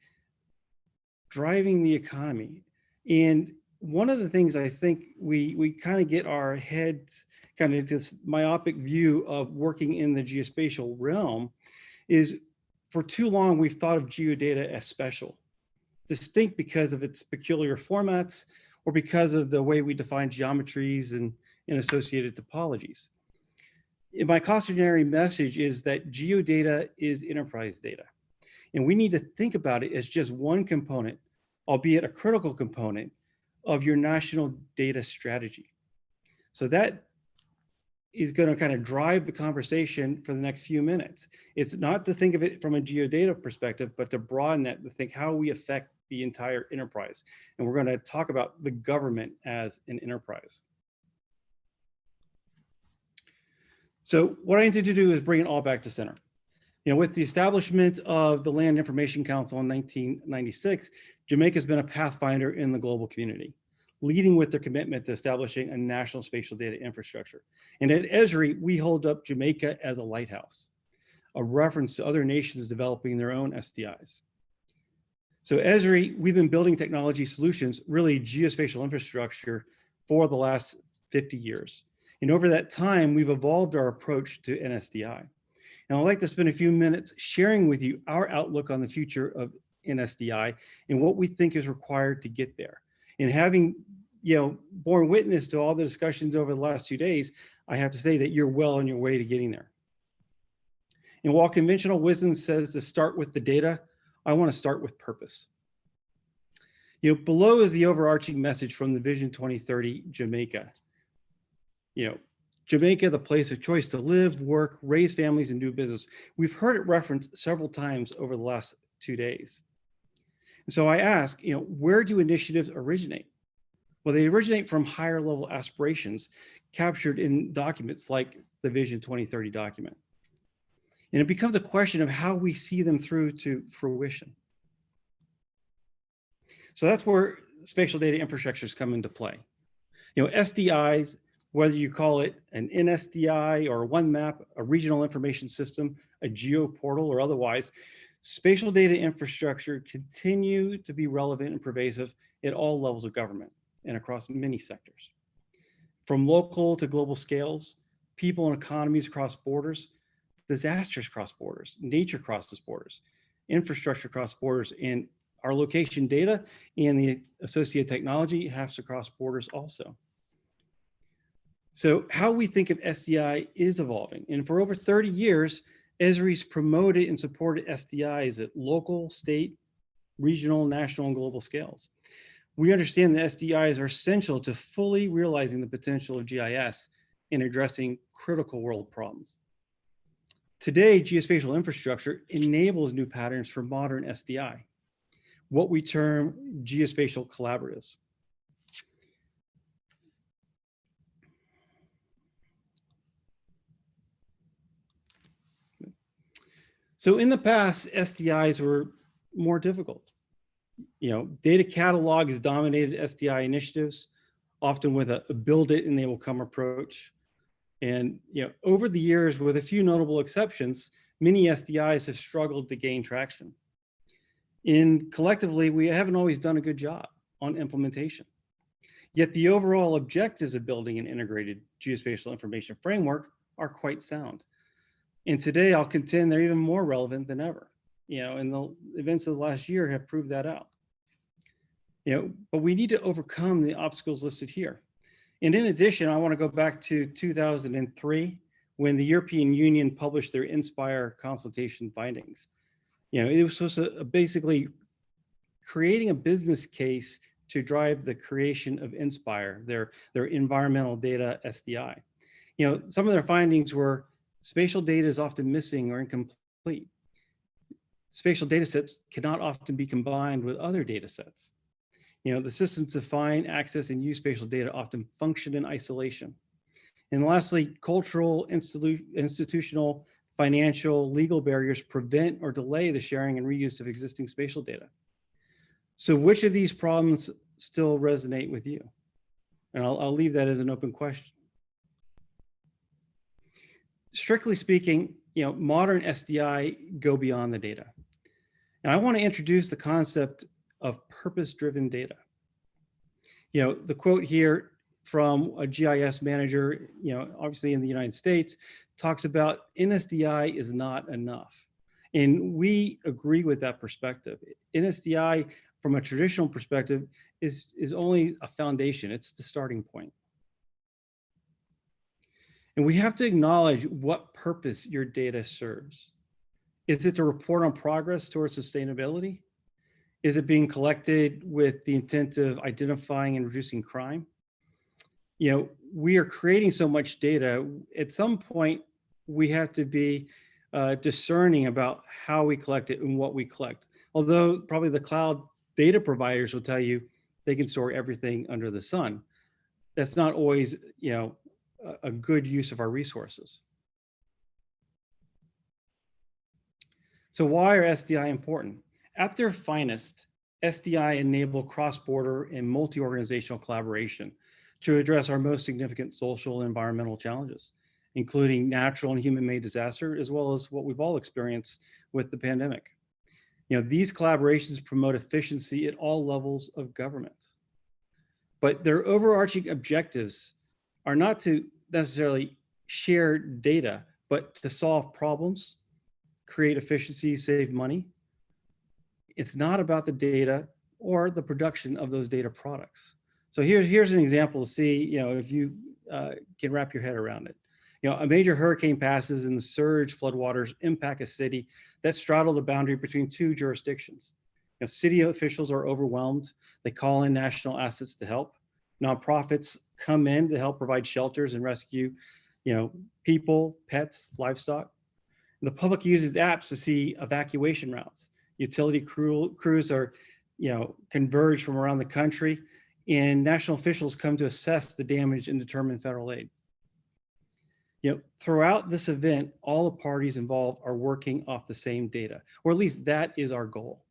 driving the economy. And one of the things I think we kind of get our heads kind of this myopic view of working in the geospatial realm is for too long we've thought of geodata as special, distinct because of its peculiar formats or because of the way we define geometries and associated topologies. And my cautionary message is that geodata is enterprise data. And we need to think about it as just one component, albeit a critical component, of your national data strategy. So that is going to kind of drive the conversation for the next few minutes. It's not to think of it from a geodata perspective, but to broaden that, to think how we affect the entire enterprise. And we're going to talk about the government as an enterprise. So what I intend to do is bring it all back to center. You know, with the establishment of the Land Information Council in 1996, Jamaica has been a pathfinder in the global community, leading with their commitment to establishing a national spatial data infrastructure. And at Esri, we hold up Jamaica as a lighthouse, a reference to other nations developing their own SDIs. So Esri, we've been building technology solutions, really geospatial infrastructure, for the last 50 years. And over that time, we've evolved our approach to NSDI. And I'd like to spend a few minutes sharing with you our outlook on the future of NSDI and what we think is required to get there. And having, borne witness to all the discussions over the last 2 days, I have to say that you're well on your way to getting there. And while conventional wisdom says to start with the data, I want to start with purpose. Below is the overarching message from the Vision 2030 Jamaica. Jamaica, the place of choice to live, work, raise families, and do business. We've heard it referenced several times over the last 2 days. And so I ask, where do initiatives originate? Well, they originate from higher level aspirations captured in documents like the Vision 2030 document. And it becomes a question of how we see them through to fruition. So that's where spatial data infrastructures come into play. SDIs, whether you call it an NSDI or one map, a regional information system, a geo portal or otherwise, spatial data infrastructure continue to be relevant and pervasive at all levels of government and across many sectors. From local to global scales, people and economies across borders, disasters cross borders, nature crosses borders, infrastructure cross borders, and our location data and the associated technology has to cross borders also. So how we think of SDI is evolving. And for over 30 years, Esri's promoted and supported SDIs at local, state, regional, national, and global scales. We understand that SDIs are essential to fully realizing the potential of GIS in addressing critical world problems. Today, geospatial infrastructure enables new patterns for modern SDI, what we term geospatial collaboratives. So in the past, SDIs were more difficult. Data catalogs dominated SDI initiatives, often with a build it and they will come approach. And over the years, with a few notable exceptions, many SDIs have struggled to gain traction. And collectively, we haven't always done a good job on implementation. Yet the overall objectives of building an integrated geospatial information framework are quite sound. And today I'll contend they're even more relevant than ever. And the events of the last year have proved that out. But we need to overcome the obstacles listed here. And in addition, I want to go back to 2003 when the European Union published their INSPIRE consultation findings. It was supposed to basically creating a business case to drive the creation of INSPIRE, their environmental data SDI. Some of their findings were spatial data is often missing or incomplete. Spatial data sets cannot often be combined with other data sets. The systems to find, access, and use spatial data often function in isolation. And lastly, cultural, institutional, financial, legal barriers prevent or delay the sharing and reuse of existing spatial data. So which of these problems still resonate with you? And I'll leave that as an open question. Strictly speaking, modern SDI go beyond the data. And I want to introduce the concept of purpose-driven data. The quote here from a GIS manager, obviously in the United States, talks about NSDI is not enough. And we agree with that perspective. NSDI, from a traditional perspective, is only a foundation. It's the starting point. And we have to acknowledge what purpose your data serves. Is it to report on progress towards sustainability? Is it being collected with the intent of identifying and reducing crime? We are creating so much data. At some point, we have to be discerning about how we collect it and what we collect. Although probably the cloud data providers will tell you they can store everything under the sun. That's not always, a good use of our resources. So why are SDI important? At their finest, SDI enable cross-border and multi-organizational collaboration to address our most significant social and environmental challenges, including natural and human-made disaster, as well as what we've all experienced with the pandemic. These collaborations promote efficiency at all levels of government. But their overarching objectives are not to necessarily share data, but to solve problems, create efficiency, save money. It's not about the data or the production of those data products. So here's an example to see, if you can wrap your head around it. A major hurricane passes and the surge floodwaters impact a city that straddle the boundary between two jurisdictions. City officials are overwhelmed. They call in national assets to help. Nonprofits come in to help provide shelters and rescue, people, pets, livestock. And the public uses apps to see evacuation routes. Utility crews are, converge from around the country, and national officials come to assess the damage and determine federal aid. Throughout this event, all the parties involved are working off the same data, or at least that is our goal.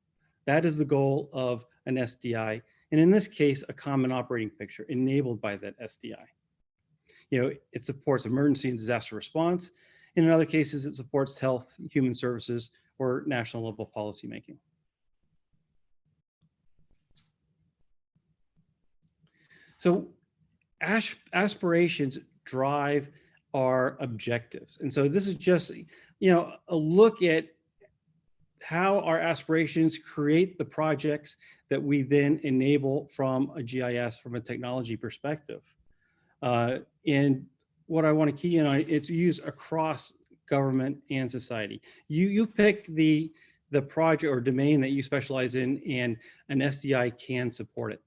That is the goal of an SDI, and in this case, a common operating picture enabled by that SDI. It supports emergency and disaster response. In other cases, it supports health, human services, or national level policymaking. So aspirations drive our objectives. And so this is just, a look at how our aspirations create the projects that we then enable from a GIS, from a technology perspective. And what I want to key in on, it's used across government and society. You pick the project or domain that you specialize in, and an SDI can support it.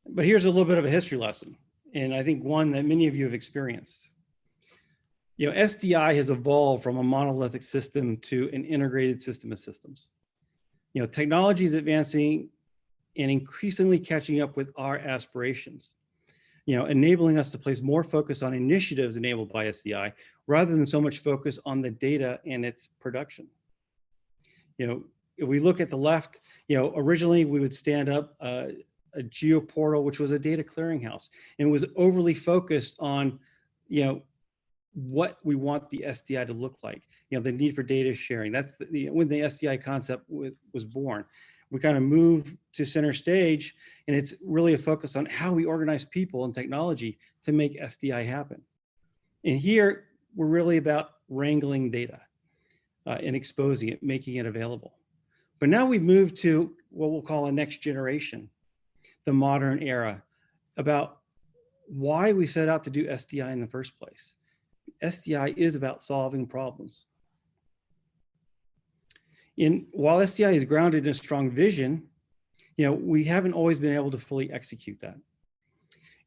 But here's a little bit of a history lesson, and I think one that many of you have experienced. SDI has evolved from a monolithic system to an integrated system of systems. Technology is advancing and increasingly catching up with our aspirations, enabling us to place more focus on initiatives enabled by SDI rather than so much focus on the data and its production. If we look at the left, originally we would stand up a geoportal, which was a data clearinghouse, and was overly focused on, what we want the SDI to look like, the need for data sharing. That's when the SDI concept was born. we kind of move to center stage, and it's really a focus on how we organize people and technology to make SDI happen. And here, we're really about wrangling data and exposing it, making it available. But now we've moved to what we'll call a next generation, the modern era, about why we set out to do SDI in the first place. SDI is about solving problems. While SDI is grounded in a strong vision, we haven't always been able to fully execute that.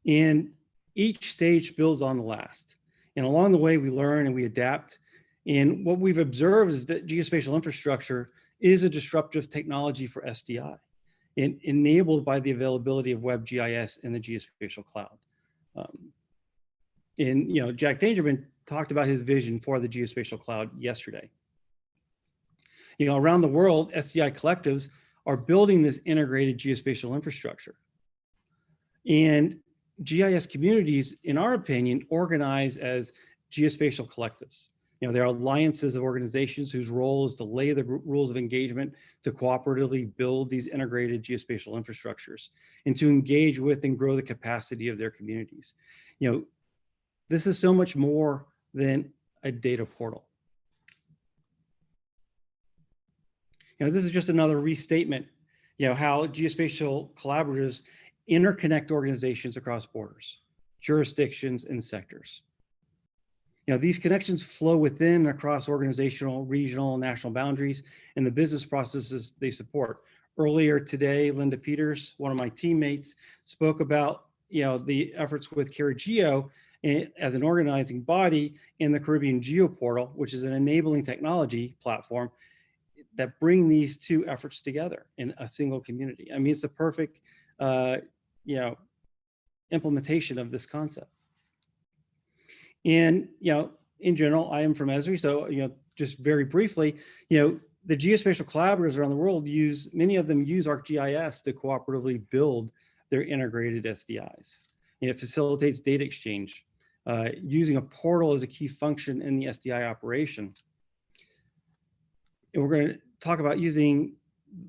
And each stage builds on the last. And along the way, we learn and we adapt. And what we've observed is that geospatial infrastructure is a disruptive technology for SDI, and enabled by the availability of WebGIS and the geospatial cloud. Jack Dangerman talked about his vision for the geospatial cloud yesterday. Around the world, SDI collectives are building this integrated geospatial infrastructure. And GIS communities, in our opinion, organize as geospatial collectives. There are alliances of organizations whose role is to lay the rules of engagement to cooperatively build these integrated geospatial infrastructures and to engage with and grow the capacity of their communities. This is so much more than a data portal. This is just another restatement, how geospatial collaboratives interconnect organizations across borders, jurisdictions, and sectors. These connections flow within and across organizational, regional, and national boundaries and the business processes they support. Earlier today, Linda Peters, one of my teammates, spoke about the efforts with CareGeo as an organizing body in the Caribbean GeoPortal, which is an enabling technology platform that bring these two efforts together in a single community. I mean, it's the perfect, implementation of this concept. And, in general, I am from Esri, so, just very briefly, the geospatial collaborators around the world many of them use ArcGIS to cooperatively build their integrated SDIs. It facilitates data exchange. Using a portal is a key function in the SDI operation. And we're going to talk about using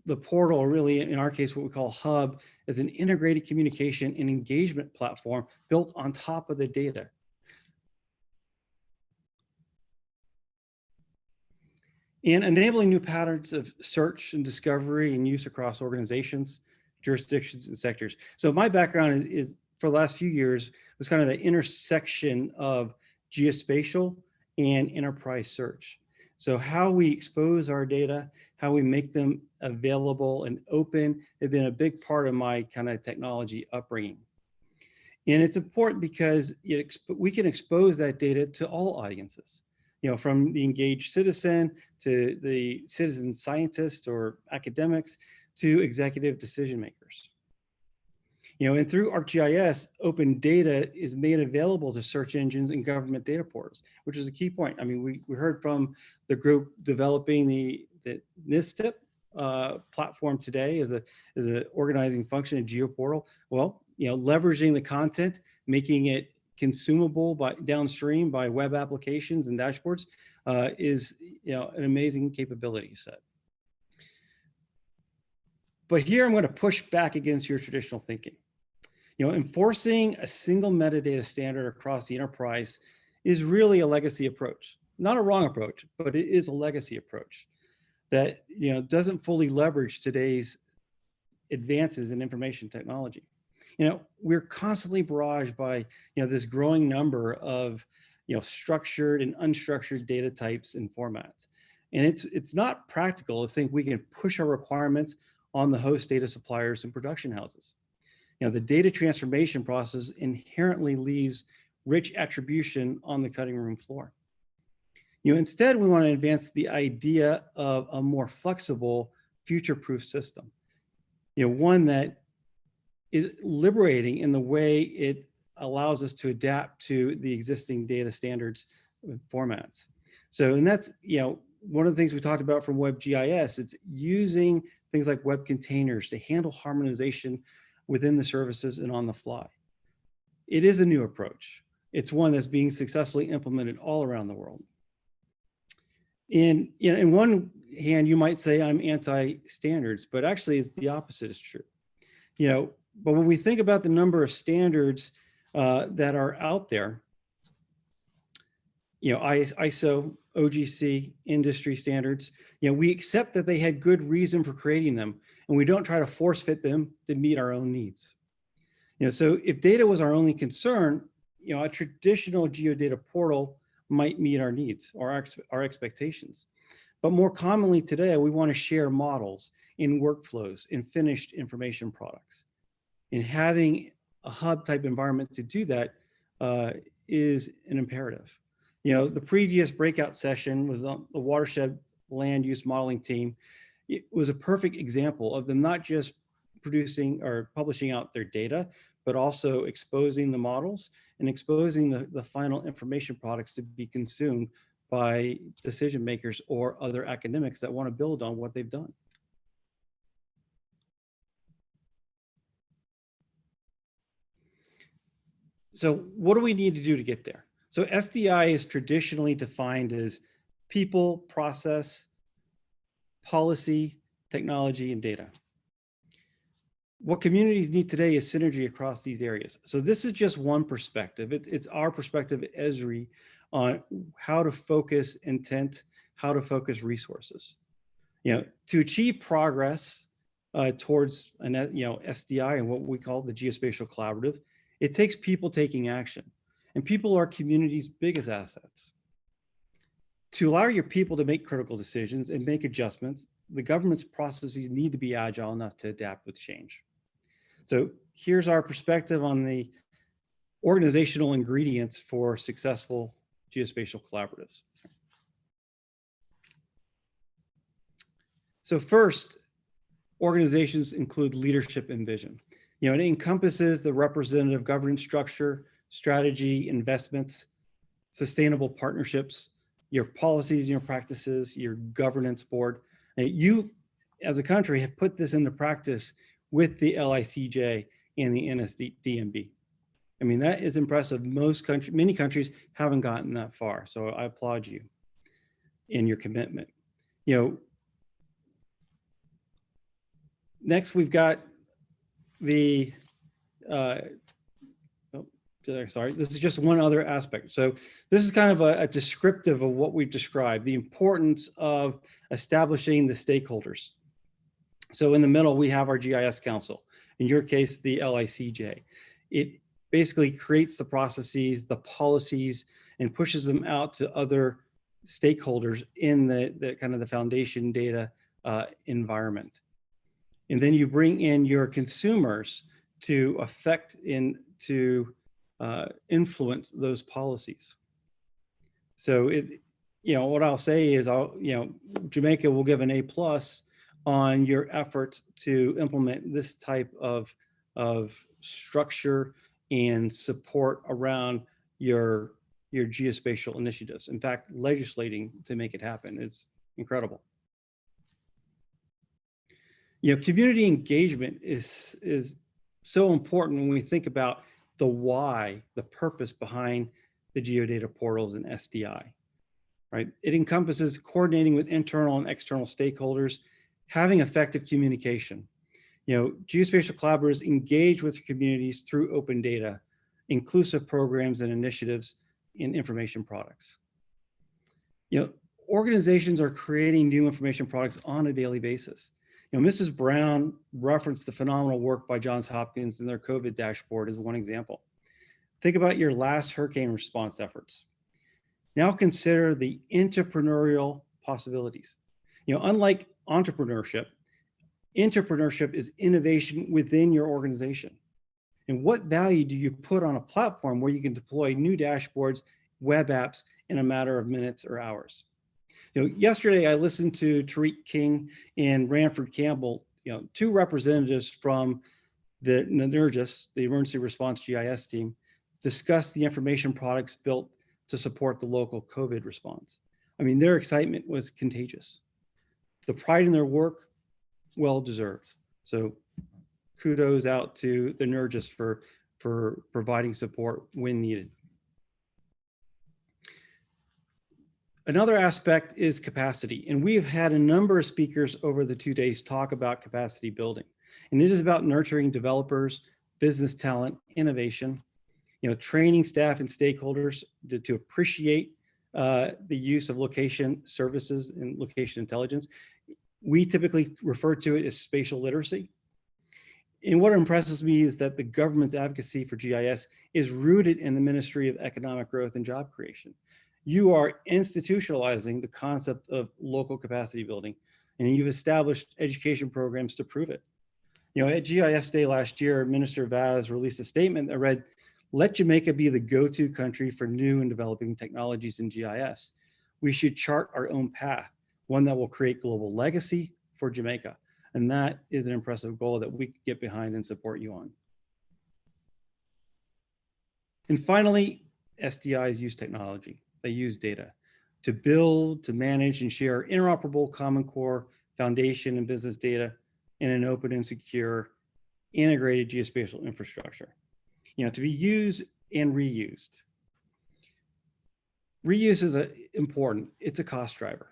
the portal, or really in our case, what we call Hub, as an integrated communication and engagement platform built on top of the data. And enabling new patterns of search and discovery and use across organizations, jurisdictions, and sectors. So my background is for the last few years, was kind of the intersection of geospatial and enterprise search. So how we expose our data, how we make them available and open, have been a big part of my kind of technology upbringing. And it's important because we can expose that data to all audiences, from the engaged citizen to the citizen scientist or academics to executive decision makers. And through ArcGIS, open data is made available to search engines and government data portals, which is a key point. I mean, we heard from the group developing the NSDMB platform today as an organizing function in GeoPortal. Well, leveraging the content, making it consumable downstream by web applications and dashboards is an amazing capability set. But here I'm going to push back against your traditional thinking. Enforcing a single metadata standard across the enterprise is really a legacy approach. Not a wrong approach, but it is a legacy approach that doesn't fully leverage today's advances in information technology. We're constantly barraged by this growing number of structured and unstructured data types and formats. And it's not practical to think we can push our requirements on the host data suppliers and production houses. The data transformation process inherently leaves rich attribution on the cutting room floor. Instead, we want to advance the idea of a more flexible, future-proof system. One that is liberating in the way it allows us to adapt to the existing data standards formats. So, and that's, one of the things we talked about from WebGIS, it's using things like web containers to handle harmonization within the services and on the fly. It is a new approach. It's one that's being successfully implemented all around the world. And one hand, you might say I'm anti-standards, but actually it's the opposite is true. You know, but when we think about the number of standards that are out there, you know, ISO, OGC, industry standards, you know, we accept that they had good reason for creating them, and we don't try to force fit them to meet our own needs. You know, so if data was our only concern, you know, a traditional geodata portal might meet our needs or our expectations. But more commonly today, we want to share models in workflows, in finished information products. And having a hub type environment to do that is an imperative. You know, the previous breakout session was on the watershed land use modeling team. It was a perfect example of them not just producing or publishing out their data, but also exposing the models and exposing the final information products to be consumed by decision makers or other academics that want to build on what they've done. So what do we need to do to get there? So SDI is traditionally defined as people, process, policy, technology, and data. What communities need today is synergy across these areas. So this is just one perspective. It's our perspective at Esri on how to focus intent, how to focus resources. You know, to achieve progress towards an SDI and what we call the Geospatial Collaborative, it takes people taking action, and people are communities' biggest assets. To allow your people to make critical decisions and make adjustments, the government's processes need to be agile enough to adapt with change. So here's our perspective on the organizational ingredients for successful geospatial collaboratives. So first, organizations include leadership and vision. You know, it encompasses the representative governance structure, strategy, investments, sustainable partnerships, your policies and your practices, your governance board. And you, as a country, have put this into practice with the LICJ and the NSDMB. I mean, that is impressive. Many countries haven't gotten that far. So I applaud you in your commitment. You know, next we've got the, sorry, this is just one other aspect. So this is kind of a descriptive of what we've described, the importance of establishing the stakeholders. So in the middle, we have our GIS Council, in your case, the LICJ. It basically creates the processes, the policies, and pushes them out to other stakeholders in the kind of the foundation data environment. And then you bring in your consumers to affect influence those policies. So what I'll say is, Jamaica will give an A+ on your efforts to implement this type of structure and support around your geospatial initiatives. In fact, legislating to make it happen is incredible. You know, community engagement is so important when we think about the why, the purpose behind the geodata portals and SDI, right? It encompasses coordinating with internal and external stakeholders, having effective communication. You know, geospatial collaborators engage with communities through open data, inclusive programs and initiatives in information products. You know, organizations are creating new information products on a daily basis. You know, Mrs. Brown referenced the phenomenal work by Johns Hopkins and their COVID dashboard as one example. Think about your last hurricane response efforts. Now consider the entrepreneurial possibilities. You know, unlike entrepreneurship is innovation within your organization. And what value do you put on a platform where you can deploy new dashboards, web apps in a matter of minutes or hours? You know, yesterday I listened to Tariq King and Ranford Campbell, you know, two representatives from the NERGIS, the Emergency Response GIS team, discuss the information products built to support the local COVID response. I mean, their excitement was contagious. The pride in their work, well-deserved. So kudos out to the NERGIS for providing support when needed. Another aspect is capacity. And we've had a number of speakers over the 2 days talk about capacity building. And it is about nurturing developers, business talent, innovation, training staff and stakeholders to appreciate the use of location services and location intelligence. We typically refer to it as spatial literacy. And what impresses me is that the government's advocacy for GIS is rooted in the Ministry of Economic Growth and Job Creation. You are institutionalizing the concept of local capacity building, and you've established education programs to prove it. At GIS Day last year, Minister Vaz released a statement that read, "Let Jamaica be the go-to country for new and developing technologies in GIS. We should chart our own path, one that will create global legacy for Jamaica." And that is an impressive goal that we can get behind and support you on. And finally, SDIs use technology. They use data to build, to manage, and share interoperable Common Core foundation and business data in an open and secure integrated geospatial infrastructure, to be used and reused. Reuse is important. It's a cost driver.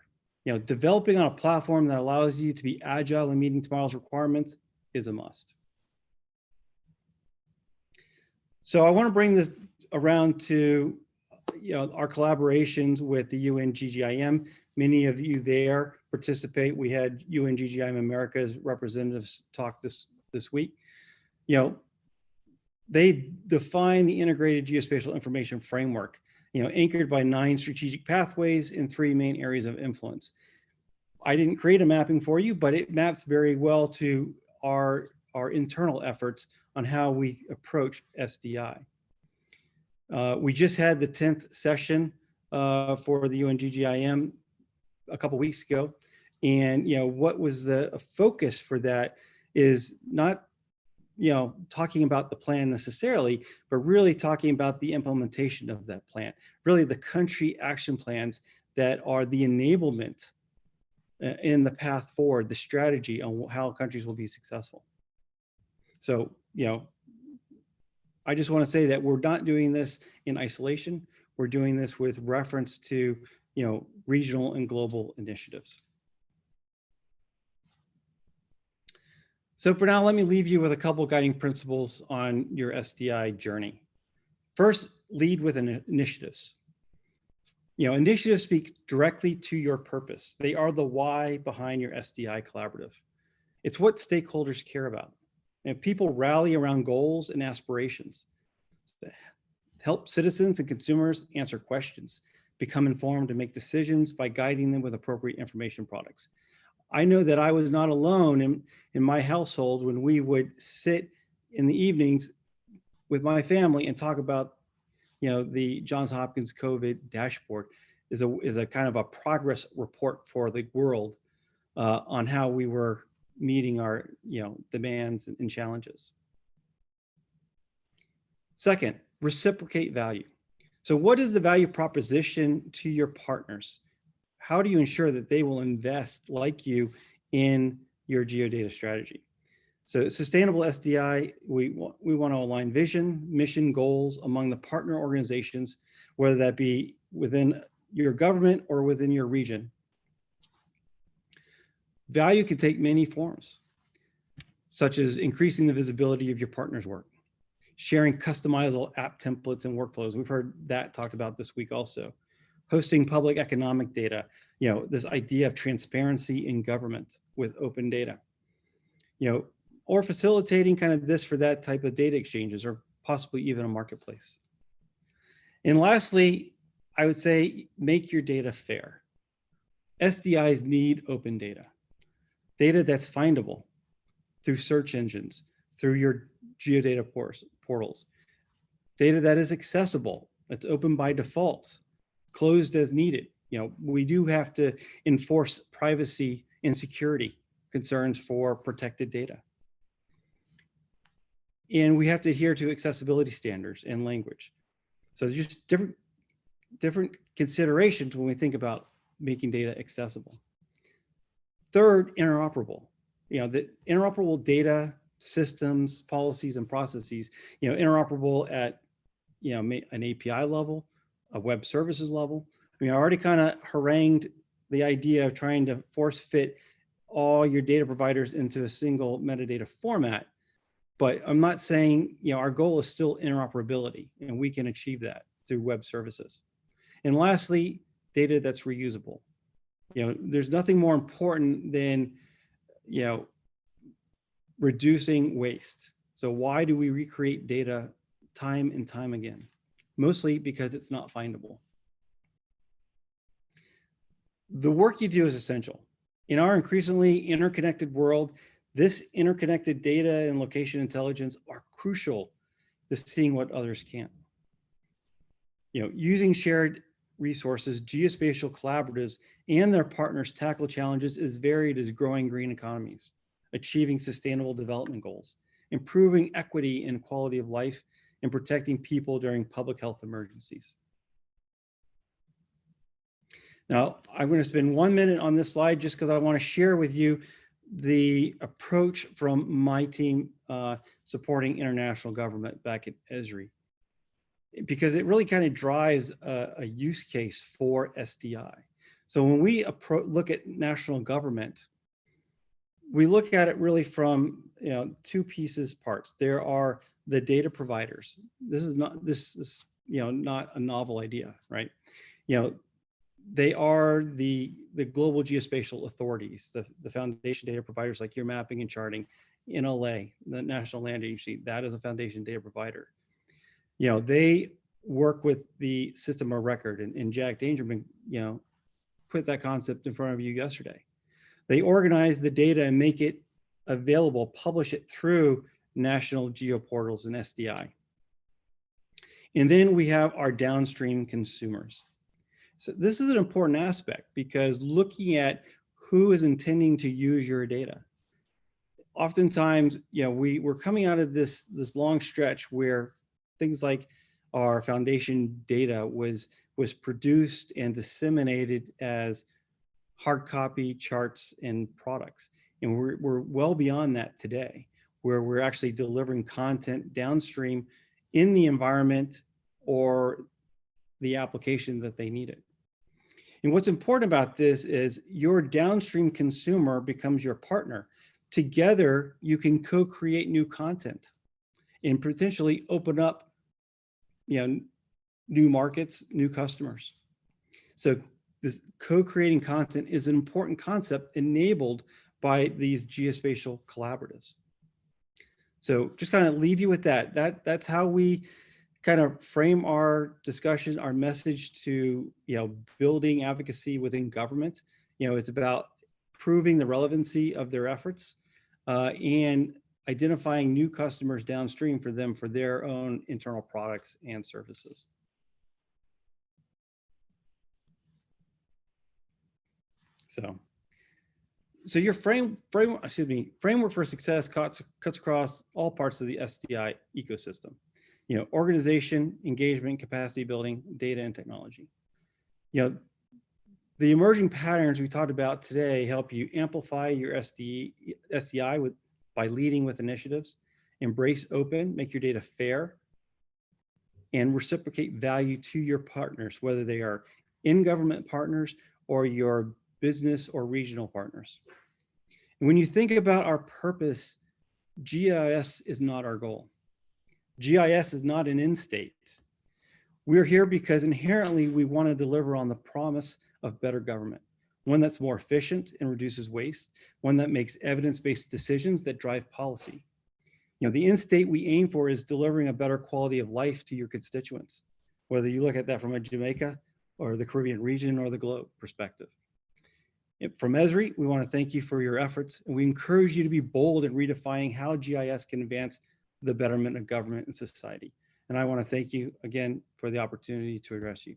Developing on a platform that allows you to be agile and meeting tomorrow's requirements is a must. So I want to bring this around to our collaborations with the UNGGIM. Many of you there participate. We had UNGGIM America's representatives talk this week. They define the integrated geospatial information framework, anchored by 9 strategic pathways in 3 main areas of influence. I didn't create a mapping for you, but it maps very well to our internal efforts on how we approach SDI. We just had the 10th session for the UNGGIM a couple weeks ago. And, what was the focus for that is not, talking about the plan necessarily, but really talking about the implementation of that plan, really the country action plans that are the enablement in the path forward, the strategy on how countries will be successful. So, I just want to say that we're not doing this in isolation. We're doing this with reference to, regional and global initiatives. So for now, let me leave you with a couple guiding principles on your SDI journey. First, lead with initiatives. Initiatives speak directly to your purpose. They are the why behind your SDI collaborative. It's what stakeholders care about. And people rally around goals and aspirations. Help citizens and consumers answer questions, become informed, and make decisions by guiding them with appropriate information products. I know that I was not alone in my household when we would sit in the evenings with my family and talk about, the Johns Hopkins COVID dashboard is a kind of a progress report for the world on how we were meeting our, demands and challenges. Second, reciprocate value. So what is the value proposition to your partners? How do you ensure that they will invest like you in your geodata strategy? So sustainable SDI, we want to align vision, mission, goals among the partner organizations, whether that be within your government or within your region. Value can take many forms, such as increasing the visibility of your partner's work, sharing customizable app templates and workflows. We've heard that talked about this week also. Hosting public economic data, this idea of transparency in government with open data, or facilitating kind of this for that type of data exchanges, or possibly even a marketplace. And lastly, I would say make your data fair. SDIs need open data that's findable through search engines, through your geodata portals, data that is accessible, that's open by default, closed as needed. We do have to enforce privacy and security concerns for protected data. And we have to adhere to accessibility standards and language. So there's just different considerations when we think about making data accessible. Third, interoperable. The interoperable data systems, policies, and processes, interoperable at, an API level, a web services level, I mean, I already kind of harangued the idea of trying to force fit all your data providers into a single metadata format, but I'm not saying, our goal is still interoperability, and we can achieve that through web services. And lastly, data that's reusable. There's nothing more important than, reducing waste. So why do we recreate data time and time again? Mostly because it's not findable. The work you do is essential. In our increasingly interconnected world, this interconnected data and location intelligence are crucial to seeing what others can't. Using shared resources, geospatial collaboratives and their partners tackle challenges as varied as growing green economies, achieving sustainable development goals, improving equity and quality of life, and protecting people during public health emergencies. Now, I'm going to spend 1 minute on this slide just because I want to share with you the approach from my team supporting international government back at Esri, because it really kind of drives a use case for SDI. So when we look at national government, we look at it really from two parts. There are the data providers. This is not not a novel idea, right? They are the global geospatial authorities, the foundation data providers like your mapping and charting, NLA, the National Land Agency. That is a foundation data provider. They work with the system of record, and Jack Dangerman, put that concept in front of you yesterday. They organize the data and make it available, publish it through national geoportals and SDI. And then we have our downstream consumers. So this is an important aspect, because looking at who is intending to use your data. Oftentimes, we're coming out of this long stretch where things like our foundation data was produced and disseminated as hard copy charts and products. And we're well beyond that today, where we're actually delivering content downstream in the environment or the application that they need it. And what's important about this is your downstream consumer becomes your partner. Together, you can co-create new content and potentially open up, new markets, new customers. So this co-creating content is an important concept enabled by these geospatial collaboratives. So just kind of leave you with that. That's how we kind of frame our discussion, our message to, building advocacy within government. It's about proving the relevancy of their efforts and identifying new customers downstream for them for their own internal products and services. So your framework for success cuts across all parts of the SDI ecosystem. Organization, engagement, capacity building, data, and technology. The emerging patterns we talked about today help you amplify your SDI by leading with initiatives, embrace open, make your data fair, and reciprocate value to your partners, whether they are in-government partners or your business or regional partners. And when you think about our purpose, GIS is not our goal. GIS is not an end state. We're here because inherently we want to deliver on the promise of better government, one that's more efficient and reduces waste, one that makes evidence-based decisions that drive policy. The end state we aim for is delivering a better quality of life to your constituents, whether you look at that from a Jamaica or the Caribbean region or the globe perspective. From Esri, we want to thank you for your efforts, and we encourage you to be bold in redefining how GIS can advance the betterment of government and society. And I want to thank you again for the opportunity to address you.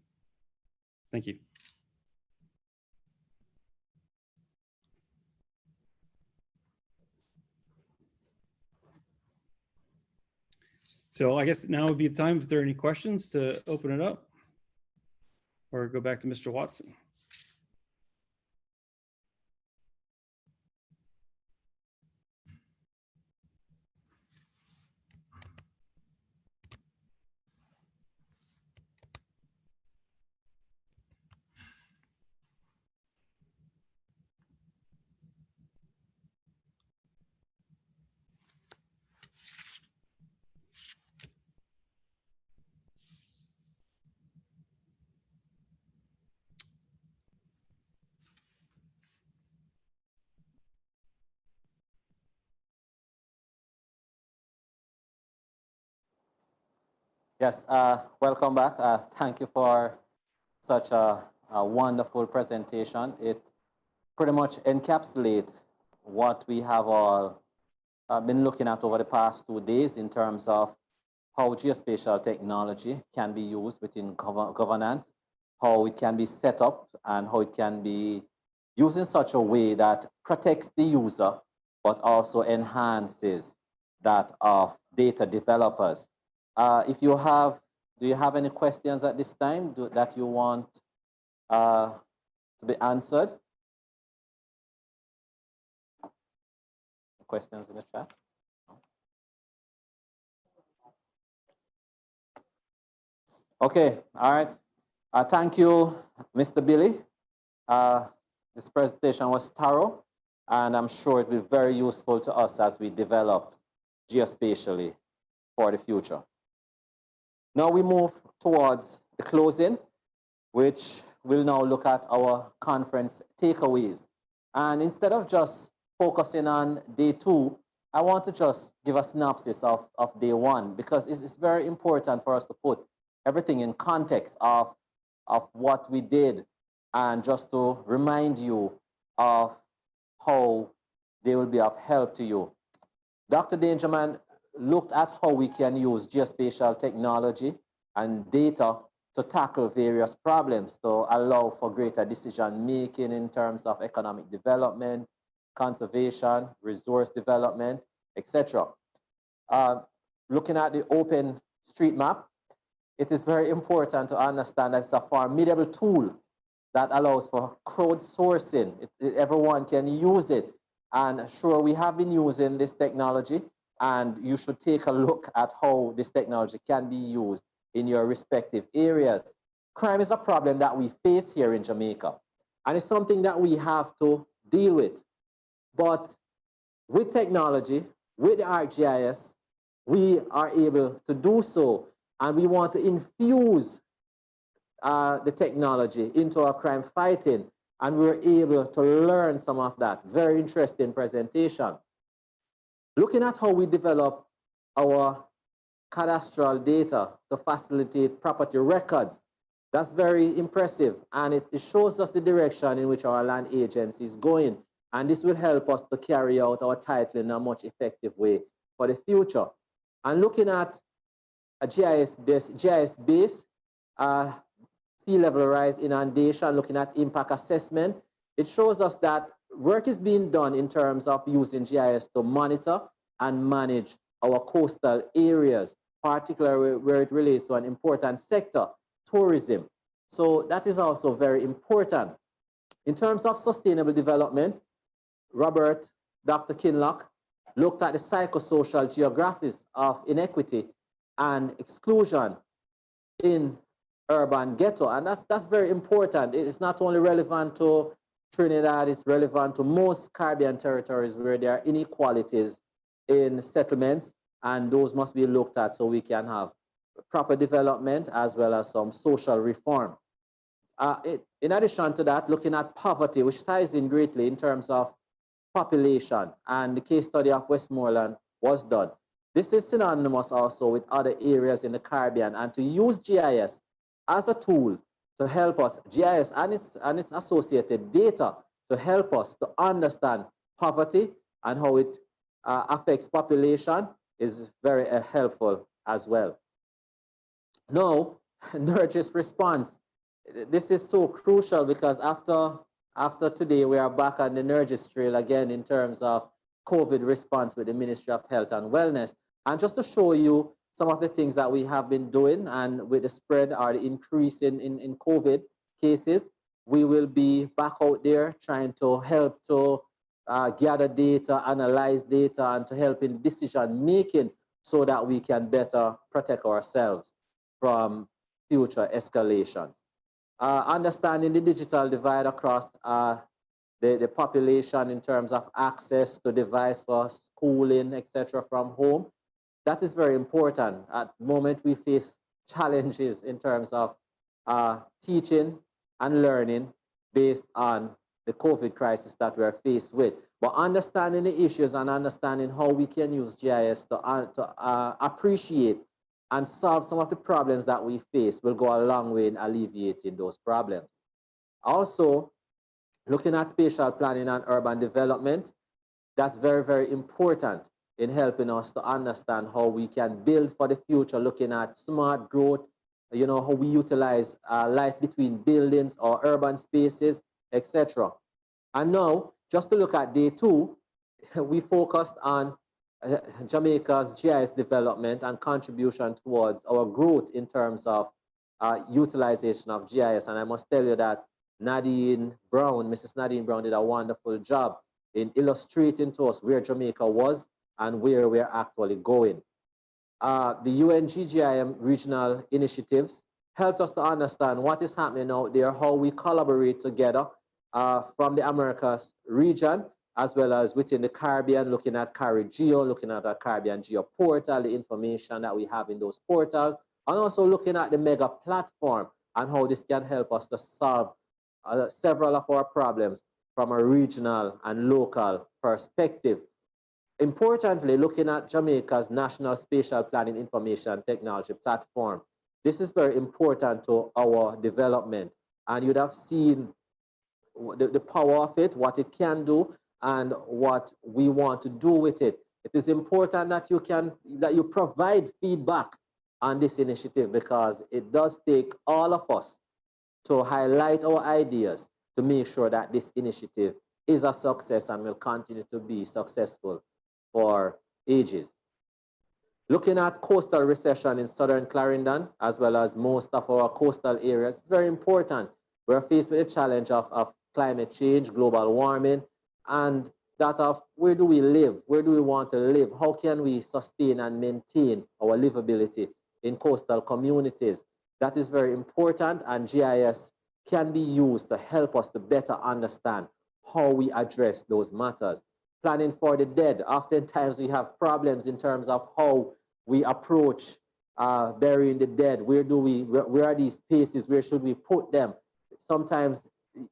Thank you. So I guess now would be the time if there are any questions to open it up or go back to Mr. Watson. Yes, welcome back. Thank you for such a wonderful presentation. It pretty much encapsulates what we have all been looking at over the past 2 days in terms of how geospatial technology can be used within governance, how it can be set up, and how it can be used in such a way that protects the user, but also enhances that of data developers. Do you have any questions at this time that you want to be answered? Questions in the chat? Okay, all right. Thank you, Mr. Billy. This presentation was thorough, and I'm sure it will be very useful to us as we develop geospatially for the future. Now we move towards the closing, which will now look at our conference takeaways. And instead of just focusing on day 2, I want to just give a synopsis of day 1, because it's very important for us to put everything in context of what we did, and just to remind you of how they will be of help to you. Dr. Dangerman looked at how we can use geospatial technology and data to tackle various problems to allow for greater decision making in terms of economic development, conservation, resource development, etc. Looking at the open street map, it is very important to understand that it's a formidable tool that allows for crowdsourcing. Everyone can use it. And sure, we have been using this technology, and you should take a look at how this technology can be used in your respective areas. Crime is a problem that we face here in Jamaica, and it's something that we have to deal with. But with technology, with the ArcGIS, we are able to do so, and we want to infuse the technology into our crime fighting, and we were able to learn some of that. Very interesting presentation. Looking at how we develop our cadastral data to facilitate property records, that's very impressive, and it shows us the direction in which our land agency is going, and this will help us to carry out our title in a much effective way for the future. And looking at a GIS base, sea level rise, inundation, looking at impact assessment, it shows us that work is being done in terms of using GIS to monitor and manage our coastal areas, particularly where it relates to an important sector, tourism. So that is also very important. In terms of sustainable development, Dr. Kinlock looked at the psychosocial geographies of inequity and exclusion in urban ghetto, and that's very important. It is not only relevant to Trinidad, it's relevant to most Caribbean territories where there are inequalities in settlements, and those must be looked at so we can have proper development as well as some social reform. In addition to that, looking at poverty, which ties in greatly in terms of population, and the case study of Westmoreland was done. This is synonymous also with other areas in the Caribbean, and to use GIS as a tool to help us, GIS and its associated data to help us to understand poverty and how it affects population is very helpful as well. Now, NRGIS response. This is so crucial because after today, we are back on the NRGIS trail again in terms of COVID response with the Ministry of Health and Wellness. And just to show you some of the things that we have been doing, and with the spread or the increase in COVID cases, we will be back out there trying to help to gather data, analyze data, and to help in decision making so that we can better protect ourselves from future escalations. Understanding the digital divide across the population in terms of access to device for schooling, etc., from home. That is very important. At the moment, we face challenges in terms of teaching and learning based on the COVID crisis that we're faced with. But understanding the issues and understanding how we can use GIS to appreciate and solve some of the problems that we face will go a long way in alleviating those problems. Also, looking at spatial planning and urban development, that's very, very important in helping us to understand how we can build for the future, looking at smart growth, you know, how we utilize life between buildings or urban spaces, etc. And now, just to look at day 2, we focused on Jamaica's GIS development and contribution towards our growth in terms of utilization of GIS. And I must tell you that Nadine Brown, Mrs. Nadine Brown, did a wonderful job in illustrating to us where Jamaica was and where we're actually going. The UNGGIM regional initiatives helped us to understand what is happening out there, how we collaborate together from the Americas region, as well as within the Caribbean, looking at CariGeo, looking at our Caribbean Geo portal, the information that we have in those portals, and also looking at the mega platform and how this can help us to solve several of our problems from a regional and local perspective. Importantly, looking at Jamaica's National Spatial Planning Information Technology Platform. This is very important to our development, and you'd have seen the power of it, what it can do, and what we want to do with it. It is important that you provide feedback on this initiative, because it does take all of us to highlight our ideas to make sure that this initiative is a success and will continue to be successful for ages. Looking at coastal recession in southern Clarendon, as well as most of our coastal areas, it's very important. We're faced with the challenge of climate change, global warming, and that of where do we live? Where do we want to live? How can we sustain and maintain our livability in coastal communities? That is very important, and GIS can be used to help us to better understand how we address those matters. Planning for the dead. Oftentimes we have problems in terms of how we approach burying the dead. Where are these spaces? Where should we put them? Sometimes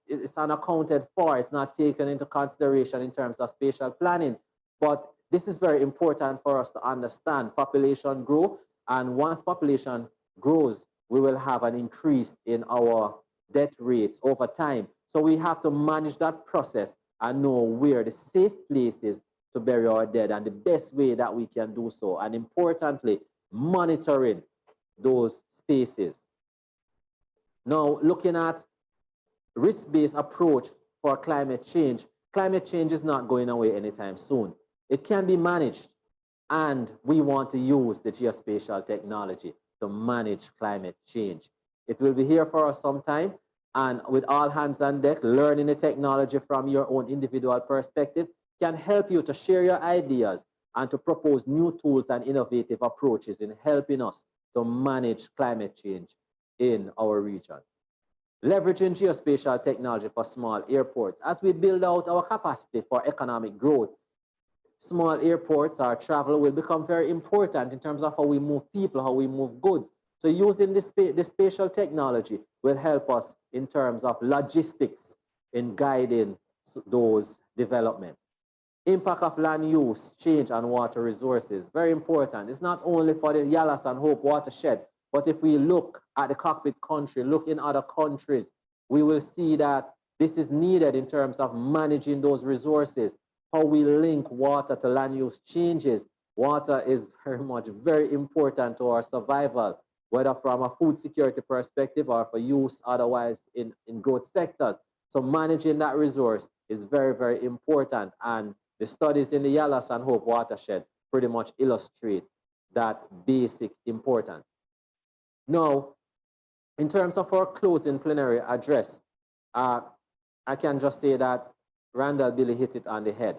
it's unaccounted for. It's not taken into consideration in terms of spatial planning. But this is very important for us to understand. Population grow, and once population grows, we will have an increase in our death rates over time. So we have to manage that process and know where the safe places to bury our dead and the best way that we can do so. And importantly, monitoring those spaces. Now, looking at risk-based approach for climate change is not going away anytime soon. It can be managed, and we want to use the geospatial technology to manage climate change. It will be here for us some time, and with all hands on deck, learning the technology from your own individual perspective can help you to share your ideas and to propose new tools and innovative approaches in helping us to manage climate change in our region. Leveraging geospatial technology for small airports. As we build out our capacity for economic growth, small airports, our travel will become very important in terms of how we move people, how we move goods. So using this spatial technology will help us in terms of logistics in guiding those developments. Impact of land use, change, and water resources, very important. It's not only for the Yallas and Hope watershed, but if we look at the cockpit country, look in other countries, we will see that this is needed in terms of managing those resources, how we link water to land use changes. Water is very important to our survival, whether from a food security perspective or for use otherwise in growth sectors. So managing that resource is very, very important. And the studies in the Yallas and Hope watershed pretty much illustrate that basic importance. Now, in terms of our closing plenary address, I can just say that Randall Billy hit it on the head.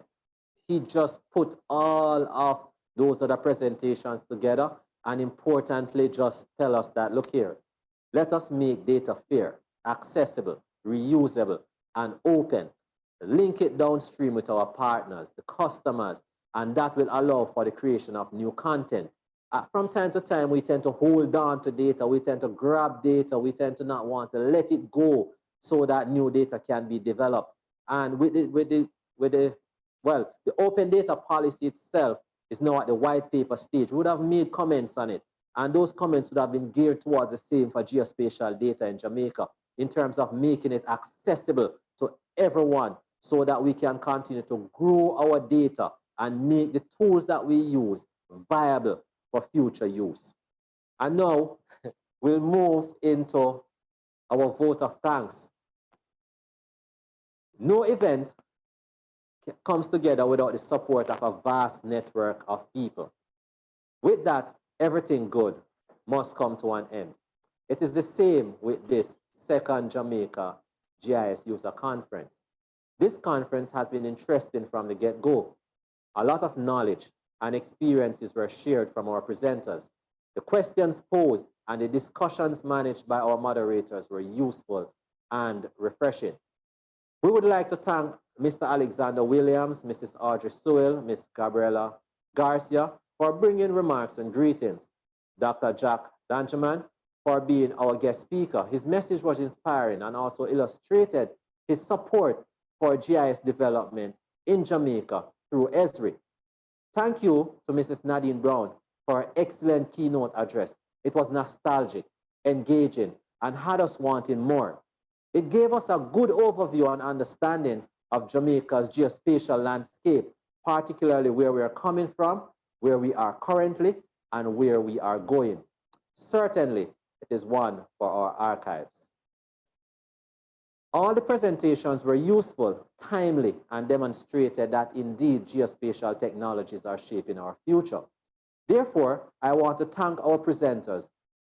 He just put all of those other presentations together and importantly just tell us that, look here, let us make data fair, accessible, reusable, and open. Link it downstream with our partners, the customers, and that will allow for the creation of new content. From time to time, we tend to hold on to data, we tend to grab data, we tend to not want to let it go so that new data can be developed. And the open data policy itself is now at the white paper stage. We would have made comments on it, And those comments would have been geared towards the same for geospatial data in Jamaica in terms of making it accessible to everyone so that we can continue to grow our data and make the tools that we use viable for future use. And now we'll move into our vote of thanks. No event comes together without the support of a vast network of people. With that, everything good must come to an end. It is the same with this second Jamaica GIS User Conference. This conference has been interesting from the get-go. A lot of knowledge and experiences were shared from our presenters. The questions posed and the discussions managed by our moderators were useful and refreshing. We would like to thank Mr. Alexander Williams, Mrs. Audrey Sewell, Ms. Gabriela Garcia for bringing remarks and greetings. Dr. Jack Danjaman for being our guest speaker. His message was inspiring and also illustrated his support for GIS development in Jamaica through ESRI. Thank you to Mrs. Nadine Brown for her excellent keynote address. It was nostalgic, engaging, and had us wanting more. It gave us a good overview and understanding of Jamaica's geospatial landscape, particularly where we are coming from, where we are currently, and where we are going. Certainly, it is one for our archives. All the presentations were useful, timely, and demonstrated that indeed geospatial technologies are shaping our future. Therefore, I want to thank our presenters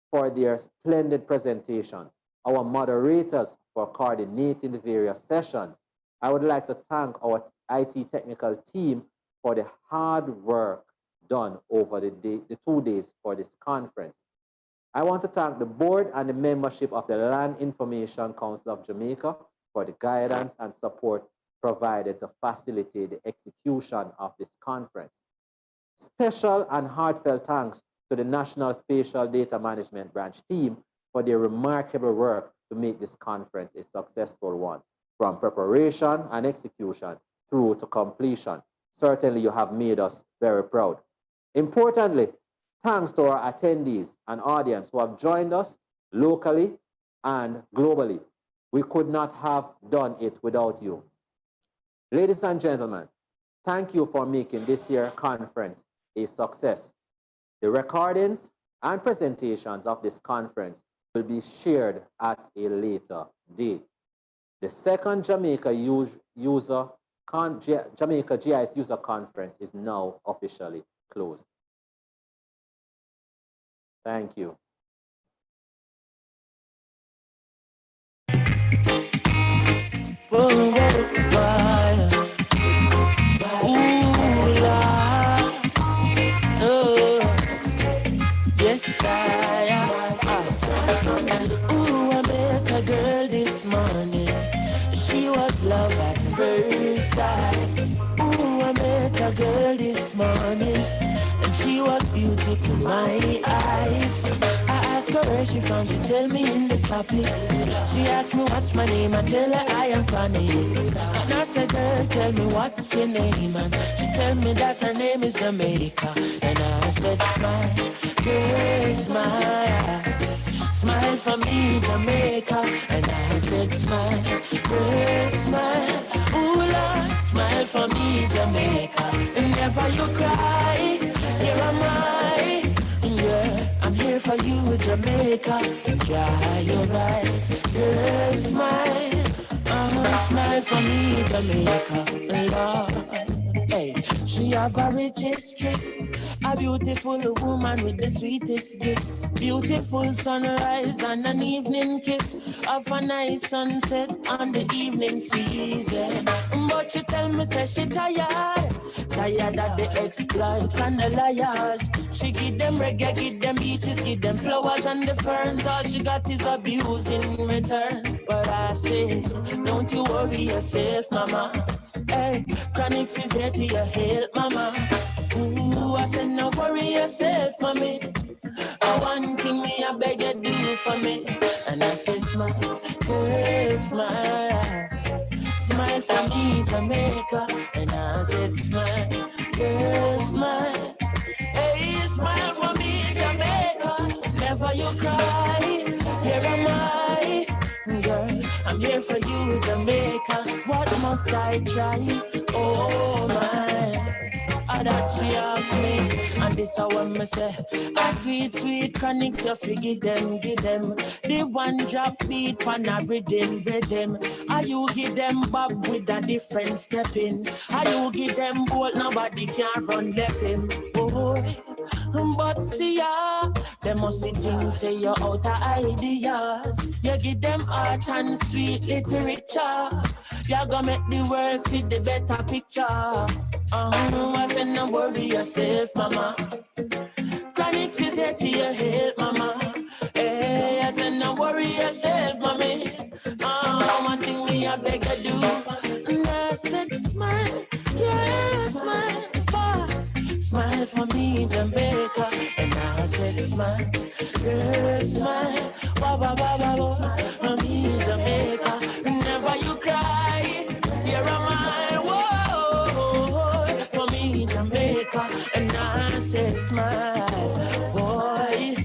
for their splendid presentations, our moderators for coordinating the various sessions. I would like to thank our IT technical team for the hard work done over the 2 days for this conference. I want to thank the board and the membership of the Land Information Council of Jamaica for the guidance and support provided to facilitate the execution of this conference. Special and heartfelt thanks to the National Spatial Data Management Branch team for their remarkable work to make this conference a successful one, from preparation and execution through to completion. Certainly, you have made us very proud. Importantly, thanks to our attendees and audience who have joined us locally and globally. We could not have done it without you. Ladies and gentlemen, thank you for making this year's conference a success. The recordings and presentations of this conference will be shared at a later date. The second Jamaica GIS User Conference is now officially closed. Thank you. Yes, I met a girl this morning. She was love at first sight. Ooh, I met a girl this morning, and she was beauty to my eyes. I asked her where she from, she tell me in the topics. She asked me what's my name, I tell her I am Connie. And I said, girl, tell me what's your name, and she tell me that her name is Jamaica. And I said, smile, girl, smile. Smile for me, Jamaica. And I said, smile, girl, smile. Ooh, Lord, smile for me, Jamaica. And never you cry, here am I. Yeah, I'm here for you, Jamaica. Dry your eyes, girl, smile. Smile for me, Jamaica, Lord. Hey, she have a rich history, a beautiful woman with the sweetest gifts. Beautiful sunrise and an evening kiss of a nice sunset on the evening season. But she tell me, say she tired of the exploits and the liars. She give them reggae, give them beaches, give them flowers and the ferns. All she got is abuse in return. But I say, don't you worry yourself, mama. Hey, Chronix is here to your help, mama. Ooh, I said, no worry yourself, mommy. One thing me, I beg you do for me. And I said, smile, girl, smile. Smile for me, Jamaica. And I said, smile, girl, smile. Hey, smile for me, Jamaica. never you cry. Here am I, girl, I'm here for you, Jamaica. What must I try? Oh my. That she asked me, and this is what me say. A sweet, sweet chronics, you give them. The one drop beat on a rhythm. Are you give them bob with a different stepping? Are you give them bolt, nobody can run left him. Boy, but see ya, they must see things say you're out of ideas. You give them art and sweet literature. You're gonna make the world see the better picture. I said, no worry yourself, mama. Chronics is here to your help, mama. Hey, I said, no worry yourself, mommy. One thing me I beg you do. And I said, smile, yeah, smile, boy. Smile for me, Jamaica. And I said, smile, yeah, smile, for me, Jamaica. Never you cry, here am I, whoa, for me, Jamaica. And I said, smile, boy,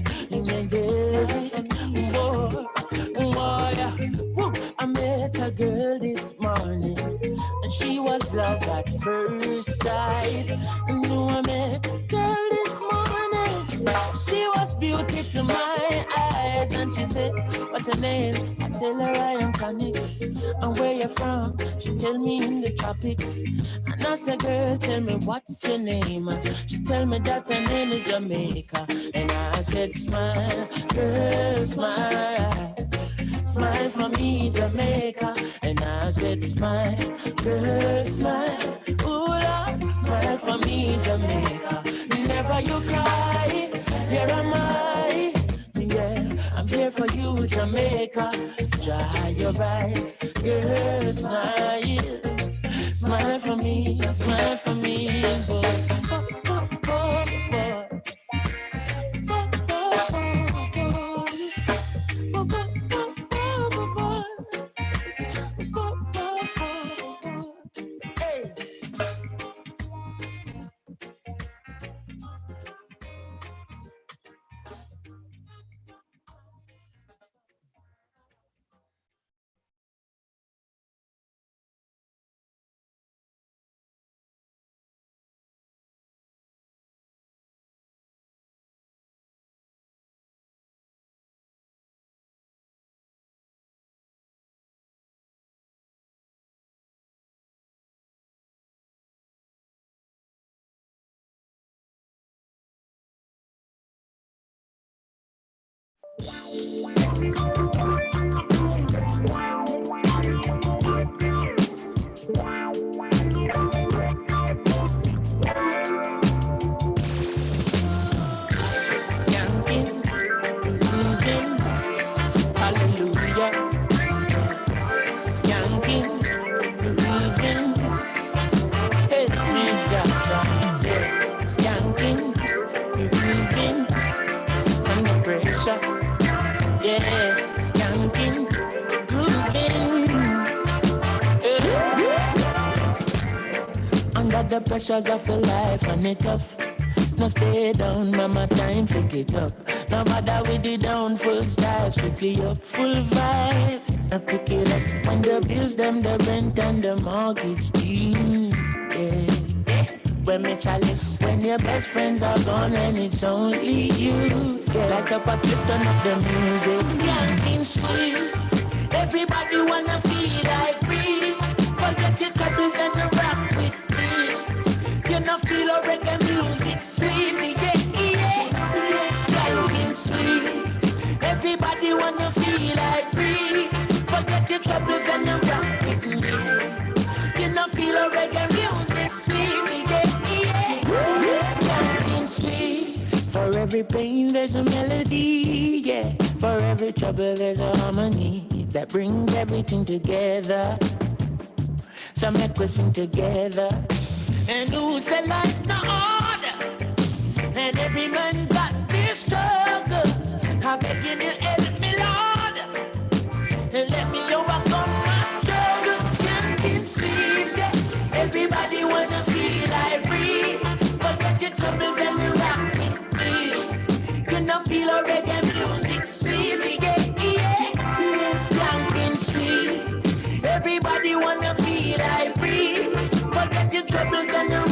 I met a girl this morning, and she was love at first sight. And I met a girl this morning, she was beauty to my eyes. And she said, what's her name? I tell her I am Conix. And where you from? She tell me in the tropics. And I said, girl, tell me what's your name? She tell me that her name is Jamaica. And I said, smile, girl, smile. Smile for me, Jamaica. And I said, smile, girl, smile. Ooh, Lord, smile for me, Jamaica. Never you cry, here am I. Yeah, I'm here for you, Jamaica. Dry your eyes, girl, smile. Smile for me, boy. The pressures of your life and it tough. No stay down, mama, time pick it up. No matter with the down, full style, strictly up, full vibes. I pick it up when the bills, them, the rent and the mortgage due. Yeah. When me chalice, when your best friends are gone and it's only you. Yeah. Like up a split, turn up the music. Skanking sweet. Everybody wanna feel like free. Forget your troubles and the rap with me. You know feel a reggae music sweet, yeah. Skanking sweet. Everybody wanna feel like free. Forget your troubles and the rap with me. You know feel a reggae music sweet, yeah. Skanking sweet. For every pain there's a melody, yeah. For every trouble there's a harmony that brings everything together. So make we sing together. And who say life no order? And every man got their struggle. I beg you to help me, Lord, and let me overcome my struggles. Skanking sweet, yeah. Everybody wanna feel like free. Forget your troubles and rock with me. You know feel a reggae music sweet, yeah. Skanking sweet. Everybody wanna feel I breathe. Forget your troubles and your